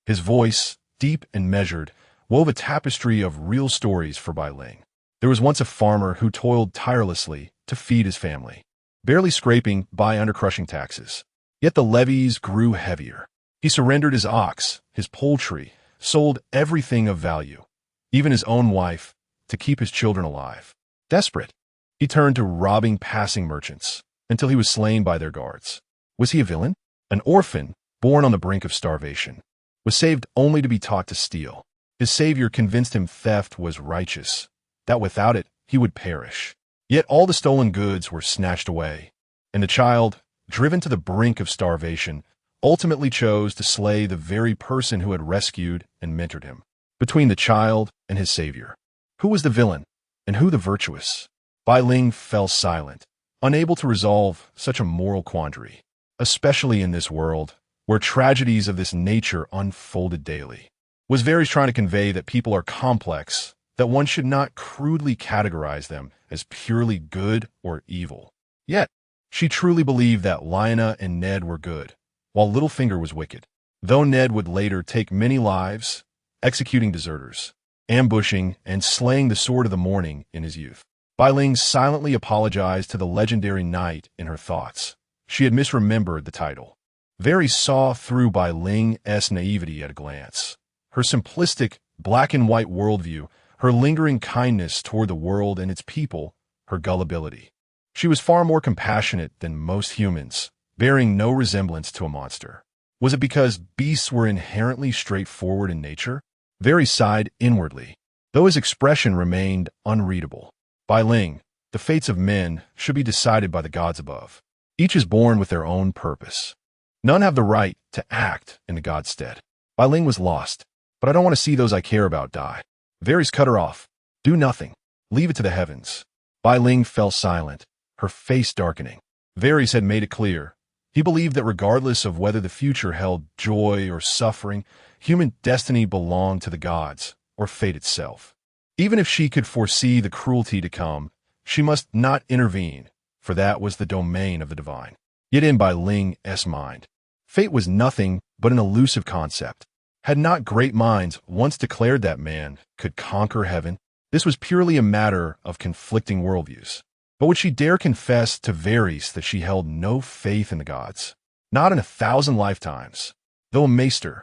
His voice, deep and measured, wove a tapestry of real stories for Bai Ling. There was once a farmer who toiled tirelessly to feed his family, barely scraping by under crushing taxes. Yet the levies grew heavier. He surrendered his ox, his poultry, sold everything of value, even his own wife, to keep his children alive. Desperate, he turned to robbing passing merchants until he was slain by their guards. Was he a villain? An orphan, born on the brink of starvation, was saved only to be taught to steal. His savior convinced him theft was righteous, that without it, he would perish. Yet all the stolen goods were snatched away, and the child, driven to the brink of starvation, ultimately chose to slay the very person who had rescued and mentored him. Between the child and his savior, who was the villain, and who the virtuous? Bai Ling fell silent, unable to resolve such a moral quandary, especially in this world, where tragedies of this nature unfolded daily. Was Varys trying to convey that people are complex, that one should not crudely categorize them as purely good or evil? Yet, she truly believed that Lyanna and Ned were good, while Littlefinger was wicked, though Ned would later take many lives, executing deserters, ambushing and slaying the Sword of the Morning in his youth. Bai Ling silently apologized to the legendary knight in her thoughts. She had misremembered the title. Varys saw through Bai Ling's naivety at a glance. Her simplistic, black-and-white worldview, her lingering kindness toward the world and its people, her gullibility. She was far more compassionate than most humans, bearing no resemblance to a monster. Was it because beasts were inherently straightforward in nature? Varys sighed inwardly, though his expression remained unreadable. Bai Ling, the fates of men should be decided by the gods above. Each is born with their own purpose. None have the right to act in the god's stead. Bai Ling was lost, but I don't want to see those I care about die. Varys cut her off. Do nothing. Leave it to the heavens. Bai Ling fell silent, her face darkening. Varys had made it clear. He believed that regardless of whether the future held joy or suffering, human destiny belonged to the gods, or fate itself. Even if she could foresee the cruelty to come, she must not intervene, for that was the domain of the divine. Yet in Bai Ling's mind, fate was nothing but an elusive concept. Had not great minds once declared that man could conquer heaven? This was purely a matter of conflicting worldviews. But would she dare confess to Varys that she held no faith in the gods? Not in 1,000 lifetimes. Though a maester,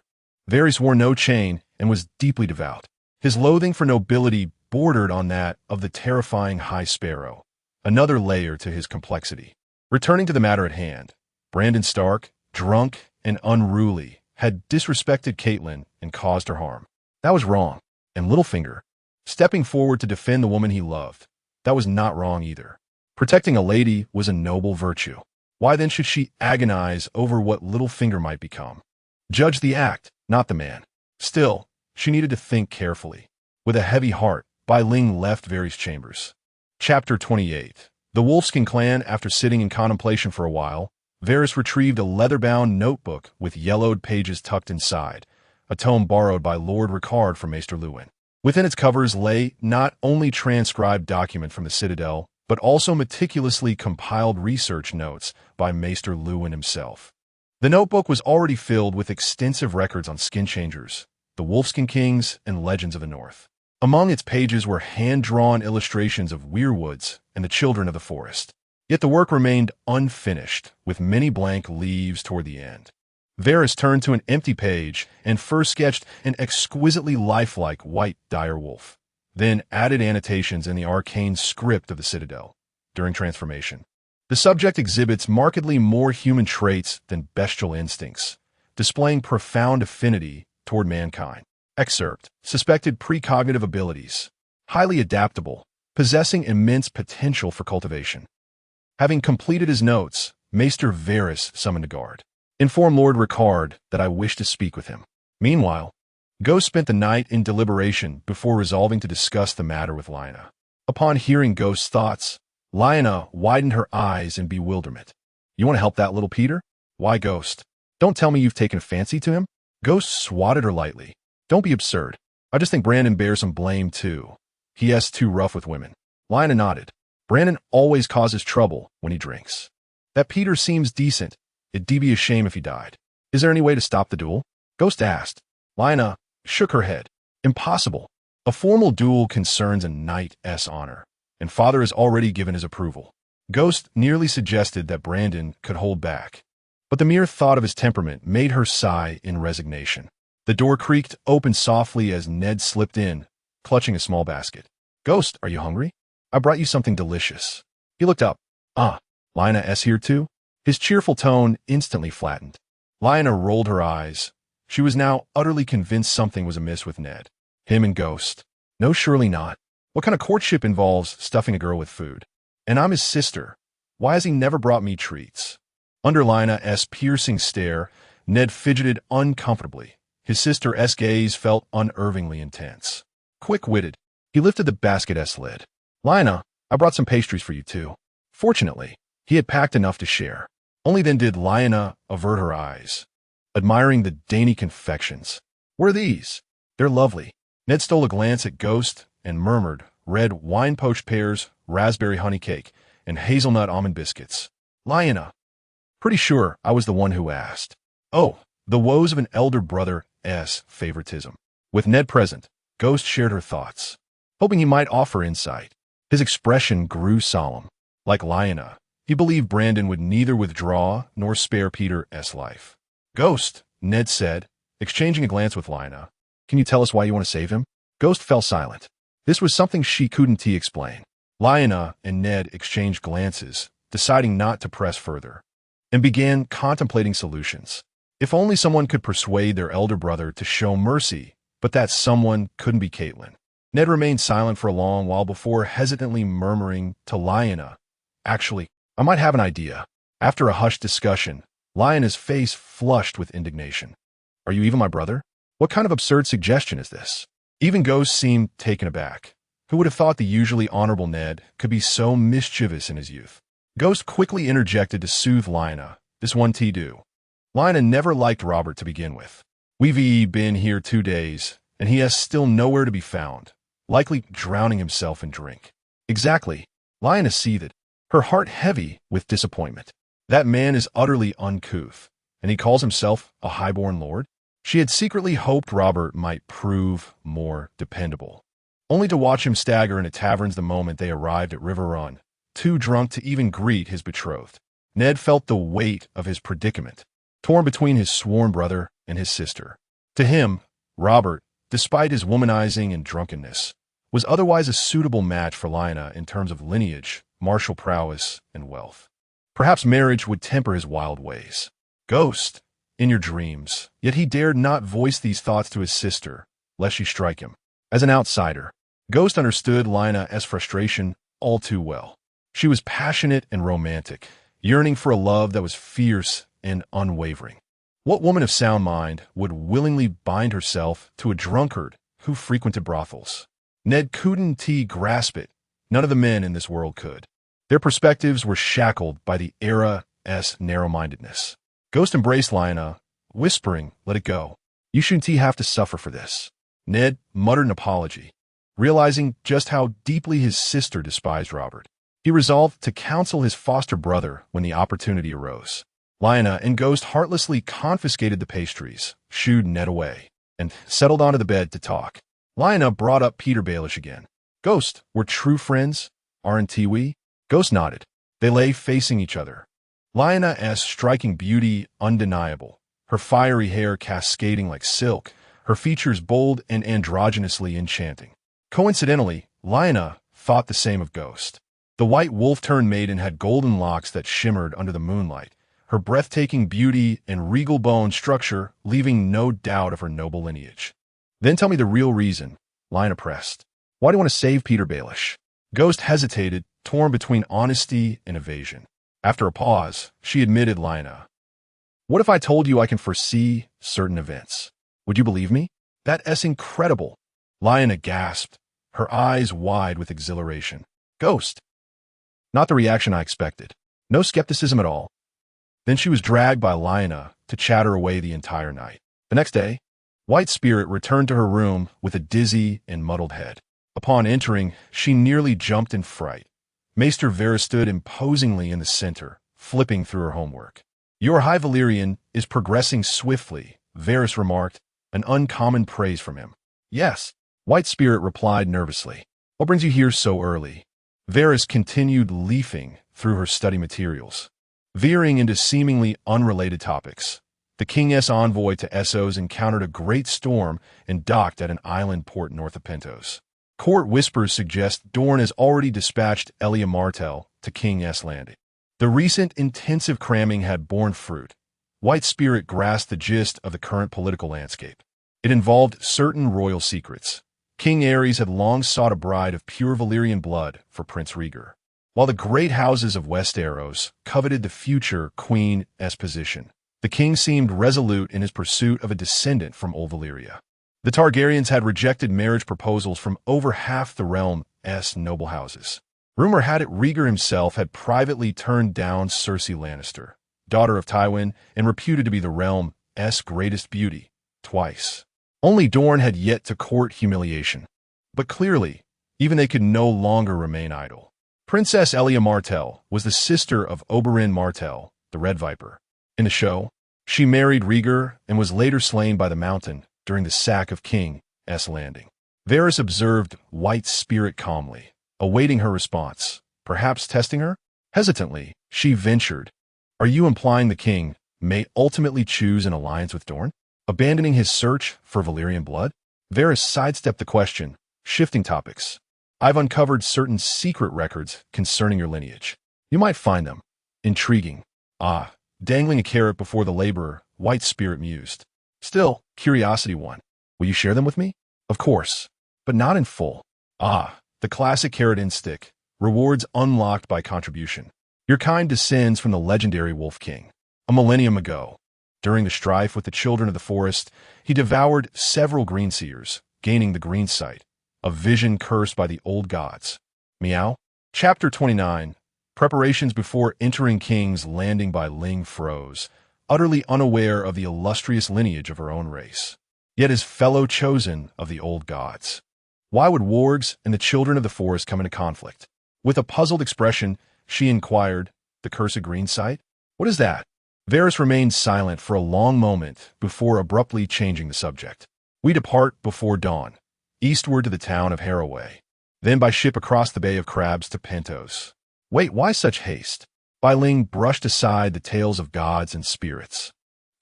Varys wore no chain and was deeply devout. His loathing for nobility bordered on that of the terrifying High Sparrow, another layer to his complexity. Returning to the matter at hand, Brandon Stark, drunk and unruly, had disrespected Catelyn and caused her harm. That was wrong. And Littlefinger, stepping forward to defend the woman he loved, that was not wrong either. Protecting a lady was a noble virtue. Why then should she agonize over what Littlefinger might become? Judge the act, not the man. Still, she needed to think carefully. With a heavy heart, Bai Ling left Varys' chambers. Chapter 28. The Wolfskin clan, after sitting in contemplation for a while, Varys retrieved a leather-bound notebook with yellowed pages tucked inside, a tome borrowed by Lord Rickard from Maester Luwin. Within its covers lay not only transcribed document from the Citadel, but also meticulously compiled research notes by Maester Luwin himself. The notebook was already filled with extensive records on skin changers, the Wolfskin Kings, and legends of the North. Among its pages were hand-drawn illustrations of weirwoods and the children of the forest. Yet the work remained unfinished, with many blank leaves toward the end. Varys turned to an empty page and first sketched an exquisitely lifelike white direwolf, then added annotations in the arcane script of the Citadel. During transformation, the subject exhibits markedly more human traits than bestial instincts, displaying profound affinity toward mankind. Excerpt: suspected precognitive abilities, highly adaptable, possessing immense potential for cultivation. Having completed his notes, Maester Varys summoned a guard. Inform Lord Rickard that I wish to speak with him. Meanwhile, Ghost spent the night in deliberation before resolving to discuss the matter with Lyanna. Upon hearing Ghost's thoughts, Lyanna widened her eyes in bewilderment. You want to help that little Peter? Why, Ghost? Don't tell me you've taken a fancy to him? Ghost swatted her lightly. Don't be absurd. I just think Brandon bears some blame, too. He too rough with women. Lyanna nodded. Brandon always causes trouble when he drinks. That Peter seems decent. It'd be a shame if he died. Is there any way to stop the duel? Ghost asked. Lyanna shook her head. Impossible. A formal duel concerns a knight's honor, and Father has already given his approval. Ghost nearly suggested that Brandon could hold back, but the mere thought of his temperament made her sigh in resignation. The door creaked open softly as Ned slipped in, clutching a small basket. Ghost, are you hungry? I brought you something delicious. He looked up. Lyanna's here too? His cheerful tone instantly flattened. Lyanna rolled her eyes. She was now utterly convinced something was amiss with Ned. Him and Ghost. No, surely not. What kind of courtship involves stuffing a girl with food? And I'm his sister. Why has he never brought me treats? Under Lina's piercing stare, Ned fidgeted uncomfortably. His sister's gaze felt unnervingly intense. Quick-witted, he lifted the basket's lid. Lina, I brought some pastries for you too. Fortunately, he had packed enough to share. Only then did Lina avert her eyes, admiring the dainty confections. What are these? They're lovely. Ned stole a glance at Ghost and murmured, red wine-poached pears, raspberry honey cake, and hazelnut almond biscuits. Lina. Pretty sure I was the one who asked. Oh, the woes of an elder brother's favoritism. With Ned present, Ghost shared her thoughts, hoping he might offer insight. His expression grew solemn. Like Lina, he believed Brandon would neither withdraw nor spare Peter's life. Ghost, Ned said, exchanging a glance with Lina. Can you tell us why you want to save him? Ghost fell silent. This was something she couldn't explain. Lina and Ned exchanged glances, deciding not to press further, and began contemplating solutions. If only someone could persuade their elder brother to show mercy, but that someone couldn't be Caitlin. Ned remained silent for a long while before hesitantly murmuring to Lina, Actually, I might have an idea. After a hushed discussion, Lina's face flushed with indignation. Are you even my brother? What kind of absurd suggestion is this? Even Ghost seemed taken aback. Who would have thought the usually honorable Ned could be so mischievous in his youth? Ghost quickly interjected to soothe Lina. This one do. Lina never liked Robert to begin with. We've been here 2 days, and he has still nowhere to be found, likely drowning himself in drink. Exactly. Lina seethed, her heart heavy with disappointment. That man is utterly uncouth, and he calls himself a highborn lord? She had secretly hoped Robert might prove more dependable, only to watch him stagger into taverns the moment they arrived at River Run, too drunk to even greet his betrothed. Ned felt the weight of his predicament, torn between his sworn brother and his sister. To him, Robert, despite his womanizing and drunkenness, was otherwise a suitable match for Lina in terms of lineage, martial prowess, and wealth. Perhaps marriage would temper his wild ways. Ghost, in your dreams. Yet he dared not voice these thoughts to his sister, lest she strike him. As an outsider, Ghost understood Lina's frustration all too well. She was passionate and romantic, yearning for a love that was fierce and unwavering. What woman of sound mind would willingly bind herself to a drunkard who frequented brothels? Ned couldn't grasp it. None of the men in this world could. Their perspectives were shackled by the era's narrow-mindedness. Ghost embraced Lina, whispering, let it go. You shouldn't have to suffer for this. Ned muttered an apology, realizing just how deeply his sister despised Robert. He resolved to counsel his foster brother when the opportunity arose. Lina and Ghost heartlessly confiscated the pastries, shooed Ned away, and settled onto the bed to talk. Lina brought up Peter Baelish again. Ghost, we're true friends, aren't we? Ghost nodded. They lay facing each other. Lina's striking beauty undeniable, her fiery hair cascading like silk, her features bold and androgynously enchanting. Coincidentally, Lina thought the same of Ghost. The white wolf-turned maiden had golden locks that shimmered under the moonlight, her breathtaking beauty and regal bone structure leaving no doubt of her noble lineage. Then tell me the real reason, Lina pressed. Why do you want to save Peter Baelish? Ghost hesitated, torn between honesty and evasion. After a pause, she admitted Lina. What if I told you I can foresee certain events? Would you believe me? That's incredible. Lina gasped, her eyes wide with exhilaration. Ghost. Not the reaction I expected. No skepticism at all. Then she was dragged by Lina to chatter away the entire night. The next day, White Spirit returned to her room with a dizzy and muddled head. Upon entering, she nearly jumped in fright. Maester Varys stood imposingly in the center, flipping through her homework. Your High Valyrian is progressing swiftly, Varys remarked, an uncommon praise from him. Yes, White Spirit replied nervously. What brings you here so early? Varys continued leafing through her study materials, veering into seemingly unrelated topics. The King's envoy to Essos encountered a great storm and docked at an island port north of Pentos. Court whispers suggest Dorne has already dispatched Elia Martell to King's Landing. The recent intensive cramming had borne fruit. White Spirit grasped the gist of the current political landscape. It involved certain royal secrets, King Ares had long sought a bride of pure Valyrian blood for Prince Rhaegar, while the great houses of Westeros coveted the future queen's position. The king seemed resolute in his pursuit of a descendant from old Valyria. The Targaryens had rejected marriage proposals from over half the realm's noble houses. Rumor had it Rhaegar himself had privately turned down Cersei Lannister, daughter of Tywin and reputed to be the realm's greatest beauty, twice. Only Dorne had yet to court humiliation. But clearly, even they could no longer remain idle. Princess Elia Martell was the sister of Oberyn Martell, the Red Viper. In the show, she married Rhaegar and was later slain by the Mountain during the sack of King's Landing. Varys observed White Spirit calmly, awaiting her response, perhaps testing her. Hesitantly, she ventured, "Are you implying the king may ultimately choose an alliance with Dorne, abandoning his search for Valyrian blood?" Varys sidestepped the question, shifting topics. "I've uncovered certain secret records concerning your lineage. You might find them intriguing." Dangling a carrot before the laborer, White Spirit mused. "Still, curiosity won. Will you share them with me?" "Of course, but not in full." The classic carrot instinct, rewards unlocked by contribution. Your kind descends from the legendary Wolf King. A millennium ago, during the strife with the children of the forest, he devoured several greenseers, gaining the green sight, a vision cursed by the old gods. Meow. Chapter 29. Preparations before entering King's Landing by Ling froze, utterly unaware of the illustrious lineage of her own race, yet as fellow chosen of the old gods. Why would wargs and the children of the forest come into conflict? With a puzzled expression, she inquired, "The cursed green sight? What is that?" Varys remained silent for a long moment before abruptly changing the subject. "We depart before dawn, eastward to the town of Harroway, then by ship across the Bay of Crabs to Pentos." "Wait, why such haste?" Bai Ling brushed aside the tales of gods and spirits.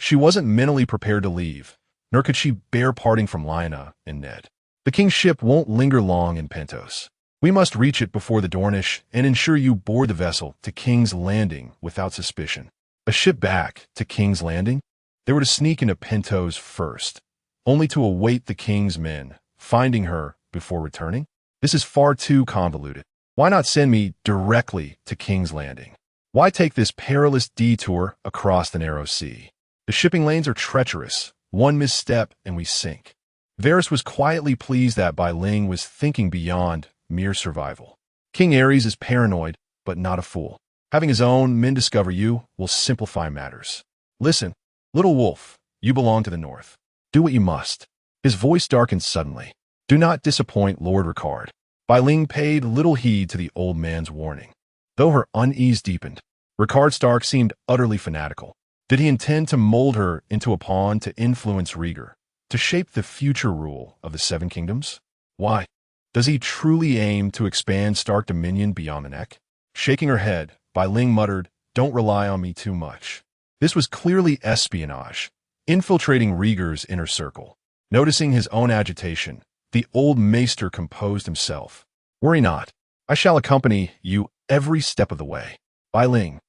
She wasn't mentally prepared to leave, nor could she bear parting from Lyanna and Ned. "The king's ship won't linger long in Pentos. We must reach it before the Dornish and ensure you board the vessel to King's Landing without suspicion." A ship back to King's Landing? They were to sneak into Pentos first, only to await the king's men, finding her before returning? This is far too convoluted. Why not send me directly to King's Landing? Why take this perilous detour across the narrow sea? The shipping lanes are treacherous. One misstep and we sink. Varys was quietly pleased that Bai Ling was thinking beyond mere survival. King Ares is paranoid, but not a fool. Having his own men discover you will simplify matters. "Listen, little wolf, you belong to the north. Do what you must." His voice darkened suddenly. "Do not disappoint Lord Ricard." Bai Ling paid little heed to the old man's warning. Though her unease deepened, Ricard Stark seemed utterly fanatical. Did he intend to mold her into a pawn to influence Rhaegar, to shape the future rule of the Seven Kingdoms? Why? Does he truly aim to expand Stark dominion beyond the neck? Shaking her head, Bai Ling muttered, "Don't rely on me too much." This was clearly espionage, infiltrating Rhaegar's inner circle. Noticing his own agitation, the old maester composed himself. "Worry not. I shall accompany you every step of the way." "Bai Ling,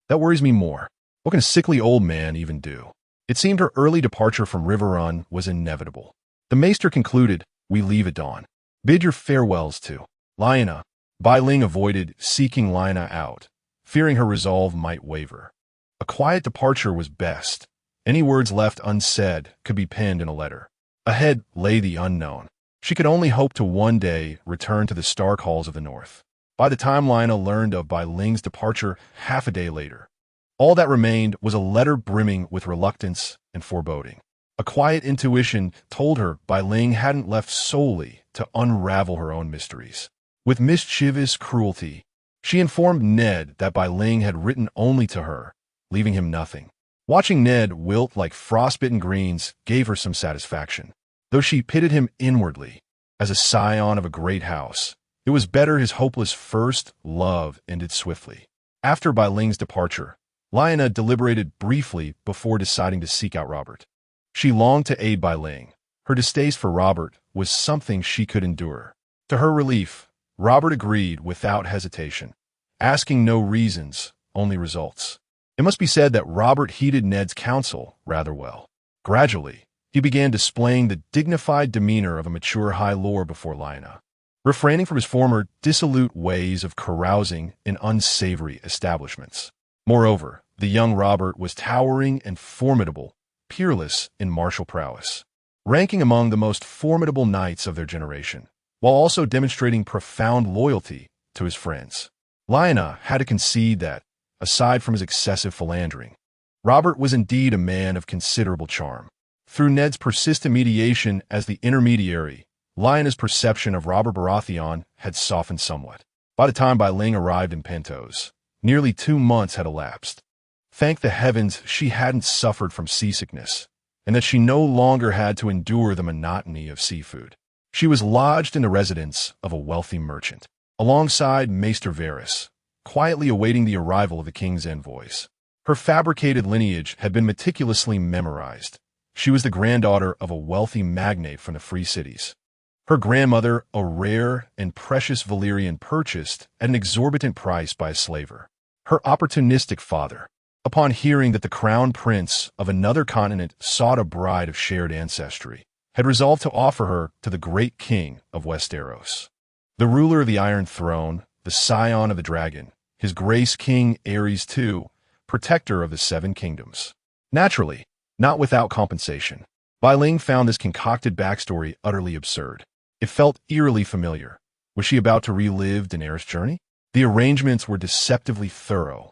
that worries me more. What can a sickly old man even do?" It seemed her early departure from River Run was inevitable. The maester concluded, "We leave at dawn. Bid your farewells to Lyanna." Bai Ling avoided seeking Lyanna out, fearing her resolve might waver. A quiet departure was best. Any words left unsaid could be penned in a letter. Ahead lay the unknown. She could only hope to one day return to the Stark halls of the north. By the time Lyanna learned of Bai Ling's departure half a day later, all that remained was a letter brimming with reluctance and foreboding. A quiet intuition told her Bai Ling hadn't left solely to unravel her own mysteries. With mischievous cruelty, she informed Ned that Bai Ling had written only to her, leaving him nothing. Watching Ned wilt like frostbitten greens gave her some satisfaction. Though she pitied him inwardly, as a scion of a great house, it was better his hopeless first love ended swiftly. After Bai Ling's departure, Lyanna deliberated briefly before deciding to seek out Robert. She longed to aid Bai Ling. Her distaste for Robert was something she could endure. To her relief, Robert agreed without hesitation, asking no reasons, only results. It must be said that Robert heeded Ned's counsel rather well. Gradually, he began displaying the dignified demeanor of a mature High Lord before Lyanna, refraining from his former dissolute ways of carousing in unsavory establishments. Moreover, the young Robert was towering and formidable, peerless in martial prowess, ranking among the most formidable knights of their generation, while also demonstrating profound loyalty to his friends. Lyanna had to concede that, aside from his excessive philandering, Robert was indeed a man of considerable charm. Through Ned's persistent mediation as the intermediary, Lyanna's perception of Robert Baratheon had softened somewhat. By the time Bai Ling arrived in Pentos, nearly 2 months had elapsed. Thank the heavens she hadn't suffered from seasickness, and that she no longer had to endure the monotony of seafood. She was lodged in the residence of a wealthy merchant, alongside Maester Varys, quietly awaiting the arrival of the king's envoys. Her fabricated lineage had been meticulously memorized. She was the granddaughter of a wealthy magnate from the Free Cities. Her grandmother, a rare and precious Valyrian purchased at an exorbitant price by a slaver. Her opportunistic father, upon hearing that the crown prince of another continent sought a bride of shared ancestry, had resolved to offer her to the great king of Westeros. The ruler of the Iron Throne, the scion of the dragon, his grace King Aerys II, protector of the Seven Kingdoms. Naturally, not without compensation, Bai Ling found this concocted backstory utterly absurd. It felt eerily familiar. Was she about to relive Daenerys' journey? The arrangements were deceptively thorough.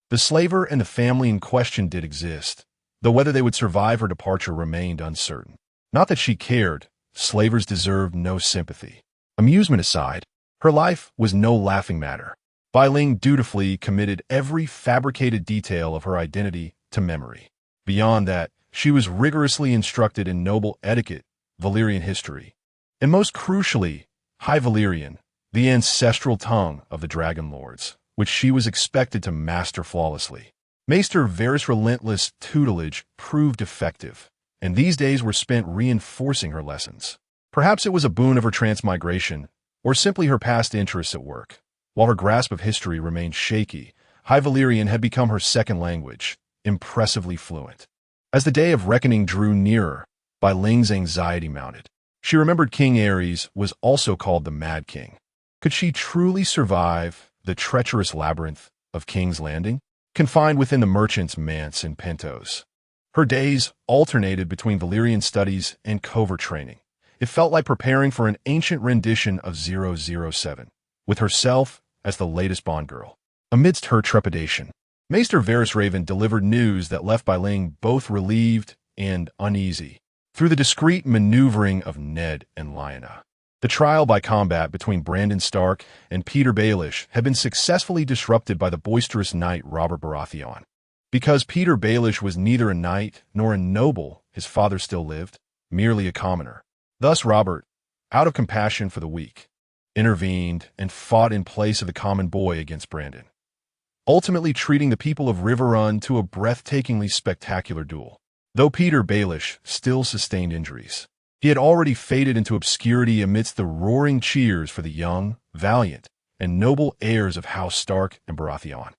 The slaver and the family in question did exist, though whether they would survive her departure remained uncertain. Not that she cared. Slavers deserved no sympathy. Amusement aside, her life was no laughing matter. Bai Ling dutifully committed every fabricated detail of her identity to memory. Beyond that, she was rigorously instructed in noble etiquette, Valyrian history, and most crucially, High Valyrian, the ancestral tongue of the Dragon Lords, which she was expected to master flawlessly. Maester Varys' relentless tutelage proved effective, and these days were spent reinforcing her lessons. Perhaps it was a boon of her transmigration, or simply her past interests at work. While her grasp of history remained shaky, High Valyrian had become her second language, impressively fluent. As the day of reckoning drew nearer, Bai Ling's anxiety mounted. She remembered King Aerys was also called the Mad King. Could she truly survive the treacherous labyrinth of King's Landing, confined within the merchant's manse in Pentos? Her days alternated between Valyrian studies and covert training. It felt like preparing for an ancient rendition of 007, with herself as the latest Bond girl. Amidst her trepidation, Maester Varys Raven delivered news that left Bai Ling both relieved and uneasy. Through the discreet maneuvering of Ned and Lyanna, the trial by combat between Brandon Stark and Peter Baelish had been successfully disrupted by the boisterous knight Robert Baratheon. Because Peter Baelish was neither a knight nor a noble, his father still lived, merely a commoner. Thus Robert, out of compassion for the weak, intervened and fought in place of the common boy against Brandon, ultimately treating the people of Riverrun to a breathtakingly spectacular duel. Though Peter Baelish still sustained injuries, he had already faded into obscurity amidst the roaring cheers for the young, valiant, and noble heirs of House Stark and Baratheon.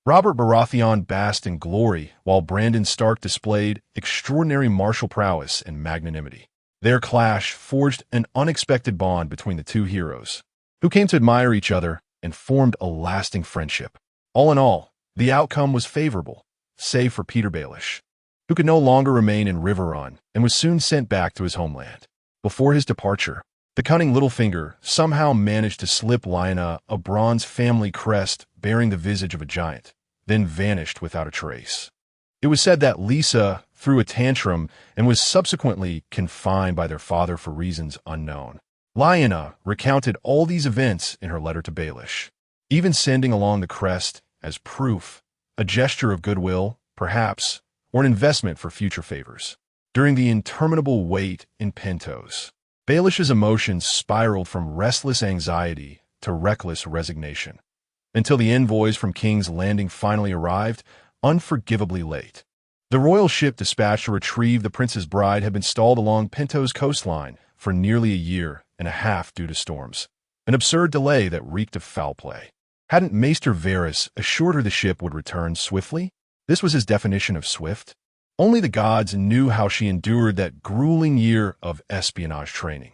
Robert Baratheon basked in glory while Brandon Stark displayed extraordinary martial prowess and magnanimity. Their clash forged an unexpected bond between the two heroes, who came to admire each other and formed a lasting friendship. All in all, the outcome was favorable, save for Peter Baelish, who could no longer remain in Riverrun and was soon sent back to his homeland. Before his departure, the cunning Littlefinger somehow managed to slip Lyanna a bronze family crest bearing the visage of a giant, then vanished without a trace. It was said that Lisa threw a tantrum and was subsequently confined by their father for reasons unknown. Lyanna recounted all these events in her letter to Baelish, even sending along the crest as proof, a gesture of goodwill, perhaps, or an investment for future favors. During the interminable wait in Pentos, Baelish's emotions spiraled from restless anxiety to reckless resignation, until the envoys from King's Landing finally arrived, unforgivably late. The royal ship dispatched to retrieve the prince's bride had been stalled along Pentos' coastline for nearly a year and a half due to storms, an absurd delay that reeked of foul play. Hadn't Maester Varys assured her the ship would return swiftly? This was his definition of swift. Only the gods knew how she endured that grueling year of espionage training.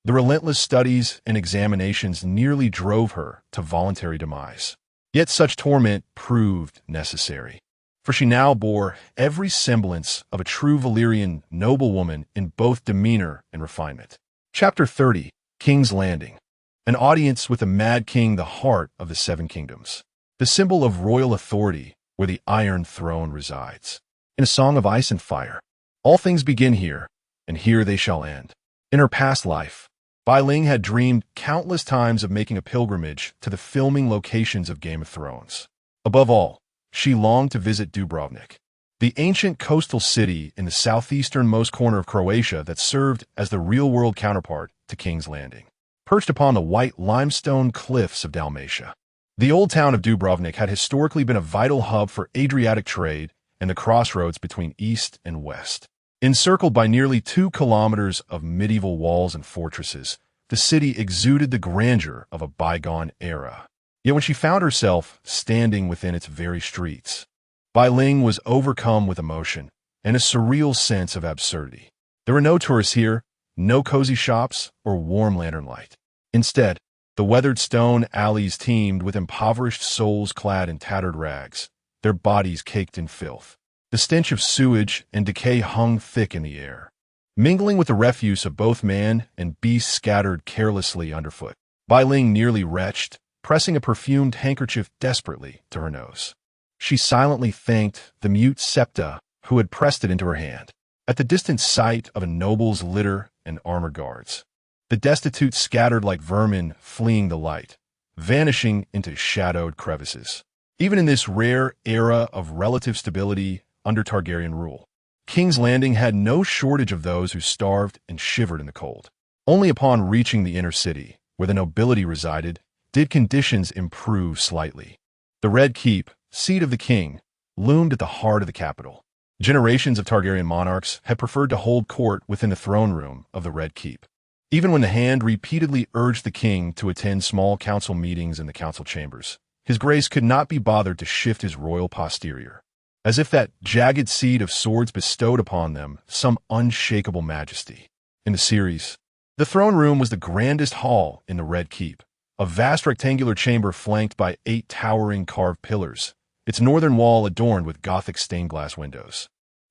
The relentless studies and examinations nearly drove her to voluntary demise. Yet such torment proved necessary, for she now bore every semblance of a true Valyrian noblewoman in both demeanor and refinement. Chapter 30, King's Landing. An audience with the Mad King, the heart of the Seven Kingdoms, the symbol of royal authority where the Iron Throne resides. In a song of ice and fire, all things begin here, and here they shall end. In her past life, Bai Ling had dreamed countless times of making a pilgrimage to the filming locations of Game of Thrones. Above all, she longed to visit Dubrovnik, the ancient coastal city in the southeasternmost corner of Croatia that served as the real-world counterpart to King's Landing. Perched upon the white limestone cliffs of Dalmatia, the old town of Dubrovnik had historically been a vital hub for Adriatic trade and the crossroads between east and west. Encircled by nearly 2 kilometers of medieval walls and fortresses, the city exuded the grandeur of a bygone era. Yet when she found herself standing within its very streets, Bai Ling was overcome with emotion and a surreal sense of absurdity. There were no tourists here, no cozy shops or warm lantern light. Instead, the weathered stone alleys teemed with impoverished souls clad in tattered rags, their bodies caked in filth. The stench of sewage and decay hung thick in the air, mingling with the refuse of both man and beast scattered carelessly underfoot. Bai Ling nearly retched, pressing a perfumed handkerchief desperately to her nose. She silently thanked the mute septa who had pressed it into her hand. At the distant sight of a noble's litter and armored guards, the destitute scattered like vermin fleeing the light, vanishing into shadowed crevices. Even in this rare era of relative stability under Targaryen rule, King's Landing had no shortage of those who starved and shivered in the cold. Only upon reaching the inner city, where the nobility resided, did conditions improve slightly. The Red Keep, seat of the king, loomed at the heart of the capital. Generations of Targaryen monarchs had preferred to hold court within the throne room of the Red Keep. Even when the Hand repeatedly urged the king to attend small council meetings in the council chambers, his grace could not be bothered to shift his royal posterior, as if that jagged seat of swords bestowed upon them some unshakable majesty. In the series, the throne room was the grandest hall in the Red Keep, a vast rectangular chamber flanked by 8 towering carved pillars, its northern wall adorned with Gothic stained glass windows.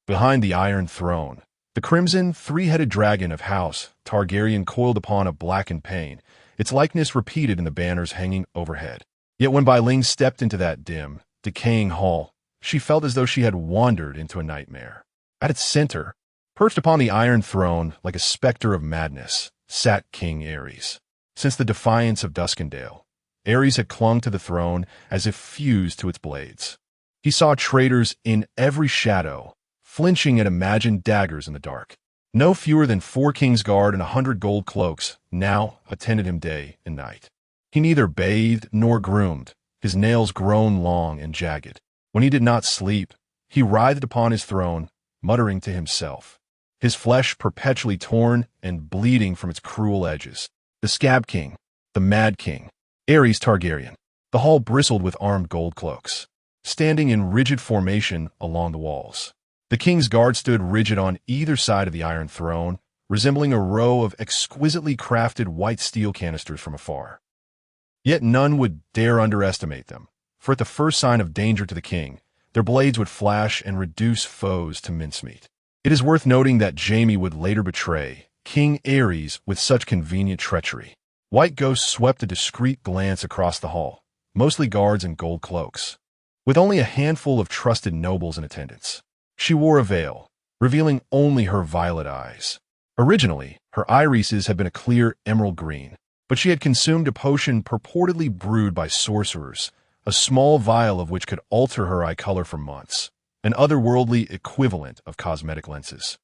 Behind the Iron Throne, the crimson, 3-headed dragon of House Targaryen coiled upon a blackened pane, its likeness repeated in the banners hanging overhead. Yet when Bai Ling stepped into that dim, decaying hall, she felt as though she had wandered into a nightmare. At its center, perched upon the Iron Throne like a specter of madness, sat King Aerys. Since the defiance of Duskendale, Aerys had clung to the throne as if fused to its blades. He saw traitors in every shadow, flinching at imagined daggers in the dark. No fewer than 4 King's Guard and 100 gold cloaks now attended him day and night. He neither bathed nor groomed, his nails grown long and jagged. When he did not sleep, he writhed upon his throne, muttering to himself, his flesh perpetually torn and bleeding from its cruel edges. The Scab King, the Mad King, Aerys Targaryen. The hall bristled with armed gold cloaks, standing in rigid formation along the walls. The King's Guard stood rigid on either side of the Iron Throne, resembling a row of exquisitely crafted white steel canisters from afar. Yet none would dare underestimate them, for at the first sign of danger to the king, their blades would flash and reduce foes to mincemeat. It is worth noting that Jaime would later betray King Aerys with such convenient treachery. White ghosts swept a discreet glance across the hall, mostly guards in gold cloaks, with only a handful of trusted nobles in attendance. She wore a veil, revealing only her violet eyes. Originally, her irises had been a clear emerald green, but she had consumed a potion purportedly brewed by sorcerers, a small vial of which could alter her eye color for months, an otherworldly equivalent of cosmetic lenses.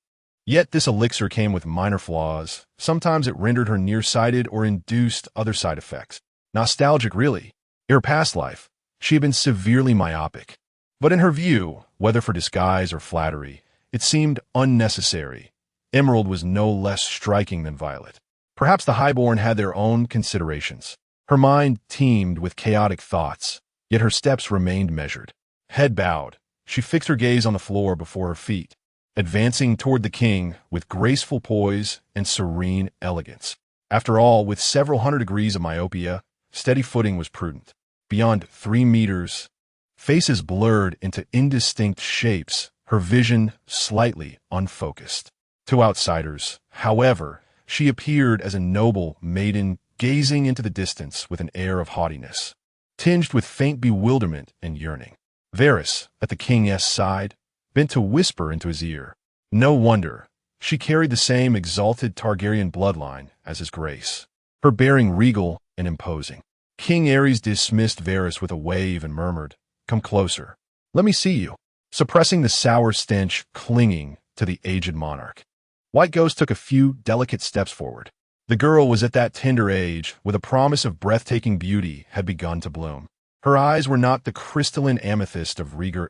Yet this elixir came with minor flaws. Sometimes it rendered her nearsighted or induced other side effects. Nostalgic, really. In her past life, she had been severely myopic. But in her view, whether for disguise or flattery, it seemed unnecessary. Emerald was no less striking than violet. Perhaps the highborn had their own considerations. Her mind teemed with chaotic thoughts, yet her steps remained measured. Head bowed, she fixed her gaze on the floor before her feet, advancing toward the king with graceful poise and serene elegance. After all, with several hundred degrees of myopia, steady footing was prudent. Beyond 3 meters, faces blurred into indistinct shapes, her vision slightly unfocused. To outsiders, however, she appeared as a noble maiden gazing into the distance with an air of haughtiness, tinged with faint bewilderment and yearning. Varys, at the king's side, bent to whisper into his ear. No wonder. She carried the same exalted Targaryen bloodline as his grace, her bearing regal and imposing. King Aerys dismissed Varys with a wave and murmured, "Come closer. Let me see you," suppressing the sour stench clinging to the aged monarch. White Ghost took a few delicate steps forward. The girl was at that tender age where the promise of breathtaking beauty had begun to bloom. Her eyes were not the crystalline amethyst of Rhaegar.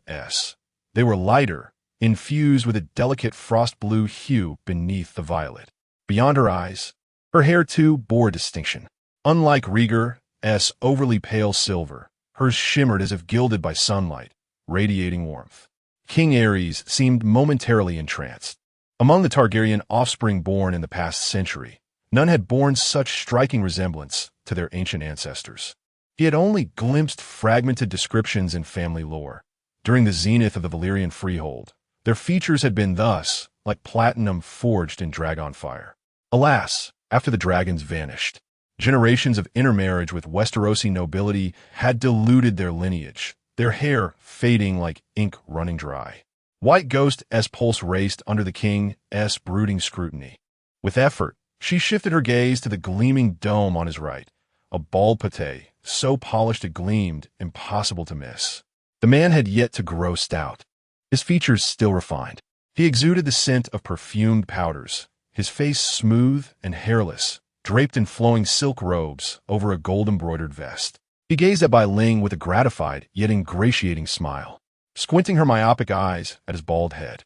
They were lighter, infused with a delicate frost blue hue beneath the violet. Beyond her eyes, her hair too bore distinction. Unlike Rhaegar's overly pale silver, hers shimmered as if gilded by sunlight, radiating warmth. King Aerys seemed momentarily entranced. Among the Targaryen offspring born in the past century, none had borne such striking resemblance to their ancient ancestors. He had only glimpsed fragmented descriptions in family lore. During the zenith of the Valyrian freehold, their features had been thus, like platinum forged in dragon fire. Alas, after the dragons vanished, generations of intermarriage with Westerosi nobility had diluted their lineage, their hair fading like ink running dry. White Ghost's pulse raced under the king's brooding scrutiny. With effort, she shifted her gaze to the gleaming dome on his right, a bald pate, so polished it gleamed, impossible to miss. The man had yet to grow stout, his features still refined. He exuded the scent of perfumed powders, his face smooth and hairless, draped in flowing silk robes over a gold-embroidered vest. He gazed at Bai Ling with a gratified yet ingratiating smile, squinting her myopic eyes at his bald head.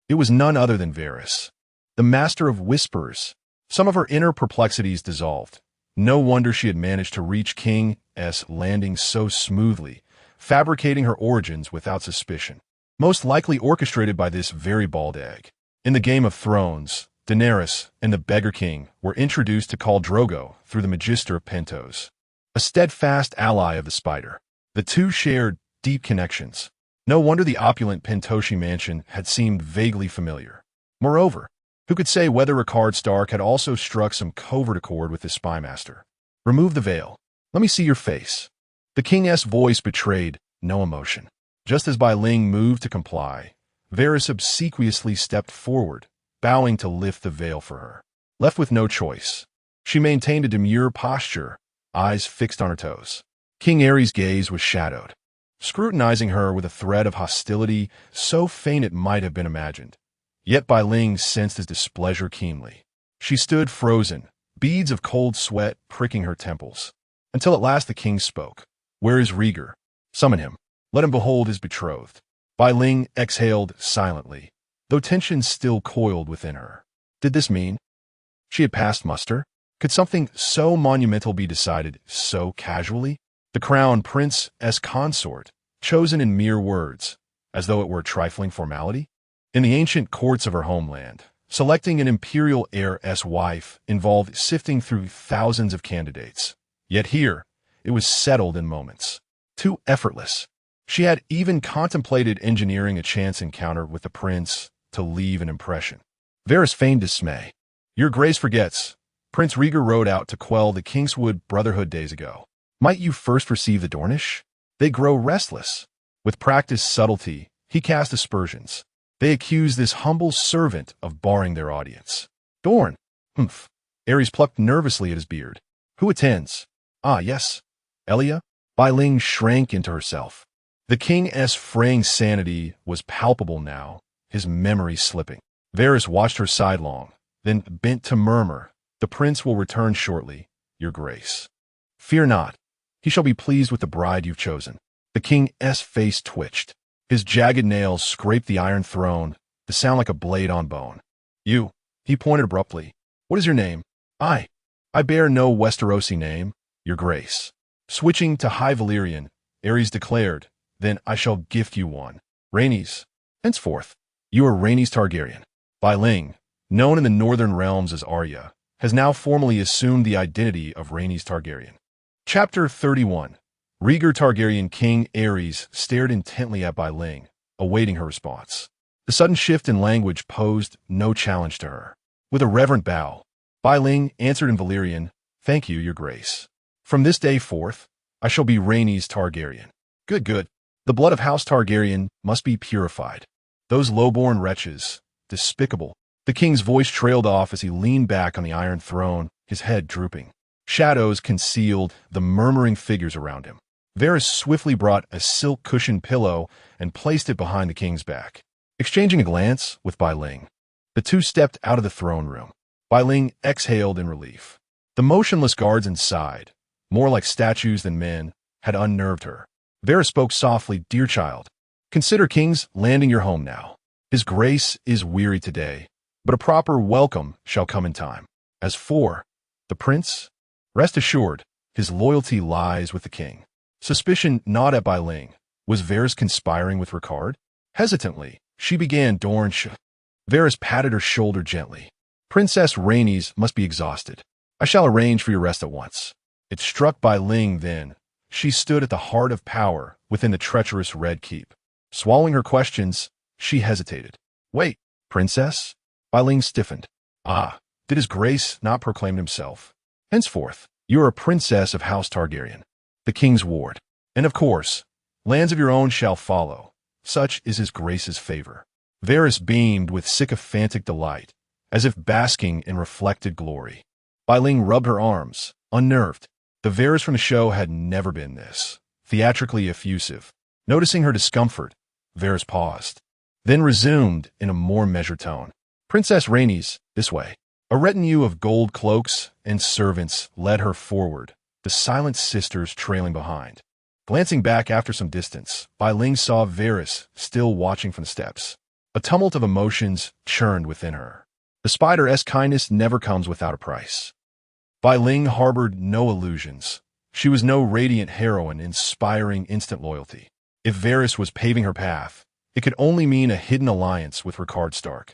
It was none other than Varys, the master of whispers. Some of her inner perplexities dissolved. No wonder she had managed to reach King's Landing so smoothly, fabricating her origins without suspicion. Most likely orchestrated by this very bald egg. In the Game of Thrones, Daenerys and the Beggar King were introduced to Khal Drogo through the Magister Pentos, a steadfast ally of the Spider. The two shared deep connections. No wonder the opulent Pentoshi mansion had seemed vaguely familiar. Moreover, who could say whether Rickard Stark had also struck some covert accord with his spymaster? "Remove the veil. Let me see your face." The king's voice betrayed no emotion. Just as Bai Ling moved to comply, Varys obsequiously stepped forward, bowing to lift the veil for her. Left with no choice, she maintained a demure posture, eyes fixed on her toes. King Aerys' gaze was shadowed, scrutinizing her with a thread of hostility so faint it might have been imagined. Yet Bai Ling sensed his displeasure keenly. She stood frozen, beads of cold sweat pricking her temples, until at last the king spoke. "Where is Rhaegar? Summon him. Let him behold his betrothed." Bai Ling exhaled silently, though tension still coiled within her. Did this mean she had passed muster? Could something so monumental be decided so casually? The crown prince's consort, chosen in mere words, as though it were a trifling formality? In the ancient courts of her homeland, selecting an imperial heir's wife involved sifting through thousands of candidates. Yet here, it was settled in moments. Too effortless. She had even contemplated engineering a chance encounter with the prince to leave an impression. Varys feigned dismay. "Your grace forgets. Prince Rhaegar rode out to quell the Kingswood Brotherhood days ago. Might you first receive the Dornish? They grow restless." With practiced subtlety, he cast aspersions. They accused this humble servant of barring their audience. "Dorn? Humph." Aerys plucked nervously at his beard. "Who attends?" "Ah, yes. Elia?" Bai Ling shrank into herself. The king's fraying sanity was palpable now, his memory slipping. Varys watched her sidelong, then bent to murmur, "The prince will return shortly, your grace. Fear not. He shall be pleased with the bride you've chosen." The king's face twitched. His jagged nails scraped the iron throne, to sound like a blade on bone. "You," he pointed abruptly. "What is your name?" I bear no Westerosi name, your grace." Switching to High Valyrian, Aerys declared, "Then I shall gift you one. Rhaenys, henceforth, You are Rhaenys Targaryen. Bai Ling, known in the northern realms as Arya, has now formally assumed the identity of Rhaenys Targaryen. Chapter 31. Rhaegar Targaryen King Aerys stared intently at Bai Ling, awaiting her response. The sudden shift in language posed no challenge to her. With a reverent bow, Bai Ling answered in Valyrian, "Thank you, your grace. From this day forth, I shall be Rhaenys Targaryen." Good, good. The blood of House Targaryen must be purified. Those low-born wretches, despicable. The king's voice trailed off as he leaned back on the iron throne, his head drooping. Shadows concealed the murmuring figures around him. Varys swiftly brought a silk-cushioned pillow and placed it behind the king's back. Exchanging a glance with Bai Ling, the two stepped out of the throne room. Bai Ling exhaled in relief. The motionless guards inside, more like statues than men, had unnerved her. Varys spoke softly, "Dear child, consider King's Landing your home now. His grace is weary today, but a proper welcome shall come in time. As for the prince, rest assured, his loyalty lies with the king." Suspicion gnawed at Bai Ling. Was Varys conspiring with Ricard? Hesitantly, she began Dorn. Varys patted her shoulder gently. "Princess Rhaenys must be exhausted. I shall arrange for your rest at once." It struck Bai Ling then. She stood at the heart of power within the treacherous Red Keep. Swallowing her questions, she hesitated. "Wait, princess?" Bai Ling stiffened. "Ah, did his grace not proclaim himself? Henceforth, you are a princess of House Targaryen, the king's ward. And of course, lands of your own shall follow. Such is his grace's favor." Varys beamed with sycophantic delight, as if basking in reflected glory. Bai Ling rubbed her arms, unnerved. The Varys from the show had never been this, theatrically effusive. Noticing her discomfort, Varys paused, then resumed in a more measured tone. "Princess Rhaenys, this way." A retinue of gold cloaks and servants led her forward, the silent sisters trailing behind. Glancing back after some distance, Bai Ling saw Varys still watching from the steps. A tumult of emotions churned within her. The spider-esque kindness never comes without a price. Bai Ling harbored no illusions. She was no radiant heroine inspiring instant loyalty. If Varys was paving her path, it could only mean a hidden alliance with Ricard Stark.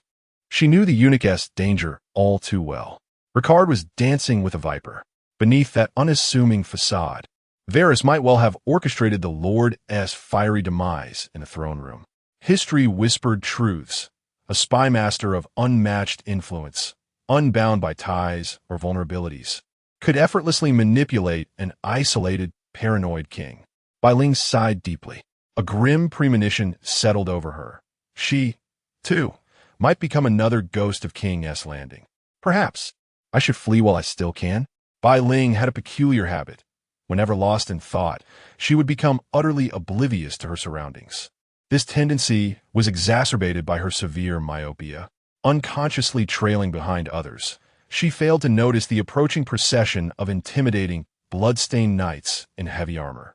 She knew the eunuch's danger all too well. Ricard was dancing with a viper. Beneath that unassuming facade, Varys might well have orchestrated the Lord's fiery demise in the throne room. History whispered truths, a spy master of unmatched influence, unbound by ties or vulnerabilities, could effortlessly manipulate an isolated, paranoid king. Bai Ling sighed deeply. A grim premonition settled over her. She, too, might become another ghost of King's Landing. Perhaps I should flee while I still can. Bai Ling had a peculiar habit. Whenever lost in thought, she would become utterly oblivious to her surroundings. This tendency was exacerbated by her severe myopia. Unconsciously trailing behind others, she failed to notice the approaching procession of intimidating, blood-stained knights in heavy armor.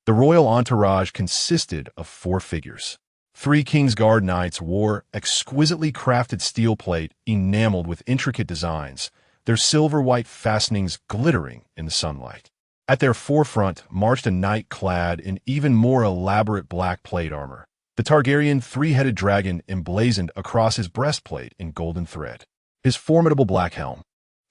The royal entourage consisted of 4 figures. 3 Kingsguard knights wore exquisitely crafted steel plate enameled with intricate designs, their silver-white fastenings glittering in the sunlight. At their forefront marched a knight clad in even more elaborate black plate armor, the Targaryen 3-headed dragon emblazoned across his breastplate in golden thread. His formidable black helm,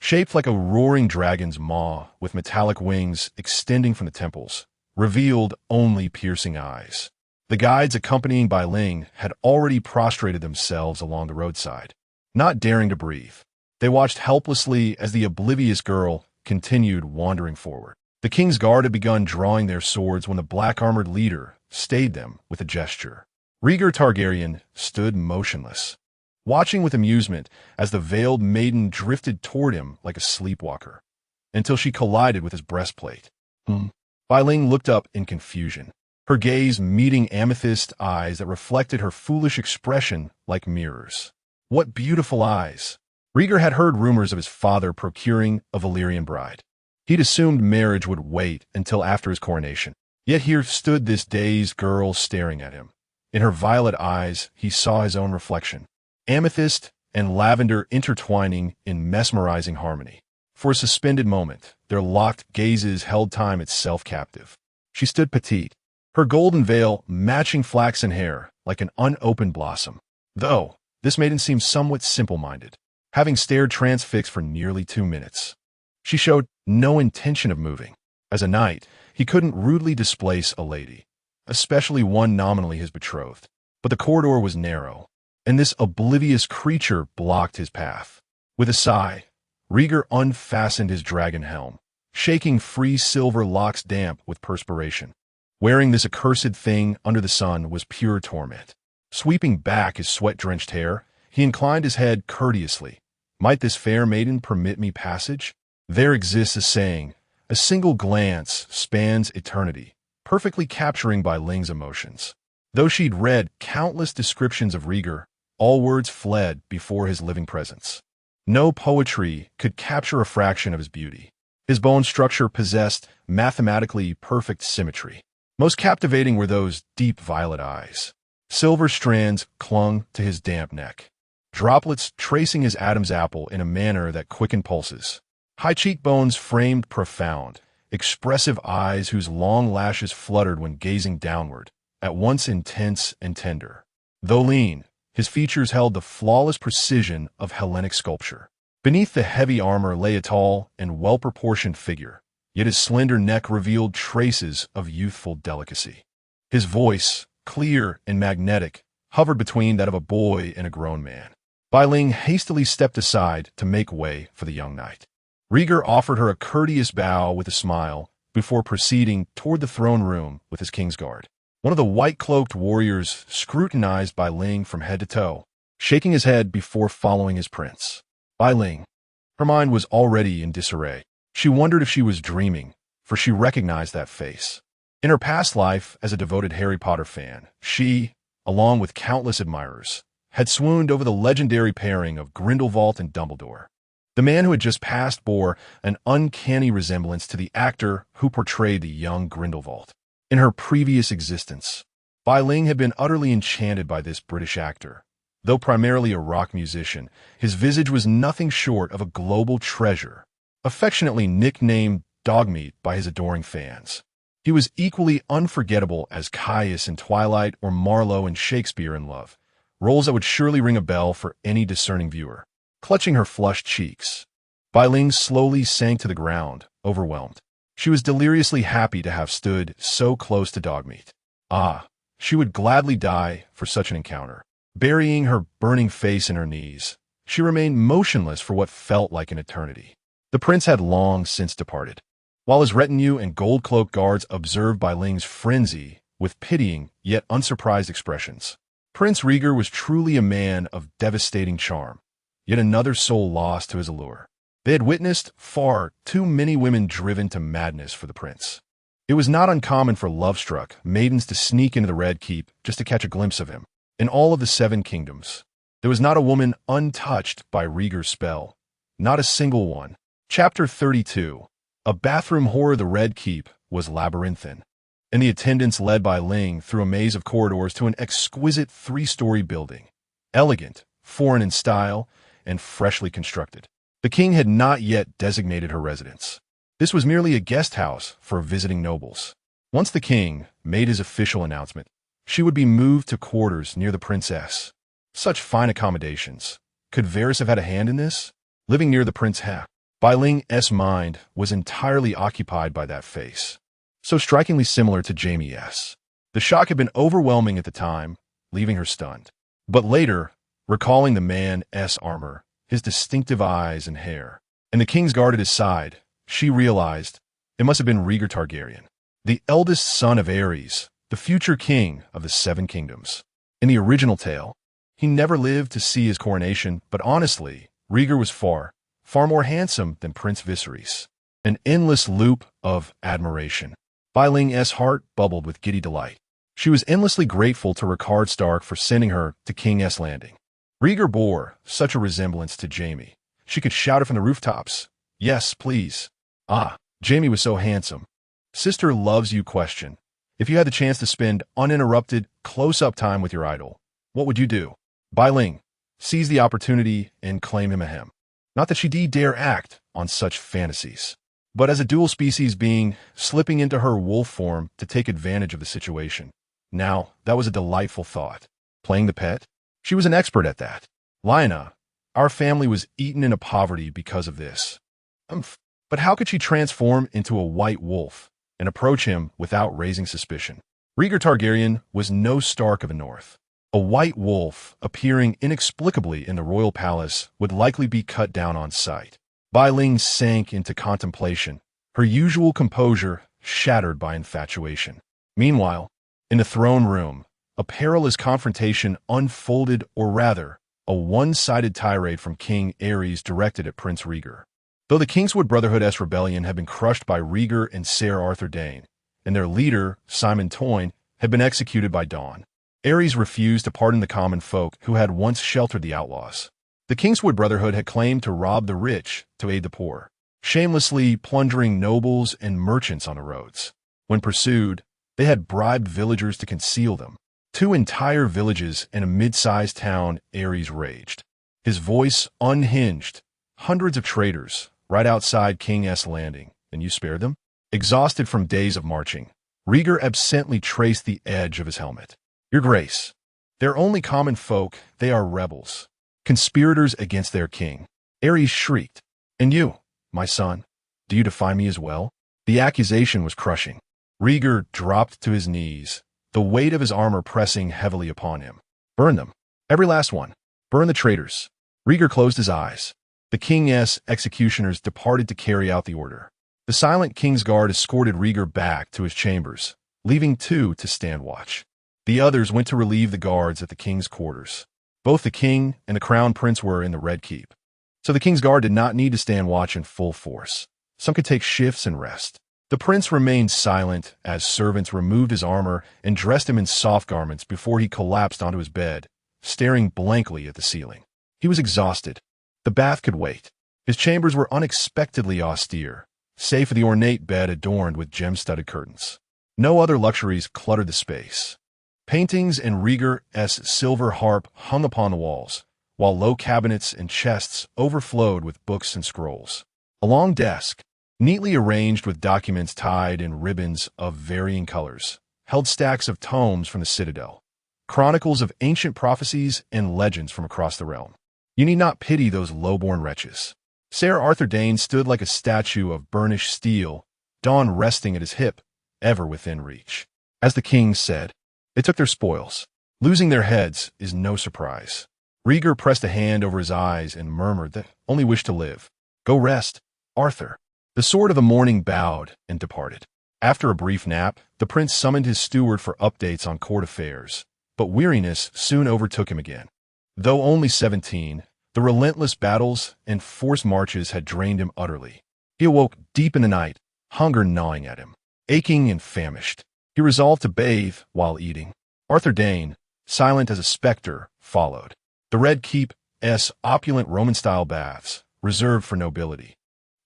shaped like a roaring dragon's maw with metallic wings extending from the temples, revealed only piercing eyes. The guides accompanying Bai Ling had already prostrated themselves along the roadside, not daring to breathe. They watched helplessly as the oblivious girl continued wandering forward. The King's Guard had begun drawing their swords when the black-armored leader stayed them with a gesture. Rhaegar Targaryen stood motionless, watching with amusement as the veiled maiden drifted toward him like a sleepwalker, until she collided with his breastplate. Bai Ling looked up in confusion, her gaze meeting amethyst eyes that reflected her foolish expression like mirrors. What beautiful eyes! Rhaegar had heard rumors of his father procuring a Valyrian bride. He'd assumed marriage would wait until after his coronation. Yet here stood this dazed girl staring at him. In her violet eyes, he saw his own reflection, amethyst and lavender intertwining in mesmerizing harmony. For a suspended moment, their locked gazes held time itself captive. She stood petite, her golden veil matching flaxen hair like an unopened blossom. Though This maiden seemed somewhat simple-minded, having stared transfixed for nearly 2 minutes. She showed no intention of moving. As a knight, he couldn't rudely displace a lady, especially one nominally his betrothed. But the corridor was narrow, and this oblivious creature blocked his path. With a sigh, Rieger unfastened his dragon helm, shaking free silver locks damp with perspiration. Wearing this accursed thing under the sun was pure torment. Sweeping back his sweat-drenched hair, he inclined his head courteously. Might this fair maiden permit me passage? There exists a saying, a single glance spans eternity, perfectly capturing Bai Ling's emotions. Though she'd read countless descriptions of Rieger, all words fled before his living presence. No poetry could capture a fraction of his beauty. His bone structure possessed mathematically perfect symmetry. Most captivating were those deep violet eyes. Silver strands clung to his damp neck, droplets tracing his Adam's apple in a manner that quickened pulses. High cheekbones framed profound, expressive eyes whose long lashes fluttered when gazing downward, at once intense and tender. Though lean, his features held the flawless precision of Hellenic sculpture. Beneath the heavy armor lay a tall and well-proportioned figure, yet his slender neck revealed traces of youthful delicacy. His voice, clear and magnetic, hovered between that of a boy and a grown man. Bai Ling hastily stepped aside to make way for the young knight. Rieger offered her a courteous bow with a smile before proceeding toward the throne room with his Kingsguard. One of the white-cloaked warriors scrutinized Bai Ling from head to toe, shaking his head before following his prince. Bai Ling. Her mind was already in disarray. She wondered if she was dreaming, for she recognized that face. In her past life as a devoted Harry Potter fan, she, along with countless admirers, had swooned over the legendary pairing of Grindelwald and Dumbledore. The man who had just passed bore an uncanny resemblance to the actor who portrayed the young Grindelwald. In her previous existence, Bai Ling had been utterly enchanted by this British actor. Though primarily a rock musician, his visage was nothing short of a global treasure, affectionately nicknamed Dogmeat by his adoring fans. He was equally unforgettable as Caius in Twilight or Marlowe in Shakespeare in Love, roles that would surely ring a bell for any discerning viewer. Clutching her flushed cheeks, Bai Ling slowly sank to the ground, overwhelmed. She was deliriously happy to have stood so close to Dogmeat. She would gladly die for such an encounter. Burying her burning face in her knees, she remained motionless for what felt like an eternity. The prince had long since departed, while his retinue and gold-cloaked guards observed Bai Ling's frenzy with pitying yet unsurprised expressions. Prince Rieger was truly a man of devastating charm, yet another soul lost to his allure. They had witnessed far too many women driven to madness for the prince. It was not uncommon for love-struck maidens to sneak into the Red Keep just to catch a glimpse of him. In all of the 7 kingdoms, there was not a woman untouched by Rieger's spell. Not a single one. Chapter 32. A bathroom horror. The Red Keep was labyrinthine, and the attendants led Bai Ling through a maze of corridors to an exquisite 3-story building. Elegant, foreign in style, and freshly constructed. The king had not yet designated her residence. This was merely a guest house for visiting nobles. Once the king made his official announcement, she would be moved to quarters near the princess. Such fine accommodations. Could Varys have had a hand in this? Living near the Prince Bai Ling's mind was entirely occupied by that face, so strikingly similar to Jamie's. The shock had been overwhelming at the time, leaving her stunned. But later, recalling the man's armor, his distinctive eyes and hair, and the king's guard at his side, she realized it must have been Rieger Targaryen, the eldest son of Aerys, the future king of the 7 kingdoms. In the original tale, he never lived to see his coronation, but honestly, Rieger was far more handsome than Prince Viserys. An endless loop of admiration. Bai Ling's heart bubbled with giddy delight. She was endlessly grateful to Rickard Stark for sending her to King's Landing. Rieger bore such a resemblance to Jaime. She could shout it from the rooftops. Yes, please. Jaime was so handsome. Sister loves you question. If you had the chance to spend uninterrupted, close-up time with your idol, what would you do? Bai Ling seized the opportunity and claimed him a hem. Not that she dare act on such fantasies, but as a dual-species being, slipping into her wolf form to take advantage of the situation. Now, that was a delightful thought. Playing the pet? She was an expert at that. Lina, our family was eaten into poverty because of this. But how could she transform into a white wolf and approach him without raising suspicion? Rhaegar Targaryen was no Stark of the North. A white wolf appearing inexplicably in the royal palace would likely be cut down on sight. Bai Ling sank into contemplation, her usual composure shattered by infatuation. Meanwhile, in the throne room, a perilous confrontation unfolded, or rather, a one-sided tirade from King Aerys directed at Prince Rhaegar. Though the Kingswood Brotherhood's rebellion had been crushed by Rhaegar and Ser Arthur Dayne, and their leader, Simon Toyne, had been executed by Dawn, Aerys refused to pardon the common folk who had once sheltered the outlaws. The Kingswood Brotherhood had claimed to rob the rich to aid the poor, shamelessly plundering nobles and merchants on the roads. When pursued, they had bribed villagers to conceal them. 2 entire villages and a mid-sized town, Aerys raged. His voice unhinged. Hundreds of traitors, right outside King's Landing, and you spared them? Exhausted from days of marching, Rhaegar absently traced the edge of his helmet. Your Grace, they're only common folk, they are rebels. Conspirators against their king. Aerys shrieked. And you, my son, do you defy me as well? The accusation was crushing. Rhaegar dropped to his knees, the weight of his armor pressing heavily upon him. Burn them. Every last one. Burn the traitors. Rhaegar closed his eyes. The king's executioners departed to carry out the order. The silent king's guard escorted Rhaegar back to his chambers, leaving 2 to stand watch. The others went to relieve the guards at the king's quarters. Both the king and the crown prince were in the Red Keep, so the king's guard did not need to stand watch in full force. Some could take shifts and rest. The prince remained silent as servants removed his armor and dressed him in soft garments before he collapsed onto his bed, staring blankly at the ceiling. He was exhausted. The bath could wait. His chambers were unexpectedly austere, save for the ornate bed adorned with gem-studded curtains. No other luxuries cluttered the space. Paintings and Rhaegar's silver harp hung upon the walls, while low cabinets and chests overflowed with books and scrolls. A long desk, neatly arranged with documents tied in ribbons of varying colors, held stacks of tomes from the Citadel, chronicles of ancient prophecies and legends from across the realm. You need not pity those low-born wretches. Ser Arthur Dayne stood like a statue of burnished steel, Dawn resting at his hip, ever within reach. As the king said, they took their spoils. Losing their heads is no surprise. Rhaegar pressed a hand over his eyes and murmured that only wished to live. Go rest, Arthur. The Sword of the Morning bowed and departed. After a brief nap, the prince summoned his steward for updates on court affairs, but weariness soon overtook him again. Though only 17, the relentless battles and forced marches had drained him utterly. He awoke deep in the night, hunger gnawing at him. Aching and famished, he resolved to bathe while eating. Arthur Dayne, silent as a specter, followed. The Red Keep's opulent Roman-style baths, reserved for nobility,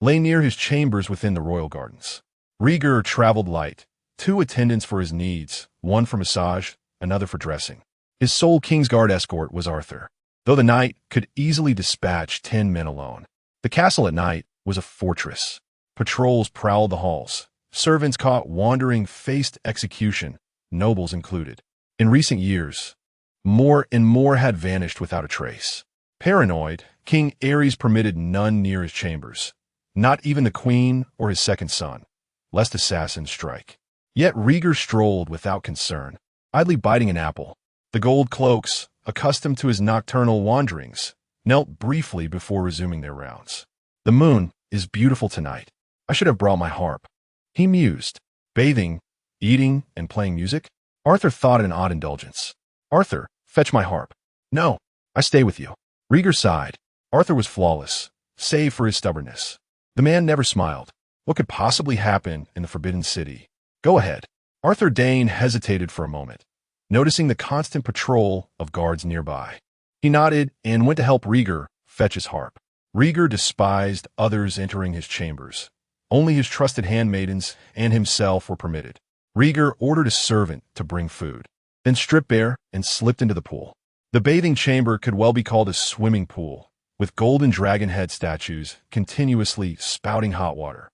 lay near his chambers within the royal gardens. Rhaegar traveled light, 2 attendants for his needs, 1 for massage, another for dressing. His sole Kingsguard escort was Arthur, though the knight could easily dispatch 10 men alone. The castle at night was a fortress. Patrols prowled the halls. Servants caught wandering faced execution, nobles included. In recent years, more and more had vanished without a trace. Paranoid, King Aerys permitted none near his chambers, not even the queen or his second son, lest assassins strike. Yet Rhaegar strolled without concern, idly biting an apple. The gold cloaks, accustomed to his nocturnal wanderings, knelt briefly before resuming their rounds. The moon is beautiful tonight. I should have brought my harp. He mused. Bathing, eating, and playing music? Arthur thought an odd indulgence. Arthur, fetch my harp. No, I stay with you. Rhaegar sighed. Arthur was flawless, save for his stubbornness. The man never smiled. What could possibly happen in the Forbidden City? Go ahead. Arthur Dayne hesitated for a moment, noticing the constant patrol of guards nearby. He nodded and went to help Rhaegar fetch his harp. Rhaegar despised others entering his chambers. Only his trusted handmaidens and himself were permitted. Rhaegar ordered a servant to bring food, then stripped bare and slipped into the pool. The bathing chamber could well be called a swimming pool, with golden dragon head statues continuously spouting hot water.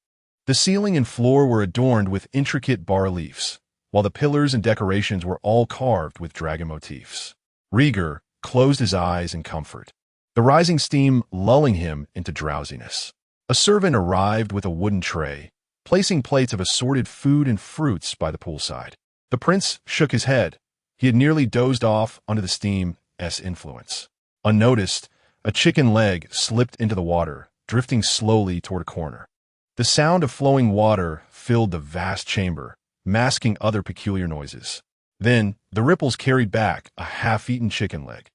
The ceiling and floor were adorned with intricate bas-reliefs, while the pillars and decorations were all carved with dragon motifs. Rhaegar closed his eyes in comfort. the rising steam lulling him into drowsiness. A servant arrived with a wooden tray, placing plates of assorted food and fruits by the poolside. The prince shook his head. He had nearly dozed off under the steam's influence. Unnoticed, a chicken leg slipped into the water, drifting slowly toward a corner. The sound of flowing water filled the vast chamber, masking other peculiar noises. Then, the ripples carried back a half-eaten chicken leg.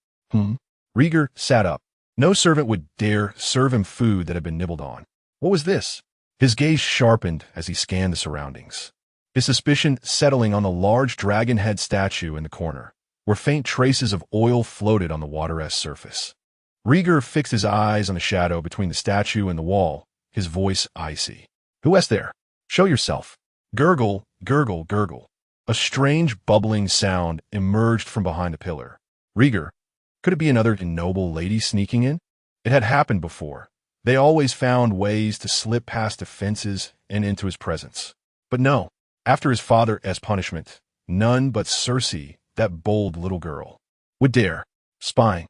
Rieger sat up. No servant would dare serve him food that had been nibbled on. What was this? His gaze sharpened as he scanned the surroundings, his suspicion settling on the large dragon head statue in the corner, where faint traces of oil floated on the water-esque surface. Rieger fixed his eyes on the shadow between the statue and the wall, his voice icy. "Who is there? Show yourself." Gurgle, gurgle, gurgle. A strange bubbling sound emerged from behind a pillar. Rieger, could it be another noble lady sneaking in? It had happened before. They always found ways to slip past defenses and into his presence. But no, after his father's punishment, none but Circe, that bold little girl, would dare. Spying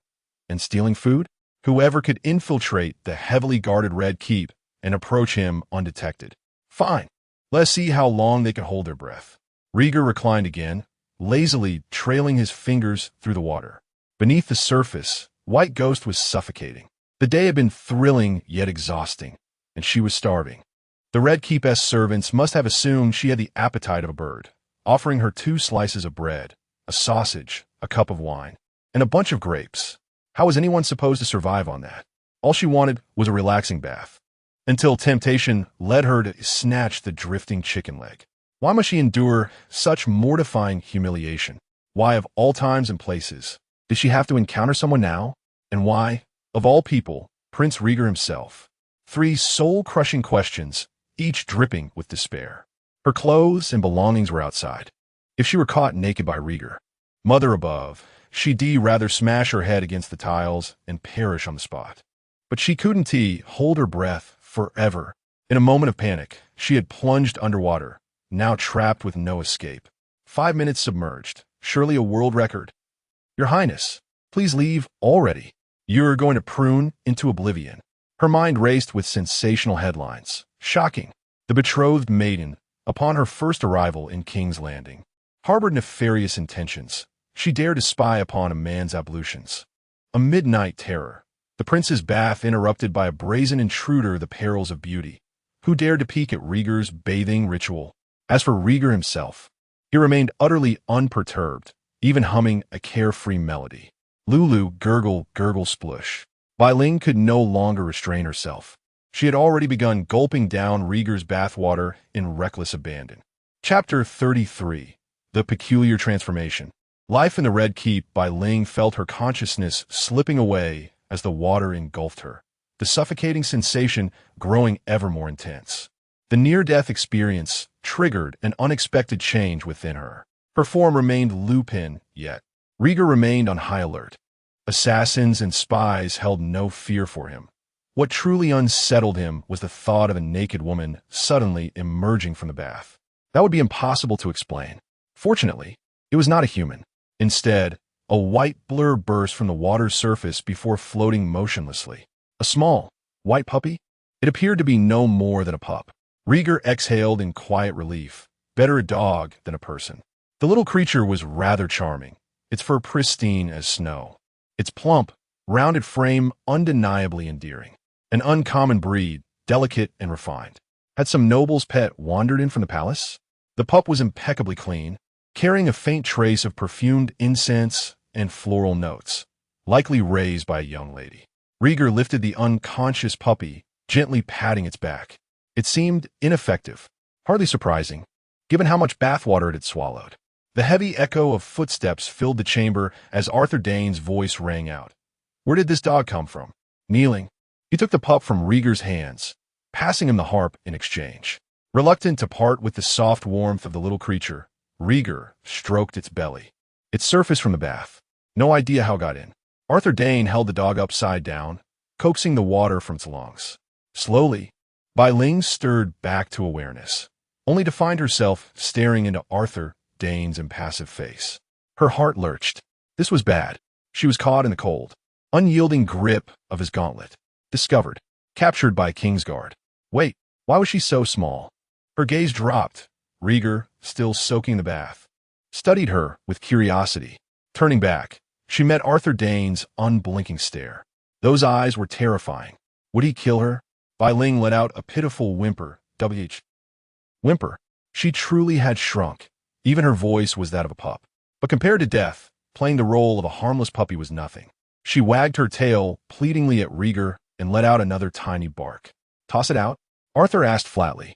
and stealing food? Whoever could infiltrate the heavily guarded Red Keep and approach him undetected. Fine. Let's see how long they can hold their breath. Rieger reclined again, lazily trailing his fingers through the water. Beneath the surface, White Ghost was suffocating. The day had been thrilling yet exhausting, and she was starving. The Red Keep's servants must have assumed she had the appetite of a bird, offering her 2 slices of bread, a sausage, a cup of wine, and a bunch of grapes. How was anyone supposed to survive on that? All she wanted was a relaxing bath, until temptation led her to snatch the drifting chicken leg. Why must she endure such mortifying humiliation? Why, of all times and places, did she have to encounter someone now? And why, of all people, Prince Rieger himself? 3 soul-crushing questions, each dripping with despair. Her clothes and belongings were outside. If she were caught naked by Rieger, mother above, she'd rather smash her head against the tiles and perish on the spot. But she couldn't hold her breath forever. In a moment of panic, she had plunged underwater, now trapped with no escape. 5 minutes submerged, surely a world record. Your Highness, please leave already. You're going to prune into oblivion. Her mind raced with sensational headlines. Shocking. The betrothed maiden, upon her first arrival in King's Landing, harbored nefarious intentions. She dared to spy upon a man's ablutions. A midnight terror. The prince's bath interrupted by a brazen intruder, the perils of beauty, who dared to peek at Rieger's bathing ritual. As for Rieger himself, he remained utterly unperturbed, even humming a carefree melody. Lulu, gurgle, gurgle, splush. Bai Ling could no longer restrain herself. She had already begun gulping down Rieger's bathwater in reckless abandon. Chapter 33. The Peculiar Transformation. Life in the Red Keep, Bai Ling felt her consciousness slipping away as the water engulfed her, the suffocating sensation growing ever more intense. The near-death experience triggered an unexpected change within her. Her form remained lupin, yet Rieger remained on high alert. Assassins and spies held no fear for him. What truly unsettled him was the thought of a naked woman suddenly emerging from the bath. That would be impossible to explain. Fortunately, it was not a human. Instead, a white blur burst from the water's surface before floating motionlessly. A small, white puppy? It appeared to be no more than a pup. Rieger exhaled in quiet relief. Better a dog than a person. The little creature was rather charming, its fur pristine as snow, its plump, rounded frame undeniably endearing. An uncommon breed, delicate and refined. Had some noble's pet wandered in from the palace? The pup was impeccably clean, carrying a faint trace of perfumed incense and floral notes, likely raised by a young lady. Rieger lifted the unconscious puppy, gently patting its back. It seemed ineffective, hardly surprising, given how much bathwater it had swallowed. The heavy echo of footsteps filled the chamber as Arthur Dane's voice rang out. Where did this dog come from? Kneeling, he took the pup from Rieger's hands, passing him the harp in exchange. Reluctant to part with the soft warmth of the little creature, Rieger stroked its belly. It surfaced from the bath. No idea how it got in. Arthur Dane held the dog upside down, coaxing the water from its lungs. Slowly, Bai Ling stirred back to awareness, only to find herself staring into Arthur Dane's impassive face. Her heart lurched. This was bad. She was caught in the cold. unyielding grip of his gauntlet. Discovered. Captured by Kingsguard. Wait, why was she so small? Her gaze dropped. Rieger, still soaking the bath, studied her with curiosity. Turning back, she met Arthur Dane's unblinking stare. Those eyes were terrifying. Would he kill her? Bai Ling let out a pitiful whimper. Whimper. She truly had shrunk. Even her voice was that of a pup. But compared to death, playing the role of a harmless puppy was nothing. She wagged her tail pleadingly at Rieger and let out another tiny bark. Toss it out? Arthur asked flatly.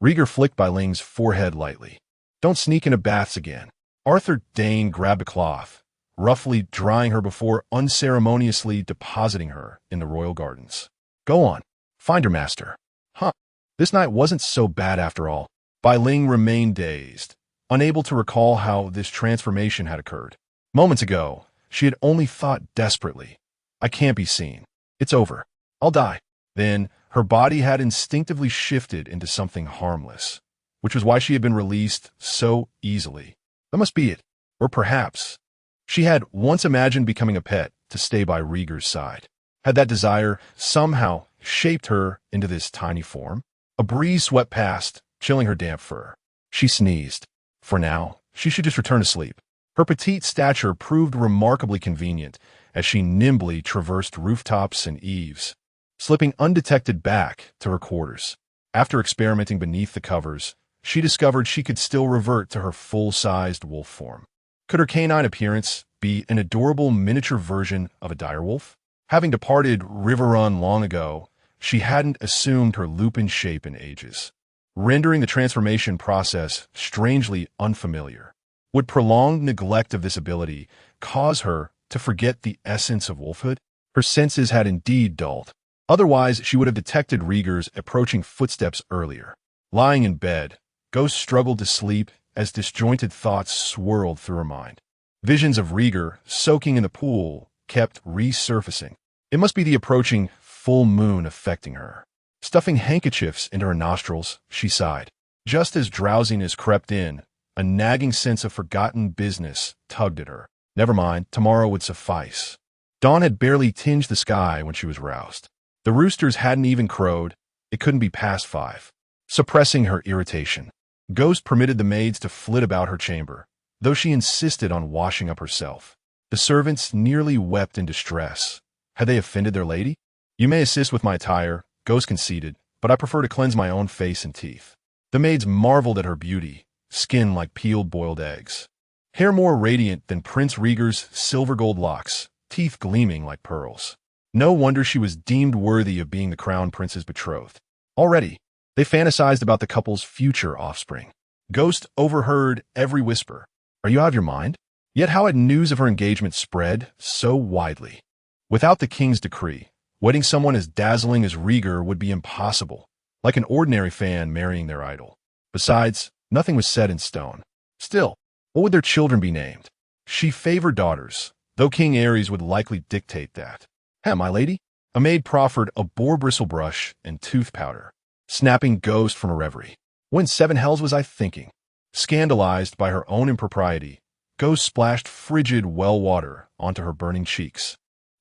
Rieger flicked Bai Ling's forehead lightly. Don't sneak into baths again. Arthur Dane grabbed a cloth, roughly drying her before unceremoniously depositing her in the royal gardens. Go on. Find your master. Huh. This night wasn't so bad after all. Bai Ling remained dazed, unable to recall how this transformation had occurred. Moments ago, she had only thought desperately, I can't be seen. It's over. I'll die. Then, her body had instinctively shifted into something harmless, which was why she had been released so easily. That must be it. Or perhaps, she had once imagined becoming a pet to stay by Rieger's side. Had that desire somehow shaped her into this tiny form? A breeze swept past, chilling her damp fur. She sneezed. For now, she should just return to sleep. Her petite stature proved remarkably convenient as she nimbly traversed rooftops and eaves, slipping undetected back to her quarters. After experimenting beneath the covers, she discovered she could still revert to her full-sized wolf form. Could her canine appearance be an adorable miniature version of a direwolf? Having departed Reborn long ago, she hadn't assumed her lupin shape in ages, rendering the transformation process strangely unfamiliar. Would prolonged neglect of this ability cause her to forget the essence of wolfhood? Her senses had indeed dulled. Otherwise, she would have detected Rieger's approaching footsteps earlier. Lying in bed, Ghost struggled to sleep as disjointed thoughts swirled through her mind. Visions of Rieger soaking in the pool kept resurfacing. It must be the approaching full moon affecting her. Stuffing handkerchiefs into her nostrils, she sighed. Just as drowsiness crept in, a nagging sense of forgotten business tugged at her. Never mind, tomorrow would suffice. Dawn had barely tinged the sky when she was roused. The roosters hadn't even crowed. It couldn't be past 5. Suppressing her irritation, Ghost permitted the maids to flit about her chamber, though she insisted on washing up herself. The servants nearly wept in distress. Had they offended their lady? You may assist with my attire, Ghost conceded, but I prefer to cleanse my own face and teeth. The maids marveled at her beauty, skin like peeled boiled eggs, hair more radiant than Prince Rieger's silver gold locks, teeth gleaming like pearls. No wonder she was deemed worthy of being the crown prince's betrothed. Already, they fantasized about the couple's future offspring. Ghost overheard every whisper. Are you out of your mind? Yet how had news of her engagement spread so widely? Without the king's decree, wedding someone as dazzling as Rieger would be impossible, like an ordinary fan marrying their idol. Besides, nothing was set in stone. Still, what would their children be named? She favored daughters, though King Ares would likely dictate that. My lady? A maid proffered a boar bristle brush and tooth powder, snapping Ghost from a reverie. When 7 hells was I thinking? Scandalized by her own impropriety, Ghost splashed frigid well water onto her burning cheeks,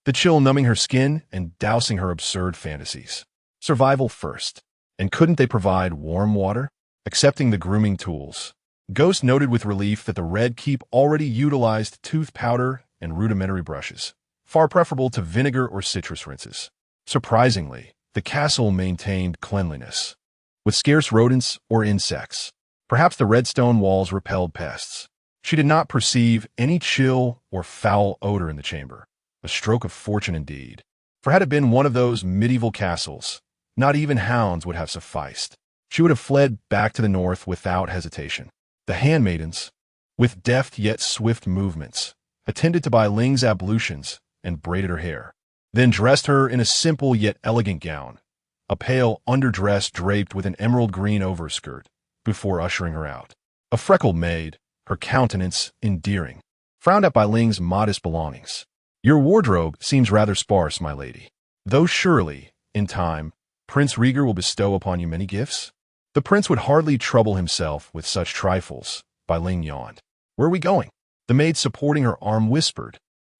the chill numbing her skin and dousing her absurd fantasies. Survival first. And couldn't they provide warm water? Accepting the grooming tools, Ghost noted with relief that the Red Keep already utilized tooth powder and rudimentary brushes, far preferable to vinegar or citrus rinses. Surprisingly, the castle maintained cleanliness, with scarce rodents or insects. Perhaps the redstone walls repelled pests. She did not perceive any chill or foul odor in the chamber. A stroke of fortune indeed. For had it been one of those medieval castles, not even hounds would have sufficed. She would have fled back to the north without hesitation. The handmaidens, with deft yet swift movements, attended to Bai Ling's ablutions and braided her hair, then dressed her in a simple yet elegant gown, a pale underdress draped with an emerald green overskirt, before ushering her out. A freckled maid, her countenance endearing, frowned at Bai Ling's modest belongings. Your wardrobe seems rather sparse, my lady. Though surely, in time, Prince Rieger will bestow upon you many gifts? The prince would hardly trouble himself with such trifles, Bai Ling yawned. Where are we going? The maid supporting her arm whispered.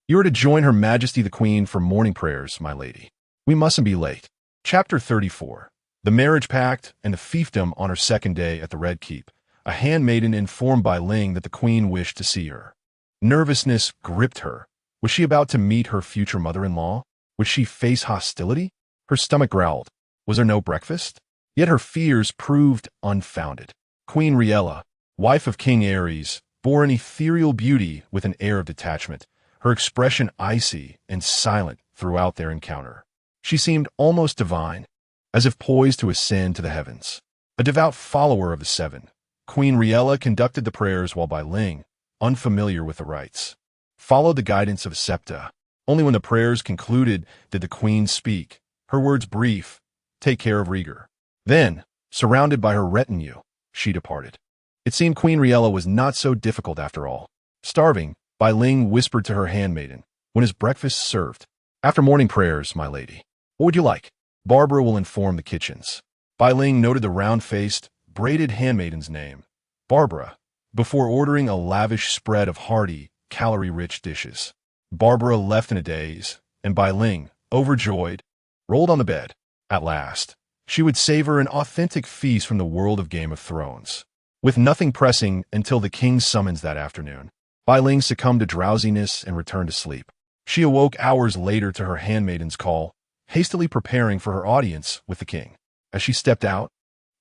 You are to join Her Majesty the Queen for morning prayers, my lady. We mustn't be late. Chapter 34. The Marriage Pact and the Fiefdom on her second day at the Red Keep. A handmaiden informed Bai Ling that the queen wished to see her. Nervousness gripped her. Was she about to meet her future mother-in-law? Would she face hostility? Her stomach growled. Was there no breakfast? Yet her fears proved unfounded. Queen Riella, wife of King Ares, bore an ethereal beauty with an air of detachment, her expression icy and silent throughout their encounter. She seemed almost divine, as if poised to ascend to the heavens. A devout follower of the Seven, Queen Riella conducted the prayers while Bai Ling, unfamiliar with the rites, followed the guidance of Septa. Only when the prayers concluded did the queen speak, her words brief, "Take care of Rieger." Then, surrounded by her retinue, she departed. It seemed Queen Riella was not so difficult after all. Starving, Bai Ling whispered to her handmaiden, "When is breakfast served?" "After morning prayers, my lady." "What would you like?" "Barbara will inform the kitchens." Bai Ling noted the round-faced, braided handmaiden's name, Barbara, before ordering a lavish spread of hearty, calorie-rich dishes. Barbara left in a daze, and Bai Ling, overjoyed, rolled on the bed. At last, she would savor an authentic feast from the world of Game of Thrones. With nothing pressing until the king's summons that afternoon, Bai Ling succumbed to drowsiness and returned to sleep. She awoke hours later to her handmaiden's call, hastily preparing for her audience with the king. As she stepped out,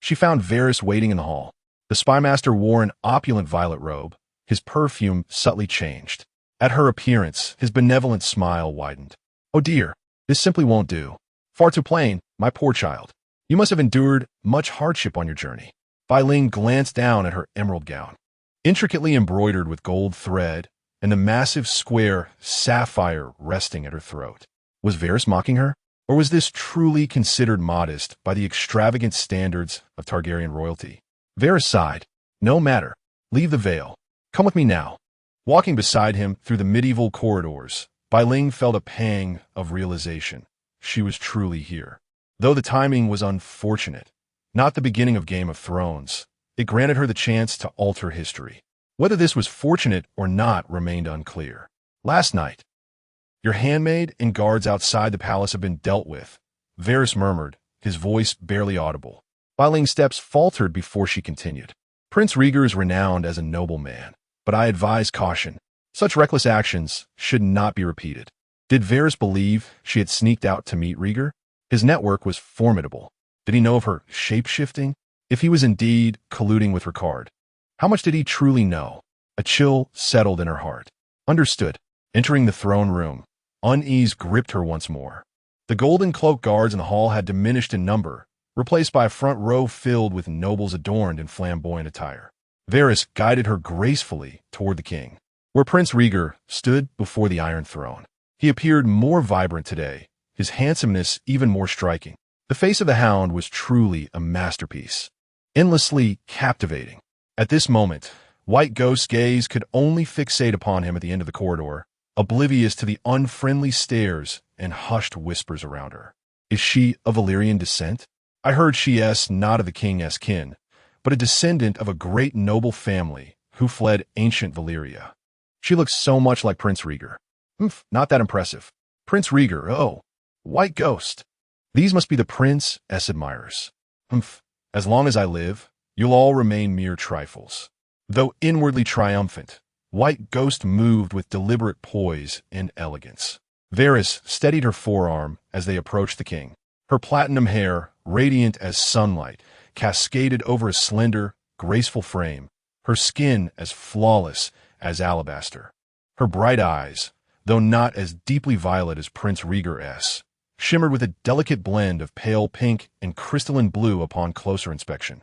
she found Varys waiting in the hall. The spymaster wore an opulent violet robe, his perfume subtly changed. At her appearance, his benevolent smile widened. "Oh dear, this simply won't do. Far too plain, my poor child. You must have endured much hardship on your journey." Bai Ling glanced down at her emerald gown, intricately embroidered with gold thread, and the massive square sapphire resting at her throat. Was Varys mocking her? Or was this truly considered modest by the extravagant standards of Targaryen royalty? Varys sighed. "No matter. Leave the veil. Come with me now." Walking beside him through the medieval corridors, Bai Ling felt a pang of realization. She was truly here. Though the timing was unfortunate, not the beginning of Game of Thrones, it granted her the chance to alter history. Whether this was fortunate or not remained unclear. Last night, "Your handmaid and guards outside the palace have been dealt with," Varys murmured, his voice barely audible. Bai Ling's steps faltered before she continued. "Prince Rieger is renowned as a noble man, but I advise caution. Such reckless actions should not be repeated." Did Varys believe she had sneaked out to meet Rieger? His network was formidable. Did he know of her shape-shifting? If he was indeed colluding with Ricard, how much did he truly know? A chill settled in her heart. Understood. Entering the throne room, unease gripped her once more. The golden cloaked guards in the hall had diminished in number, replaced by a front row filled with nobles adorned in flamboyant attire. Varys guided her gracefully toward the king, where Prince Rieger stood before the Iron Throne. He appeared more vibrant today, his handsomeness even more striking. The face of the Hound was truly a masterpiece, endlessly captivating. At this moment, White Ghost's gaze could only fixate upon him at the end of the corridor, oblivious to the unfriendly stares and hushed whispers around her. "Is she of Valyrian descent? I heard she not of the king's kin, but a descendant of a great noble family who fled ancient Valyria. She looks so much like Prince Rieger." Not that impressive. Prince Rieger, oh, White Ghost. These must be the prince's admirers. As long as I live, you'll all remain mere trifles. Though inwardly triumphant, White Ghost moved with deliberate poise and elegance. Varys steadied her forearm as they approached the king. Her platinum hair, radiant as sunlight, cascaded over a slender, graceful frame, her skin as flawless as alabaster. Her bright eyes, though not as deeply violet as Prince Rieger's, shimmered with a delicate blend of pale pink and crystalline blue upon closer inspection.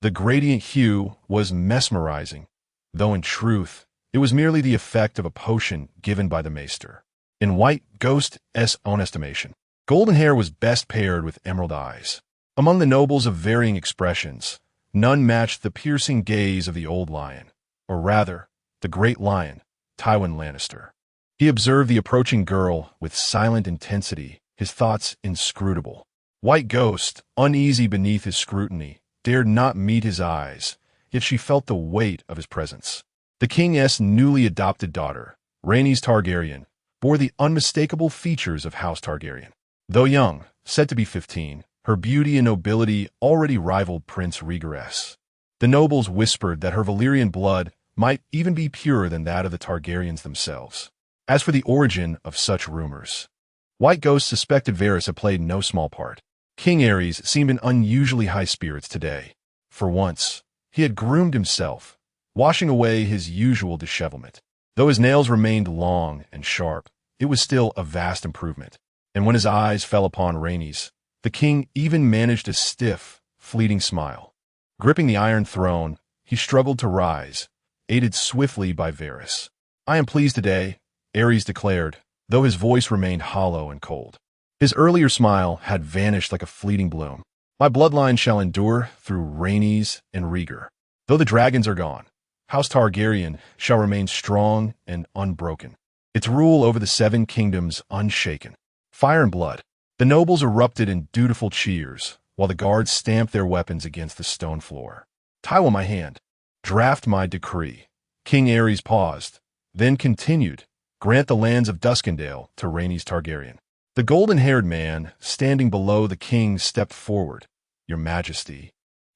The gradient hue was mesmerizing, though in truth, it was merely the effect of a potion given by the maester. In White Ghost's own estimation, golden hair was best paired with emerald eyes. Among the nobles of varying expressions, none matched the piercing gaze of the old lion, or rather, the great lion, Tywin Lannister. He observed the approaching girl with silent intensity, his thoughts inscrutable. White Ghost, uneasy beneath his scrutiny, dared not meet his eyes, yet she felt the weight of his presence. The king's newly adopted daughter, Rhaenys Targaryen, bore the unmistakable features of House Targaryen. Though young, said to be 15, her beauty and nobility already rivaled Prince Rhaegar's. The nobles whispered that her Valyrian blood might even be purer than that of the Targaryens themselves. As for the origin of such rumors, White Ghost suspected Varys had played no small part. King Aerys seemed in unusually high spirits today. For once, he had groomed himself, washing away his usual dishevelment. Though his nails remained long and sharp, it was still a vast improvement. And when his eyes fell upon Rhaenys, the king even managed a stiff, fleeting smile. Gripping the Iron Throne, he struggled to rise, aided swiftly by Varys. "I am pleased today," Aerys declared, though his voice remained hollow and cold. His earlier smile had vanished like a fleeting bloom. "My bloodline shall endure through Rhaenys and Rhaegar. Though the dragons are gone, House Targaryen shall remain strong and unbroken, its rule over the seven kingdoms unshaken." Fire and blood. The nobles erupted in dutiful cheers, while the guards stamped their weapons against the stone floor. "Tie my hand. Draft my decree." King Aerys paused, then continued, "Grant the lands of Duskendale to Rhaenys Targaryen." The golden-haired man, standing below the king, stepped forward. "Your Majesty,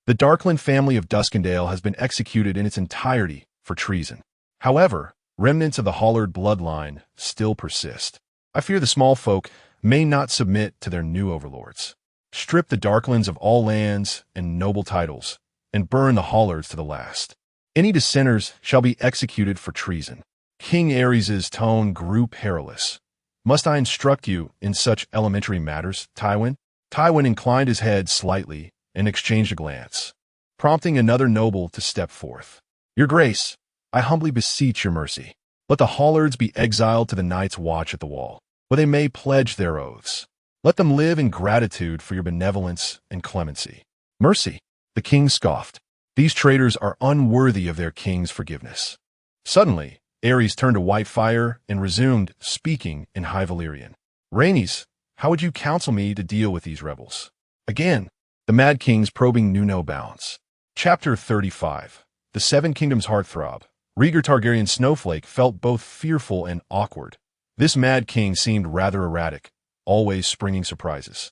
the Darkland family of Duskendale has been executed in its entirety for treason. However, remnants of the Hollard bloodline still persist. I fear the small folk may not submit to their new overlords. Strip the Darklands of all lands and noble titles, and burn the Hollards to the last. Any dissenters shall be executed for treason." King Aerys' tone grew perilous. "Must I instruct you in such elementary matters, Tywin?" Tywin inclined his head slightly and exchanged a glance, prompting another noble to step forth. "Your Grace, I humbly beseech your mercy. Let the Hollards be exiled to the Night's Watch at the Wall, where they may pledge their oaths. Let them live in gratitude for your benevolence and clemency." "Mercy?" The king scoffed. "These traitors are unworthy of their king's forgiveness." Suddenly, Aerys turned to Whitefire and resumed, speaking in High Valyrian. "Rhaenys, how would you counsel me to deal with these rebels?" Again, the Mad King's probing knew no bounds. Chapter 35. The Seven Kingdoms Heartthrob. Rhaegar Targaryen Snowflake felt both fearful and awkward. This Mad King seemed rather erratic, always springing surprises.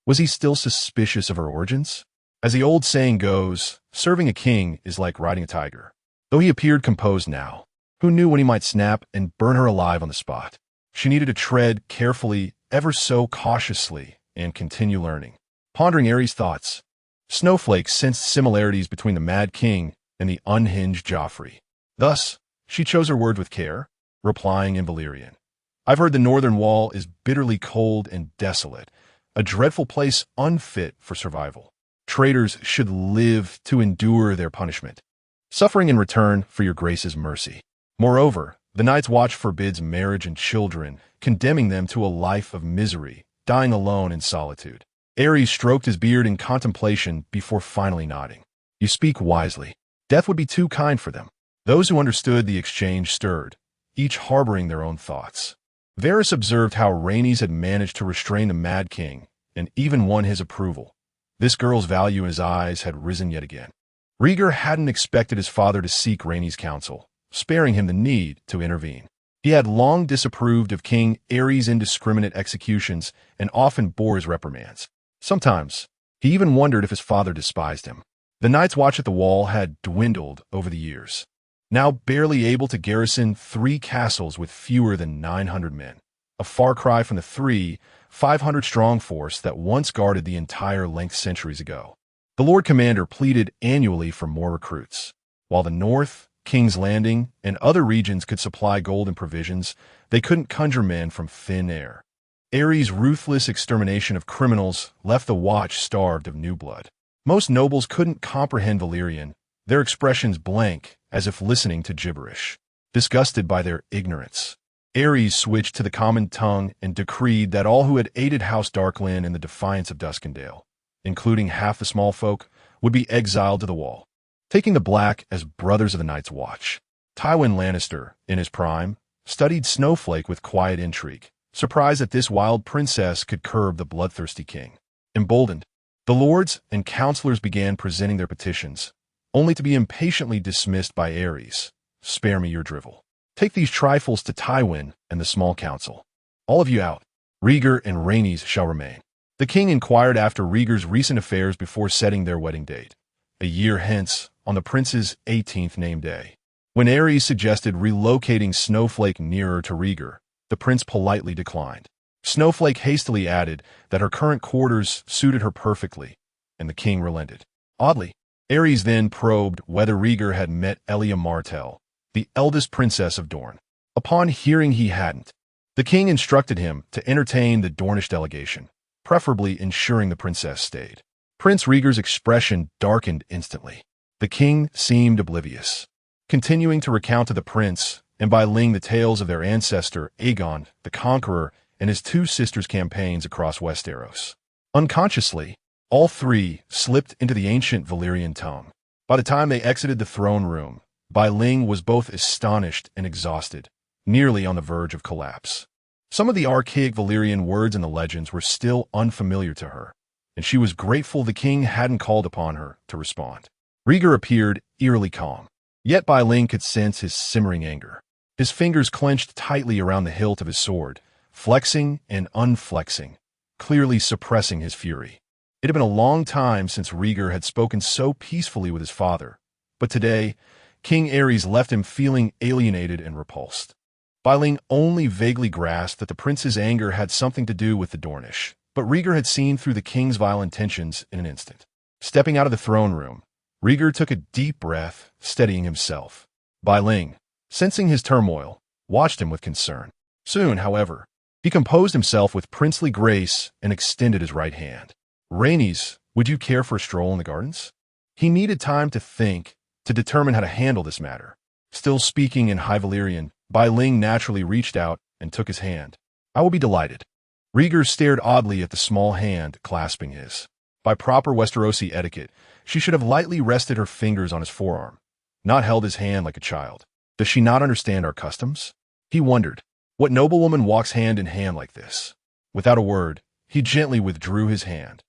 Was he still suspicious of her origins? As the old saying goes, serving a king is like riding a tiger. Though he appeared composed now, who knew when he might snap and burn her alive on the spot? She needed to tread carefully, ever so cautiously, and continue learning. Pondering Aerys' thoughts, Snowflake sensed similarities between the Mad King and the unhinged Joffrey. Thus, she chose her words with care, replying in Valyrian. "I've heard the northern wall is bitterly cold and desolate, a dreadful place unfit for survival. Traitors should live to endure their punishment, suffering in return for your grace's mercy. Moreover, the Night's Watch forbids marriage and children, condemning them to a life of misery, dying alone in solitude." Aerys stroked his beard in contemplation before finally nodding. "You speak wisely. Death would be too kind for them." Those who understood the exchange stirred, each harboring their own thoughts. Varys observed how Rhaenys had managed to restrain the Mad King, and even won his approval. This girl's value in his eyes had risen yet again. Rhaegar hadn't expected his father to seek Rhaenys' counsel, sparing him the need to intervene. He had long disapproved of King Aerys' indiscriminate executions and often bore his reprimands. Sometimes, he even wondered if his father despised him. The Night's Watch at the Wall had dwindled over the years, now barely able to garrison 3 castles with fewer than 900 men, a far cry from the 500-strong force that once guarded the entire length centuries ago. The Lord Commander pleaded annually for more recruits. While the North, King's Landing, and other regions could supply gold and provisions, they couldn't conjure men from thin air. Aerys' ruthless extermination of criminals left the Watch starved of new blood. Most nobles couldn't comprehend Valyrian, their expressions blank as if listening to gibberish. Disgusted by their ignorance, Aerys switched to the common tongue and decreed that all who had aided House Darkland in the defiance of Duskendale, including half the small folk, would be exiled to the Wall. Taking the Black as brothers of the Night's Watch, Tywin Lannister, in his prime, studied Snowflake with quiet intrigue, surprised that this wild princess could curb the bloodthirsty king. Emboldened, the lords and counselors began presenting their petitions, only to be impatiently dismissed by Aerys. "Spare me your drivel. Take these trifles to Tywin and the small council. All of you out. Rhaegar and Rhaenys shall remain. The king inquired after Rhaegar's recent affairs before setting their wedding date, a year hence, on the prince's 18th name day. When Aerys suggested relocating Snowflake nearer to Rhaegar, the prince politely declined. Snowflake hastily added that her current quarters suited her perfectly, and the king relented. Oddly, Aerys then probed whether Rhaegar had met Elia Martell, the eldest princess of Dorne. Upon hearing he hadn't, the king instructed him to entertain the Dornish delegation, preferably ensuring the princess stayed. Prince Rhaegar's expression darkened instantly. The king seemed oblivious, continuing to recount to the prince and Bai Ling the tales of their ancestor Aegon the Conqueror and his two sisters' campaigns across Westeros. Unconsciously, all three slipped into the ancient Valyrian tongue. By the time they exited the throne room, Bai Ling was both astonished and exhausted, nearly on the verge of collapse. Some of the archaic Valyrian words in the legends were still unfamiliar to her, and she was grateful the king hadn't called upon her to respond. Rhaegar appeared eerily calm, yet Bai Ling could sense his simmering anger. His fingers clenched tightly around the hilt of his sword, flexing and unflexing, clearly suppressing his fury. It had been a long time since Rhaegar had spoken so peacefully with his father, but today, King Aerys left him feeling alienated and repulsed. Bai Ling only vaguely grasped that the prince's anger had something to do with the Dornish, but Rhaegar had seen through the king's vile intentions in an instant. Stepping out of the throne room, Rhaegar took a deep breath, steadying himself. Bai Ling, sensing his turmoil, watched him with concern. Soon, however, he composed himself with princely grace and extended his right hand. Rhaenys, would you care for a stroll in the gardens? He needed time to think, to determine how to handle this matter. Still speaking in High Valyrian, Bai Ling naturally reached out and took his hand. I will be delighted. Rhaegar stared oddly at the small hand clasping his. By proper Westerosi etiquette, she should have lightly rested her fingers on his forearm, not held his hand like a child. Does she not understand our customs? He wondered. What noblewoman walks hand in hand like this? Without a word, he gently withdrew his hand.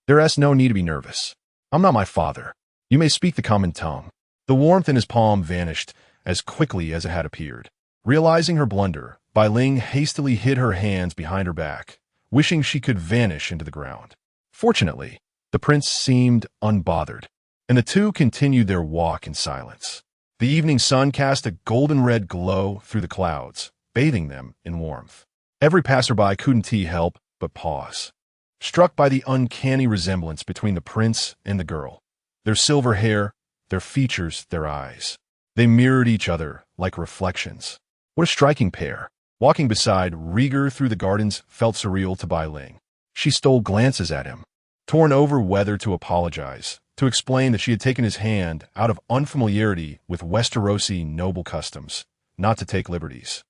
There is no need to be nervous. I'm not my father. You may speak the common tongue. The warmth in his palm vanished as quickly as it had appeared. Realizing her blunder, Bai Ling hastily hid her hands behind her back, wishing she could vanish into the ground. Fortunately, the prince seemed unbothered, and the two continued their walk in silence. The evening sun cast a golden-red glow through the clouds, bathing them in warmth. Every passerby couldn't help but pause, struck by the uncanny resemblance between the prince and the girl. Their silver hair, their features, their eyes. They mirrored each other like reflections. What a striking pair. Walking beside Rhaegar through the gardens felt surreal to Bai Ling. She stole glances at him, torn over whether to apologize, to explain that she had taken his hand out of unfamiliarity with Westerosi noble customs, not to take liberties.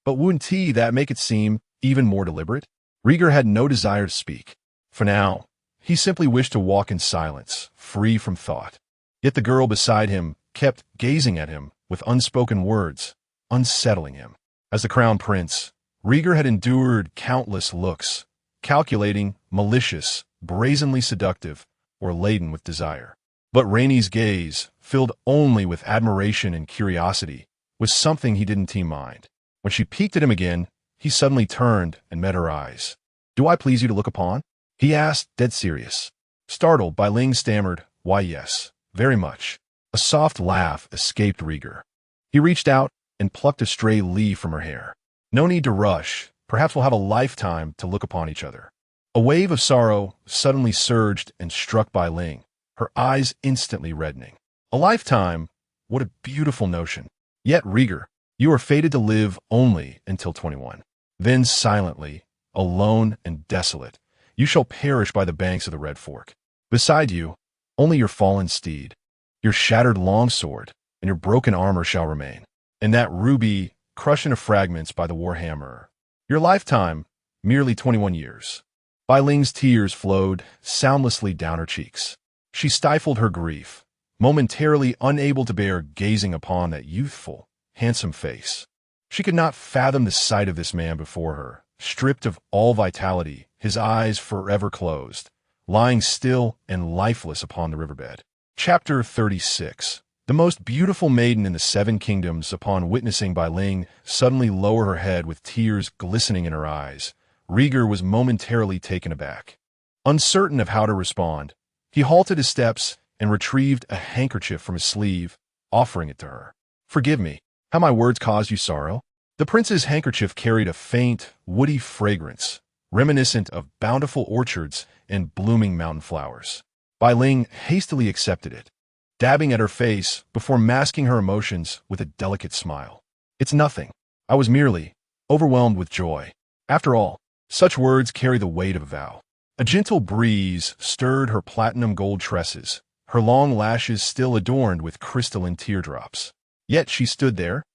But wouldn't that make it seem even more deliberate? Rhaegar had no desire to speak. For now, he simply wished to walk in silence, free from thought. Yet the girl beside him kept gazing at him with unspoken words, unsettling him. As the crown prince, Rhaegar had endured countless looks, calculating, malicious, brazenly seductive, or laden with desire. But Rhaenys' gaze, filled only with admiration and curiosity, was something he didn't mind. When she peeked at him again, he suddenly turned and met her eyes. Do I please you to look upon? He asked, dead serious. Startled, Bai Ling stammered, why yes, very much. A soft laugh escaped Rhaegar. He reached out and plucked a stray leaf from her hair. No need to rush. Perhaps we'll have a lifetime to look upon each other. A wave of sorrow suddenly surged and struck Bai Ling, her eyes instantly reddening. A lifetime? What a beautiful notion. Yet, Rhaegar, you are fated to live only until 21. Then silently, alone and desolate, you shall perish by the banks of the Red Fork. Beside you, only your fallen steed, your shattered longsword, and your broken armor shall remain, and that ruby crushed into fragments by the warhammerer. Your lifetime, merely 21 years. Bai Ling's tears flowed soundlessly down her cheeks. She stifled her grief, momentarily unable to bear gazing upon that youthful, handsome face. She could not fathom the sight of this man before her, stripped of all vitality, his eyes forever closed, lying still and lifeless upon the riverbed. Chapter 36. The most beautiful maiden in the Seven Kingdoms, upon witnessing Bai Ling suddenly lower her head with tears glistening in her eyes, Rieger was momentarily taken aback. Uncertain of how to respond, he halted his steps and retrieved a handkerchief from his sleeve, offering it to her. "Forgive me. Have my words caused you sorrow?" The prince's handkerchief carried a faint, woody fragrance, reminiscent of bountiful orchards and blooming mountain flowers. Bai Ling hastily accepted it, dabbing at her face before masking her emotions with a delicate smile. "It's nothing. I was merely overwhelmed with joy. After all, such words carry the weight of a vow." A gentle breeze stirred her platinum gold tresses, her long lashes still adorned with crystalline teardrops. Yet she stood there,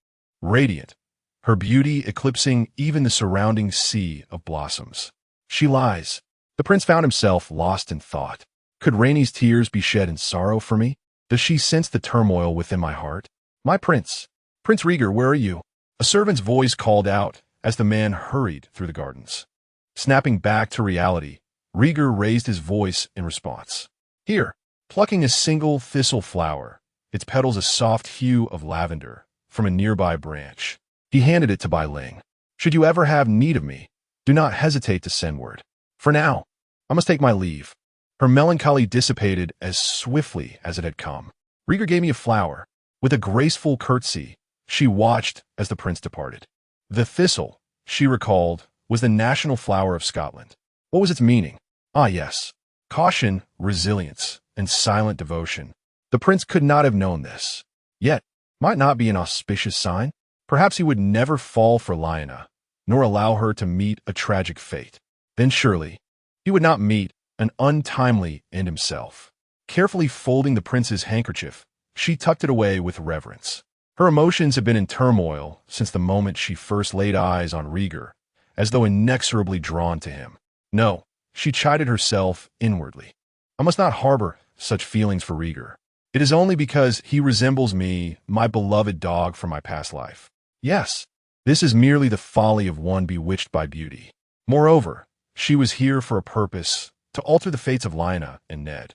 radiant, her beauty eclipsing even the surrounding sea of blossoms. "She lies." The prince found himself lost in thought. Could Rainey's tears be shed in sorrow for me? Does she sense the turmoil within my heart? "My prince! Prince Rieger, where are you?" A servant's voice called out as the man hurried through the gardens. Snapping back to reality, Rieger raised his voice in response. "Here," plucking a single thistle flower, its petals a soft hue of lavender, from a nearby branch. He handed it to Bai Ling. "Should you ever have need of me, do not hesitate to send word. For now, I must take my leave." Her melancholy dissipated as swiftly as it had come. "Rieger gave me a flower." With a graceful curtsy, she watched as the prince departed. The thistle, she recalled, was the national flower of Scotland. What was its meaning? Ah, yes. Caution, resilience, and silent devotion. The prince could not have known this. Yet, might not be an auspicious sign? Perhaps he would never fall for Lyanna, nor allow her to meet a tragic fate. Then surely, he would not meet an untimely end himself. Carefully folding the prince's handkerchief, she tucked it away with reverence. Her emotions had been in turmoil since the moment she first laid eyes on Rieger, as though inexorably drawn to him. No, she chided herself inwardly. I must not harbor such feelings for Rieger. It is only because he resembles me, my beloved dog from my past life. Yes, this is merely the folly of one bewitched by beauty. Moreover, she was here for a purpose, to alter the fates of Lyanna and Ned,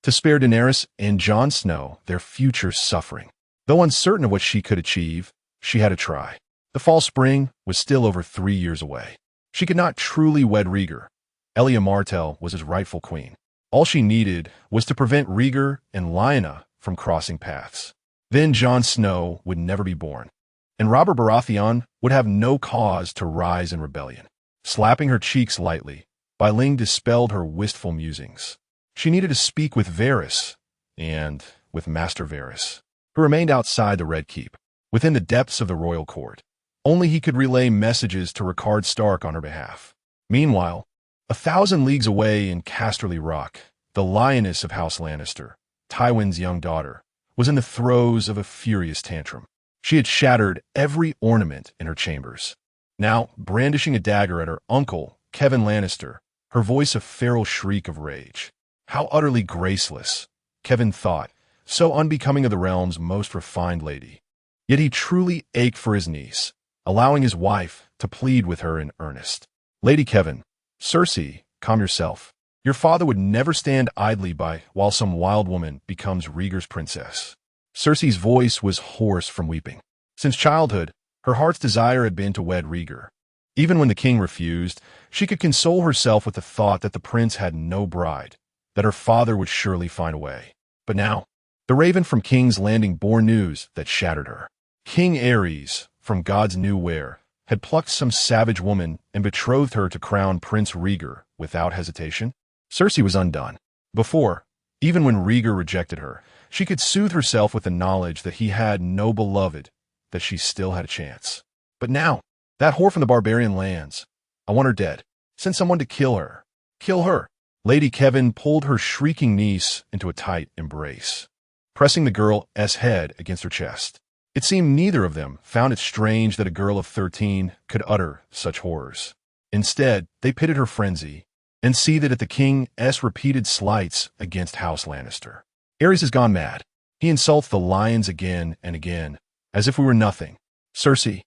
to spare Daenerys and Jon Snow their future suffering. Though uncertain of what she could achieve, she had to try. The fall spring was still over 3 years away. She could not truly wed Rieger. Elia Martell was his rightful queen. All she needed was to prevent Rieger and Lyanna from crossing paths. Then Jon Snow would never be born, and Robert Baratheon would have no cause to rise in rebellion. Slapping her cheeks lightly, Bai Ling dispelled her wistful musings. She needed to speak with Varys, and with Master Varys, who remained outside the Red Keep, within the depths of the royal court. Only he could relay messages to Rickard Stark on her behalf. Meanwhile, 1,000 leagues away in Casterly Rock, the lioness of House Lannister, Tywin's young daughter, was in the throes of a furious tantrum. She had shattered every ornament in her chambers. Now, brandishing a dagger at her uncle, Kevin Lannister, her voice a feral shriek of rage. How utterly graceless, Kevin thought, so unbecoming of the realm's most refined lady. Yet he truly ached for his niece, allowing his wife to plead with her in earnest. "Lady Kevin, Cersei, calm yourself. Your father would never stand idly by while some wild woman becomes Rieger's princess." Cersei's voice was hoarse from weeping. Since childhood, her heart's desire had been to wed Rieger. Even when the king refused, she could console herself with the thought that the prince had no bride, that her father would surely find a way. But now, the raven from King's Landing bore news that shattered her. King Aerys, from God's new where, had plucked some savage woman and betrothed her to crown Prince Rieger without hesitation. Cersei was undone. Before, even when Rieger rejected her, she could soothe herself with the knowledge that he had no beloved, that she still had a chance. But now, that whore from the barbarian lands, I want her dead. Send someone to kill her. Kill her. Lady Kevin pulled her shrieking niece into a tight embrace, pressing the girl's head against her chest. It seemed neither of them found it strange that a girl of 13 could utter such horrors. Instead, they pitted her frenzy and seethed at the king's repeated slights against House Lannister. Aerys has gone mad. He insults the lions again and again, as if we were nothing. Cersei,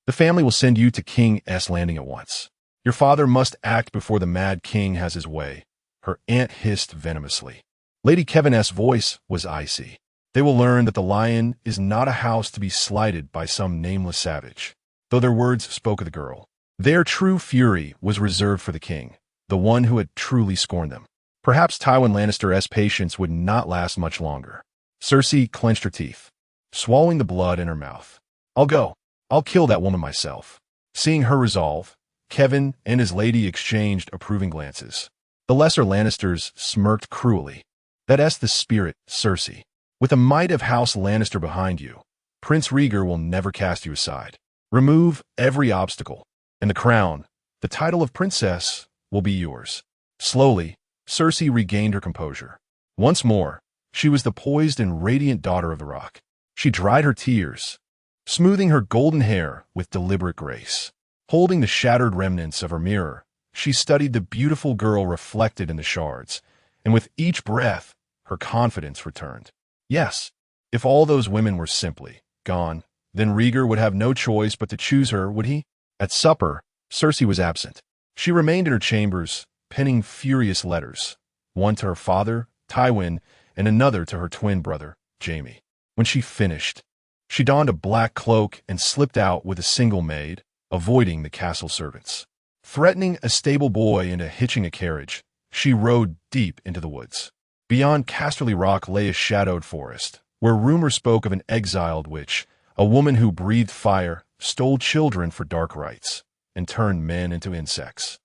the family will send you to King's Landing at once. Your father must act before the mad king has his way. Her aunt hissed venomously. Lady Kevin's voice was icy. They will learn that the lion is not a house to be slighted by some nameless savage. Though their words spoke of the girl, their true fury was reserved for the king, the one who had truly scorned them. Perhaps Tywin Lannister's patience would not last much longer. Cersei clenched her teeth, swallowing the blood in her mouth. I'll go. I'll kill that woman myself. Seeing her resolve, Kevin and his lady exchanged approving glances. The lesser Lannisters smirked cruelly. That's the spirit, Cersei. With the might of House Lannister behind you, Prince Rhaegar will never cast you aside. Remove every obstacle, and the crown, the title of princess, will be yours. Slowly, Cersei regained her composure. Once more, she was the poised and radiant daughter of the Rock. She dried her tears, smoothing her golden hair with deliberate grace. Holding the shattered remnants of her mirror, she studied the beautiful girl reflected in the shards, and with each breath, her confidence returned. Yes, if all those women were simply gone, then Rhaegar would have no choice but to choose her, would he? At supper, Cersei was absent. She remained in her chambers, penning furious letters, one to her father, Tywin, and another to her twin brother, Jaime. When she finished, she donned a black cloak and slipped out with a single maid, avoiding the castle servants. Threatening a stable boy into hitching a carriage, she rode deep into the woods. Beyond Casterly Rock lay a shadowed forest, where rumor spoke of an exiled witch, a woman who breathed fire, stole children for dark rites, and turned men into insects.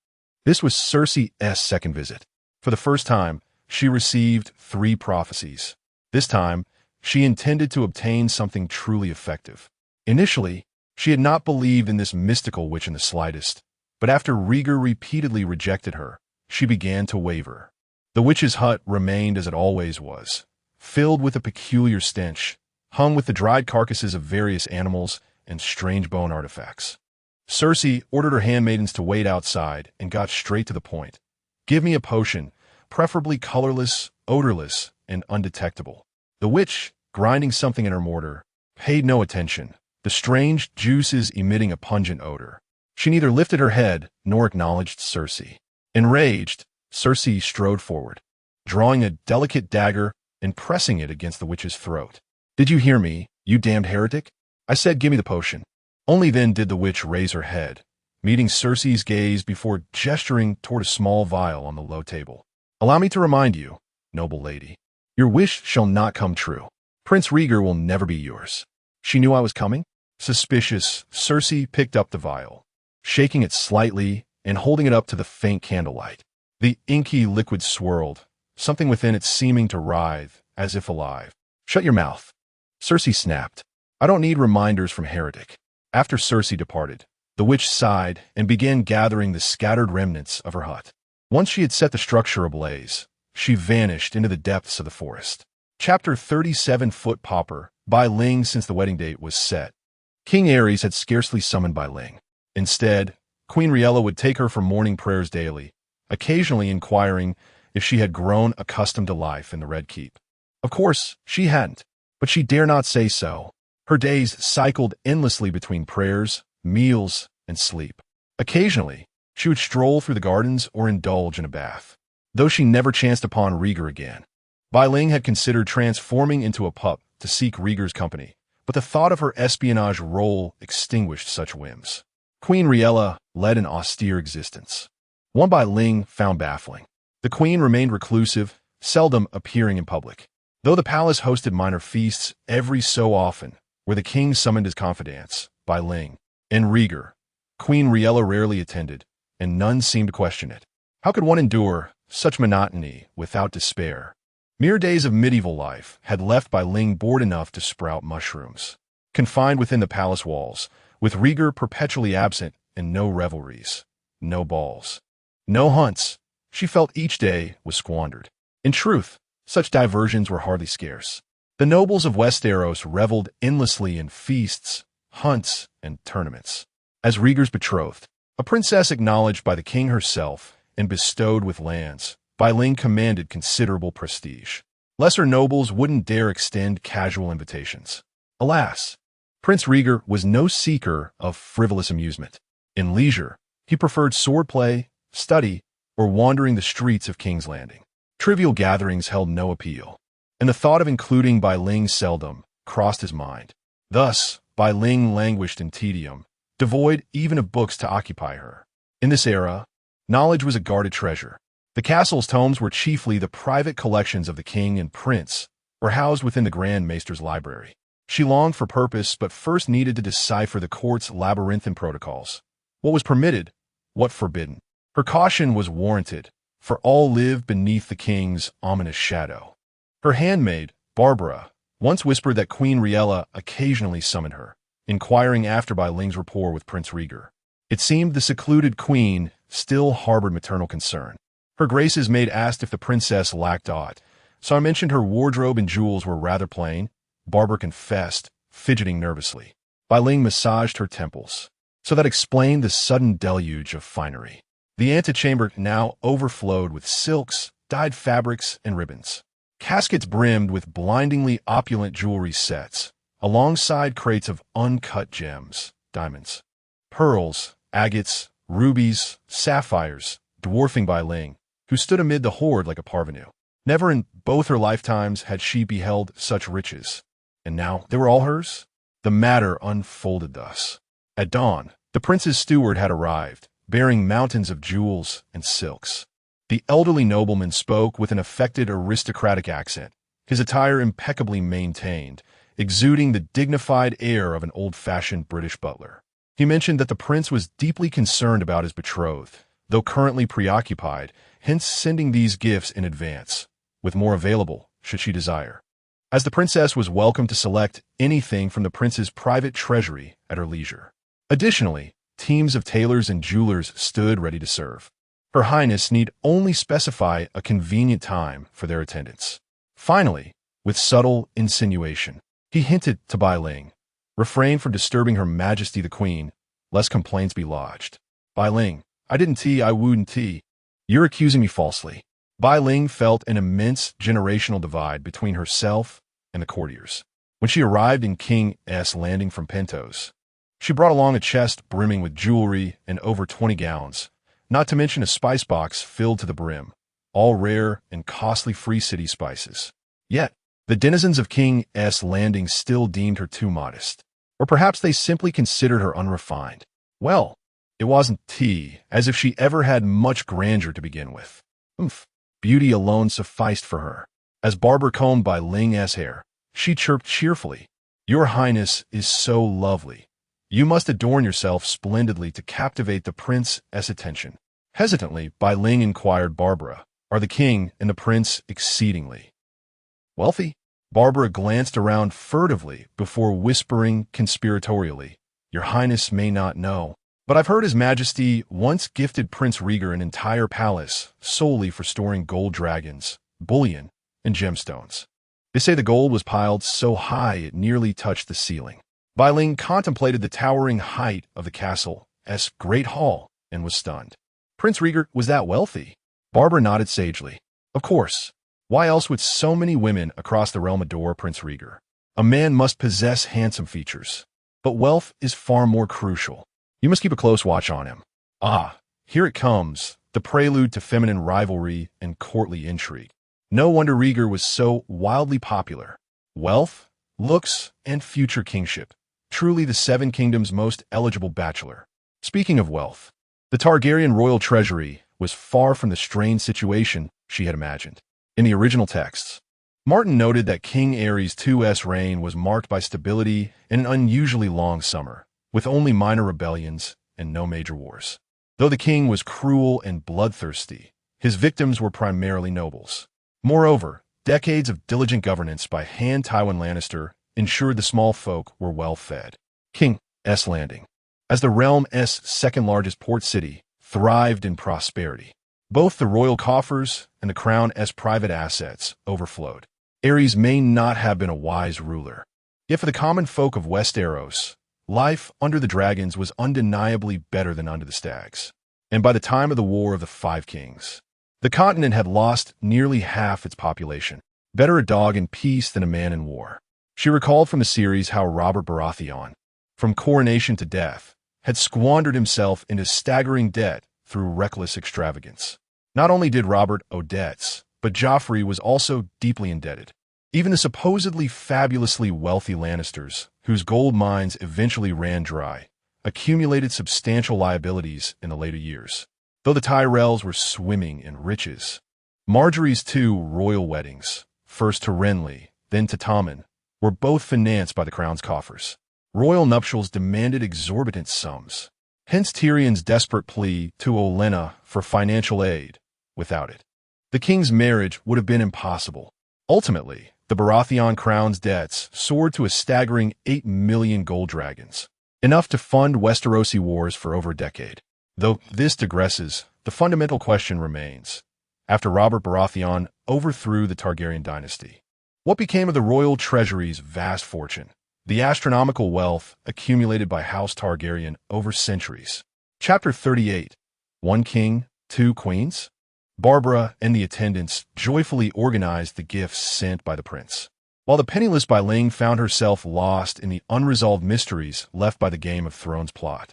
This was Cersei's second visit. For the first time, she received 3 prophecies. This time, she intended to obtain something truly effective. Initially, she had not believed in this mystical witch in the slightest, but after Rhaegar repeatedly rejected her, she began to waver. The witch's hut remained as it always was, filled with a peculiar stench, hung with the dried carcasses of various animals and strange bone artifacts. Cersei ordered her handmaidens to wait outside and got straight to the point. Give me a potion, preferably colorless, odorless, and undetectable. The witch, grinding something in her mortar, paid no attention, the strange juices emitting a pungent odor. She neither lifted her head nor acknowledged Cersei. Enraged, Cersei strode forward, drawing a delicate dagger and pressing it against the witch's throat. Did you hear me, you damned heretic? I said give me the potion. Only then did the witch raise her head, meeting Cersei's gaze before gesturing toward a small vial on the low table. Allow me to remind you, noble lady, your wish shall not come true. Prince Rhaegar will never be yours. She knew I was coming? Suspicious, Cersei picked up the vial, shaking it slightly and holding it up to the faint candlelight. The inky liquid swirled, something within it seeming to writhe, as if alive. Shut your mouth. Cersei snapped. I don't need reminders from heretic. After Cersei departed, the witch sighed and began gathering the scattered remnants of her hut. Once she had set the structure ablaze, she vanished into the depths of the forest. Chapter 37 Foot Popper, Bai Ling. Since the wedding date was set, King Aerys had scarcely summoned Bai Ling. Instead, Queen Rhaella would take her for morning prayers daily, occasionally inquiring if she had grown accustomed to life in the Red Keep. Of course, she hadn't, but she dare not say so. Her days cycled endlessly between prayers, meals, and sleep. Occasionally, she would stroll through the gardens or indulge in a bath. Though she never chanced upon Rhaegar again, Bai Ling had considered transforming into a pup to seek Rhaegar's company, but the thought of her espionage role extinguished such whims. Queen Rhaella led an austere existence, one Bai Ling found baffling. The queen remained reclusive, seldom appearing in public. Though the palace hosted minor feasts every so often, where the king summoned his confidants, Bai Ling, and Rhaegar, Queen Rhaella rarely attended, and none seemed to question it. How could one endure such monotony without despair? Mere days of medieval life had left Bai Ling bored enough to sprout mushrooms. Confined within the palace walls, with Rhaegar perpetually absent and no revelries, no balls, no hunts, she felt each day was squandered. In truth, such diversions were hardly scarce. The nobles of Westeros reveled endlessly in feasts, hunts, and tournaments. As Rhaegar's betrothed, a princess acknowledged by the king herself and bestowed with lands, Bai Ling commanded considerable prestige. Lesser nobles wouldn't dare extend casual invitations. Alas, Prince Rhaegar was no seeker of frivolous amusement. In leisure, he preferred swordplay, study, or wandering the streets of King's Landing. Trivial gatherings held no appeal. and the thought of including Bai Ling seldom crossed his mind. Thus, Bai Ling languished in tedium, devoid even of books to occupy her. In this era, knowledge was a guarded treasure. The castle's tomes were chiefly the private collections of the king and prince, or housed within the Grand Maester's library. She longed for purpose, but first needed to decipher the court's labyrinthine protocols. What was permitted, what forbidden. Her caution was warranted, for all lived beneath the king's ominous shadow. Her handmaid, Barbara, once whispered that Queen Riella occasionally summoned her, inquiring after Bai Ling's rapport with Prince Rieger. It seemed the secluded queen still harbored maternal concern. Her grace's maid asked if the princess lacked aught, so I mentioned her wardrobe and jewels were rather plain. Barbara confessed, fidgeting nervously. Bai Ling massaged her temples. So that explained the sudden deluge of finery. The antechamber now overflowed with silks, dyed fabrics, and ribbons. Caskets brimmed with blindingly opulent jewelry sets, alongside crates of uncut gems, diamonds, pearls, agates, rubies, sapphires, dwarfing Bai Ling, who stood amid the horde like a parvenu. Never in both her lifetimes had she beheld such riches. And now they were all hers? The matter unfolded thus. At dawn, the prince's steward had arrived, bearing mountains of jewels and silks. The elderly nobleman spoke with an affected aristocratic accent, his attire impeccably maintained, exuding the dignified air of an old-fashioned British butler. He mentioned that the prince was deeply concerned about his betrothed, though currently preoccupied, hence sending these gifts in advance, with more available, should she desire. As the princess was welcome to select anything from the prince's private treasury at her leisure. Additionally, teams of tailors and jewelers stood ready to serve. Her Highness need only specify a convenient time for their attendance. Finally, with subtle insinuation, he hinted to Bai Ling, refrain from disturbing Her Majesty the Queen, lest complaints be lodged. Bai Ling, I wouldn't tea. You're accusing me falsely. Bai Ling felt an immense generational divide between herself and the courtiers. When she arrived in King S. Landing from Pentos, she brought along a chest brimming with jewelry and over 20 gowns, not to mention a spice box filled to the brim, all rare and costly free city spices. Yet, the denizens of King S. Landing still deemed her too modest, or perhaps they simply considered her unrefined. Well, it wasn't tea, as if she ever had much grandeur to begin with. Beauty alone sufficed for her. As Barbara combed Bai Ling's hair, she chirped cheerfully, Your Highness is so lovely. You must adorn yourself splendidly to captivate the prince's attention. Hesitantly, Bai Ling inquired Barbara, Are the king and the prince exceedingly wealthy? Barbara glanced around furtively before whispering conspiratorially, Your Highness may not know, but I've heard His Majesty once gifted Prince Rieger an entire palace solely for storing gold dragons, bullion, and gemstones. They say the gold was piled so high it nearly touched the ceiling. Bai Ling contemplated the towering height of the castle's great hall and was stunned. Prince Rieger was that wealthy? Barbara nodded sagely. Of course. Why else would so many women across the realm adore Prince Rieger? A man must possess handsome features. But wealth is far more crucial. You must keep a close watch on him. Ah, here it comes, the prelude to feminine rivalry and courtly intrigue. No wonder Rieger was so wildly popular. Wealth, looks, and future kingship. Truly the Seven Kingdoms' most eligible bachelor. Speaking of wealth, the Targaryen royal treasury was far from the strained situation she had imagined. In the original texts, Martin noted that King Aerys II's reign was marked by stability and an unusually long summer, with only minor rebellions and no major wars. Though the king was cruel and bloodthirsty, his victims were primarily nobles. Moreover, decades of diligent governance by Han Tywin Lannister ensured the small folk were well fed. King S. Landing, as the realm's second-largest port city, thrived in prosperity. Both the royal coffers and the crown's private assets overflowed. Aerys may not have been a wise ruler, yet for the common folk of Westeros, life under the dragons was undeniably better than under the stags. And by the time of the War of the Five Kings, the continent had lost nearly half its population. Better a dog in peace than a man in war. She recalled from the series how Robert Baratheon, from coronation to death, had squandered himself into staggering debt through reckless extravagance. Not only did Robert owe debts, but Joffrey was also deeply indebted. Even the supposedly fabulously wealthy Lannisters, whose gold mines eventually ran dry, accumulated substantial liabilities in the later years, though the Tyrells were swimming in riches. Marjorie's two royal weddings, first to Renly, then to Tommen, were both financed by the crown's coffers. Royal nuptials demanded exorbitant sums. Hence Tyrion's desperate plea to Olenna for financial aid. Without it, the king's marriage would have been impossible. Ultimately, the Baratheon crown's debts soared to a staggering 8 million gold dragons, enough to fund Westerosi wars for over a decade. Though this digresses, the fundamental question remains. After Robert Baratheon overthrew the Targaryen dynasty, what became of the royal treasury's vast fortune, the astronomical wealth accumulated by House Targaryen over centuries? Chapter 38. One king, two queens? Barbara and the attendants joyfully organized the gifts sent by the prince, while the penniless Bailing found herself lost in the unresolved mysteries left by the Game of Thrones plot.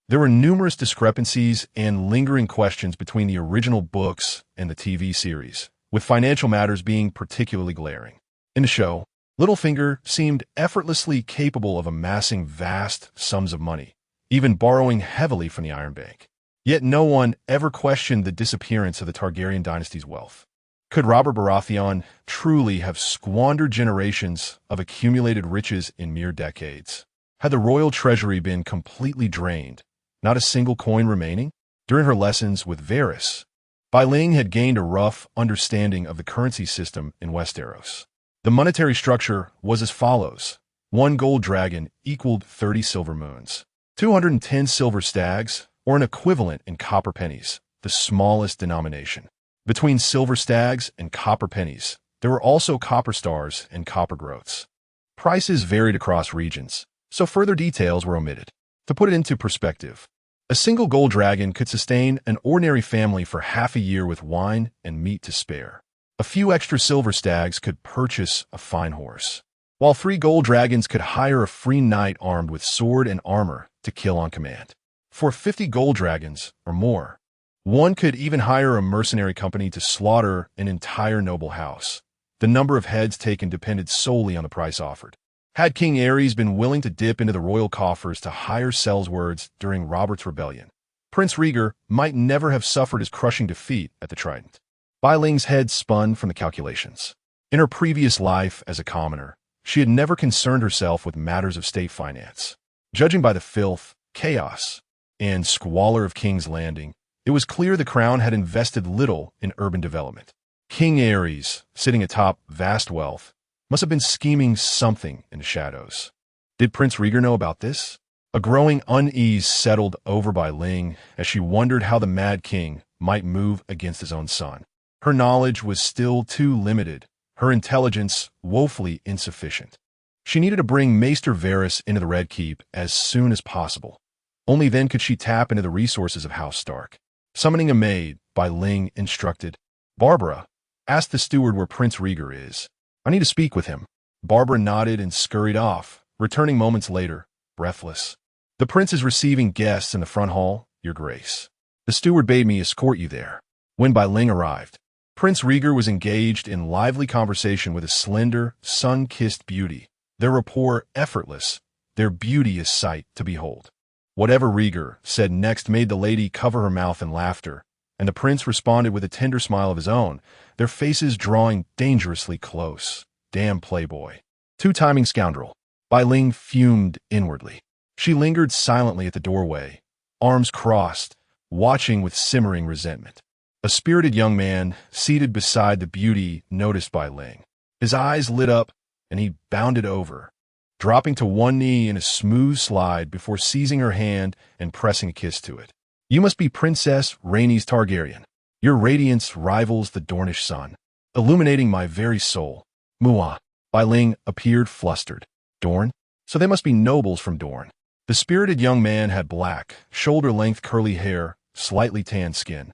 There were numerous discrepancies and lingering questions between the original books and the TV series, with financial matters being particularly glaring. In the show, Littlefinger seemed effortlessly capable of amassing vast sums of money, even borrowing heavily from the Iron Bank. Yet no one ever questioned the disappearance of the Targaryen dynasty's wealth. Could Robert Baratheon truly have squandered generations of accumulated riches in mere decades? Had the royal treasury been completely drained, not a single coin remaining? During her lessons with Varys, Bailing had gained a rough understanding of the currency system in Westeros. The monetary structure was as follows. 1 gold dragon equaled 30 silver moons, 210 silver stags, or an equivalent in copper pennies, the smallest denomination. Between silver stags and copper pennies, there were also copper stars and copper groats. Prices varied across regions, so further details were omitted. To put it into perspective, a single gold dragon could sustain an ordinary family for half a year with wine and meat to spare. A few extra silver stags could purchase a fine horse, while 3 gold dragons could hire a free knight armed with sword and armor to kill on command. For 50 gold dragons or more, one could even hire a mercenary company to slaughter an entire noble house. The number of heads taken depended solely on the price offered. Had King Aerys been willing to dip into the royal coffers to hire Seleswords during Robert's rebellion, Prince Rhaegar might never have suffered his crushing defeat at the Trident. Bailing's head spun from the calculations. In her previous life as a commoner, she had never concerned herself with matters of state finance. Judging by the filth, chaos, and squalor of King's Landing, it was clear the crown had invested little in urban development. King Aerys, sitting atop vast wealth, must have been scheming something in the shadows. Did Prince Rhaegar know about this? A growing unease settled over Bailing as she wondered how the Mad King might move against his own son. Her knowledge was still too limited, her intelligence woefully insufficient. She needed to bring Maester Varys into the Red Keep as soon as possible. Only then could she tap into the resources of House Stark. Summoning a maid, Bailing instructed, "Barbara, ask the steward where Prince Rhaegar is. I need to speak with him." Barbara nodded and scurried off, returning moments later, breathless. "The prince is receiving guests in the front hall, Your Grace. The steward bade me escort you there." When Bailing arrived, Prince Rhaegar was engaged in lively conversation with a slender, sun-kissed beauty, their rapport effortless, their beauty a sight to behold. Whatever Rhaegar said next made the lady cover her mouth in laughter, and the prince responded with a tender smile of his own, their faces drawing dangerously close. Damn playboy. Two-timing scoundrel. Bailing fumed inwardly. She lingered silently at the doorway, arms crossed, watching with simmering resentment. A spirited young man, seated beside the beauty, noticed Bailing. His eyes lit up, and he bounded over, dropping to one knee in a smooth slide before seizing her hand and pressing a kiss to it. "You must be Princess Rhaenys Targaryen. Your radiance rivals the Dornish sun, illuminating my very soul." Muah. Bailing appeared flustered. "Dorne? So they must be nobles from Dorne." The spirited young man had black, shoulder-length curly hair, slightly tanned skin,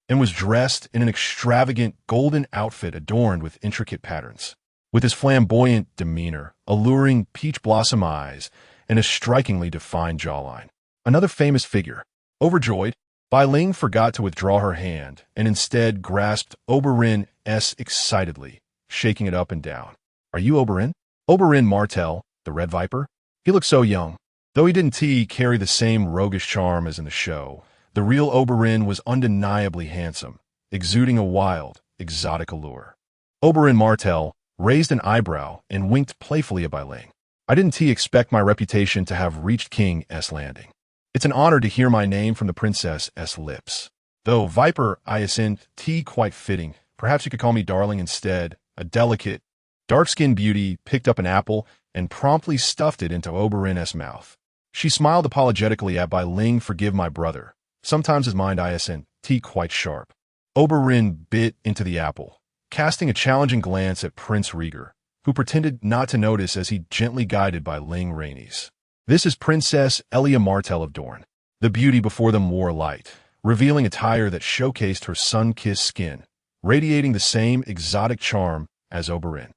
and was dressed in an extravagant golden outfit adorned with intricate patterns. With his flamboyant demeanor, alluring peach blossom eyes, and a strikingly defined jawline. Another famous figure. Overjoyed, Bailing forgot to withdraw her hand and instead grasped Oberyn's excitedly, shaking it up and down. Are you Oberyn? Oberyn Martell, the Red Viper? He looked so young. Though he didn't carry the same roguish charm as in the show, the real Oberyn was undeniably handsome, exuding a wild, exotic allure. Oberyn Martell raised an eyebrow and winked playfully at Bailing. I didn't expect my reputation to have reached King's Landing. It's an honor to hear my name from the princess's lips. Though Viper Hyacinth quite fitting, perhaps you could call me Darling instead. A delicate, dark-skinned beauty picked up an apple and promptly stuffed it into Oberyn's mouth. She smiled apologetically at Bailing. Forgive my brother. Sometimes his mind Hyacinth quite sharp. Oberyn bit into the apple, casting a challenging glance at Prince Rhaegar, who pretended not to notice as he gently guided Bailing Rhaenys. This is Princess Elia Martell of Dorne. The beauty before them wore light, revealing attire that showcased her sun-kissed skin, radiating the same exotic charm as Oberyn.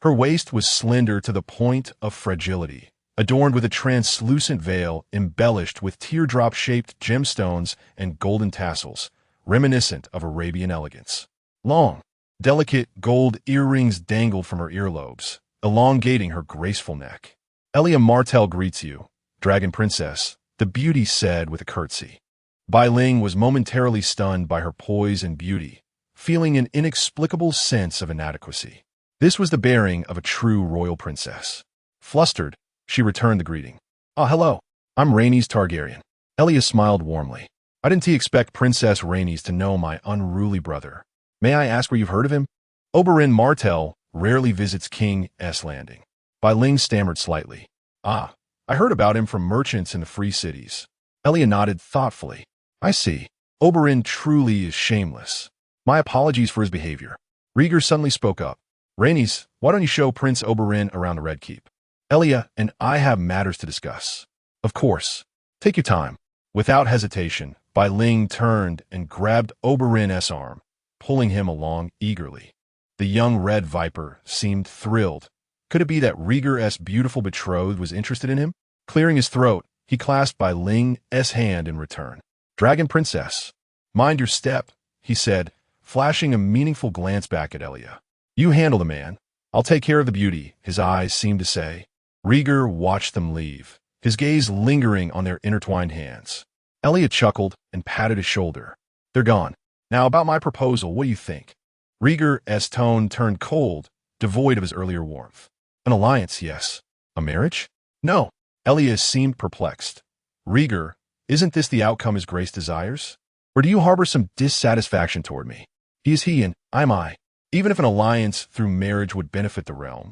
Her waist was slender to the point of fragility, adorned with a translucent veil embellished with teardrop-shaped gemstones and golden tassels, reminiscent of Arabian elegance. Long, delicate gold earrings dangled from her earlobes, elongating her graceful neck. Elia Martell greets you, Dragon Princess, the beauty said with a curtsy. Bailing was momentarily stunned by her poise and beauty, feeling an inexplicable sense of inadequacy. This was the bearing of a true royal princess. Flustered, she returned the greeting. Hello. I'm Rhaenys Targaryen. Elia smiled warmly. I didn't expect Princess Rhaenys to know my unruly brother. May I ask where you've heard of him? Oberyn Martell rarely visits King's Landing. Bailing stammered slightly. I heard about him from merchants in the free cities. Elia nodded thoughtfully. I see. Oberyn truly is shameless. My apologies for his behavior. Rhaegar suddenly spoke up. Rhaenys, why don't you show Prince Oberyn around the Red Keep? Elia and I have matters to discuss. Of course. Take your time. Without hesitation, Bailing turned and grabbed Oberyn's arm, pulling him along eagerly. The young Red Viper seemed thrilled. Could it be that Rhaegar's beautiful betrothed was interested in him? Clearing his throat, he clasped Bailing's hand in return. Dragon Princess, mind your step, he said, flashing a meaningful glance back at Elia. You handle the man. I'll take care of the beauty, his eyes seemed to say. Rhaegar watched them leave, his gaze lingering on their intertwined hands. Elia chuckled and patted his shoulder. They're gone. Now about my proposal, what do you think? Rhaegar's tone turned cold, devoid of his earlier warmth. An alliance, yes. A marriage? No. Elia seemed perplexed. Rhaegar, isn't this the outcome his grace desires? Or do you harbor some dissatisfaction toward me? He is he and I'm I. Even if an alliance through marriage would benefit the realm,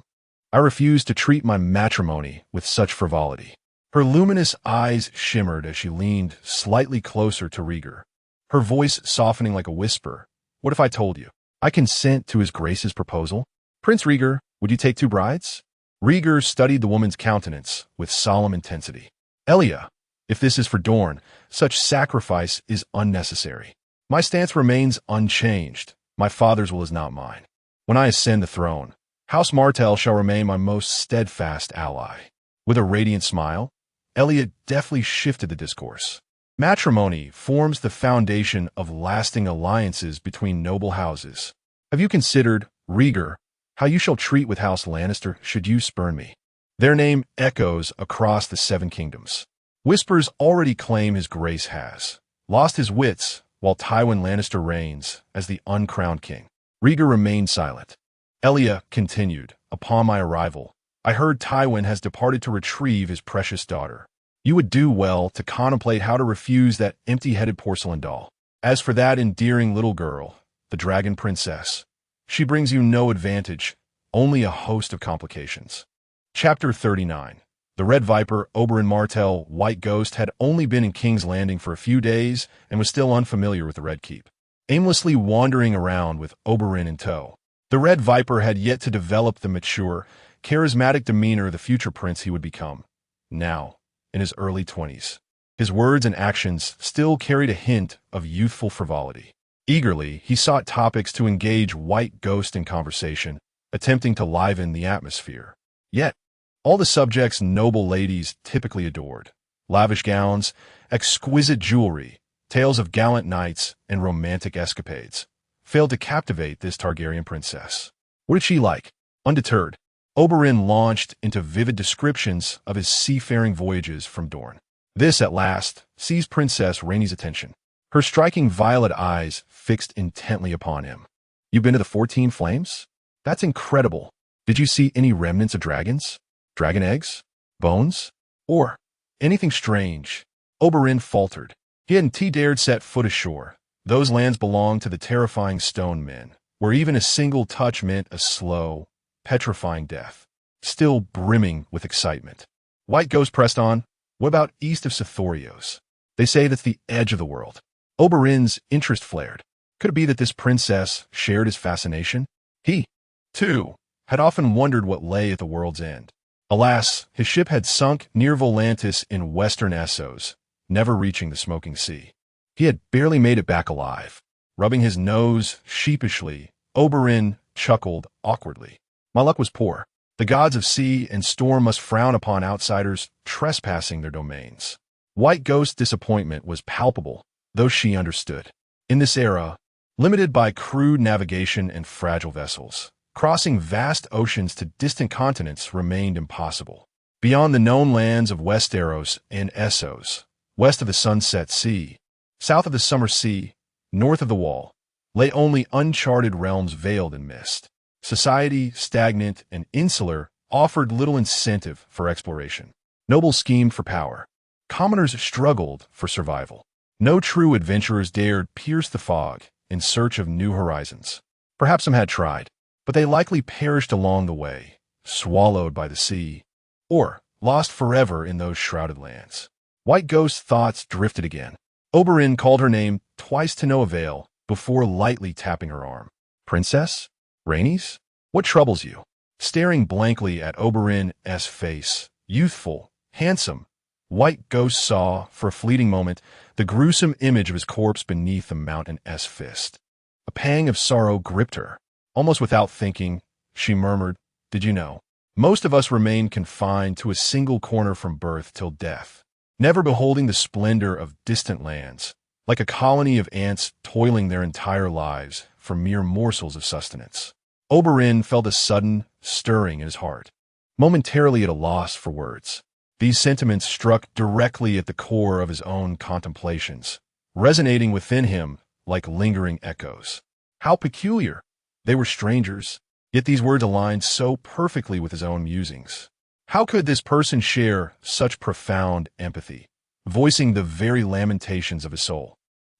I refuse to treat my matrimony with such frivolity. Her luminous eyes shimmered as she leaned slightly closer to Rhaegar, her voice softening like a whisper. What if I told you? I consent to his grace's proposal. Prince Rhaegar, would you take 2 brides? Rhaegar studied the woman's countenance with solemn intensity. Elia, if this is for Dorne, such sacrifice is unnecessary. My stance remains unchanged. My father's will is not mine. When I ascend the throne, House Martell shall remain my most steadfast ally. With a radiant smile, Elia deftly shifted the discourse. Matrimony forms the foundation of lasting alliances between noble houses. Have you considered, Rhaegar, how you shall treat with House Lannister should you spurn me? Their name echoes across the 7 kingdoms. Whispers already claim his grace has lost his wits while Tywin Lannister reigns as the uncrowned king. Rhaegar remained silent. Elia continued, upon my arrival, I heard Tywin has departed to retrieve his precious daughter. You would do well to contemplate how to refuse that empty-headed porcelain doll. As for that endearing little girl, the Dragon Princess, she brings you no advantage, only a host of complications. Chapter 39. The Red Viper, Oberyn Martell, White Ghost, had only been in King's Landing for a few days and was still unfamiliar with the Red Keep. Aimlessly wandering around with Oberyn in tow, the Red Viper had yet to develop the mature, charismatic demeanor of the future prince he would become. Now, in his early 20s, his words and actions still carried a hint of youthful frivolity. Eagerly, he sought topics to engage White Ghost in conversation, attempting to liven the atmosphere. Yet, all the subjects noble ladies typically adored, lavish gowns, exquisite jewelry, tales of gallant knights, and romantic escapades, failed to captivate this Targaryen princess. What did she like? Undeterred, Oberyn launched into vivid descriptions of his seafaring voyages from Dorne. This, at last, seized Princess Rhaenys' attention. Her striking violet eyes fixed intently upon him. "You've been to the 14 Flames? That's incredible. Did you see any remnants of dragons? Dragon eggs? Bones? Or anything strange?" Oberyn faltered. He hadn't dared set foot ashore. Those lands belonged to the terrifying stone men, where even a single touch meant a slow, petrifying death. Still brimming with excitement, White Ghost pressed on. "What about east of Sithorios? They say that's the edge of the world." Oberyn's interest flared. Could it be that this princess shared his fascination? He, too, had often wondered what lay at the world's end. Alas, his ship had sunk near Volantis in western Essos, never reaching the smoking sea. He had barely made it back alive. Rubbing his nose sheepishly, Oberyn chuckled awkwardly. "My luck was poor. The gods of sea and storm must frown upon outsiders trespassing their domains." White Ghost's disappointment was palpable, though she understood. In this era, limited by crude navigation and fragile vessels, crossing vast oceans to distant continents remained impossible. Beyond the known lands of Westeros and Essos, west of the Sunset Sea, south of the Summer Sea, north of the Wall, lay only uncharted realms veiled in mist. Society, stagnant and insular, offered little incentive for exploration. Nobles schemed for power. Commoners struggled for survival. No true adventurers dared pierce the fog in search of new horizons. Perhaps some had tried, but they likely perished along the way, swallowed by the sea, or lost forever in those shrouded lands. White Ghost's thoughts drifted again. Oberyn called her name twice to no avail before lightly tapping her arm. "Princess? Rhaenys? What troubles you?" Staring blankly at Oberyn's face, youthful, handsome, White Ghost saw, for a fleeting moment, the gruesome image of his corpse beneath the mountain's fist. A pang of sorrow gripped her. Almost without thinking, she murmured, "Did you know? Most of us remain confined to a single corner from birth till death, never beholding the splendor of distant lands, like a colony of ants toiling their entire lives for mere morsels of sustenance." Oberyn felt a sudden stirring in his heart, momentarily at a loss for words. These sentiments struck directly at the core of his own contemplations, resonating within him like lingering echoes. How peculiar! They were strangers, yet these words aligned so perfectly with his own musings. How could this person share such profound empathy, voicing the very lamentations of his soul?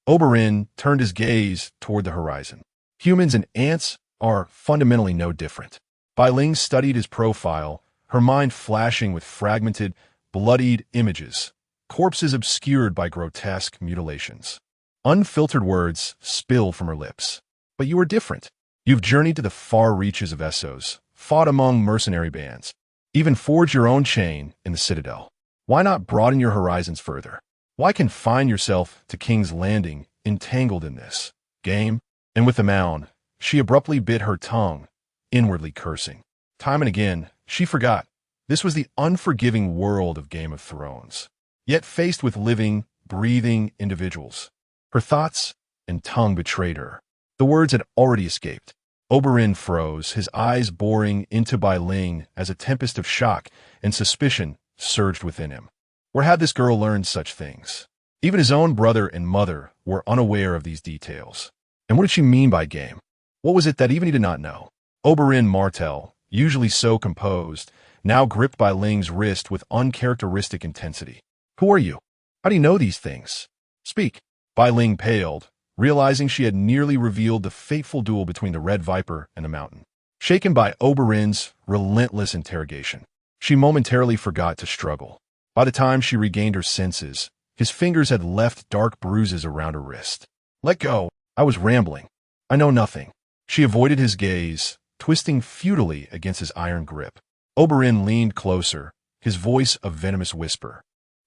Oberyn turned his gaze toward the horizon. Humans and ants are fundamentally no different. Bai Ling studied his profile, her mind flashing with fragmented, bloodied images, corpses obscured by grotesque mutilations. Unfiltered words spilled from her lips. "But you are different. You've journeyed to the far reaches of Essos, fought among mercenary bands, even forged your own chain in the Citadel. Why not broaden your horizons further? Why confine yourself to King's Landing, entangled in this game?" And with a moan, she abruptly bit her tongue, inwardly cursing. Time and again, she forgot. This was the unforgiving world of Game of Thrones, yet faced with living, breathing individuals. Her thoughts and tongue betrayed her. The words had already escaped. Oberyn froze, his eyes boring into Bai Ling as a tempest of shock and suspicion surged within him. Where had this girl learned such things? Even his own brother and mother were unaware of these details. And what did she mean by game? What was it that even he did not know? Oberyn Martell, usually so composed, now gripped Bai Ling's wrist with uncharacteristic intensity. "Who are you? How do you know these things? Speak." Bai Ling paled, realizing she had nearly revealed the fateful duel between the Red Viper and the Mountain. Shaken by Oberyn's relentless interrogation, she momentarily forgot to struggle. By the time she regained her senses, his fingers had left dark bruises around her wrist. "Let go. I was rambling. I know nothing." She avoided his gaze, twisting futilely against his iron grip. Oberyn leaned closer, his voice a venomous whisper.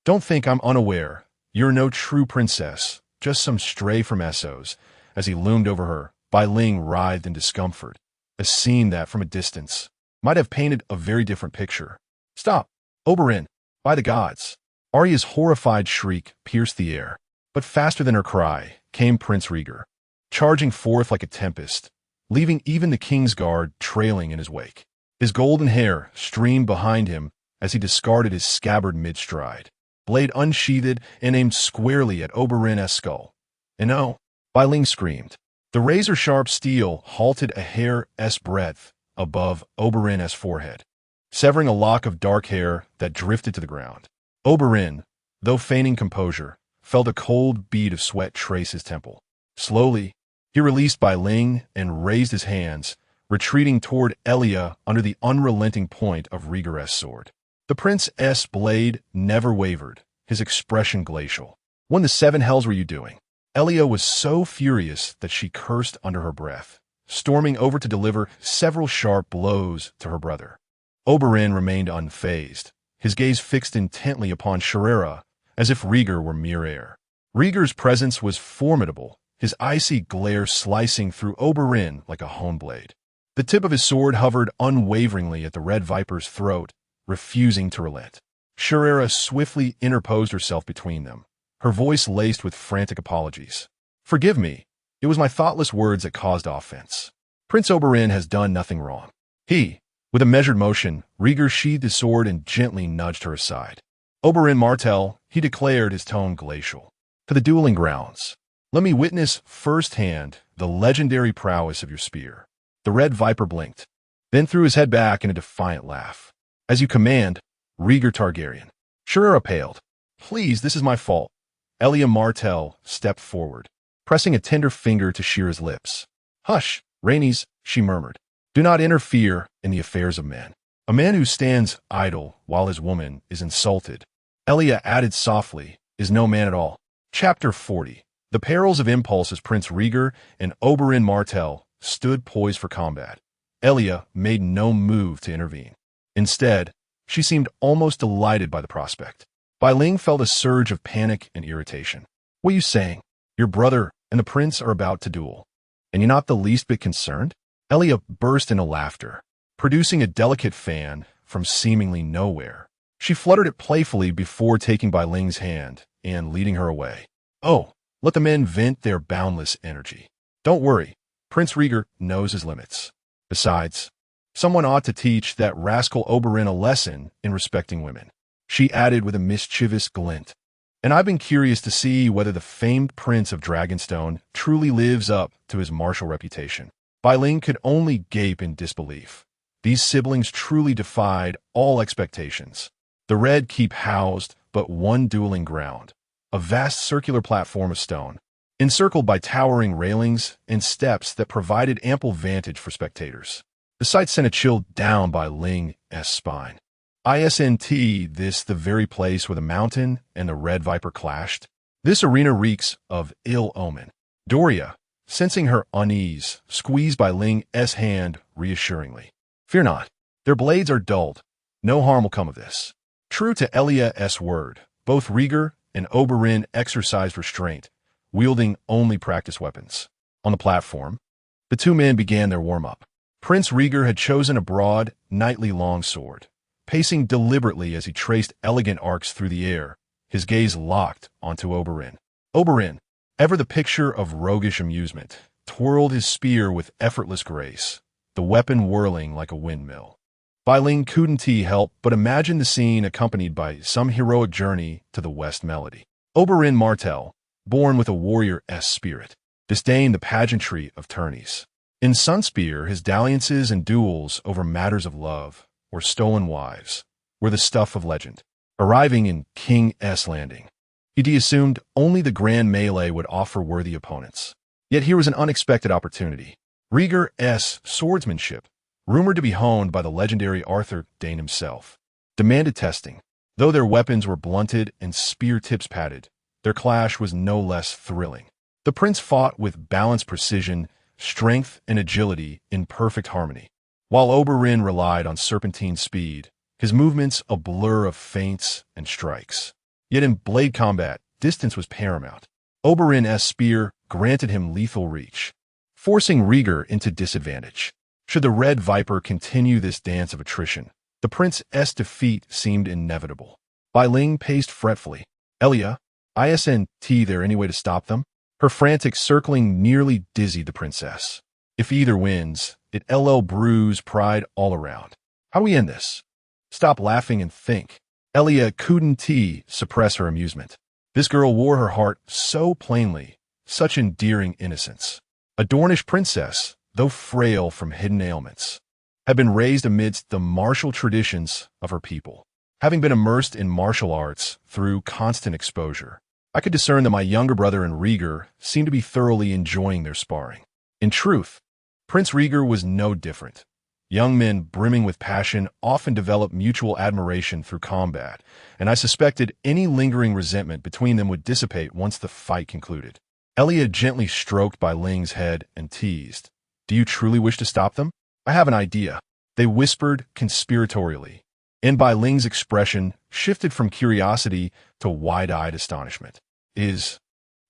"Don't think I'm unaware. You're no true princess, just some stray from Essos." As he loomed over her, Bai Ling writhed in discomfort, a scene that, from a distance, might have painted a very different picture. "Stop, Oberyn, by the gods!" Arya's horrified shriek pierced the air, but faster than her cry came Prince Rhaegar, charging forth like a tempest, leaving even the King's Guard trailing in his wake. His golden hair streamed behind him as he discarded his scabbard mid-stride, blade unsheathed and aimed squarely at Oberyn's skull. And oh, Bai Ling screamed. The razor-sharp steel halted a hair's breadth above Oberyn's forehead, severing a lock of dark hair that drifted to the ground. Oberyn, though feigning composure, felt a cold bead of sweat trace his temple. Slowly, he released Bai Ling and raised his hands, retreating toward Elia under the unrelenting point of Rieger's sword. The prince's blade never wavered, his expression glacial. "What in the seven hells were you doing?" Elia was so furious that she cursed under her breath, storming over to deliver several sharp blows to her brother. Oberyn remained unfazed, his gaze fixed intently upon Sherera, as if Rieger were mere air. Rieger's presence was formidable, his icy glare slicing through Oberyn like a hone blade. The tip of his sword hovered unwaveringly at the Red Viper's throat, refusing to relent. Sherera swiftly interposed herself between them, her voice laced with frantic apologies. "Forgive me. It was my thoughtless words that caused offense. Prince Oberyn has done nothing wrong." With a measured motion, Rieger sheathed his sword and gently nudged her aside. "Oberyn Martell," he declared, his tone glacial. "To the dueling grounds. Let me witness firsthand the legendary prowess of your spear." The Red Viper blinked, then threw his head back in a defiant laugh. "As you command, Rieger Targaryen." Sherera paled. "Please, this is my fault." Elia Martell stepped forward, pressing a tender finger to Shira's lips. "Hush, Rhaenys," she murmured. "Do not interfere in the affairs of men. A man who stands idle while his woman is insulted," Elia added softly, "is no man at all." Chapter 40. The perils of impulse. As Prince Rieger and Oberyn Martell stood poised for combat, Elia made no move to intervene. Instead, she seemed almost delighted by the prospect. Bai Ling felt a surge of panic and irritation. "What are you saying? Your brother and the prince are about to duel, and you're not the least bit concerned?" Elia burst into laughter, producing a delicate fan from seemingly nowhere. She fluttered it playfully before taking Bai Ling's hand and leading her away. "Oh, let the men vent their boundless energy. Don't worry, Prince Rieger knows his limits. Besides, someone ought to teach that rascal Oberyn a lesson in respecting women," she added with a mischievous glint. "And I've been curious to see whether the famed Prince of Dragonstone truly lives up to his martial reputation." Bai Ling could only gape in disbelief. These siblings truly defied all expectations. The Red Keep housed but one dueling ground, a vast circular platform of stone, encircled by towering railings and steps that provided ample vantage for spectators. The sight sent a chill down Bai Ling's spine. Isn't this the very place where the mountain and the Red Viper clashed? This arena reeks of ill omen. Doria, sensing her unease, squeezed Bai Ling's hand reassuringly. "Fear not. Their blades are dulled. No harm will come of this." True to Elia's word, both Rieger and Oberyn exercised restraint, wielding only practice weapons. On the platform, the two men began their warm-up. Prince Rieger had chosen a broad, knightly longsword, pacing deliberately as he traced elegant arcs through the air, his gaze locked onto Oberyn. Oberyn, ever the picture of roguish amusement, twirled his spear with effortless grace, the weapon whirling like a windmill. Bai Ling couldn't help but imagine the scene accompanied by some heroic journey to the West Melody. Oberyn Martell, born with a warrior's spirit, disdained the pageantry of tourneys. In Sunspear, his dalliances and duels over matters of love or stolen wives were the stuff of legend. Arriving in King's Landing, he assumed only the grand melee would offer worthy opponents. Yet here was an unexpected opportunity. Rieger's swordsmanship, rumored to be honed by the legendary Arthur Dane himself, demanded testing. Though their weapons were blunted and spear tips padded, their clash was no less thrilling. The prince fought with balanced precision, strength, and agility in perfect harmony, while Oberyn relied on serpentine speed, his movements a blur of feints and strikes. Yet in blade combat, distance was paramount. Oberyn's spear granted him lethal reach, forcing Rieger into disadvantage. Should the Red Viper continue this dance of attrition, the prince's defeat seemed inevitable. Bai Ling paced fretfully. "Elia, isn't there any way to stop them?" Her frantic circling nearly dizzied the princess. "If either wins, it'll bruise pride all around." How do we end this? Stop laughing and think. Elia couldn't suppress her amusement. This girl wore her heart so plainly, such endearing innocence. A Dornish princess, though frail from hidden ailments, had been raised amidst the martial traditions of her people. Having been immersed in martial arts through constant exposure, I could discern that my younger brother and Rhaegar seemed to be thoroughly enjoying their sparring. In truth, Prince Rhaegar was no different. Young men brimming with passion often develop mutual admiration through combat, and I suspected any lingering resentment between them would dissipate once the fight concluded. Elia gently stroked Bai Ling's head and teased, "Do you truly wish to stop them?" "I have an idea," they whispered conspiratorially, and Bai Ling's expression shifted from curiosity to wide-eyed astonishment. Is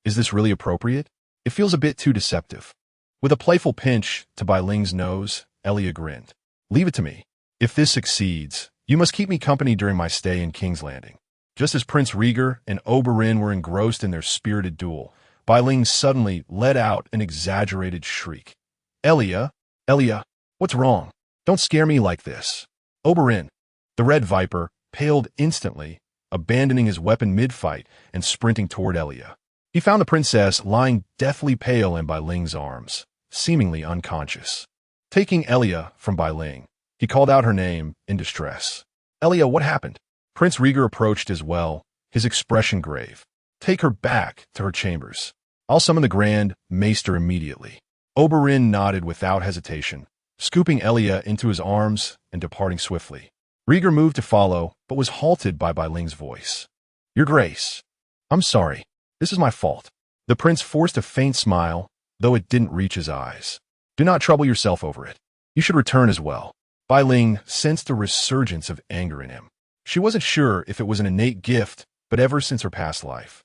this really appropriate? It feels a bit too deceptive." With a playful pinch to Bai Ling's nose, Elia grinned. "Leave it to me. If this succeeds, you must keep me company during my stay in King's Landing." Just as Prince Rhaegar and Oberyn were engrossed in their spirited duel, Bai Ling suddenly let out an exaggerated shriek. Elia, what's wrong? Don't scare me like this." Oberyn, the Red Viper, paled instantly, abandoning his weapon mid-fight and sprinting toward Elia. He found the princess lying deathly pale in Bai Ling's arms, seemingly unconscious. Taking Elia from Bai Ling, he called out her name in distress. "Elia, what happened?" Prince Rhaegar approached as well, his expression grave. "Take her back to her chambers. I'll summon the Grand Maester immediately." Oberyn nodded without hesitation, scooping Elia into his arms and departing swiftly. Rhaegar moved to follow, but was halted by Bai Ling's voice. "Your Grace, I'm sorry. This is my fault." The prince forced a faint smile, though it didn't reach his eyes. "Do not trouble yourself over it. You should return as well." Bai Ling sensed a resurgence of anger in him. She wasn't sure if it was an innate gift, but ever since her past life,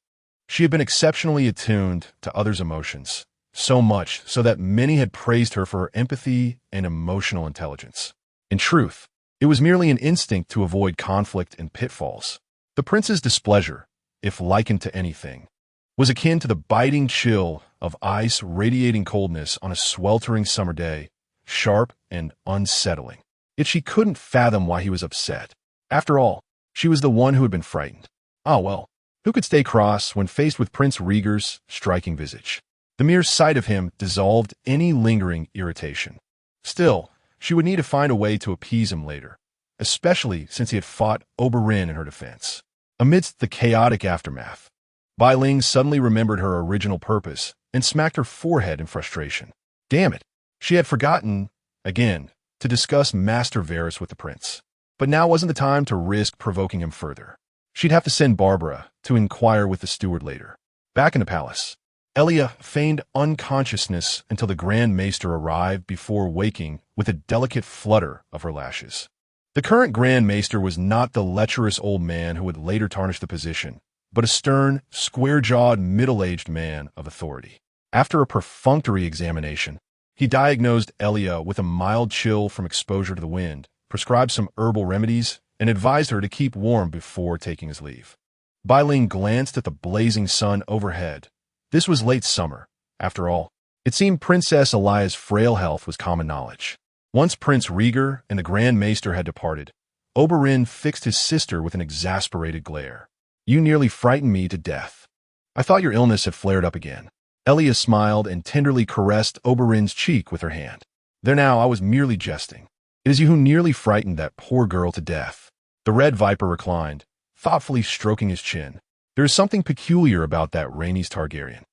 she had been exceptionally attuned to others' emotions, so much so that many had praised her for her empathy and emotional intelligence. In truth, it was merely an instinct to avoid conflict and pitfalls. The prince's displeasure, if likened to anything, was akin to the biting chill of ice radiating coldness on a sweltering summer day, sharp and unsettling. Yet she couldn't fathom why he was upset. After all, she was the one who had been frightened. Ah well, who could stay cross when faced with Prince Rhaegar's striking visage? The mere sight of him dissolved any lingering irritation. Still, she would need to find a way to appease him later, especially since he had fought Oberyn in her defense. Amidst the chaotic aftermath, Bai Ling suddenly remembered her original purpose and smacked her forehead in frustration. Damn it, she had forgotten, again, to discuss Master Varys with the prince. But now wasn't the time to risk provoking him further. She'd have to send Barbara to inquire with the steward later. Back in the palace, Elia feigned unconsciousness until the Grand Maester arrived before waking with a delicate flutter of her lashes. The current Grand Maester was not the lecherous old man who would later tarnish the position, but a stern, square-jawed, middle-aged man of authority. After a perfunctory examination, he diagnosed Elia with a mild chill from exposure to the wind, prescribed some herbal remedies, and advised her to keep warm before taking his leave. Bai Ling glanced at the blazing sun overhead. This was late summer. After all, it seemed Princess Elia's frail health was common knowledge. Once Prince Rhaegar and the Grand Maester had departed, Oberyn fixed his sister with an exasperated glare. "You nearly frightened me to death. I thought your illness had flared up again." Elia smiled and tenderly caressed Oberyn's cheek with her hand. "There now, I was merely jesting. It is you who nearly frightened that poor girl to death." The Red Viper reclined, thoughtfully stroking his chin. "There is something peculiar about that Rhaenys Targaryen."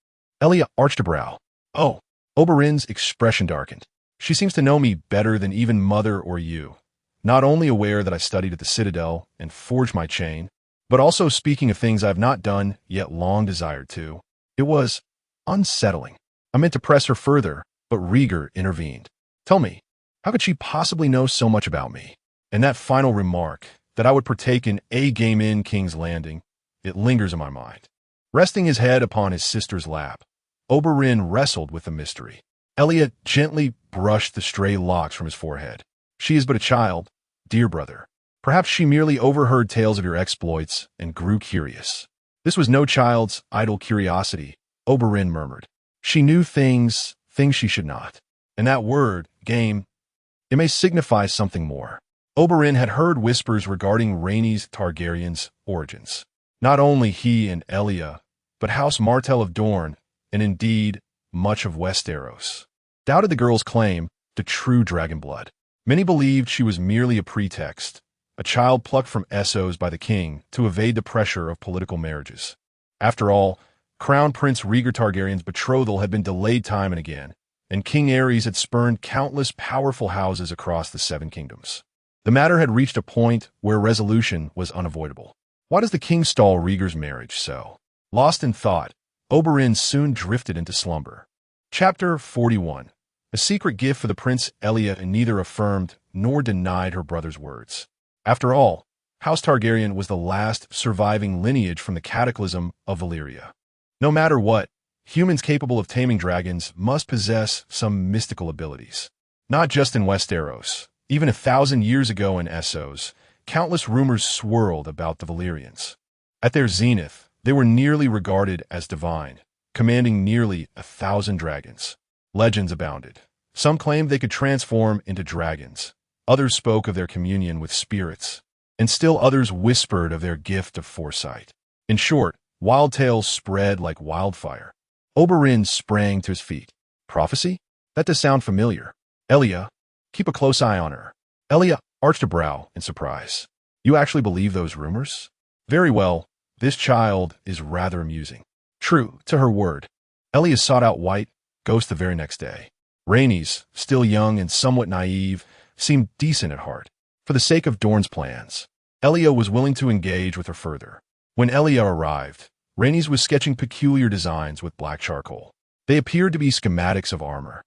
Elia arched a brow. "Oh." Oberyn's expression darkened. "She seems to know me better than even Mother or you. Not only aware that I studied at the Citadel and forged my chain, but also speaking of things I have not done, yet long desired to. It was unsettling." I meant to press her further, but Rhaegar intervened. "Tell me, how could she possibly know so much about me?" And that final remark, that I would partake in a game in King's Landing, it lingers in my mind. Resting his head upon his sister's lap, Oberyn wrestled with the mystery. Elia gently brushed the stray locks from his forehead. "She is but a child, dear brother. Perhaps she merely overheard tales of your exploits and grew curious." "This was no child's idle curiosity," Oberyn murmured. "She knew things she should not. And that word, game, it may signify something more." Oberyn had heard whispers regarding Rhaenys Targaryen's origins. Not only he and Elia, but House Martell of Dorne, and indeed much of Westeros, doubted the girl's claim to true dragon blood. Many believed she was merely a pretext, a child plucked from Essos by the king to evade the pressure of political marriages. After all, Crown Prince Rhaegar Targaryen's betrothal had been delayed time and again, and King Aerys had spurned countless powerful houses across the Seven Kingdoms. The matter had reached a point where resolution was unavoidable. Why does the king stall Rhaegar's marriage so? Lost in thought, Oberyn soon drifted into slumber. Chapter 41. A secret gift for the prince. Elia neither affirmed nor denied her brother's words. After all, House Targaryen was the last surviving lineage from the cataclysm of Valyria. No matter what, humans capable of taming dragons must possess some mystical abilities. Not just in Westeros. Even 1,000 years ago in Essos, countless rumors swirled about the Valyrians. At their zenith, they were nearly regarded as divine, commanding nearly 1,000 dragons. Legends abounded. Some claimed they could transform into dragons. Others spoke of their communion with spirits. And still others whispered of their gift of foresight. In short, wild tales spread like wildfire. Oberyn sprang to his feet. Prophecy? That does sound familiar. Elia, keep a close eye on her. Elia arched a brow in surprise. You actually believe those rumors? Very well, this child is rather amusing. True to her word, Elia sought out White Ghost the very next day. Rhaenys, still young and somewhat naive, seemed decent at heart. For the sake of Dorne's plans, Elia was willing to engage with her further. When Elia arrived, Rhaenys was sketching peculiar designs with black charcoal. They appeared to be schematics of armor,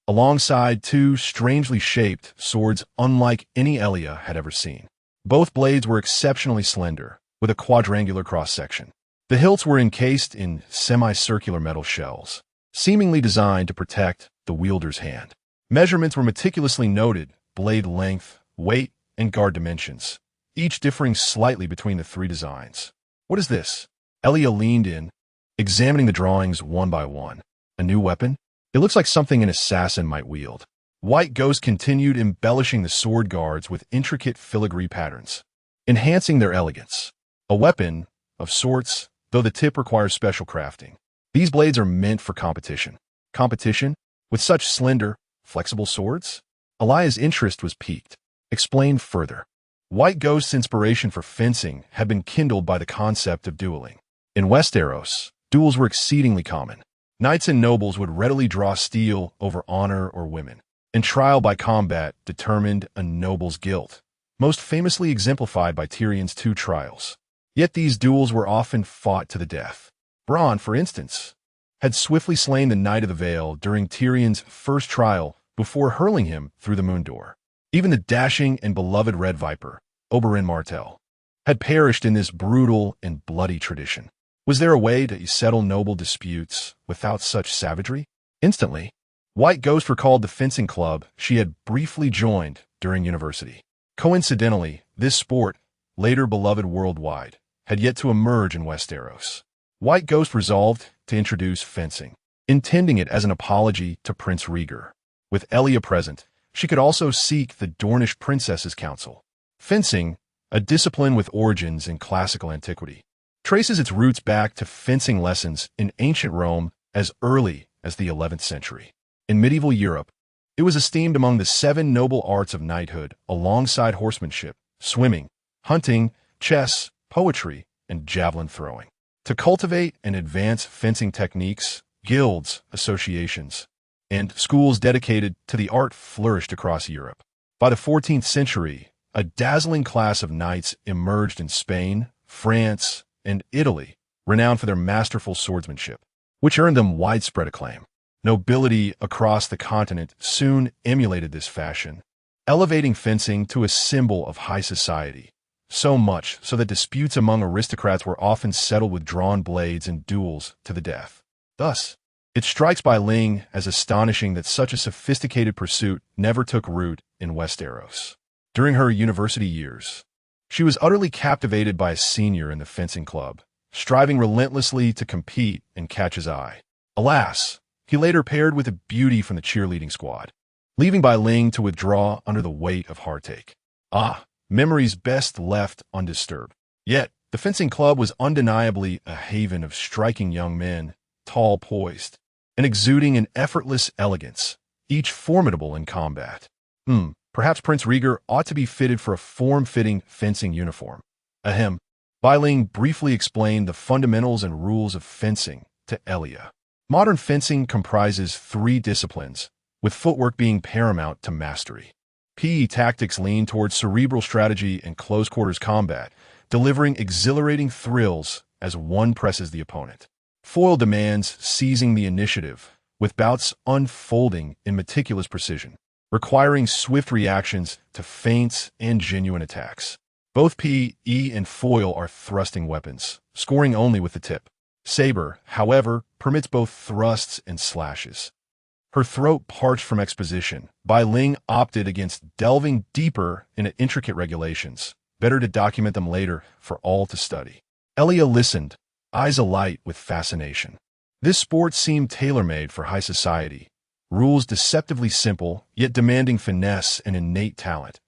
alongside two strangely shaped swords unlike any Elia had ever seen. Both blades were exceptionally slender, with a quadrangular cross-section. The hilts were encased in semicircular metal shells, seemingly designed to protect the wielder's hand. Measurements were meticulously noted: blade length, weight, and guard dimensions, each differing slightly between the three designs. What is this? Elia leaned in, examining the drawings one by one. A new weapon? It looks like something an assassin might wield. White Ghost continued embellishing the sword guards with intricate filigree patterns, enhancing their elegance. A weapon, of sorts, though the tip requires special crafting. These blades are meant for competition. Competition? With such slender, flexible swords? Elia's interest was piqued. Explain further. White Ghost's inspiration for fencing had been kindled by the concept of dueling. In Westeros, duels were exceedingly common. Knights and nobles would readily draw steel over honor or women, and trial by combat determined a noble's guilt, most famously exemplified by Tyrion's 2 trials. Yet these duels were often fought to the death. Bronn, for instance, had swiftly slain the Knight of the Vale during Tyrion's first trial before hurling him through the moon door. Even the dashing and beloved Red Viper, Oberyn Martell, had perished in this brutal and bloody tradition. Was there a way to settle noble disputes without such savagery? Instantly, White Ghost recalled the fencing club she had briefly joined during university. Coincidentally, this sport, later beloved worldwide, had yet to emerge in Westeros. White Ghost resolved to introduce fencing, intending it as an apology to Prince Rhaegar. With Elia present, she could also seek the Dornish princess's counsel. Fencing, a discipline with origins in classical antiquity, traces its roots back to fencing lessons in ancient Rome as early as the 11th century. In medieval Europe, it was esteemed among the 7 noble arts of knighthood alongside horsemanship, swimming, hunting, chess, poetry, and javelin throwing. To cultivate and advance fencing techniques, guilds, associations, and schools dedicated to the art flourished across Europe. By the 14th century, a dazzling class of knights emerged in Spain, France, and Italy, renowned for their masterful swordsmanship, which earned them widespread acclaim. Nobility across the continent soon emulated this fashion, elevating fencing to a symbol of high society, so much so that disputes among aristocrats were often settled with drawn blades and duels to the death. Thus, it strikes Bai Ling as astonishing that such a sophisticated pursuit never took root in Westeros. During her university years, she was utterly captivated by a senior in the fencing club, striving relentlessly to compete and catch his eye. Alas, he later paired with a beauty from the cheerleading squad, leaving Bai Ling to withdraw under the weight of heartache. Ah, memories best left undisturbed. Yet, the fencing club was undeniably a haven of striking young men, tall poised, and exuding an effortless elegance, each formidable in combat. Perhaps Prince Rieger ought to be fitted for a form-fitting fencing uniform. Ahem. Bai Ling briefly explained the fundamentals and rules of fencing to Elia. Modern fencing comprises 3 disciplines, with footwork being paramount to mastery. PE tactics lean towards cerebral strategy and close-quarters combat, delivering exhilarating thrills as one presses the opponent. Foil demands seizing the initiative, with bouts unfolding in meticulous precision, requiring swift reactions to feints and genuine attacks. Both PE and foil are thrusting weapons, scoring only with the tip. Saber, however, permits both thrusts and slashes. Her throat parched from exposition, Bai Ling opted against delving deeper into intricate regulations, better to document them later for all to study. Elia listened, eyes alight with fascination. This sport seemed tailor-made for high society, rules deceptively simple, yet demanding finesse and innate talent,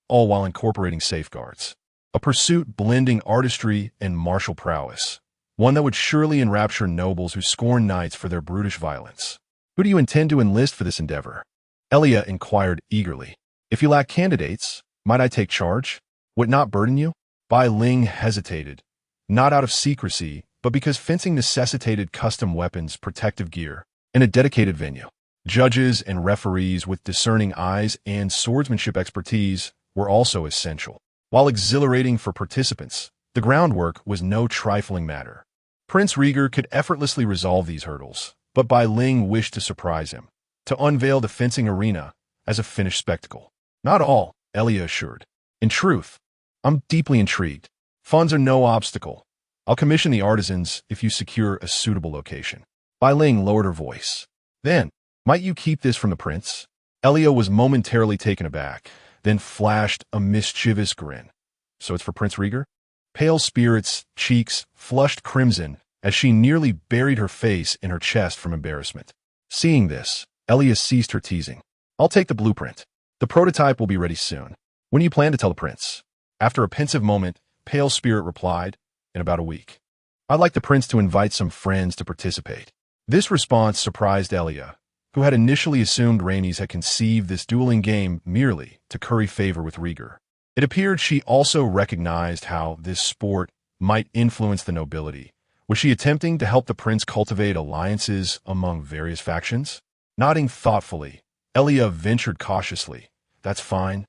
all while incorporating safeguards. A pursuit blending artistry and martial prowess, one that would surely enrapture nobles who scorn knights for their brutish violence. Who do you intend to enlist for this endeavor? Elia inquired eagerly. If you lack candidates, might I take charge? Would it not burden you? Bai Ling hesitated, not out of secrecy, but because fencing necessitated custom weapons, protective gear, and a dedicated venue. Judges and referees with discerning eyes and swordsmanship expertise were also essential. While exhilarating for participants, the groundwork was no trifling matter. Prince Rieger could effortlessly resolve these hurdles, but Bai Ling wished to surprise him, to unveil the fencing arena as a finished spectacle. Not all, Elia assured. In truth, I'm deeply intrigued. Funds are no obstacle. I'll commission the artisans if you secure a suitable location. Bai Ling lowered her voice. Then, might you keep this from the prince? Elia was momentarily taken aback, then flashed a mischievous grin. So it's for Prince Rieger? Pale Spirit's cheeks flushed crimson as she nearly buried her face in her chest from embarrassment. Seeing this, Elia ceased her teasing. I'll take the blueprint. The prototype will be ready soon. When do you plan to tell the prince? After a pensive moment, Pale Spirit replied, in about a week. I'd like the prince to invite some friends to participate. This response surprised Elia, who had initially assumed Rainey's had conceived this dueling game merely to curry favor with Rieger. It appeared she also recognized how this sport might influence the nobility. Was she attempting to help the prince cultivate alliances among various factions? Nodding thoughtfully, Elia ventured cautiously. That's fine,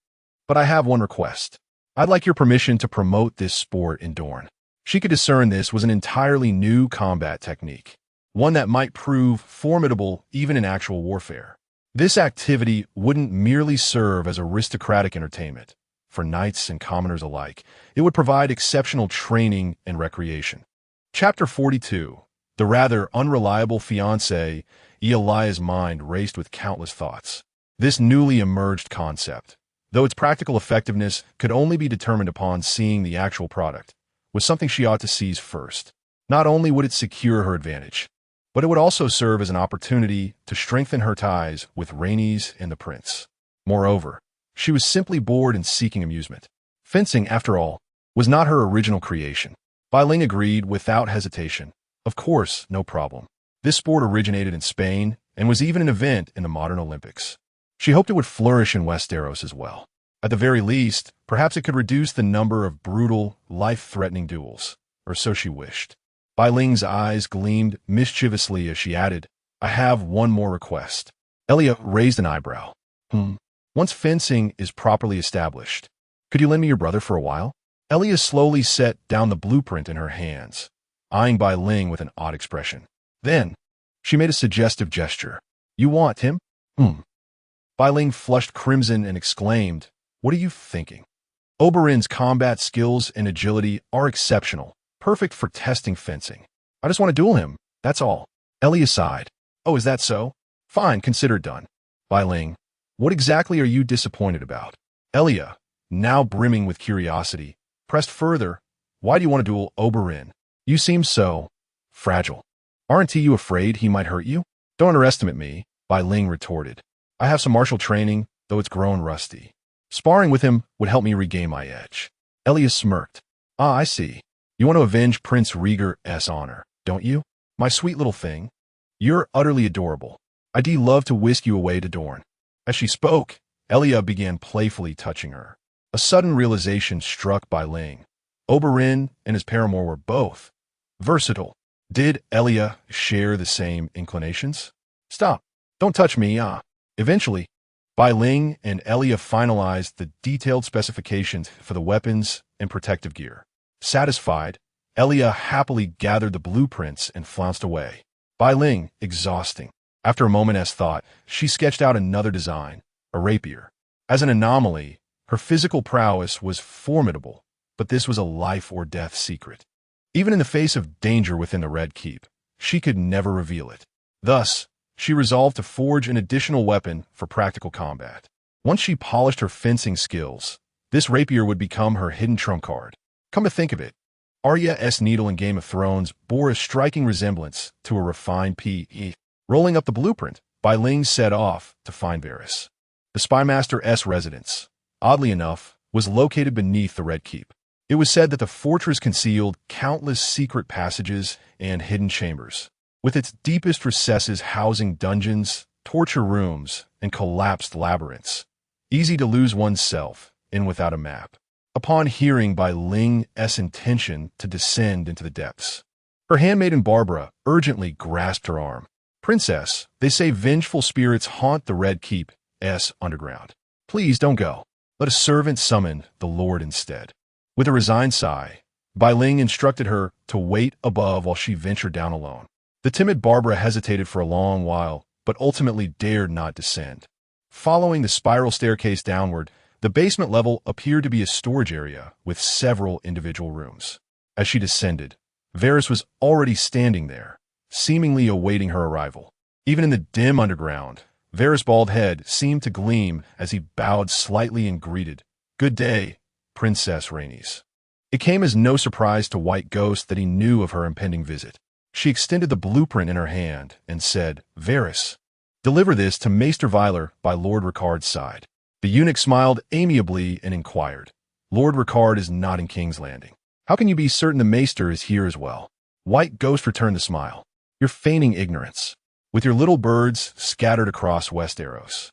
but I have one request. I'd like your permission to promote this sport in Dorne. She could discern this was an entirely new combat technique, one that might prove formidable even in actual warfare. This activity wouldn't merely serve as aristocratic entertainment. For knights and commoners alike, it would provide exceptional training and recreation. Chapter 42. The rather unreliable fiancé. Elia's mind raced with countless thoughts. This newly emerged concept, though its practical effectiveness could only be determined upon seeing the actual product, was something she ought to seize first. Not only would it secure her advantage, but it would also serve as an opportunity to strengthen her ties with Rainey's and the prince. Moreover, she was simply bored and seeking amusement. Fencing, after all, was not her original creation. Bai Ling agreed without hesitation. Of course, no problem. This sport originated in Spain and was even an event in the modern Olympics. She hoped it would flourish in Westeros as well. At the very least, perhaps it could reduce the number of brutal, life-threatening duels, or so she wished. Bai Ling's eyes gleamed mischievously as she added, I have one more request. Elia raised an eyebrow. Once fencing is properly established, could you lend me your brother for a while? Elia slowly set down the blueprint in her hands, eyeing Bai Ling with an odd expression. Then, she made a suggestive gesture. You want him? Bai Ling flushed crimson and exclaimed, What are you thinking? Oberyn's combat skills and agility are exceptional, perfect for testing fencing. I just want to duel him, that's all. Elia sighed. Oh, is that so? Fine, consider it done. Bai Ling, what exactly are you disappointed about? Elia, now brimming with curiosity, pressed further. Why do you want to duel Oberyn? You seem so fragile. Aren't you afraid he might hurt you? Don't underestimate me, Bai Ling retorted. I have some martial training, though it's grown rusty. Sparring with him would help me regain my edge. Elia smirked. Ah, I see. You want to avenge Prince Rieger's honor, don't you? My sweet little thing. You're utterly adorable. I'd love to whisk you away to Dorne. As she spoke, Elia began playfully touching her. A sudden realization struck Bai Ling. Oberyn and his paramour were both versatile. Did Elia share the same inclinations? Stop. Don't touch me, Eventually, Bai Ling and Elia finalized the detailed specifications for the weapons and protective gear. Satisfied, Elia happily gathered the blueprints and flounced away. Bai Ling, exhausting. After a moment's thought, she sketched out another design, a rapier. As an anomaly, her physical prowess was formidable, but this was a life-or-death secret. Even in the face of danger within the Red Keep, she could never reveal it. Thus, she resolved to forge an additional weapon for practical combat. Once she polished her fencing skills, this rapier would become her hidden trump card. Come to think of it, Arya's needle in Game of Thrones bore a striking resemblance to a refined PE. Rolling up the blueprint, Bai Ling set off to find Varys. The Spymaster's residence, oddly enough, was located beneath the Red Keep. It was said that the fortress concealed countless secret passages and hidden chambers, with its deepest recesses housing dungeons, torture rooms, and collapsed labyrinths, easy to lose oneself in without a map. Upon hearing Bai Ling's intention to descend into the depths, her handmaiden Barbara urgently grasped her arm. Princess, they say vengeful spirits haunt the Red Keep's underground. Please don't go. Let a servant summon the Lord instead. With a resigned sigh, Bai Ling instructed her to wait above while she ventured down alone. The timid Barbara hesitated for a long while, but ultimately dared not descend. Following the spiral staircase downward, the basement level appeared to be a storage area with several individual rooms. As she descended, Varys was already standing there, seemingly awaiting her arrival. Even in the dim underground, Varys' bald head seemed to gleam as he bowed slightly and greeted, "Good day, Princess Rhaenys." It came as no surprise to White Ghost that he knew of her impending visit. She extended the blueprint in her hand and said, "Varys, deliver this to Maester Vyler by Lord Ricard's side." The eunuch smiled amiably and inquired, "Lord Ricard is not in King's Landing. How can you be certain the Maester is here as well?" White Ghost returned the smile. "You're feigning ignorance. With your little birds scattered across Westeros.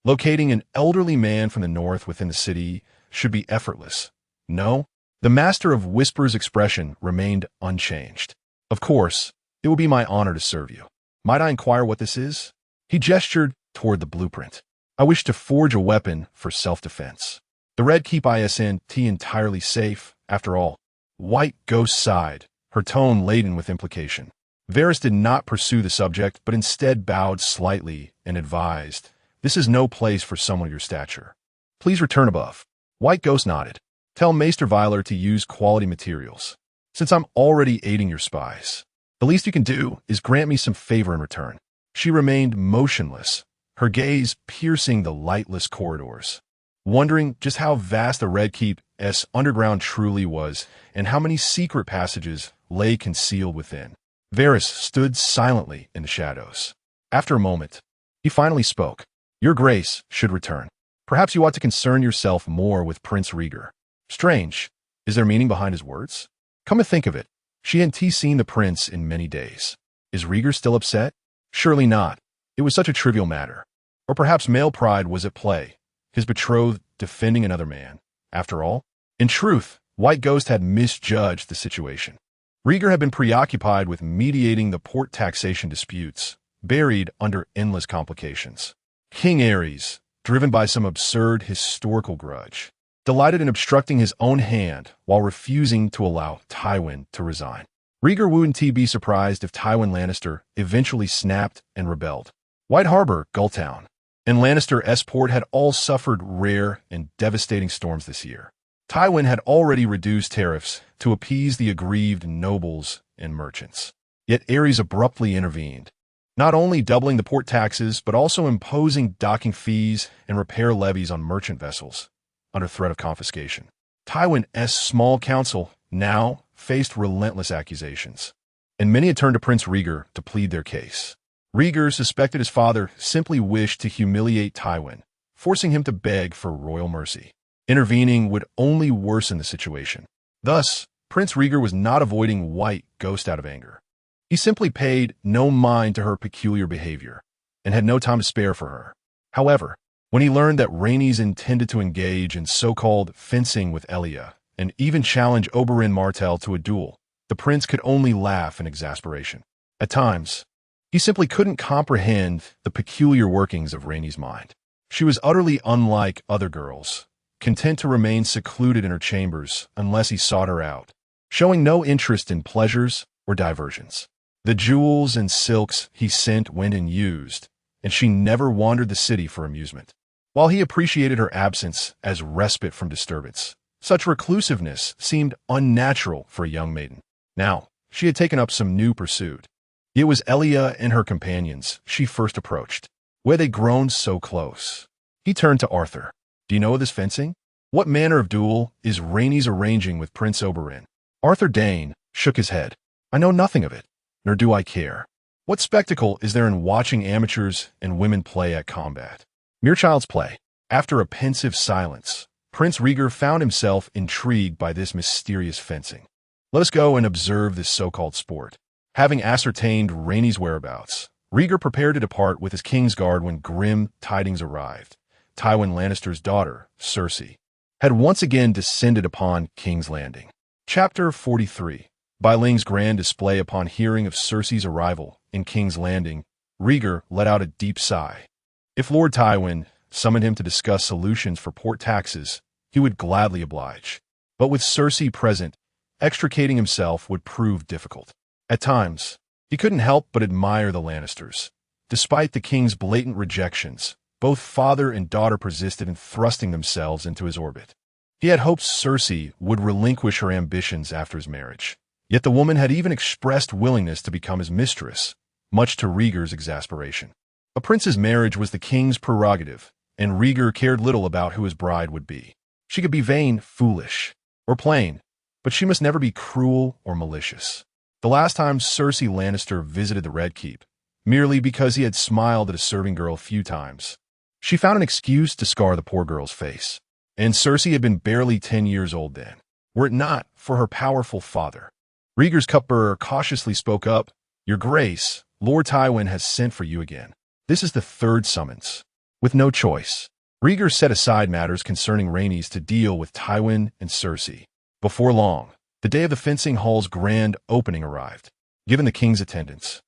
Locating an elderly man from the north within the city should be effortless. No?" The Master of Whisper's expression remained unchanged. "Of course, it will be my honor to serve you. Might I inquire what this is?" He gestured toward the blueprint. "I wish to forge a weapon for self-defense. The Red Keep isn't entirely safe, after all." White Ghost sighed, her tone laden with implication. Varys did not pursue the subject, but instead bowed slightly and advised, "This is no place for someone of your stature. Please return above." White Ghost nodded. "Tell Maester Vyler to use quality materials. Since I'm already aiding your spies, the least you can do is grant me some favor in return." She remained motionless, her gaze piercing the lightless corridors, wondering just how vast the Red Keep's underground truly was and how many secret passages lay concealed within. Varys stood silently in the shadows. After a moment, he finally spoke. "Your Grace should return. Perhaps you ought to concern yourself more with Prince Rhaegar." Strange. Is there meaning behind his words? Come to think of it, she hadn't seen the prince in many days. Is Rhaegar still upset? Surely not. It was such a trivial matter. Or perhaps male pride was at play, his betrothed defending another man. After all, in truth, White Ghost had misjudged the situation. Rhaegar had been preoccupied with mediating the port taxation disputes, buried under endless complications. King Aerys, driven by some absurd historical grudge, delighted in obstructing his own hand while refusing to allow Tywin to resign. Rhaegar wouldn't be surprised if Tywin Lannister eventually snapped and rebelled. White Harbor, Gulltown, and Lannister Port had all suffered rare and devastating storms this year. Tywin had already reduced tariffs to appease the aggrieved nobles and merchants. Yet Aerys abruptly intervened, not only doubling the port taxes, but also imposing docking fees and repair levies on merchant vessels, under threat of confiscation. Tywin's small council now faced relentless accusations, and many had turned to Prince Rhaegar to plead their case. Rhaegar suspected his father simply wished to humiliate Tywin, forcing him to beg for royal mercy. Intervening would only worsen the situation. Thus, Prince Rhaegar was not avoiding White Ghost out of anger. He simply paid no mind to her peculiar behavior and had no time to spare for her. However, when he learned that Rhaenys intended to engage in so-called fencing with Elia and even challenge Oberyn Martell to a duel, the prince could only laugh in exasperation. At times, he simply couldn't comprehend the peculiar workings of Rhaenys' mind. She was utterly unlike other girls, content to remain secluded in her chambers unless he sought her out, showing no interest in pleasures or diversions. The jewels and silks he sent went unused, and she never wandered the city for amusement. While he appreciated her absence as respite from disturbance, such reclusiveness seemed unnatural for a young maiden. Now, she had taken up some new pursuit. It was Elia and her companions she first approached, where they'd grown so close. He turned to Arthur. "Do you know of this fencing? What manner of duel is Rhaenys arranging with Prince Oberyn?" Arthur Dane shook his head. "I know nothing of it, nor do I care. What spectacle is there in watching amateurs and women play at combat? Mere child's play." After a pensive silence, Prince Rhaegar found himself intrigued by this mysterious fencing. "Let us go and observe this so-called sport." Having ascertained Rhaenys' whereabouts, Rhaegar prepared to depart with his Kingsguard when grim tidings arrived. Tywin Lannister's daughter, Cersei, had once again descended upon King's Landing. Chapter 43. Baeling's grand display. Upon hearing of Cersei's arrival in King's Landing, Rhaegar let out a deep sigh. If Lord Tywin summoned him to discuss solutions for port taxes, he would gladly oblige. But with Cersei present, extricating himself would prove difficult. At times, he couldn't help but admire the Lannisters. Despite the king's blatant rejections, both father and daughter persisted in thrusting themselves into his orbit. He had hoped Cersei would relinquish her ambitions after his marriage. Yet the woman had even expressed willingness to become his mistress, much to Rhaegar's exasperation. A prince's marriage was the king's prerogative, and Rhaegar cared little about who his bride would be. She could be vain, foolish, or plain, but she must never be cruel or malicious. The last time Cersei Lannister visited the Red Keep, merely because he had smiled at a serving girl a few times, she found an excuse to scar the poor girl's face. And Cersei had been barely 10 years old then, were it not for her powerful father. Rhaegar's cupbearer cautiously spoke up. "Your Grace, Lord Tywin has sent for you again. This is the third summons." With no choice, Rhaegar set aside matters concerning Rhaenys to deal with Tywin and Cersei. Before long, the day of the fencing hall's grand opening arrived. Given the king's attendance,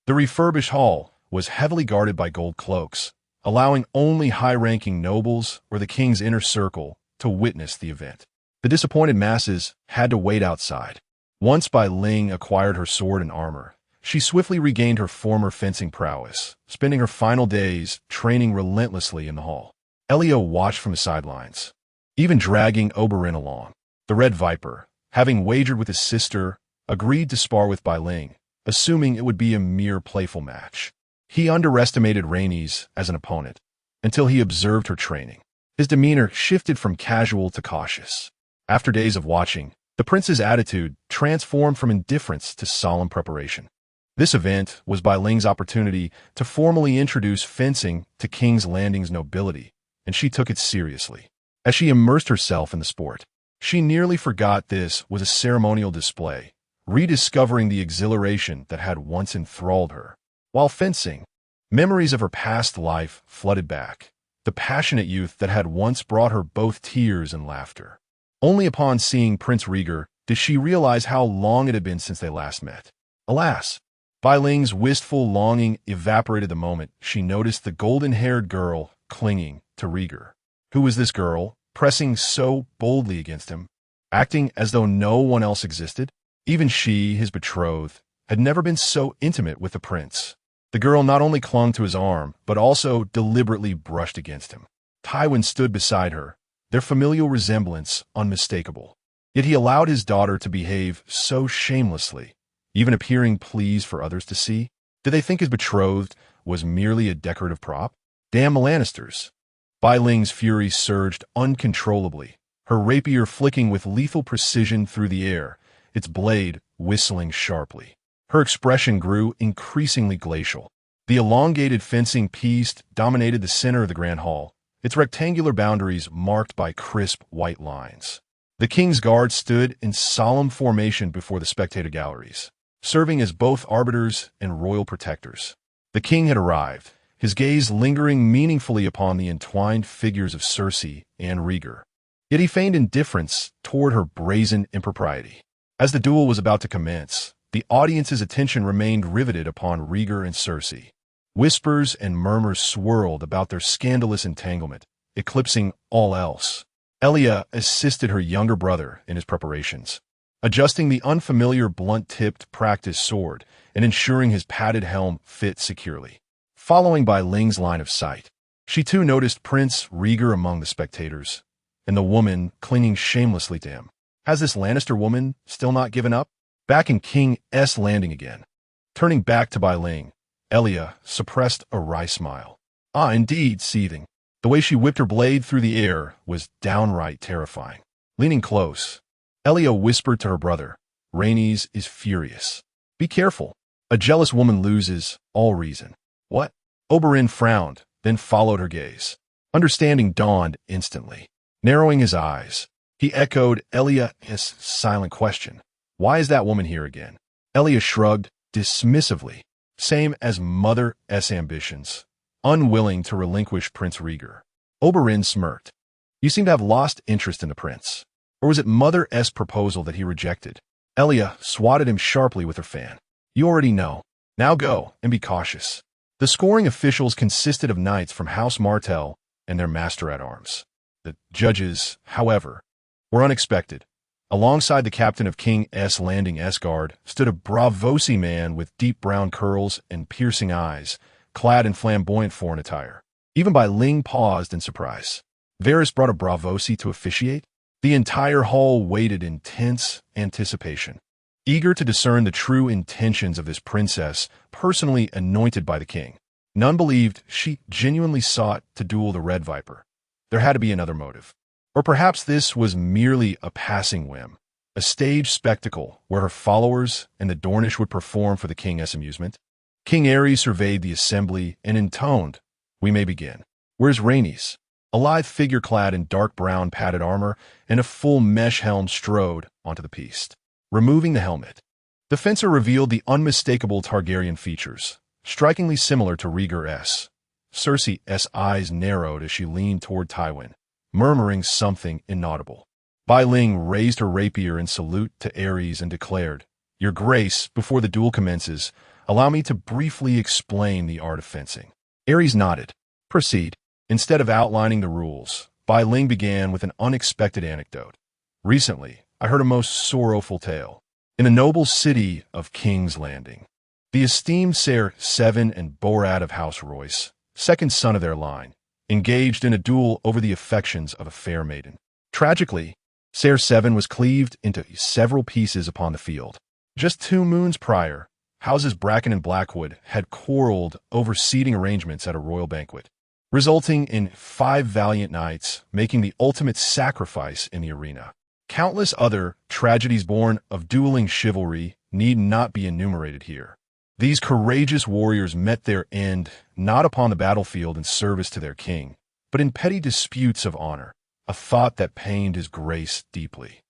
the refurbished hall was heavily guarded by gold cloaks, allowing only high-ranking nobles or the king's inner circle to witness the event. The disappointed masses had to wait outside. Once Baeling acquired her sword and armor, she swiftly regained her former fencing prowess, spending her final days training relentlessly in the hall. Elia watched from the sidelines, even dragging Oberyn along. The Red Viper, having wagered with his sister, agreed to spar with Baeling, assuming it would be a mere playful match. He underestimated Rhaenys as an opponent until he observed her training. His demeanor shifted from casual to cautious. After days of watching, the prince's attitude transformed from indifference to solemn preparation. This event was Baeling's opportunity to formally introduce fencing to King's Landing's nobility, and she took it seriously. As she immersed herself in the sport, she nearly forgot this was a ceremonial display, rediscovering the exhilaration that had once enthralled her. While fencing, memories of her past life flooded back, the passionate youth that had once brought her both tears and laughter. Only upon seeing Prince Rhaegar did she realize how long it had been since they last met. Alas, Baeling's wistful longing evaporated the moment she noticed the golden-haired girl clinging to Rhaegar. Who was this girl, pressing so boldly against him, acting as though no one else existed? Even she, his betrothed, had never been so intimate with the prince. The girl not only clung to his arm, but also deliberately brushed against him. Tywin stood beside her, their familial resemblance unmistakable. Yet he allowed his daughter to behave so shamelessly, even appearing pleased for others to see. Did they think his betrothed was merely a decorative prop? Damn the Lannisters! Baeling's fury surged uncontrollably, her rapier flicking with lethal precision through the air, its blade whistling sharply. Her expression grew increasingly glacial. The elongated fencing piece dominated the center of the grand hall, its rectangular boundaries marked by crisp white lines. The king's guard stood in solemn formation before the spectator galleries, serving as both arbiters and royal protectors. The king had arrived, his gaze lingering meaningfully upon the entwined figures of Cersei and Rhaegar. Yet he feigned indifference toward her brazen impropriety. As the duel was about to commence, the audience's attention remained riveted upon Rhaegar and Cersei. Whispers and murmurs swirled about their scandalous entanglement, eclipsing all else. Elia assisted her younger brother in his preparations, adjusting the unfamiliar blunt-tipped practice sword and ensuring his padded helm fit securely. Following Bai Ling's line of sight, she too noticed Prince Rhaegar among the spectators, and the woman clinging shamelessly to him. Has this Lannister woman still not given up? Back in King's Landing again. Turning back to Bai Ling, Elia suppressed a wry smile. Ah, indeed, seething. The way she whipped her blade through the air was downright terrifying. Leaning close, Elia whispered to her brother, Rhaenys is furious. Be careful. A jealous woman loses all reason. What? Oberyn frowned, then followed her gaze. Understanding dawned instantly. Narrowing his eyes, he echoed Elia's silent question. Why is that woman here again? Elia shrugged dismissively, same as Mother's ambitions, unwilling to relinquish Prince Rhaegar. Oberyn smirked. You seem to have lost interest in the prince. Or was it Mother's proposal that he rejected? Elia swatted him sharply with her fan. You already know. Now go, and be cautious. The scoring officials consisted of knights from House Martell and their master-at-arms. The judges, however, were unexpected. Alongside the captain of King's Landing's guard stood a Bravosi man with deep brown curls and piercing eyes, clad in flamboyant foreign attire. Even Bai Ling paused in surprise. Varys brought a Bravosi to officiate? The entire hall waited in tense anticipation, eager to discern the true intentions of this princess personally anointed by the king. None believed she genuinely sought to duel the Red Viper. There had to be another motive. Or perhaps this was merely a passing whim, a stage spectacle where her followers and the Dornish would perform for the king's amusement. King Aerys surveyed the assembly and intoned, We may begin. Where's Rhaenys? A lithe figure clad in dark brown padded armor and a full mesh helm strode onto the piste. Removing the helmet, the fencer revealed the unmistakable Targaryen features, strikingly similar to Rhaegar's. Cersei's eyes narrowed as she leaned toward Tywin, murmuring something inaudible. Bai Ling raised her rapier in salute to Aerys and declared, Your Grace, before the duel commences, allow me to briefly explain the art of fencing. Aerys nodded. Proceed. Instead of outlining the rules, Bai Ling began with an unexpected anecdote. Recently, I heard a most sorrowful tale. In the noble city of King's Landing, the esteemed Ser 7 and Borad of House Royce, second son of their line, engaged in a duel over the affections of a fair maiden. Tragically, Ser 7 was cleaved into several pieces upon the field. Just 2 moons prior, Houses Bracken and Blackwood had quarreled over seating arrangements at a royal banquet, resulting in 5 valiant knights making the ultimate sacrifice in the arena. Countless other tragedies born of dueling chivalry need not be enumerated here. These courageous warriors met their end not upon the battlefield in service to their king, but in petty disputes of honor, a thought that pained his grace deeply.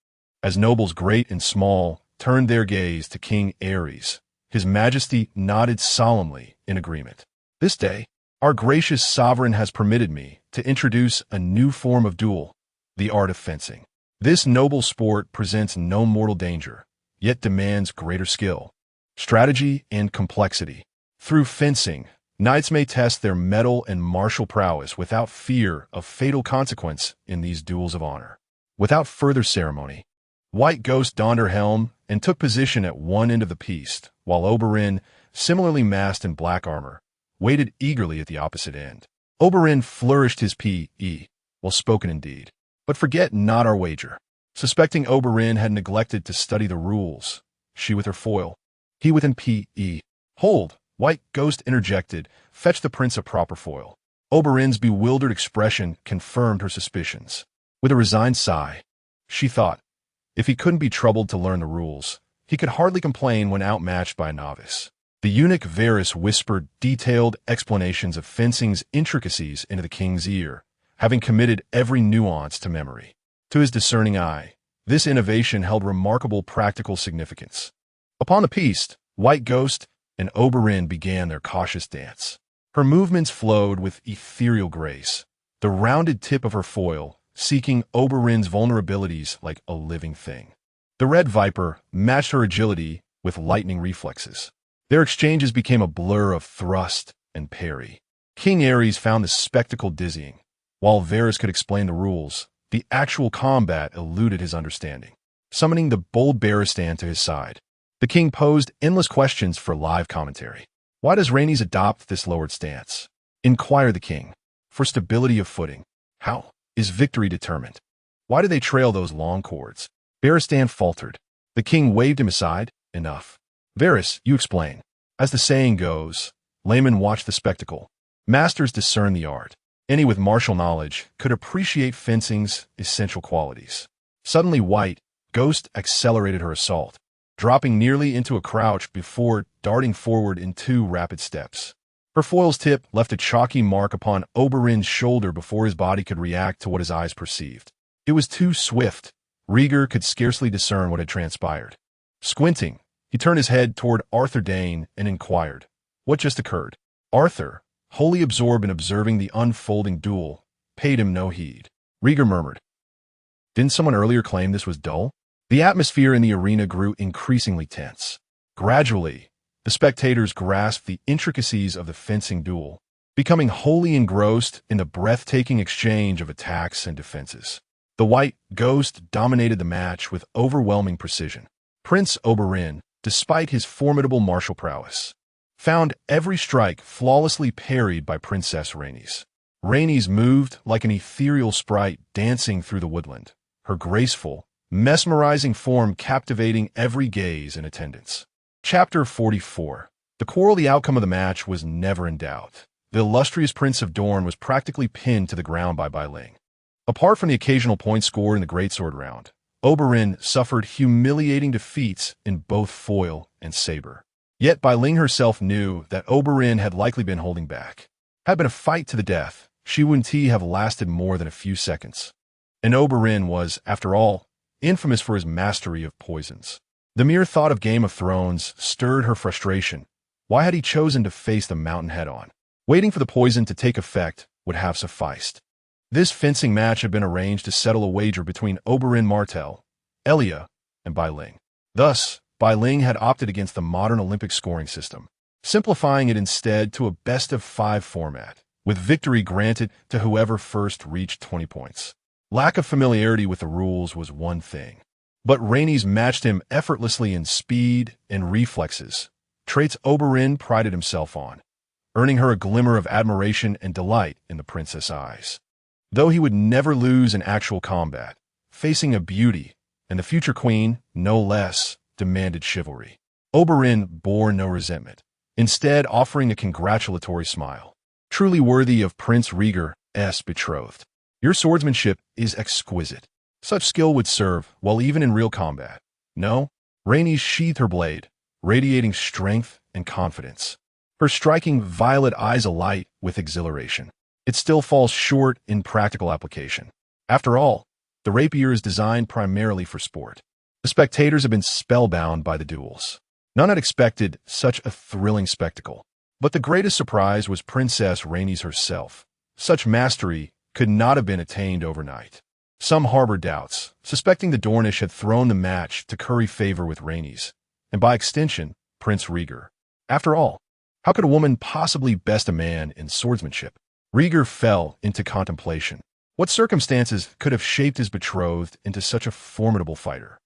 As nobles great and small turned their gaze to King Aerys, his majesty nodded solemnly in agreement. This day, our gracious sovereign has permitted me to introduce a new form of duel, the art of fencing. This noble sport presents no mortal danger, yet demands greater skill, strategy, and complexity. Through fencing, knights may test their mettle and martial prowess without fear of fatal consequence in these duels of honor. Without further ceremony, White Ghost donned her helm and took position at one end of the piste, while Oberyn, similarly masked in black armor, waited eagerly at the opposite end. Oberyn flourished his P.E., well spoken indeed. But forget not our wager. Suspecting Oberyn had neglected to study the rules, she with her foil, he with an P.E. Hold, White Ghost interjected, fetch the prince a proper foil. Oberyn's bewildered expression confirmed her suspicions. With a resigned sigh, she thought, if he couldn't be troubled to learn the rules, he could hardly complain when outmatched by a novice. The eunuch Varys whispered detailed explanations of fencing's intricacies into the king's ear, having committed every nuance to memory. To his discerning eye, this innovation held remarkable practical significance. Upon the piece, White Ghost and Oberyn began their cautious dance. Her movements flowed with ethereal grace, the rounded tip of her foil seeking Oberyn's vulnerabilities like a living thing. The Red Viper matched her agility with lightning reflexes. Their exchanges became a blur of thrust and parry. King Aerys found the spectacle dizzying. While Varys could explain the rules, the actual combat eluded his understanding. Summoning the bold Barristan to his side, the king posed endless questions for live commentary. Why does Rhaenys adopt this lowered stance? Inquired the king. For stability of footing. How is victory determined? Why do they trail those long cords? Barristan faltered. The king waved him aside. Enough. Varys, you explain. As the saying goes, laymen watch the spectacle. Masters discern the art. Any with martial knowledge could appreciate fencing's essential qualities. Suddenly White Ghost accelerated her assault, dropping nearly into a crouch before darting forward in 2 rapid steps. Her foil's tip left a chalky mark upon Oberyn's shoulder before his body could react to what his eyes perceived. It was too swift. Rhaegar could scarcely discern what had transpired. Squinting, he turned his head toward Arthur Dayne and inquired, "What just occurred?" Arthur, wholly absorbed in observing the unfolding duel, paid him no heed. Rhaegar murmured, "Didn't someone earlier claim this was dull?" The atmosphere in the arena grew increasingly tense. Gradually, the spectators grasped the intricacies of the fencing duel, becoming wholly engrossed in the breathtaking exchange of attacks and defenses. The White Ghost dominated the match with overwhelming precision. Prince Oberyn, despite his formidable martial prowess, found every strike flawlessly parried by Princess Rhaenys. Rhaenys moved like an ethereal sprite dancing through the woodland, her graceful, mesmerizing form captivating every gaze in attendance. Chapter 44. The outcome of the match was never in doubt. The illustrious Prince of Dorne was practically pinned to the ground by Bailing. Apart from the occasional points scored in the greatsword round, Oberyn suffered humiliating defeats in both foil and saber. Yet Bailing herself knew that Oberyn had likely been holding back. Had been a fight to the death, she wouldn't have lasted more than a few seconds. And Oberyn was, after all, infamous for his mastery of poisons. The mere thought of Game of Thrones stirred her frustration. Why had he chosen to face the mountain head-on? Waiting for the poison to take effect would have sufficed. This fencing match had been arranged to settle a wager between Oberyn Martell, Elia, and Bailing. Thus, Bailing had opted against the modern Olympic scoring system, simplifying it instead to a best-of-5 format, with victory granted to whoever first reached 20 points. Lack of familiarity with the rules was one thing, but Rhaenys matched him effortlessly in speed and reflexes, traits Oberyn prided himself on, earning her a glimmer of admiration and delight in the princess' eyes. Though he would never lose in actual combat, facing a beauty, and the future queen, no less, demanded chivalry. Oberyn bore no resentment, instead offering a congratulatory smile. Truly worthy of Prince Rhaegar's betrothed. Your swordsmanship is exquisite. Such skill would serve well even in real combat. No, Rhaenys sheathed her blade, radiating strength and confidence, her striking violet eyes alight with exhilaration. It still falls short in practical application. After all, the rapier is designed primarily for sport. The spectators have been spellbound by the duels. None had expected such a thrilling spectacle. But the greatest surprise was Princess Rhaenys herself. Such mastery could not have been attained overnight. Some harbored doubts, suspecting the Dornish had thrown the match to curry favor with Rhaenys, and by extension, Prince Rhaegar. After all, how could a woman possibly best a man in swordsmanship? Rhaegar fell into contemplation. What circumstances could have shaped his betrothed into such a formidable fighter?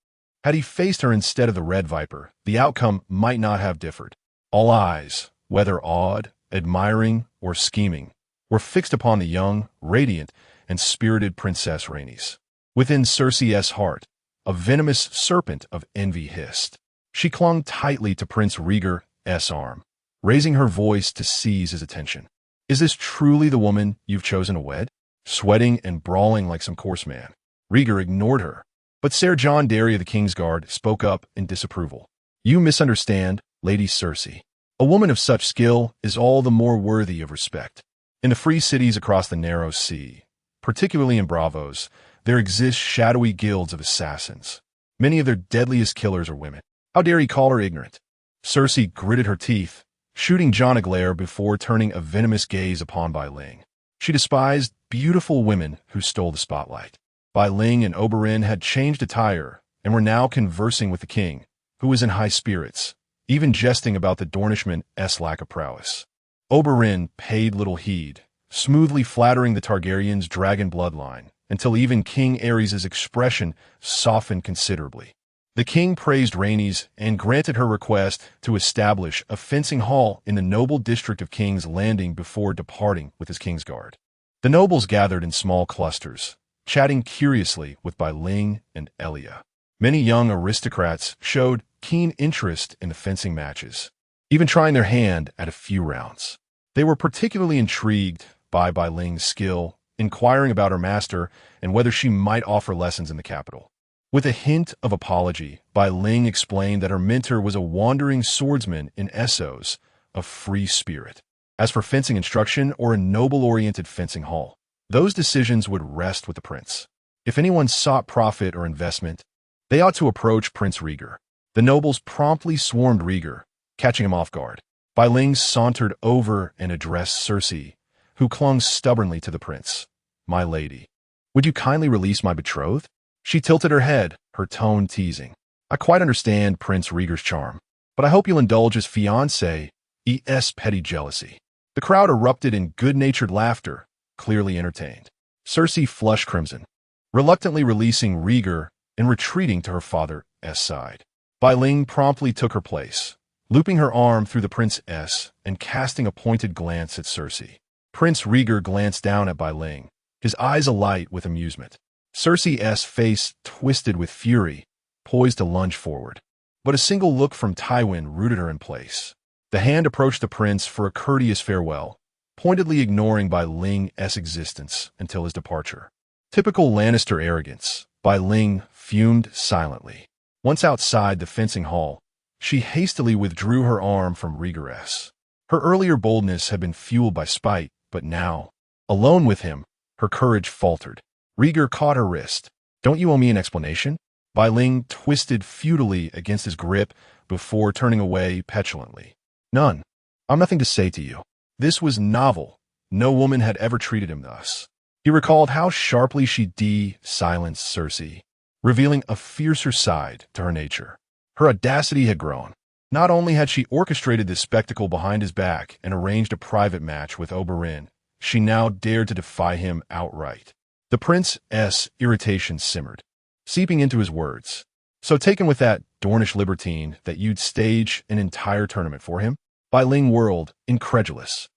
Had he faced her instead of the Red Viper, the outcome might not have differed. All eyes, whether awed, admiring, or scheming, were fixed upon the young, radiant, and spirited Princess Rhaenys. Within Cersei's heart, a venomous serpent of envy hissed. She clung tightly to Prince Rhaegar's arm, raising her voice to seize his attention. Is this truly the woman you've chosen to wed? Sweating and brawling like some coarse man, Rhaegar ignored her. But Ser Jon Darry of the Kingsguard spoke up in disapproval. You misunderstand, Lady Cersei. A woman of such skill is all the more worthy of respect. In the free cities across the narrow sea, particularly in Bravos, there exist shadowy guilds of assassins. Many of their deadliest killers are women. How dare he call her ignorant? Cersei gritted her teeth, shooting Jon a glare before turning a venomous gaze upon Bai Ling. She despised beautiful women who stole the spotlight. Bai Ling and Oberyn had changed attire and were now conversing with the king, who was in high spirits, even jesting about the Dornishman's lack of prowess. Oberyn paid little heed, smoothly flattering the Targaryen's dragon bloodline, until even King Aerys' expression softened considerably. The king praised Rhaenys and granted her request to establish a fencing hall in the noble district of King's Landing before departing with his Kingsguard. The nobles gathered in small clusters, chatting curiously with Bai Ling and Elia. Many young aristocrats showed keen interest in the fencing matches, even trying their hand at a few rounds. They were particularly intrigued by Bai Ling's skill, inquiring about her master and whether she might offer lessons in the capital. With a hint of apology, Bai Ling explained that her mentor was a wandering swordsman in Essos, a free spirit. As for fencing instruction or a noble-oriented fencing hall, those decisions would rest with the prince. If anyone sought profit or investment, they ought to approach Prince Rhaegar. The nobles promptly swarmed Rhaegar, catching him off guard. Bai Ling sauntered over and addressed Cersei, who clung stubbornly to the prince. "My lady, would you kindly release my betrothed?" She tilted her head, her tone teasing. "I quite understand Prince Rhaegar's charm, but I hope you'll indulge his fiancé's petty jealousy." The crowd erupted in good-natured laughter, clearly entertained. Cersei flushed crimson, reluctantly releasing Rhaegar and retreating to her father's side. Bai Ling promptly took her place, looping her arm through the prince's and casting a pointed glance at Cersei. Prince Rhaegar glanced down at Bai Ling, his eyes alight with amusement. Cersei's face twisted with fury, poised to lunge forward. But a single look from Tywin rooted her in place. The hand approached the prince for a courteous farewell, pointedly ignoring Bai Ling's existence until his departure. Typical Lannister arrogance, Bai Ling fumed silently. Once outside the fencing hall, she hastily withdrew her arm from Rhaegar's. Her earlier boldness had been fueled by spite, but now, alone with him, her courage faltered. Rhaegar caught her wrist. "Don't you owe me an explanation?" Bai Ling twisted futilely against his grip before turning away petulantly. "None. I've nothing to say to you." This was novel. No woman had ever treated him thus. He recalled how sharply she silenced Cersei, revealing a fiercer side to her nature. Her audacity had grown. Not only had she orchestrated this spectacle behind his back and arranged a private match with Oberyn, she now dared to defy him outright. The prince's irritation simmered, seeping into his words. "So taken with that Dornish libertine that you'd stage an entire tournament for him?" Bai Ling whirled, incredulous.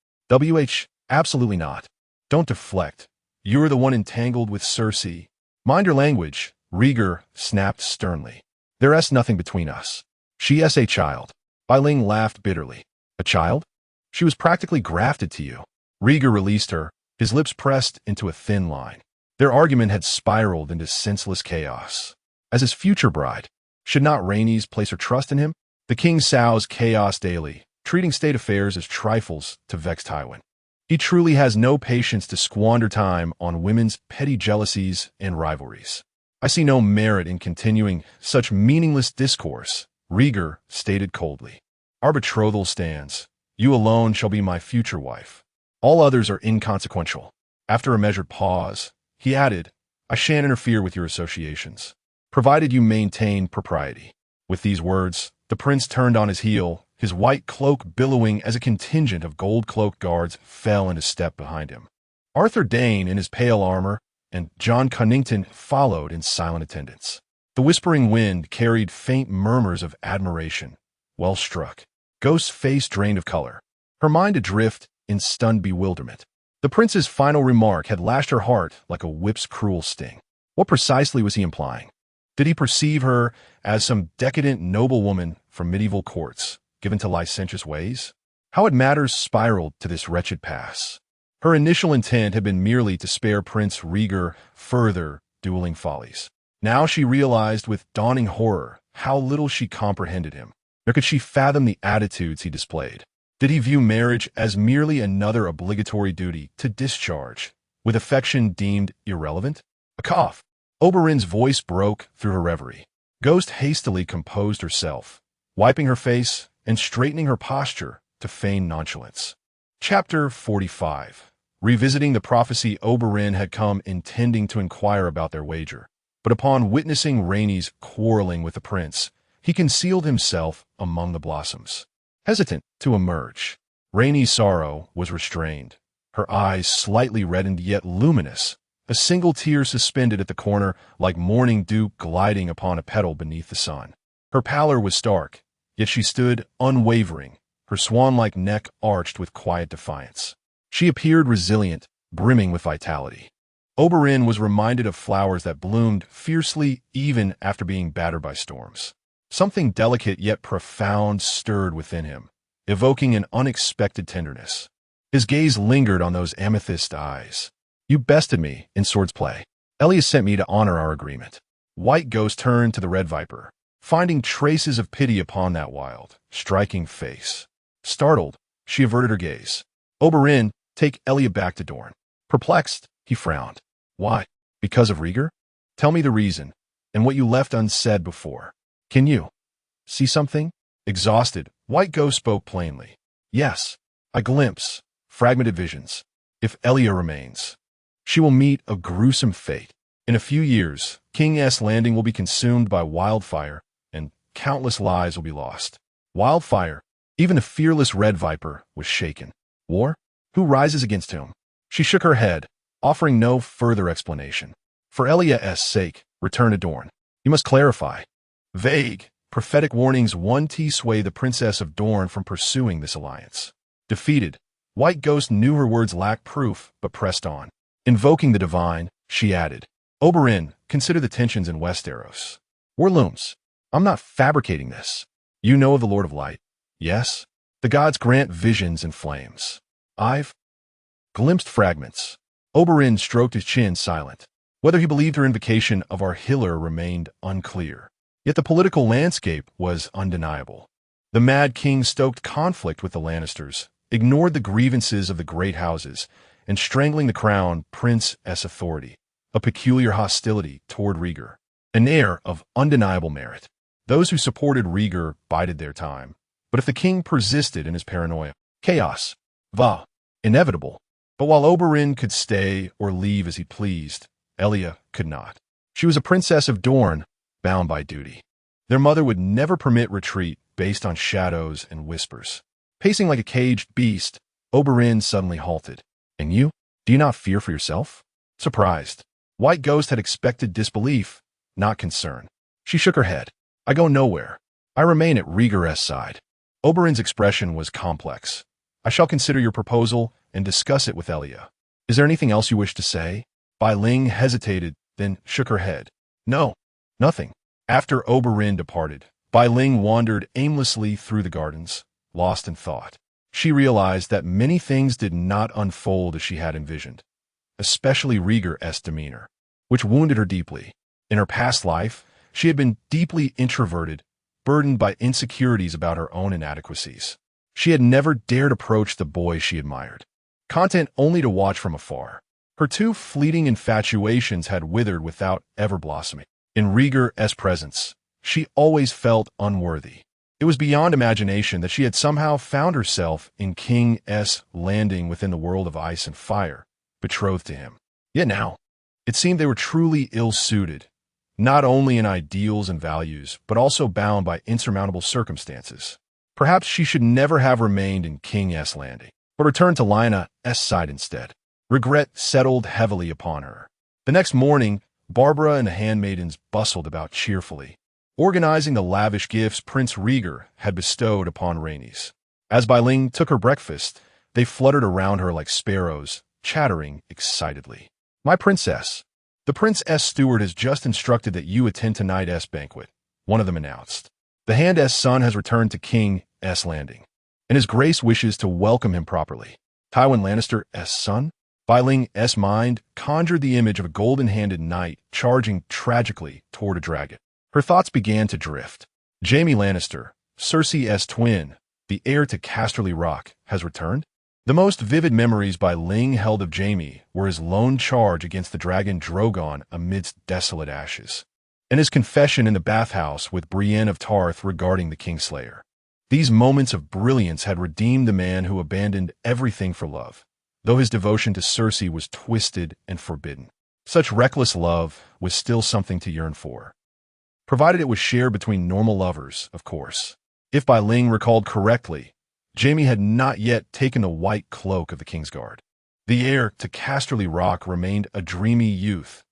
Absolutely not. Don't deflect. You're the one entangled with Cersei." "Mind your language," Rhaegar snapped sternly. "There's nothing between us. She's a child." Bai Ling laughed bitterly. "A child? She was practically grafted to you." Rhaegar released her, his lips pressed into a thin line. Their argument had spiraled into senseless chaos. As his future bride, should not Rhaenys place her trust in him? The king sows chaos daily, treating state affairs as trifles to vex Tywin. He truly has no patience to squander time on women's petty jealousies and rivalries. "I see no merit in continuing such meaningless discourse," Rhaegar stated coldly. "Our betrothal stands. You alone shall be my future wife. All others are inconsequential." After a measured pause, he added, "I shan't interfere with your associations, provided you maintain propriety." With these words, the prince turned on his heel, his white cloak billowing as a contingent of gold-cloaked guards fell into step behind him. Arthur Dayne in his pale armor and Jon Cunnington followed in silent attendance. The whispering wind carried faint murmurs of admiration. "Well struck." Ghost's face drained of color, her mind adrift in stunned bewilderment. The prince's final remark had lashed her heart like a whip's cruel sting. What precisely was he implying? Did he perceive her as some decadent noblewoman from medieval courts, given to licentious ways? How had matters spiraled to this wretched pass? Her initial intent had been merely to spare Prince Rhaegar further dueling follies. Now she realized with dawning horror how little she comprehended him. Nor could she fathom the attitudes he displayed. Did he view marriage as merely another obligatory duty to discharge, with affection deemed irrelevant? A cough. Oberyn's voice broke through her reverie. Ghost hastily composed herself, wiping her face and straightening her posture to feign nonchalance. Chapter 45. Revisiting the prophecy, Oberyn had come intending to inquire about their wager, but upon witnessing Rhaenys quarreling with the prince, he concealed himself among the blossoms. Hesitant to emerge, Rhaenys' sorrow was restrained, her eyes slightly reddened yet luminous, a single tear suspended at the corner like morning dew gliding upon a petal beneath the sun. Her pallor was stark, yet she stood unwavering, her swan-like neck arched with quiet defiance. She appeared resilient, brimming with vitality. Oberyn was reminded of flowers that bloomed fiercely even after being battered by storms. Something delicate yet profound stirred within him, evoking an unexpected tenderness. His gaze lingered on those amethyst eyes. You bested me in swordsplay. Elia sent me to honor our agreement. White Ghost turned to the Red Viper, finding traces of pity upon that wild, striking face. Startled, she averted her gaze. Oberyn, take Elia back to Dorne. Perplexed, he frowned. Why? Because of Rhaegar? Tell me the reason, and what you left unsaid before. Can you see something? Exhausted, White Ghost spoke plainly. Yes, I glimpse fragmented visions. If Elia remains, she will meet a gruesome fate. In a few years, King's Landing will be consumed by wildfire, and countless lives will be lost. Wildfire? Even the fearless Red Viper was shaken. War? Who rises against whom? She shook her head, offering no further explanation. For Elia's sake, return to Dorne. You must clarify. Vague, prophetic warnings sway the Princess of Dorne from pursuing this alliance. Defeated, White Ghost knew her words lacked proof, but pressed on. Invoking the divine, she added, Oberyn, consider the tensions in Westeros. War looms. I'm not fabricating this. You know of the Lord of Light. Yes? The gods grant visions and flames. I've glimpsed fragments. Oberyn stroked his chin, silent. Whether he believed her invocation of our healer remained unclear. Yet the political landscape was undeniable. The Mad King stoked conflict with the Lannisters, ignored the grievances of the great houses, and strangling the crown Prince's authority, a peculiar hostility toward Rhaegar, an air of undeniable merit. Those who supported Rhaegar bided their time, but if the king persisted in his paranoia, chaos, inevitable. But while Oberyn could stay or leave as he pleased, Elia could not. She was a princess of Dorne, bound by duty. Their mother would never permit retreat based on shadows and whispers. Pacing like a caged beast, Oberyn suddenly halted. And you? Do you not fear for yourself? Surprised, White Ghost had expected disbelief, not concern. She shook her head. I go nowhere. I remain at Rhaegar's side. Oberyn's expression was complex. I shall consider your proposal and discuss it with Elia. Is there anything else you wish to say? Bai Ling hesitated, then shook her head. No, nothing. After Oberyn departed, Bai Ling wandered aimlessly through the gardens, lost in thought. She realized that many things did not unfold as she had envisioned, especially Rhaegar's demeanor, which wounded her deeply. In her past life, she had been deeply introverted, burdened by insecurities about her own inadequacies. She had never dared approach the boy she admired, content only to watch from afar. Her two fleeting infatuations had withered without ever blossoming. In Rhaegar's presence, she always felt unworthy. It was beyond imagination that she had somehow found herself in King's Landing within the world of ice and fire, betrothed to him. Yet now, it seemed they were truly ill-suited, not only in ideals and values, but also bound by insurmountable circumstances. Perhaps she should never have remained in King's Landing, but returned to Lyanna's side instead. Regret settled heavily upon her. The next morning, Barbara and the handmaidens bustled about cheerfully, organizing the lavish gifts Prince Rhaegar had bestowed upon Rhaenys. As Bai Ling took her breakfast, they fluttered around her like sparrows, chattering excitedly. My princess, the prince's steward has just instructed that you attend tonight's banquet, one of them announced. The Hand's son has returned to King's Landing, and his grace wishes to welcome him properly. Tywin Lannister's son? Bai Ling's mind conjured the image of a golden-handed knight charging tragically toward a dragon. Her thoughts began to drift. Jaime Lannister, Cersei's twin, the heir to Casterly Rock, has returned? The most vivid memories by Ling held of Jaime were his lone charge against the dragon Drogon amidst desolate ashes, and his confession in the bathhouse with Brienne of Tarth regarding the Kingslayer. These moments of brilliance had redeemed the man who abandoned everything for love, though his devotion to Cersei was twisted and forbidden. Such reckless love was still something to yearn for, provided it was shared between normal lovers, of course. If Bai Ling recalled correctly, Jaime had not yet taken the white cloak of the Kingsguard. The heir to Casterly Rock remained a dreamy youth,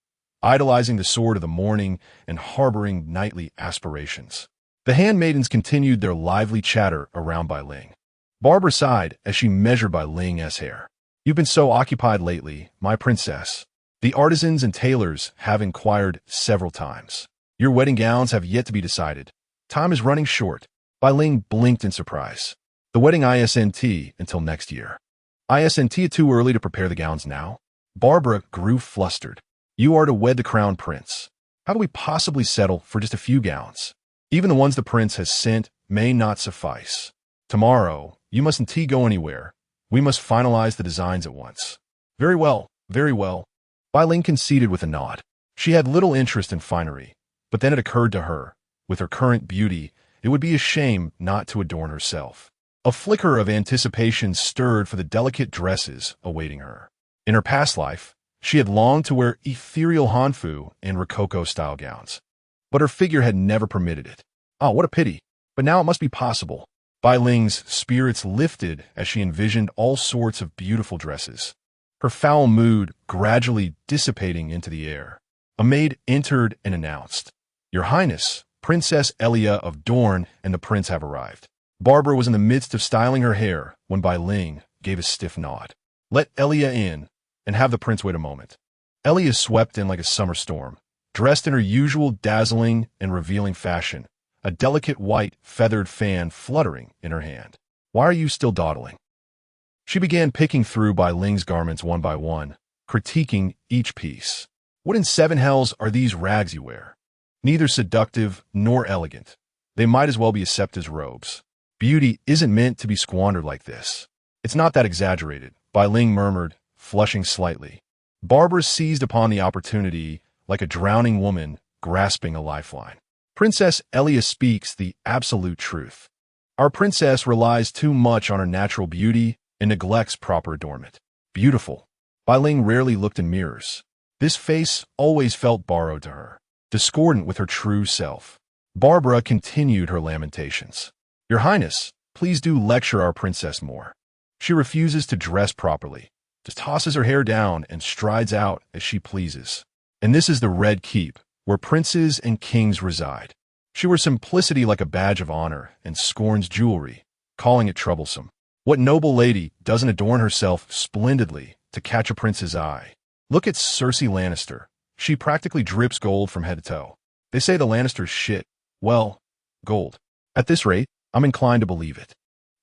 idolizing the sword of the morning and harboring knightly aspirations. The handmaidens continued their lively chatter around Bai Ling. Barbara sighed as she measured Bai Ling's hair. "You've been so occupied lately, my princess. The artisans and tailors have inquired several times. Your wedding gowns have yet to be decided. Time is running short." Bai Ling blinked in surprise. "The wedding isn't until next year." "Isn't it too early to prepare the gowns now?" Barbara grew flustered. "You are to wed the crown prince. How do we possibly settle for just a few gowns? Even the ones the prince has sent may not suffice. Tomorrow, you mustn't go anywhere. We must finalize the designs at once." Very well, very well." Bai Ling conceded with a nod. She had little interest in finery, but then it occurred to her, with her current beauty, it would be a shame not to adorn herself. A flicker of anticipation stirred for the delicate dresses awaiting her. In her past life, she had longed to wear ethereal hanfu and Rococo-style gowns, but her figure had never permitted it. Ah, what a pity. But now it must be possible. Bai Ling's spirits lifted as she envisioned all sorts of beautiful dresses, her foul mood gradually dissipating into the air. A maid entered and announced, "Your Highness, Princess Elia of Dorne and the prince have arrived." Barbara was in the midst of styling her hair when Bai Ling gave a stiff nod. "Let Elia in, and have the prince wait a moment." Elia swept in like a summer storm, dressed in her usual dazzling and revealing fashion, a delicate white feathered fan fluttering in her hand. "Why are you still dawdling?" She began picking through Bai Ling's garments one by one, critiquing each piece. "What in seven hells are these rags you wear? Neither seductive nor elegant. They might as well be accepted as robes. Beauty isn't meant to be squandered like this." "It's not that exaggerated," Bai Ling murmured, flushing slightly. Barbara seized upon the opportunity like a drowning woman grasping a lifeline. "Princess Elia speaks the absolute truth. Our princess relies too much on her natural beauty and neglects proper adornment." Beautiful. Bai Ling rarely looked in mirrors. This face always felt borrowed to her, discordant with her true self. Barbara continued her lamentations. "Your Highness, please do lecture our princess more. She refuses to dress properly, just tosses her hair down and strides out as she pleases. And this is the Red Keep, where princes and kings reside. She wears simplicity like a badge of honor and scorns jewelry, calling it troublesome. What noble lady doesn't adorn herself splendidly to catch a prince's eye? Look at Cersei Lannister. She practically drips gold from head to toe. They say the Lannisters shit. Well, gold. At this rate, I'm inclined to believe it."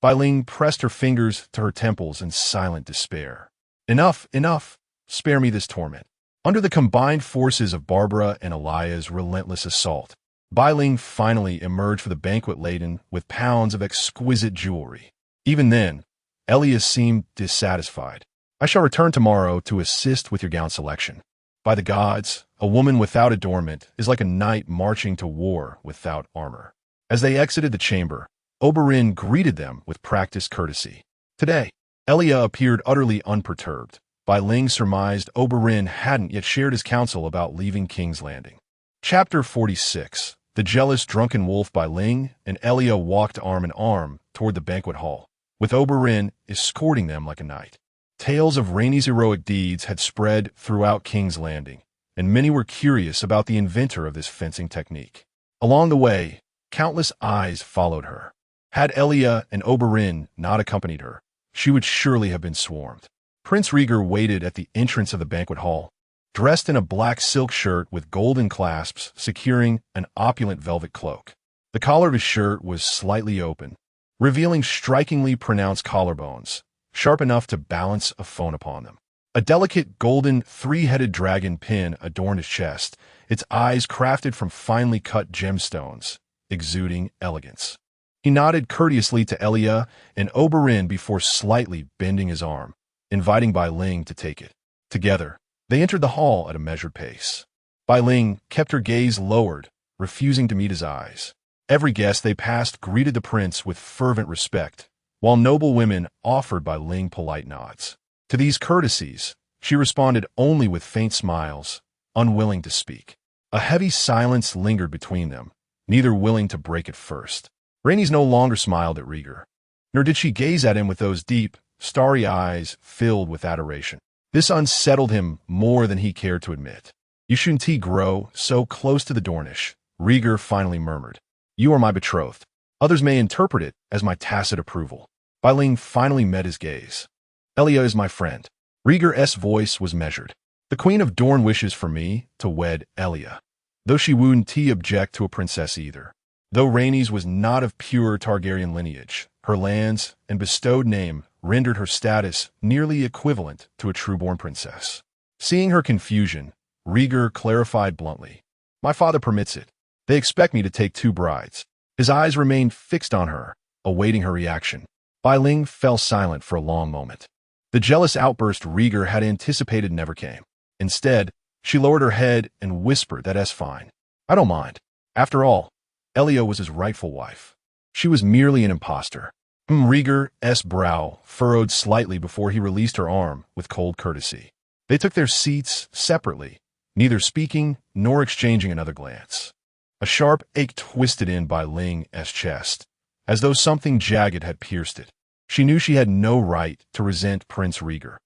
Bai Ling pressed her fingers to her temples in silent despair. "Enough, enough. Spare me this torment." Under the combined forces of Barbara and Elia's relentless assault, Bai Ling finally emerged for the banquet laden with pounds of exquisite jewelry. Even then, Elia seemed dissatisfied. "I shall return tomorrow to assist with your gown selection. By the gods, a woman without adornment is like a knight marching to war without armor." As they exited the chamber, Oberyn greeted them with practiced courtesy. Today, Elia appeared utterly unperturbed. Bai Ling surmised Oberyn hadn't yet shared his counsel about leaving King's Landing. Chapter 46. The jealous drunken wolf Bai Ling and Elia walked arm in arm toward the banquet hall, with Oberyn escorting them like a knight. Tales of Rhaenys' heroic deeds had spread throughout King's Landing, and many were curious about the inventor of this fencing technique. Along the way, countless eyes followed her. Had Elia and Oberyn not accompanied her, she would surely have been swarmed. Prince Rhaegar waited at the entrance of the banquet hall, dressed in a black silk shirt with golden clasps securing an opulent velvet cloak. The collar of his shirt was slightly open, revealing strikingly pronounced collarbones, sharp enough to balance a phone upon them. A delicate golden three-headed dragon pin adorned his chest, its eyes crafted from finely cut gemstones, exuding elegance. He nodded courteously to Elia and Oberyn before slightly bending his arm, inviting Bai Ling to take it. Together, they entered the hall at a measured pace. Bai Ling kept her gaze lowered, refusing to meet his eyes. Every guest they passed greeted the prince with fervent respect, while noble women offered Bai Ling polite nods. To these courtesies, she responded only with faint smiles, unwilling to speak. A heavy silence lingered between them, neither willing to break it first. Rhaenys no longer smiled at Rhaegar, nor did she gaze at him with those deep, starry eyes filled with adoration. This unsettled him more than he cared to admit. "You shouldn't grow so close to the Dornish," Rhaegar finally murmured. "You are my betrothed. Others may interpret it as my tacit approval." Bai Ling finally met his gaze. "Elia is my friend." Rhaegar's voice was measured. "The Queen of Dorne wishes for me to wed Elia, though she wouldn't object to a princess either." Though Rhaenys was not of pure Targaryen lineage, her lands and bestowed name rendered her status nearly equivalent to a true-born princess. Seeing her confusion, Rhaegar clarified bluntly, "My father permits it. They expect me to take 2 brides." His eyes remained fixed on her, awaiting her reaction. Bai Ling fell silent for a long moment. The jealous outburst Rhaegar had anticipated never came. Instead, she lowered her head and whispered, "That's fine. I don't mind. After all, Elia was his rightful wife. She was merely an imposter." Rhaegar's brow furrowed slightly before he released her arm with cold courtesy. They took their seats separately, neither speaking nor exchanging another glance. A sharp ache twisted in Bai Ling's chest, as though something jagged had pierced it. She knew she had no right to resent Prince Rhaegar.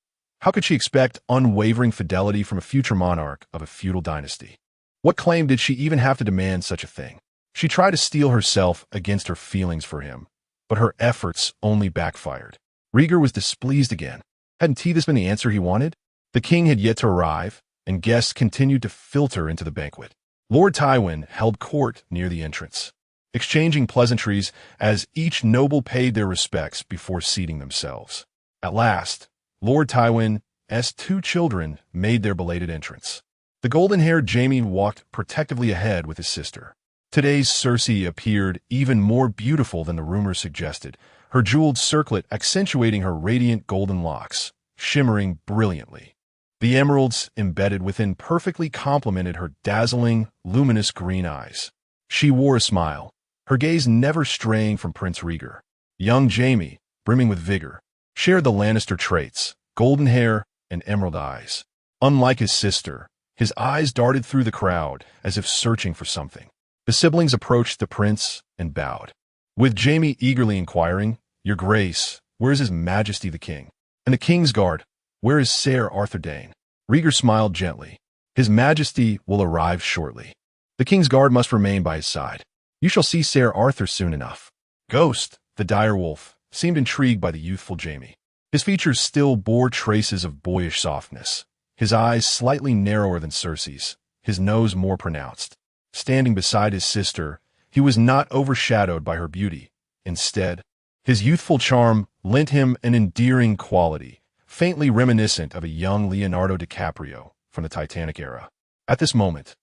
How could she expect unwavering fidelity from a future monarch of a feudal dynasty? What claim did she even have to demand such a thing? She tried to steel herself against her feelings for him, but her efforts only backfired. Rhaegar was displeased again. Hadn't this been the answer he wanted? The king had yet to arrive, and guests continued to filter into the banquet. Lord Tywin held court near the entrance, exchanging pleasantries as each noble paid their respects before seating themselves. At last, Lord Tywin's 2 children made their belated entrance. The golden-haired Jaime walked protectively ahead with his sister. Today's Cersei appeared even more beautiful than the rumors suggested, her jeweled circlet accentuating her radiant golden locks, shimmering brilliantly. The emeralds embedded within perfectly complemented her dazzling, luminous green eyes. She wore a smile, her gaze never straying from Prince Rhaegar. Young Jaime, brimming with vigor, shared the Lannister traits, golden hair and emerald eyes. Unlike his sister, his eyes darted through the crowd as if searching for something. The siblings approached the prince and bowed, with Jaime eagerly inquiring, "Your Grace, where is His Majesty the King? And the King's Guard, where is Ser Arthur Dayne?" Rhaegar smiled gently. "His Majesty will arrive shortly. The King's Guard must remain by his side. You shall see Ser Arthur soon enough." Ghost, the direwolf, seemed intrigued by the youthful Jaime. His features still bore traces of boyish softness, his eyes slightly narrower than Cersei's, his nose more pronounced. Standing beside his sister, he was not overshadowed by her beauty. Instead, his youthful charm lent him an endearing quality, faintly reminiscent of a young Leonardo DiCaprio from the Titanic era. At this moment,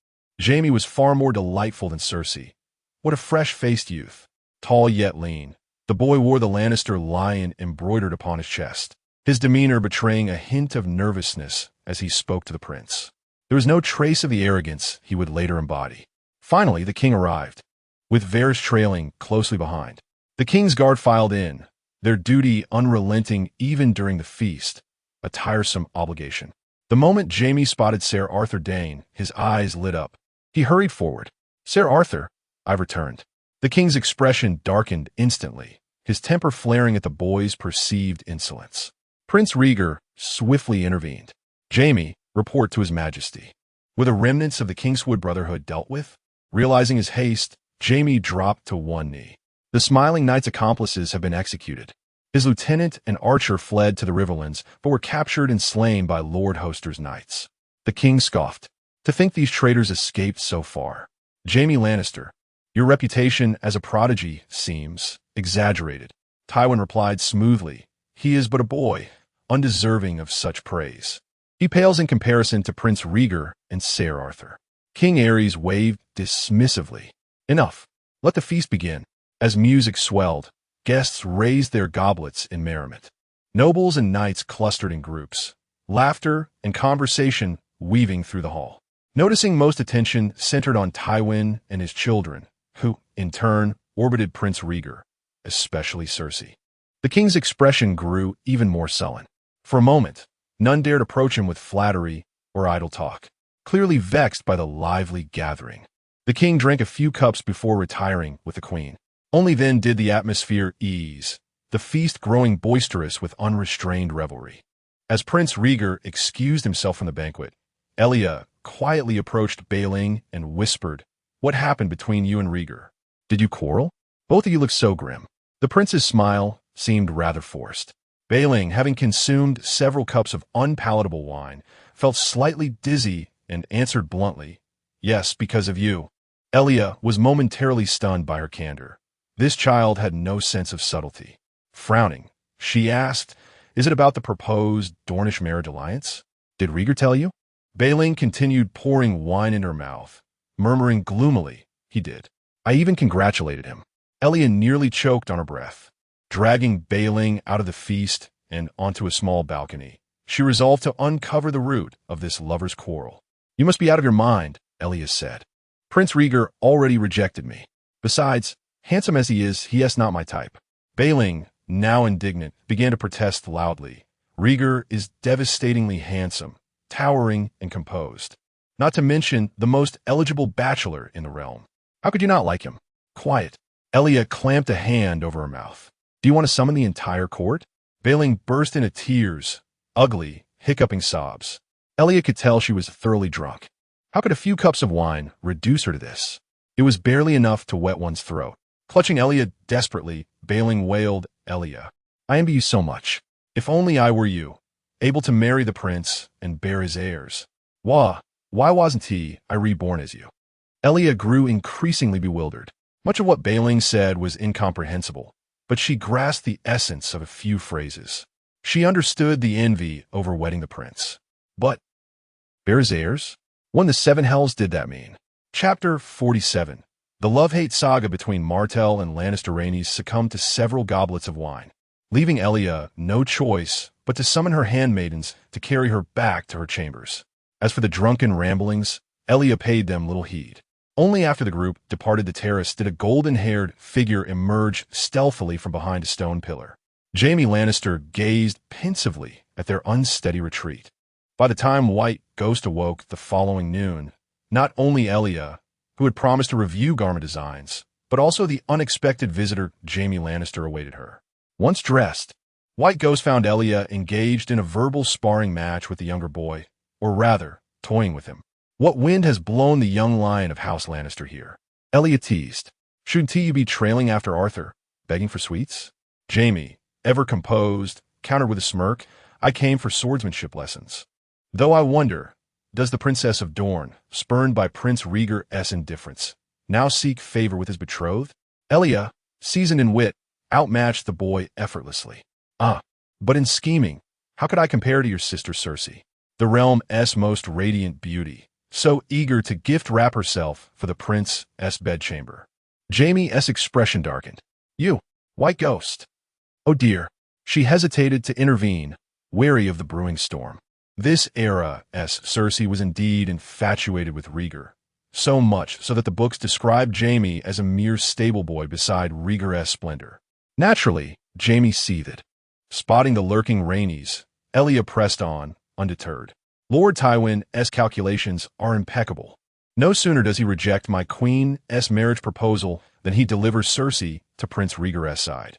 Jaime was far more delightful than Cersei. What a fresh-faced youth, tall yet lean. The boy wore the Lannister lion embroidered upon his chest, his demeanor betraying a hint of nervousness as he spoke to the prince. There was no trace of the arrogance he would later embody. Finally, the king arrived, with Varys trailing closely behind. The King's Guard filed in, their duty unrelenting even during the feast, a tiresome obligation. The moment Jaime spotted Ser Arthur Dayne, his eyes lit up. He hurried forward. "Ser Arthur," I returned. The king's expression darkened instantly, his temper flaring at the boy's perceived insolence. Prince Rhaegar swiftly intervened. "Jaime, report to His Majesty." Were the remnants of the Kingswood Brotherhood dealt with? Realizing his haste, Jaime dropped to one knee. The Smiling Knight's accomplices have been executed. His lieutenant and archer fled to the Riverlands, but were captured and slain by Lord Hoster's knights. The king scoffed. To think these traitors escaped so far. "Jaime Lannister, your reputation as a prodigy seems exaggerated." Tywin replied smoothly. "He is but a boy, undeserving of such praise. He pales in comparison to Prince Rhaegar and Ser Arthur." King Aerys waved dismissively. "Enough. Let the feast begin." As music swelled, guests raised their goblets in merriment. Nobles and knights clustered in groups, laughter and conversation weaving through the hall. Noticing most attention centered on Tywin and his children, who, in turn, orbited Prince Rhaegar, especially Cersei. The king's expression grew even more sullen. For a moment, none dared approach him with flattery or idle talk, clearly vexed by the lively gathering. The king drank a few cups before retiring with the queen. Only then did the atmosphere ease, the feast growing boisterous with unrestrained revelry. As Prince Rhaegar excused himself from the banquet, Elia quietly approached Baeling and whispered, "What happened between you and Rhaegar? Did you quarrel? Both of you look so grim." The prince's smile seemed rather forced. Baeling, having consumed several cups of unpalatable wine, felt slightly dizzy and answered bluntly, "Yes, because of you." Elia was momentarily stunned by her candor. This child had no sense of subtlety. Frowning, she asked, "Is it about the proposed Dornish marriage alliance? Did Rhaegar tell you?" Baeling continued pouring wine in her mouth, murmuring gloomily, "He did. I even congratulated him." Elia nearly choked on her breath. Dragging Baeling out of the feast and onto a small balcony, she resolved to uncover the root of this lover's quarrel. "You must be out of your mind," Elia said. "Prince Rhaegar already rejected me. Besides, handsome as he is not my type." Baeling, now indignant, began to protest loudly. "Rhaegar is devastatingly handsome, towering and composed. Not to mention the most eligible bachelor in the realm. How could you not like him?" "Quiet." Elia clamped a hand over her mouth. "Do you want to summon the entire court?" Baeling burst into tears, ugly, hiccuping sobs. Elia could tell she was thoroughly drunk. How could a few cups of wine reduce her to this? It was barely enough to wet one's throat. Clutching Elia desperately, Baeling wailed, "Elia, I envy you so much. If only I were you, able to marry the prince and bear his heirs. Why wasn't I reborn as you?" Elia grew increasingly bewildered. Much of what Baeling said was incomprehensible, but she grasped the essence of a few phrases. She understood the envy over wedding the prince. But bear his heirs? What in the seven hells did that mean? Chapter 47. The love-hate saga between Martell and Lannister Rhaenys succumbed to several goblets of wine, leaving Elia no choice but to summon her handmaidens to carry her back to her chambers. As for the drunken ramblings, Elia paid them little heed. Only after the group departed the terrace did a golden-haired figure emerge stealthily from behind a stone pillar. Jaime Lannister gazed pensively at their unsteady retreat. By the time White Ghost awoke the following noon, not only Elia, who had promised to review garment designs, but also the unexpected visitor Jaime Lannister awaited her. Once dressed, White Ghost found Elia engaged in a verbal sparring match with the younger boy, or rather, toying with him. "What wind has blown the young lion of House Lannister here?" Elia teased. "Shouldn't you be trailing after Arthur, begging for sweets?" Jaime, ever composed, countered with a smirk, "I came for swordsmanship lessons. Though I wonder, does the Princess of Dorne, spurned by Prince Rhaegar's indifference, now seek favor with his betrothed?" Elia, seasoned in wit, outmatched the boy effortlessly. But in scheming, how could I compare to your sister Cersei, the realm's most radiant beauty, so eager to gift-wrap herself for the prince's bedchamber?" Jaime's expression darkened. "You, White Ghost." "Oh dear." She hesitated to intervene, wary of the brewing storm. This era, as Cersei was indeed infatuated with Rhaegar, so much so that the books described Jaime as a mere stable boy beside Rhaegar's splendor. Naturally, Jaime seethed. Spotting the lurking Rhaenys, Elia pressed on, undeterred. "Lord Tywin's calculations are impeccable. No sooner does he reject my queen's marriage proposal than he delivers Cersei to Prince Rhaegar's side.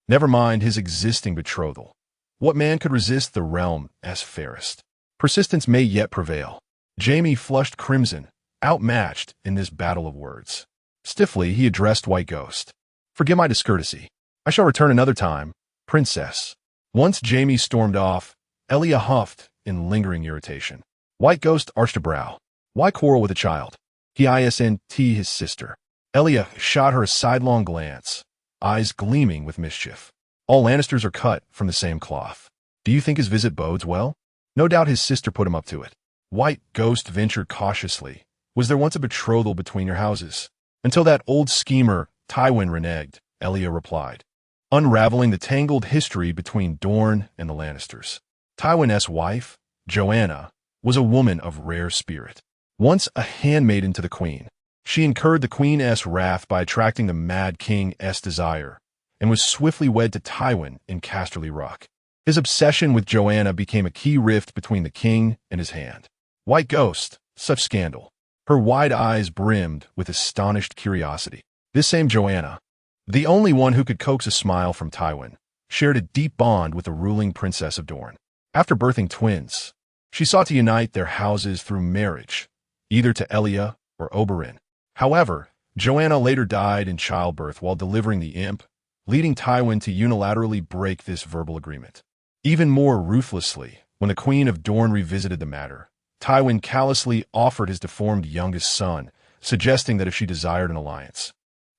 Never mind his existing betrothal. What man could resist the realm's fairest? Persistence may yet prevail." Jaime flushed crimson, outmatched in this battle of words. Stiffly, he addressed White Ghost. "Forgive my discourtesy. I shall return another time, Princess." Once Jaime stormed off, Elia huffed in lingering irritation. White Ghost arched a brow. Why quarrel with a child? He isn't his sister. Elia shot her a sidelong glance, eyes gleaming with mischief. "All Lannisters are cut from the same cloth. Do you think his visit bodes well? No doubt his sister put him up to it." White Ghost ventured cautiously. "Was there once a betrothal between your houses? Until that old schemer, Tywin, reneged. Elia replied, unraveling the tangled history between Dorne and the Lannisters. Tywin's wife, Joanna, was a woman of rare spirit. Once a handmaiden to the queen, she incurred the queen's wrath by attracting the mad king's desire, and was swiftly wed to Tywin in Casterly Rock. His obsession with Joanna became a key rift between the king and his hand. White Ghost, such scandal. Her wide eyes brimmed with astonished curiosity. This same Joanna, the only one who could coax a smile from Tywin, shared a deep bond with the ruling princess of Dorne. After birthing twins, she sought to unite their houses through marriage, either to Elia or Oberyn. However, Joanna later died in childbirth while delivering the imp, leading Tywin to unilaterally break this verbal agreement. Even more ruthlessly, when the Queen of Dorne revisited the matter, Tywin callously offered his deformed youngest son, suggesting that if she desired an alliance,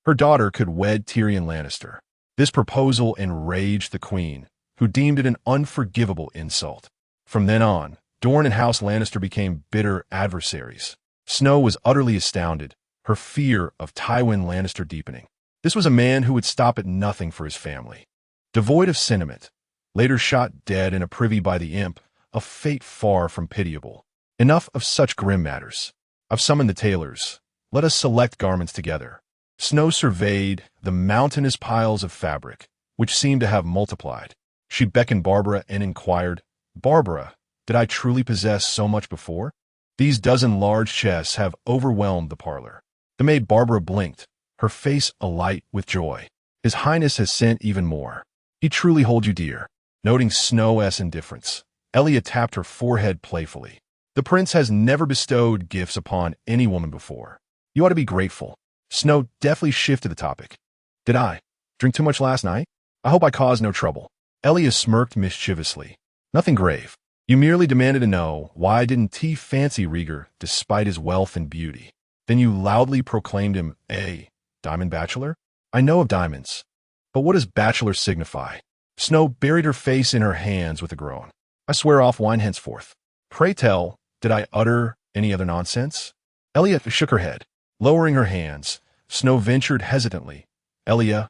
her daughter could wed Tyrion Lannister. This proposal enraged the queen, who deemed it an unforgivable insult. From then on, Dorne and House Lannister became bitter adversaries. Snow was utterly astounded, her fear of Tywin Lannister deepening. This was a man who would stop at nothing for his family. Devoid of sentiment, later shot dead in a privy by the imp, a fate far from pitiable. Enough of such grim matters. I've summoned the tailors. Let us select garments together. Snow surveyed the mountainous piles of fabric, which seemed to have multiplied. She beckoned Barbara and inquired, Barbara, did I truly possess so much before? These dozen large chests have overwhelmed the parlor. The maid Barbara blinked, her face alight with joy. His Highness has sent even more. He truly holds you dear. Noting Snow's indifference, Elia tapped her forehead playfully. The prince has never bestowed gifts upon any woman before. You ought to be grateful. Snow deftly shifted the topic. Did I drink too much last night? I hope I caused no trouble. Elia smirked mischievously. Nothing grave. You merely demanded to know why I didn't fancy Rhaegar despite his wealth and beauty. Then you loudly proclaimed him a diamond bachelor? I know of diamonds, but what does bachelor signify? Snow buried her face in her hands with a groan. I swear off wine henceforth. Pray tell, did I utter any other nonsense? Elia shook her head. Lowering her hands, Snow ventured hesitantly. Elia,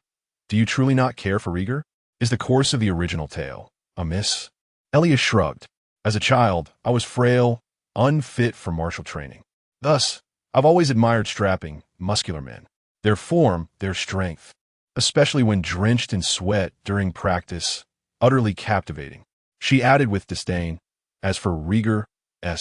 do you truly not care for Rhaegar? Is the course of the original tale amiss? Elia shrugged. As a child, I was frail, unfit for martial training. Thus, I've always admired strapping, muscular men. Their form, their strength, especially when drenched in sweat during practice, utterly captivating. She added with disdain, as for Rhaegar's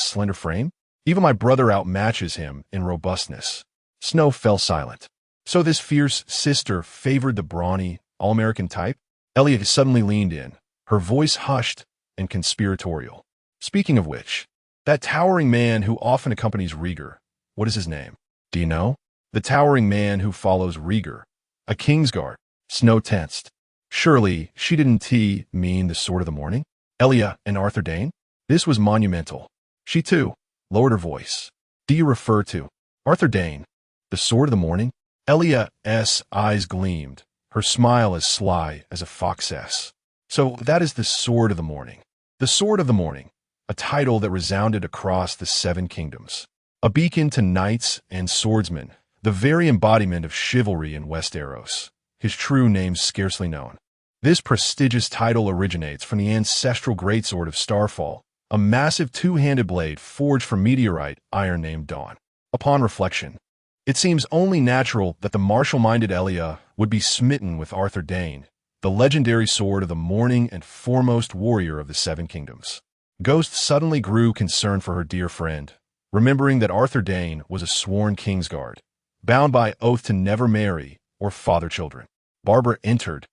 slender frame, even my brother outmatches him in robustness. Snow fell silent. So this fierce sister favored the brawny, all-American type? Elia suddenly leaned in, her voice hushed and conspiratorial. Speaking of which, that towering man who often accompanies Rhaegar, what is his name? Do you know? The towering man who follows Rhaegar, a Kingsguard. Snow tensed. Surely she didn't mean the Sword of the Morning? Elia and Arthur Dayne? This was monumental. She, too, lowered her voice. Do you refer to Arthur Dayne, the Sword of the Morning? Elia's eyes gleamed, her smile as sly as a fox's. So that is the Sword of the Morning. The Sword of the Morning, a title that resounded across the Seven Kingdoms. A beacon to knights and swordsmen, the very embodiment of chivalry in Westeros, his true name scarcely known. This prestigious title originates from the ancestral greatsword of Starfall, a massive two-handed blade forged from meteorite iron named Dawn. Upon reflection, it seems only natural that the martial-minded Elia would be smitten with Arthur Dayne, the legendary sword of the morning and foremost warrior of the Seven Kingdoms. Ghost suddenly grew concerned for her dear friend, remembering that Arthur Dayne was a sworn Kingsguard, bound by oath to never marry or father children. Barbara entered,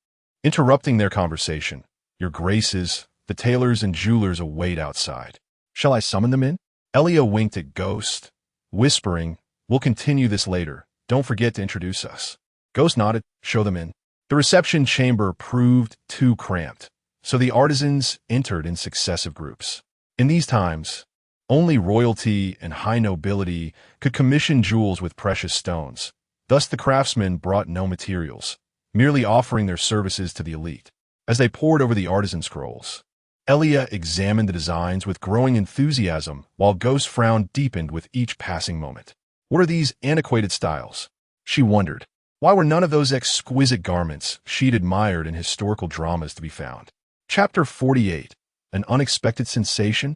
interrupting their conversation. Your graces, the tailors and jewelers await outside. Shall I summon them in? Elia winked at Ghost, whispering, we'll continue this later. Don't forget to introduce us. Ghost nodded. Show them in. The reception chamber proved too cramped, so the artisans entered in successive groups. In these times, only royalty and high nobility could commission jewels with precious stones. Thus the craftsmen brought no materials, merely offering their services to the elite. As they pored over the artisan scrolls, Elia examined the designs with growing enthusiasm, while Ghost's frown deepened with each passing moment. What are these antiquated styles? She wondered. Why were none of those exquisite garments she'd admired in historical dramas to be found? Chapter 48. An Unexpected Sensation?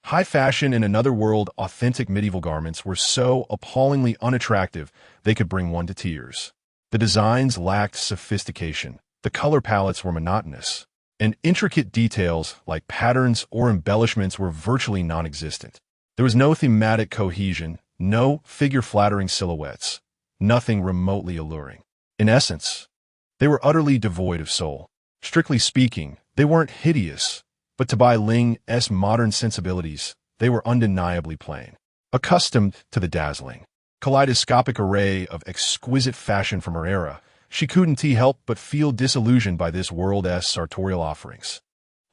High fashion in another world, authentic medieval garments were so appallingly unattractive they could bring one to tears. The designs lacked sophistication, the color palettes were monotonous, and intricate details like patterns or embellishments were virtually non-existent. There was no thematic cohesion, no figure-flattering silhouettes, nothing remotely alluring. In essence, they were utterly devoid of soul. Strictly speaking, they weren't hideous, but to Bai Ling's modern sensibilities, they were undeniably plain. Accustomed to the dazzling, kaleidoscopic array of exquisite fashion from her era, she couldn't help but feel disillusioned by this world's sartorial offerings.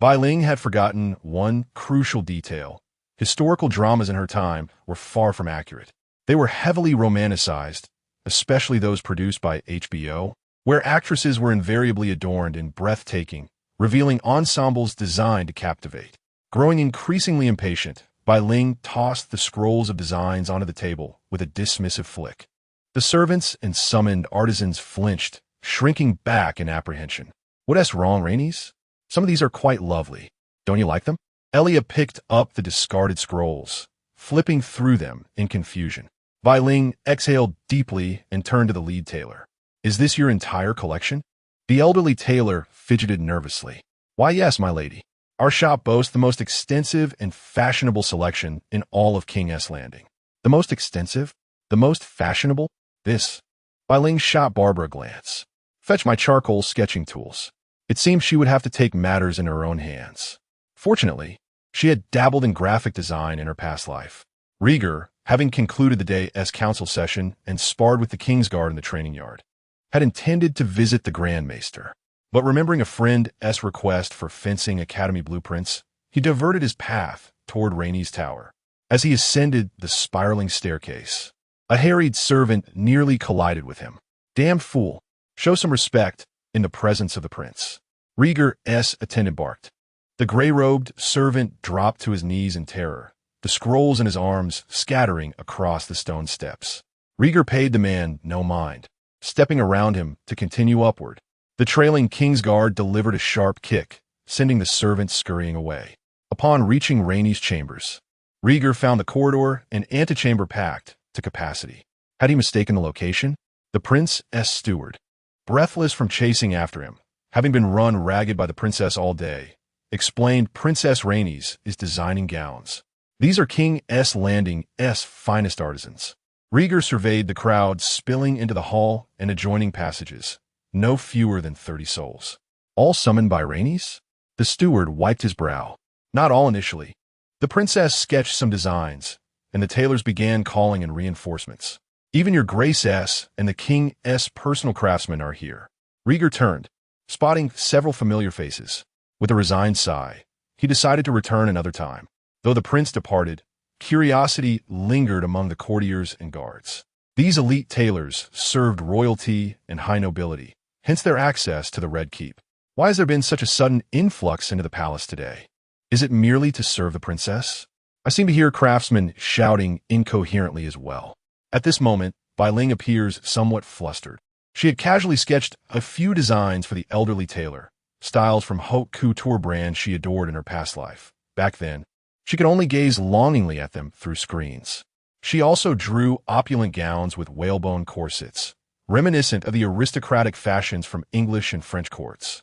Bai Ling had forgotten one crucial detail. Historical dramas in her time were far from accurate. They were heavily romanticized, especially those produced by HBO, where actresses were invariably adorned in breathtaking, revealing ensembles designed to captivate. Growing increasingly impatient, Bai Ling tossed the scrolls of designs onto the table with a dismissive flick. The servants and summoned artisans flinched, shrinking back in apprehension. What's wrong, Rainies? Some of these are quite lovely. Don't you like them? Elia picked up the discarded scrolls, flipping through them in confusion. Bai Ling exhaled deeply and turned to the lead tailor. Is this your entire collection? The elderly tailor fidgeted nervously. Why, yes, my lady. Our shop boasts the most extensive and fashionable selection in all of King's Landing. The most extensive? The most fashionable? This. Bai Ling shot Barbara a glance. Fetch my charcoal sketching tools. It seemed she would have to take matters in her own hands. Fortunately, she had dabbled in graphic design in her past life. Rieger, having concluded the day's council session and sparred with the Kingsguard in the training yard, had intended to visit the Grand Maester. But remembering a friend's request for fencing academy blueprints, he diverted his path toward Rainey's tower. As he ascended the spiraling staircase, a harried servant nearly collided with him. Damned fool! Show some respect in the presence of the prince. Rieger's attendant barked. The gray-robed servant dropped to his knees in terror, the scrolls in his arms scattering across the stone steps. Rieger paid the man no mind, stepping around him to continue upward. The trailing Kingsguard delivered a sharp kick, sending the servant scurrying away. Upon reaching Rainey's chambers, Rieger found the corridor and antechamber packed to capacity. Had he mistaken the location? The prince's steward, breathless from chasing after him, having been run ragged by the princess all day, explained Princess Rainey's is designing gowns. These are King's Landing's finest artisans. Rieger surveyed the crowd spilling into the hall and adjoining passages, no fewer than 30 souls. All summoned by Rainey's? The steward wiped his brow. Not all initially. The princess sketched some designs, and the tailors began calling in reinforcements. Even your Grace S. and the King's personal craftsmen are here. Rieger turned, spotting several familiar faces. With a resigned sigh, he decided to return another time. Though the prince departed, curiosity lingered among the courtiers and guards. These elite tailors served royalty and high nobility, hence their access to the Red Keep. Why has there been such a sudden influx into the palace today? Is it merely to serve the princess? I seem to hear craftsmen shouting incoherently as well. At this moment, Bai Ling appears somewhat flustered. She had casually sketched a few designs for the elderly tailor, styles from haute couture brands she adored in her past life. Back then, she could only gaze longingly at them through screens. She also drew opulent gowns with whalebone corsets, reminiscent of the aristocratic fashions from English and French courts.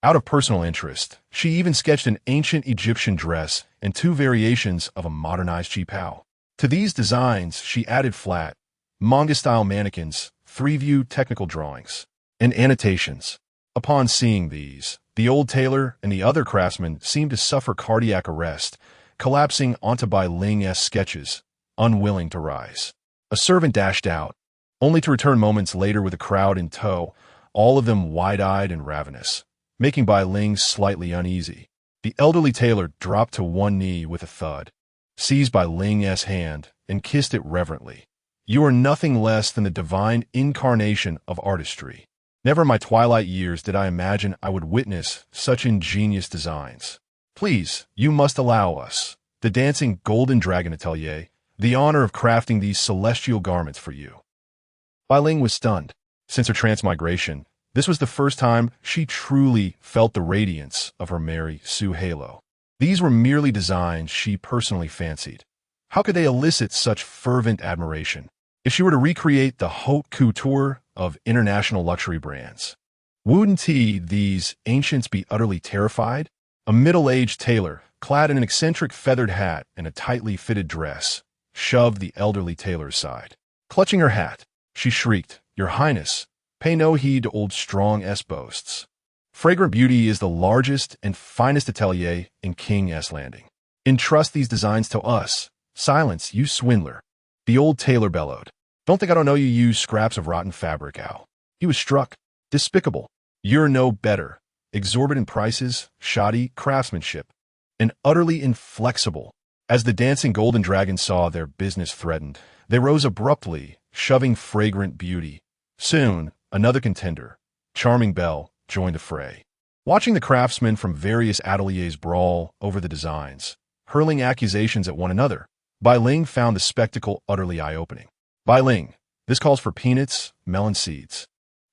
Out of personal interest, she even sketched an ancient Egyptian dress and 2 variations of a modernized qipao. To these designs, she added flat, manga-style mannequins, 3-view technical drawings, and annotations. Upon seeing these, the old tailor and the other craftsmen seemed to suffer cardiac arrest, collapsing onto Bai Ling's sketches, unwilling to rise. A servant dashed out, only to return moments later with a crowd in tow, all of them wide-eyed and ravenous, making Bai Ling slightly uneasy. The elderly tailor dropped to one knee with a thud, seized Bai Ling's hand, and kissed it reverently. You are nothing less than the divine incarnation of artistry. Never in my twilight years did I imagine I would witness such ingenious designs. Please, you must allow us, the dancing golden dragon atelier, the honor of crafting these celestial garments for you. Bai Ling was stunned. Since her transmigration, this was the first time she truly felt the radiance of her Mary Sue halo. These were merely designs she personally fancied. How could they elicit such fervent admiration? If she were to recreate the haute couture of international luxury brands, wouldn't these ancients be utterly terrified? A middle-aged tailor, clad in an eccentric feathered hat and a tightly fitted dress, shoved the elderly tailor aside. Clutching her hat, she shrieked, "Your Highness, pay no heed to old Strong-S boasts. Fragrant Beauty is the largest and finest atelier in King S Landing. Entrust these designs to us. Silence, you swindler." The old tailor bellowed. "Don't think I don't know you use scraps of rotten fabric, Al." He was struck. Despicable. You're no better. Exorbitant prices, shoddy craftsmanship, and utterly inflexible. As the dancing golden dragons saw their business threatened, they rose abruptly, shoving Fragrant Beauty. Soon, another contender, Charming Belle, joined the fray. Watching the craftsmen from various ateliers brawl over the designs, hurling accusations at one another, Bai Ling found the spectacle utterly eye-opening. Bai Ling, this calls for peanuts, melon seeds.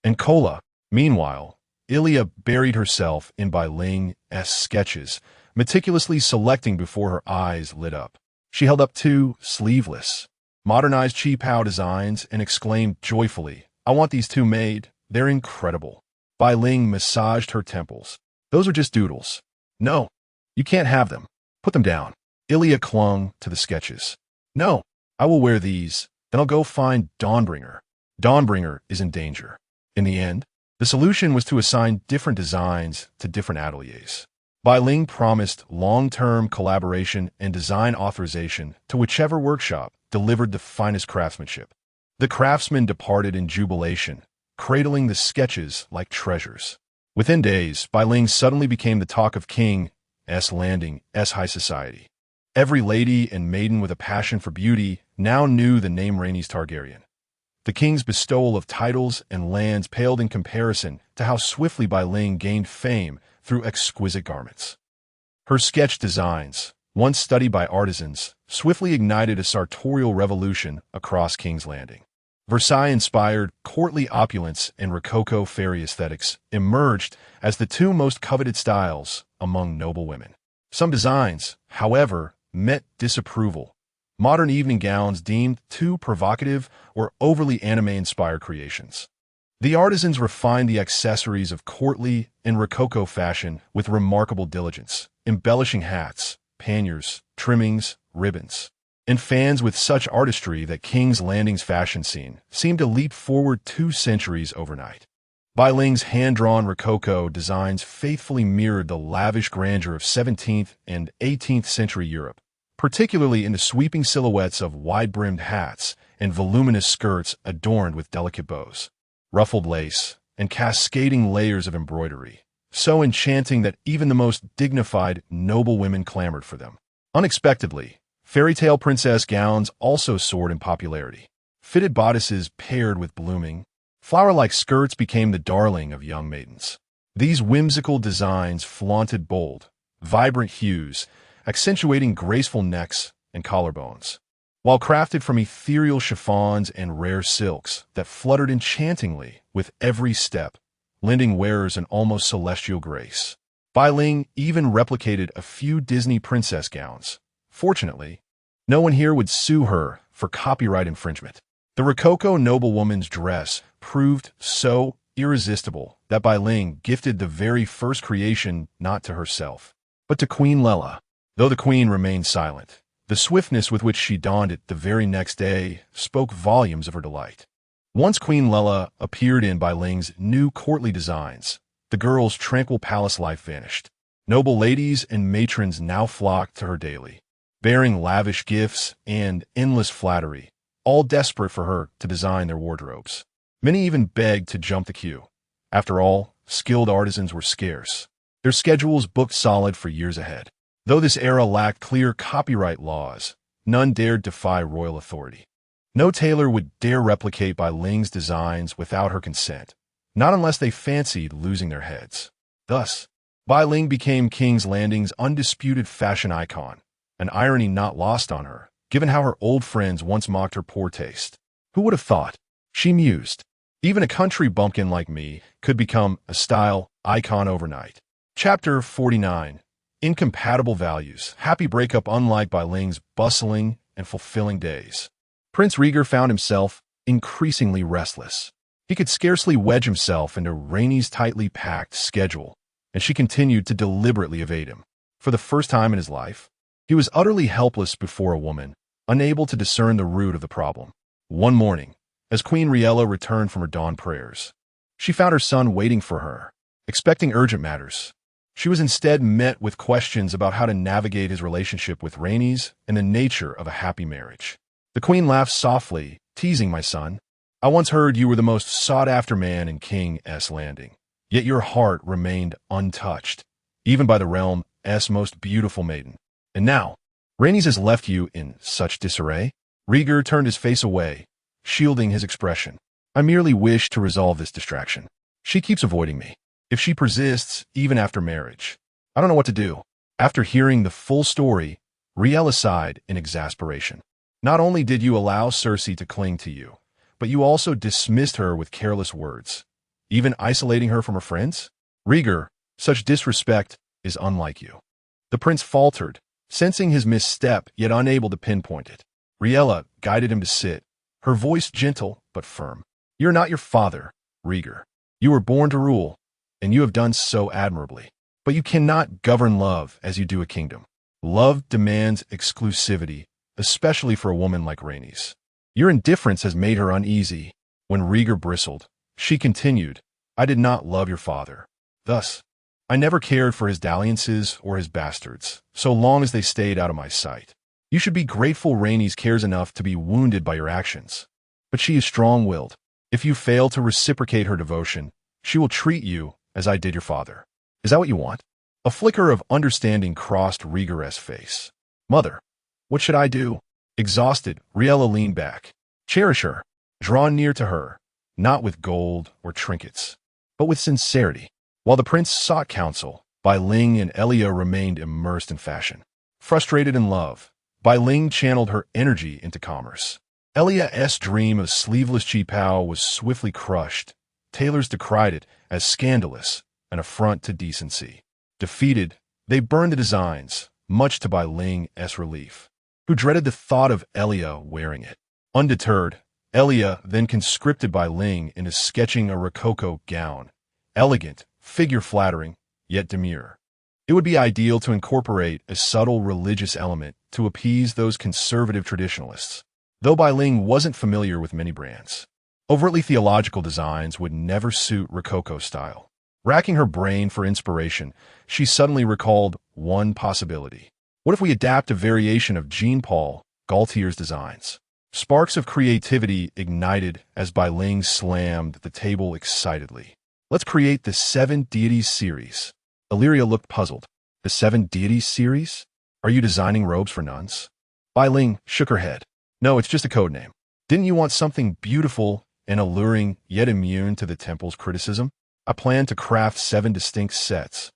And cola. Meanwhile, Ilya buried herself in Bai Ling's sketches, meticulously selecting before her eyes lit up. She held up two sleeveless, modernized cheap-how designs and exclaimed joyfully, "I want these two made. They're incredible." Bai Ling massaged her temples. "Those are just doodles. No, you can't have them. Put them down." Ilya clung to the sketches. "No, I will wear these. Then I'll go find Dawnbringer. Dawnbringer is in danger." In the end, the solution was to assign different designs to different ateliers. Bai Ling promised long-term collaboration and design authorization to whichever workshop delivered the finest craftsmanship. The craftsmen departed in jubilation, cradling the sketches like treasures. Within days, Bai Ling suddenly became the talk of King S Landing S high society. Every lady and maiden with a passion for beauty now knew the name Rhaenys Targaryen. The king's bestowal of titles and lands paled in comparison to how swiftly Bai Ling gained fame through exquisite garments. Her sketch designs, once studied by artisans, swiftly ignited a sartorial revolution across King's Landing. Versailles-inspired courtly opulence and Rococo fairy aesthetics emerged as the two most coveted styles among noble women. Some designs, however, met disapproval. Modern evening gowns deemed too provocative or overly anime-inspired creations. The artisans refined the accessories of courtly and Rococo fashion with remarkable diligence, embellishing hats, panniers, trimmings, ribbons, and fans with such artistry that King's Landing's fashion scene seemed to leap forward 2 centuries overnight. Bai Ling's hand-drawn Rococo designs faithfully mirrored the lavish grandeur of 17th and 18th century Europe, particularly in the sweeping silhouettes of wide-brimmed hats and voluminous skirts adorned with delicate bows, ruffled lace, and cascading layers of embroidery, so enchanting that even the most dignified noble women clamored for them. Unexpectedly, fairy tale princess gowns also soared in popularity. Fitted bodices paired with blooming, flower-like skirts became the darling of young maidens. These whimsical designs flaunted bold, vibrant hues, accentuating graceful necks and collarbones, while crafted from ethereal chiffons and rare silks that fluttered enchantingly with every step, lending wearers an almost celestial grace. Bai Ling even replicated a few Disney princess gowns. Fortunately, no one here would sue her for copyright infringement. The Rococo noblewoman's dress proved so irresistible that Bai Ling gifted the very first creation not to herself, but to Queen Lella. Though the queen remained silent, the swiftness with which she donned it the very next day spoke volumes of her delight. Once Queen Lella appeared in Bai Ling's new courtly designs, the girl's tranquil palace life vanished. Noble ladies and matrons now flocked to her daily, bearing lavish gifts and endless flattery, all desperate for her to design their wardrobes. Many even begged to jump the queue. After all, skilled artisans were scarce, their schedules booked solid for years ahead. Though this era lacked clear copyright laws, none dared defy royal authority. No tailor would dare replicate Bai Ling's designs without her consent, not unless they fancied losing their heads. Thus, Bai Ling became King's Landing's undisputed fashion icon, an irony not lost on her, given how her old friends once mocked her poor taste. Who would have thought? She mused. Even a country bumpkin like me could become a style icon overnight. Chapter 49. Incompatible Values. Happy breakup unlike Bai Ling's bustling and fulfilling days. Prince Rieger found himself increasingly restless. He could scarcely wedge himself into Rainey's tightly packed schedule, and she continued to deliberately evade him. For the first time in his life, he was utterly helpless before a woman, unable to discern the root of the problem. One morning, as Queen Riella returned from her dawn prayers, she found her son waiting for her, expecting urgent matters. She was instead met with questions about how to navigate his relationship with Rainey's and the nature of a happy marriage. The queen laughed softly, teasing, "My son, I once heard you were the most sought-after man in King S Landing, yet your heart remained untouched, even by the realm's most beautiful maiden. And now, Rainey's has left you in such disarray?" Rieger turned his face away, shielding his expression. "I merely wish to resolve this distraction. She keeps avoiding me. If she persists, even after marriage, I don't know what to do." After hearing the full story, Riella sighed in exasperation. "Not only did you allow Cersei to cling to you, but you also dismissed her with careless words, even isolating her from her friends? Rieger, such disrespect is unlike you." The prince faltered, sensing his misstep yet unable to pinpoint it. Riella guided him to sit, her voice gentle but firm. "You're not your father, Rieger. You were born to rule, and you have done so admirably. But you cannot govern love as you do a kingdom. Love demands exclusivity, especially for a woman like Rainey's. Your indifference has made her uneasy." When Rieger bristled, she continued, "I did not love your father. Thus, I never cared for his dalliances or his bastards, so long as they stayed out of my sight. You should be grateful Rainey's cares enough to be wounded by your actions. But she is strong-willed. If you fail to reciprocate her devotion, she will treat you as I did your father. Is that what you want?" A flicker of understanding crossed Rieger's face. "Mother, what should I do?" Exhausted, Riella leaned back. "Cherish her. Draw near to her, not with gold or trinkets, but with sincerity." While the prince sought counsel, Bai Ling and Elia remained immersed in fashion. Frustrated in love, Bai Ling channeled her energy into commerce. Elia's dream of sleeveless qipao was swiftly crushed. Tailors decried it as scandalous, an affront to decency. Defeated, they burned the designs, much to Bai Ling's relief, who dreaded the thought of Elia wearing it. Undeterred, Elia then conscripted Bai Ling into sketching a rococo gown, elegant, figure-flattering, yet demure. It would be ideal to incorporate a subtle religious element to appease those conservative traditionalists, though Bai Ling wasn't familiar with many brands. Overtly theological designs would never suit rococo style. Racking her brain for inspiration, she suddenly recalled one possibility. What if we adapt a variation of Jean-Paul Gaultier's designs? Sparks of creativity ignited as Bai Ling slammed the table excitedly. "Let's create the Seven Deities series." Illyria looked puzzled. "The Seven Deities series? Are you designing robes for nuns?" Bai Ling shook her head. "No, it's just a code name. Didn't you want something beautiful and alluring yet immune to the temple's criticism? I plan to craft 7 distinct sets,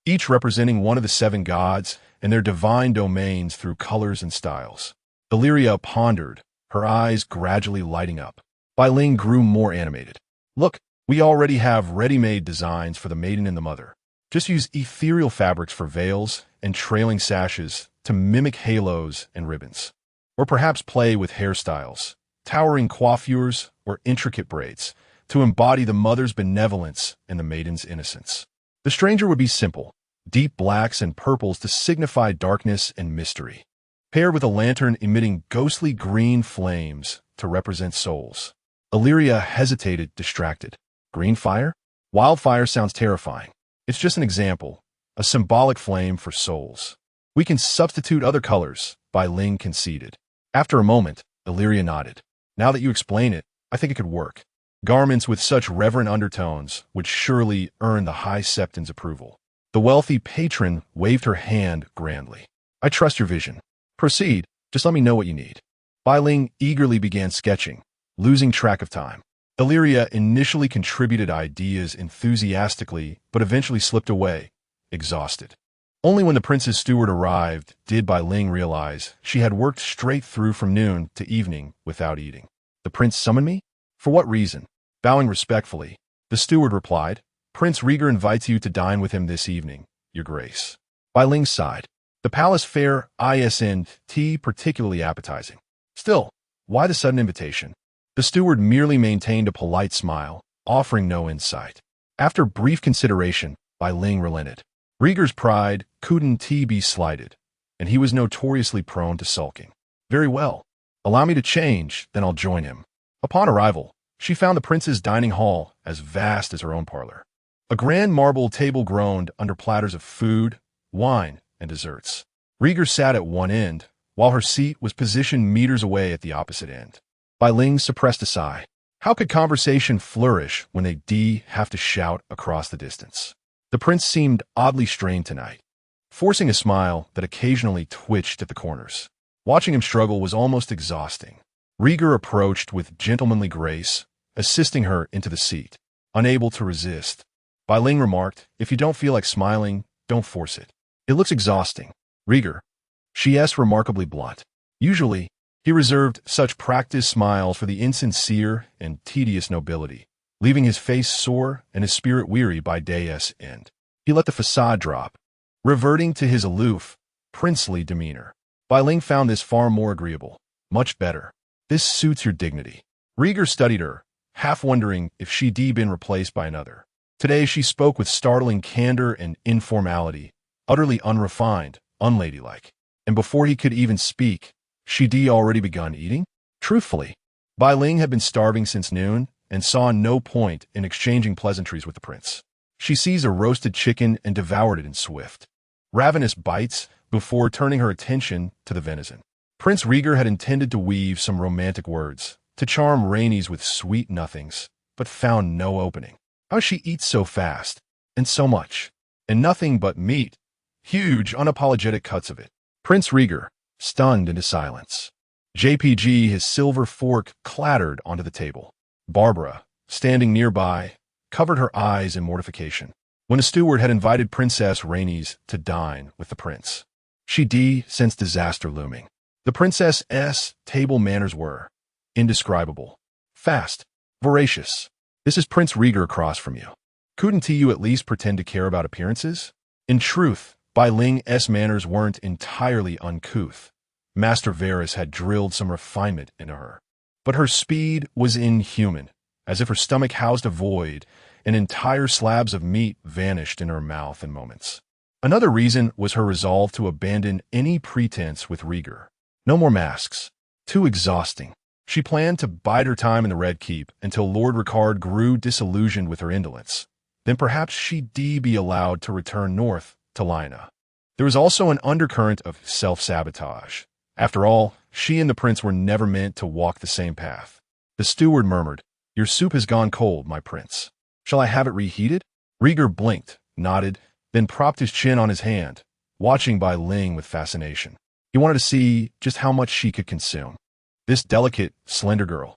each representing one of the 7 gods and their divine domains through colors and styles." Illyria pondered, her eyes gradually lighting up. Bai Ling grew more animated. "Look, we already have ready-made designs for the maiden and the mother. Just use ethereal fabrics for veils and trailing sashes to mimic halos and ribbons. Or perhaps play with hairstyles, towering coiffures, or intricate braids to embody the mother's benevolence and the maiden's innocence. The stranger would be simple, deep blacks and purples to signify darkness and mystery, paired with a lantern emitting ghostly green flames to represent souls." Illyria hesitated, distracted. "Green fire? Wildfire sounds terrifying. It's just an example, a symbolic flame for souls. We can substitute other colors," Bai Ling conceded. After a moment, Illyria nodded. "Now that you explain it, I think it could work. Garments with such reverent undertones would surely earn the High Septon's approval." The wealthy patron waved her hand grandly. "I trust your vision. Proceed, just let me know what you need." Bai Ling eagerly began sketching, losing track of time. Illyria initially contributed ideas enthusiastically, but eventually slipped away, exhausted. Only when the prince's steward arrived did Bai Ling realize she had worked straight through from noon to evening without eating. "The prince summoned me? For what reason?" Bowing respectfully, the steward replied, "Prince Rieger invites you to dine with him this evening, Your Grace." Bai Ling sighed. The palace fare isn't particularly appetizing. Still, why the sudden invitation? The steward merely maintained a polite smile, offering no insight. After brief consideration, Bai Ling relented. Rieger's pride couldn't be slighted, and he was notoriously prone to sulking. "Very well. Allow me to change, then I'll join him." Upon arrival, she found the prince's dining hall as vast as her own parlor. A grand marble table groaned under platters of food, wine, and desserts. Rieger sat at one end, while her seat was positioned meters away at the opposite end. Bai Ling suppressed a sigh. How could conversation flourish when they have to shout across the distance? The prince seemed oddly strained tonight, forcing a smile that occasionally twitched at the corners. Watching him struggle was almost exhausting. Rieger approached with gentlemanly grace, assisting her into the seat. Unable to resist, Bai Ling remarked, "If you don't feel like smiling, don't force it. It looks exhausting." Rieger, she's remarkably blunt. Usually, he reserved such practiced smiles for the insincere and tedious nobility, leaving his face sore and his spirit weary by day's end. He let the facade drop, reverting to his aloof, princely demeanor. Bai Ling found this far more agreeable. "Much better. This suits your dignity." Rieger studied her, half wondering if she'd been replaced by another. Today she spoke with startling candor and informality, utterly unrefined, unladylike. And before he could even speak, she'd already begun eating? Truthfully, Bai Ling had been starving since noon and saw no point in exchanging pleasantries with the prince. She seized a roasted chicken and devoured it in swift, ravenous bites before turning her attention to the venison. Prince Rieger had intended to weave some romantic words, to charm Rainey's with sweet nothings, but found no opening. How she eats so fast, and so much, and nothing but meat, huge, unapologetic cuts of it. Prince Rieger, stunned into silence. JPG, his silver fork clattered onto the table. Barbara, standing nearby, covered her eyes in mortification. When a steward had invited Princess Rainey's to dine with the prince, she sensed disaster looming. The princess's table manners were indescribable, fast, voracious. "This is Prince Rieger across from you. Couldn't you at least pretend to care about appearances?" In truth, Bai Ling's manners weren't entirely uncouth. Master Varys had drilled some refinement into her. But her speed was inhuman, as if her stomach housed a void, and entire slabs of meat vanished in her mouth in moments. Another reason was her resolve to abandon any pretense with Rieger. No more masks. Too exhausting. She planned to bide her time in the Red Keep until Lord Ricard grew disillusioned with her indolence. Then perhaps she'd be allowed to return north to Lina. There was also an undercurrent of self-sabotage. After all, she and the prince were never meant to walk the same path. The steward murmured, "Your soup has gone cold, my prince. Shall I have it reheated?" Rieger blinked, nodded, then propped his chin on his hand, watching Bai Ling with fascination. He wanted to see just how much she could consume. This delicate, slender girl.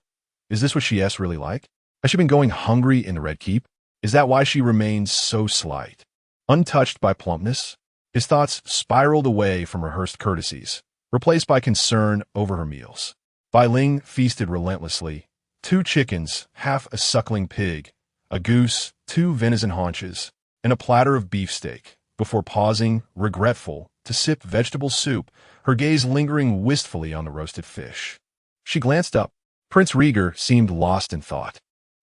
Is this what she's really like? Has she been going hungry in the Red Keep? Is that why she remains so slight? Untouched by plumpness, his thoughts spiraled away from rehearsed courtesies, replaced by concern over her meals. Bai Ling feasted relentlessly. 2 chickens, half a suckling pig, a goose, 2 venison haunches, and a platter of beefsteak, before pausing, regretful, to sip vegetable soup, her gaze lingering wistfully on the roasted fish. She glanced up. Prince Rieger seemed lost in thought.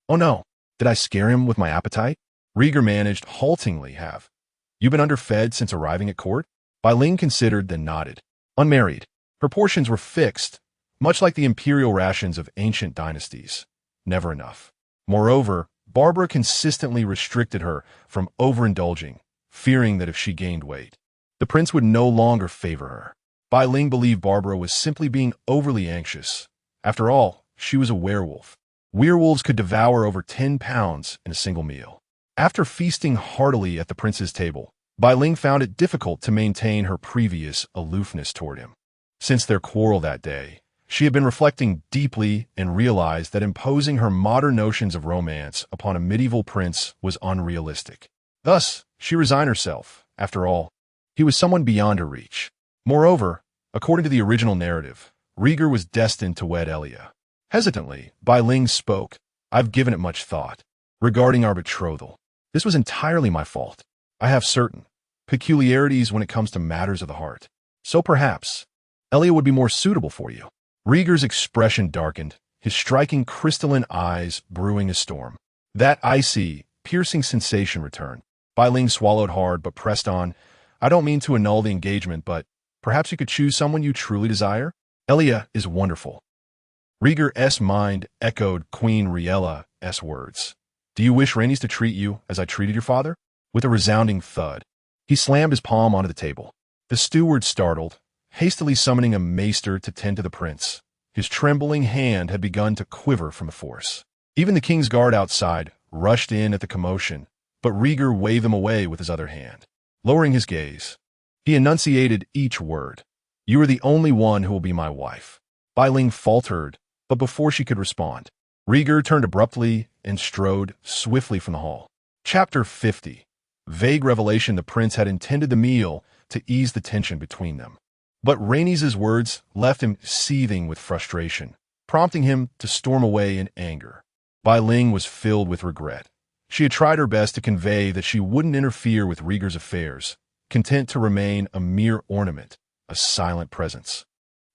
"Oh no, did I scare him with my appetite?" Rieger managed haltingly have. "You been underfed since arriving at court?" Bai Ling considered, then nodded. Unmarried. Her portions were fixed, much like the imperial rations of ancient dynasties. Never enough. Moreover, Barbara consistently restricted her from overindulging, fearing that if she gained weight, the prince would no longer favor her. Bai Ling believed Barbara was simply being overly anxious. After all, she was a werewolf. Werewolves could devour over 10 pounds in a single meal. After feasting heartily at the prince's table, Bai Ling found it difficult to maintain her previous aloofness toward him. Since their quarrel that day, she had been reflecting deeply and realized that imposing her modern notions of romance upon a medieval prince was unrealistic. Thus, she resigned herself. After all, he was someone beyond her reach. Moreover, according to the original narrative, Rieger was destined to wed Elia. Hesitantly, Bai Ling spoke, I've given it much thought. Regarding our betrothal, this was entirely my fault. I have certain peculiarities when it comes to matters of the heart. So perhaps Elia would be more suitable for you. Rieger's expression darkened, his striking crystalline eyes brewing a storm. That icy, piercing sensation returned. Bai Ling swallowed hard but pressed on. I don't mean to annul the engagement, but perhaps you could choose someone you truly desire? Elia is wonderful. Rieger's mind echoed Queen Riella's words. Do you wish Rhaenys to treat you as I treated your father? With a resounding thud, he slammed his palm onto the table. The steward startled, hastily summoning a maester to tend to the prince. His trembling hand had begun to quiver from the force. Even the king's guard outside rushed in at the commotion, but Rieger waved them away with his other hand. Lowering his gaze, he enunciated each word. You are the only one who will be my wife. Bai Ling faltered, but before she could respond, Rieger turned abruptly and strode swiftly from the hall. Chapter 50. Vague revelation the prince had intended the meal to ease the tension between them. But Rhaenys' words left him seething with frustration, prompting him to storm away in anger. Bai Ling was filled with regret. She had tried her best to convey that she wouldn't interfere with Rieger's affairs, content to remain a mere ornament, a silent presence,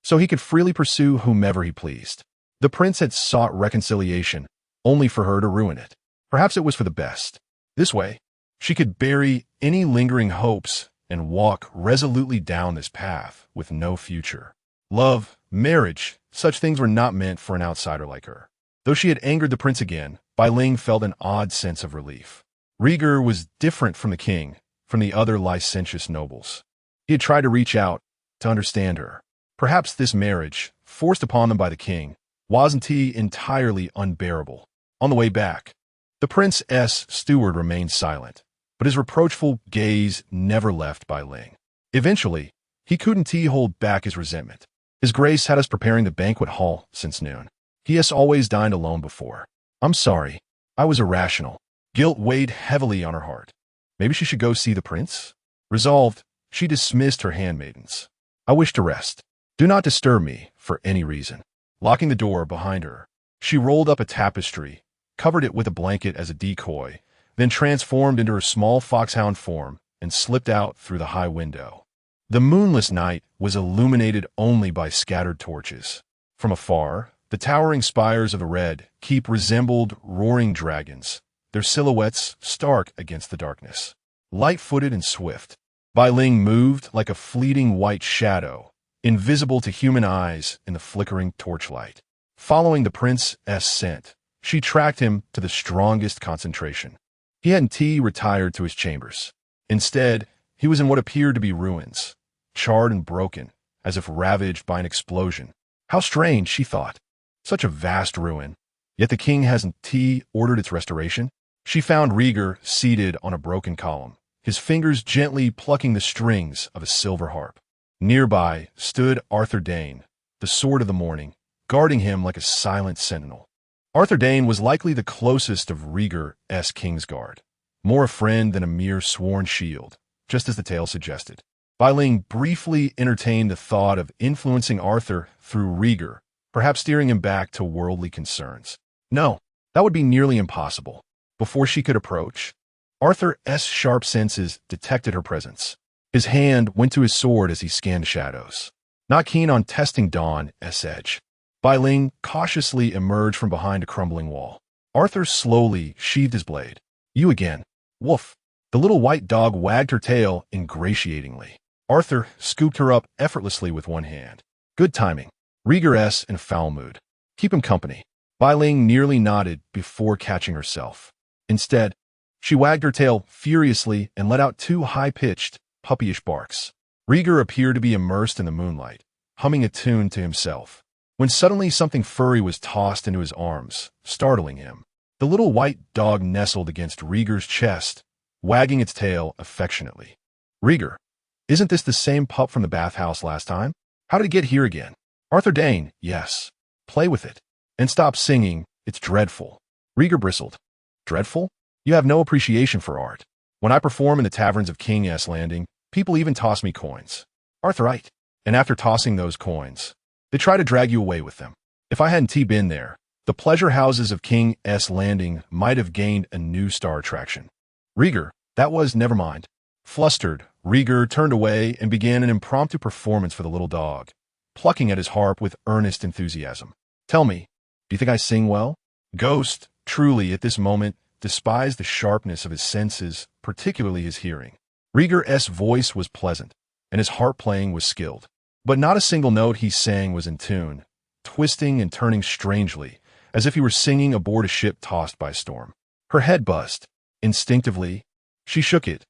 so he could freely pursue whomever he pleased. The prince had sought reconciliation, only for her to ruin it. Perhaps it was for the best. This way, she could bury any lingering hopes and walk resolutely down this path with no future. Love, marriage, such things were not meant for an outsider like her. Though she had angered the prince again, Bai Ling felt an odd sense of relief. Rieger was different from the king, from the other licentious nobles. He had tried to reach out, to understand her. Perhaps this marriage, forced upon them by the king, wasn't entirely unbearable. On the way back, the prince's steward remained silent, but his reproachful gaze never left Bai Ling. Eventually, he couldn't hold back his resentment. His grace had us preparing the banquet hall since noon. He has always dined alone before. I'm sorry. I was irrational. Guilt weighed heavily on her heart. Maybe she should go see the prince? Resolved, she dismissed her handmaidens. I wish to rest. Do not disturb me for any reason. Locking the door behind her, she rolled up a tapestry, covered it with a blanket as a decoy, then transformed into her small foxhound form and slipped out through the high window. The moonless night was illuminated only by scattered torches. From afar, the towering spires of the Red Keep resembled roaring dragons, their silhouettes stark against the darkness. Light-footed and swift, Bai Ling moved like a fleeting white shadow, invisible to human eyes in the flickering torchlight. Following the prince's scent, she tracked him to the strongest concentration. He hadn't retired to his chambers. Instead, he was in what appeared to be ruins, charred and broken, as if ravaged by an explosion. How strange, she thought. Such a vast ruin, yet the king hasn't ordered its restoration. She found Rieger seated on a broken column, his fingers gently plucking the strings of a silver harp. Nearby stood Arthur Dane, the sword of the morning, guarding him like a silent sentinel. Arthur Dane was likely the closest of Rieger's Kingsguard, more a friend than a mere sworn shield, just as the tale suggested. Bai Ling briefly entertained the thought of influencing Arthur through Rieger, perhaps steering him back to worldly concerns. No, that would be nearly impossible. Before she could approach, Arthur's sharp senses detected her presence. His hand went to his sword as he scanned shadows. Not keen on testing Dawn's edge, Bai Ling cautiously emerged from behind a crumbling wall. Arthur slowly sheathed his blade. You again. Woof. The little white dog wagged her tail ingratiatingly. Arthur scooped her up effortlessly with one hand. Good timing. Rieger's in foul mood. Keep him company. Bai Ling nearly nodded before catching herself. Instead, she wagged her tail furiously and let out two high-pitched, puppyish barks. Rieger appeared to be immersed in the moonlight, humming a tune to himself, when suddenly something furry was tossed into his arms, startling him. The little white dog nestled against Rieger's chest, wagging its tail affectionately. Rieger, isn't this the same pup from the bathhouse last time? How did it get here again? Arthur Dane, yes. Play with it. And stop singing, it's dreadful. Rieger bristled. Dreadful? You have no appreciation for art. When I perform in the taverns of King's Landing, people even toss me coins. Arthurite. And after tossing those coins, they try to drag you away with them. If I hadn't been there, The pleasure houses of King S Landing might have gained a new star attraction. Rieger, that was never mind. Flustered, Rieger turned away and began an impromptu performance for the little dog, plucking at his harp with earnest enthusiasm. Tell me, do you think I sing well? Ghost, truly, at this moment, despised the sharpness of his senses, particularly his hearing. Rieger's voice was pleasant, and his harp playing was skilled. But not a single note he sang was in tune, twisting and turning strangely, as if he were singing aboard a ship tossed by a storm. Her head buzzed. Instinctively, she shook it,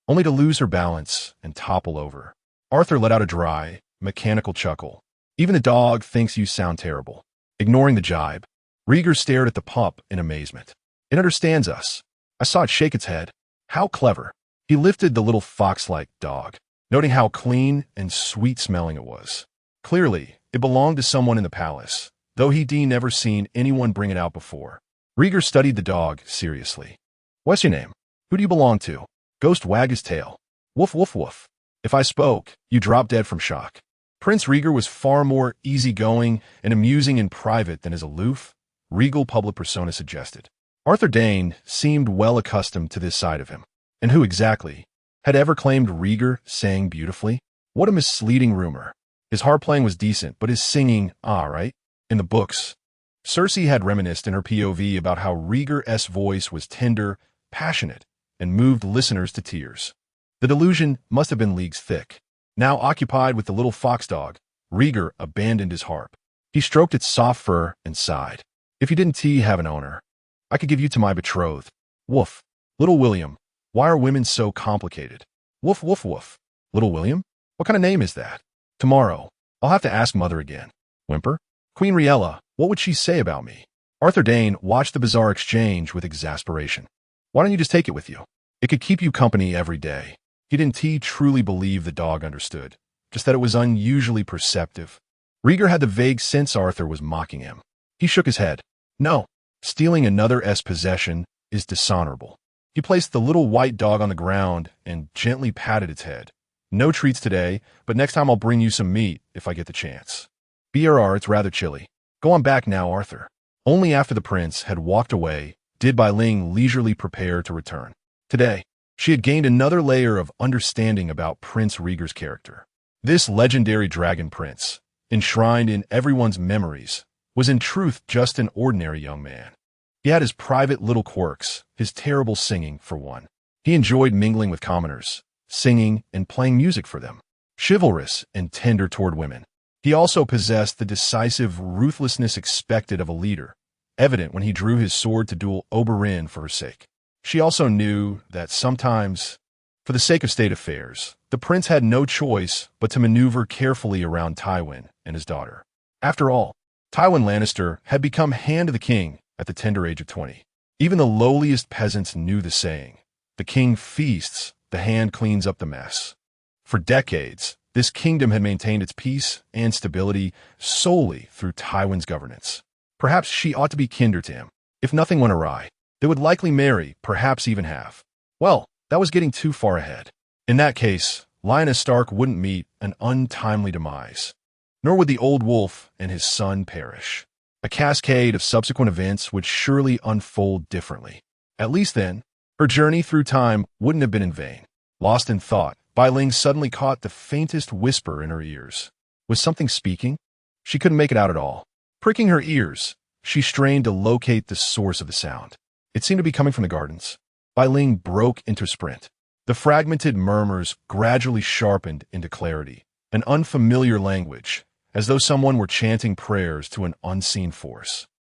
only to lose her balance and topple over. Arthur let out a dry, mechanical chuckle. Even the dog thinks you sound terrible. Ignoring the jibe, Rieger stared at the pup in amazement. It understands us. I saw it shake its head. How clever. He lifted the little fox-like dog, noting how clean and sweet-smelling it was. Clearly, it belonged to someone in the palace, though he'd never seen anyone bring it out before. Rieger studied the dog seriously. What's your name? Who do you belong to? Ghost wagged his tail. Woof, woof, woof. If I spoke, you drop dead from shock. Prince Rieger was far more easygoing and amusing in private than his aloof, regal public persona suggested. Arthur Dane seemed well accustomed to this side of him. And who exactly had ever claimed Rieger sang beautifully? What a misleading rumor. His harp playing was decent, but his singing, right? In the books, Cersei had reminisced in her POV about how Rieger's voice was tender, passionate, and moved listeners to tears. The delusion must have been leagues thick. Now occupied with the little fox dog, Rieger abandoned his harp. He stroked its soft fur and sighed. If you didn't have an owner, I could give you to my betrothed. Woof. Little William. Why are women so complicated? Woof, woof, woof. Little William? What kind of name is that? Tomorrow, I'll have to ask Mother again. Whimper? Queen Riella, what would she say about me? Arthur Dane watched the bizarre exchange with exasperation. Why don't you just take it with you? It could keep you company every day. He didn't truly believe the dog understood, just that it was unusually perceptive. Rieger had the vague sense Arthur was mocking him. He shook his head. No, stealing another's possession is dishonorable. He placed the little white dog on the ground and gently patted its head. No treats today, but next time I'll bring you some meat if I get the chance. BRR, it's rather chilly. Go on back now, Arthur. Only after the prince had walked away did Bai Ling leisurely prepare to return. Today, she had gained another layer of understanding about Prince Rieger's character. This legendary dragon prince, enshrined in everyone's memories, was in truth just an ordinary young man. He had his private little quirks, his terrible singing, for one. He enjoyed mingling with commoners, singing and playing music for them, chivalrous and tender toward women. He also possessed the decisive ruthlessness expected of a leader, evident when he drew his sword to duel Oberyn for her sake. She also knew that sometimes, for the sake of state affairs, the prince had no choice but to maneuver carefully around Tywin and his daughter. After all, Tywin Lannister had become Hand of the King at the tender age of 20. Even the lowliest peasants knew the saying, the king feasts, the hand cleans up the mess. For decades, this kingdom had maintained its peace and stability solely through Tywin's governance. Perhaps she ought to be kinder to him. If nothing went awry, they would likely marry, perhaps even have. Well, that was getting too far ahead. In that case, Lyanna Stark wouldn't meet an untimely demise, nor would the old wolf and his son perish. A cascade of subsequent events would surely unfold differently. At least then, her journey through time wouldn't have been in vain. Lost in thought, Bai Ling suddenly caught the faintest whisper in her ears. Was something speaking? She couldn't make it out at all. Pricking her ears, she strained to locate the source of the sound. It seemed to be coming from the gardens. Bai Ling broke into sprint. The fragmented murmurs gradually sharpened into clarity, an unfamiliar language, as though someone were chanting prayers to an unseen force.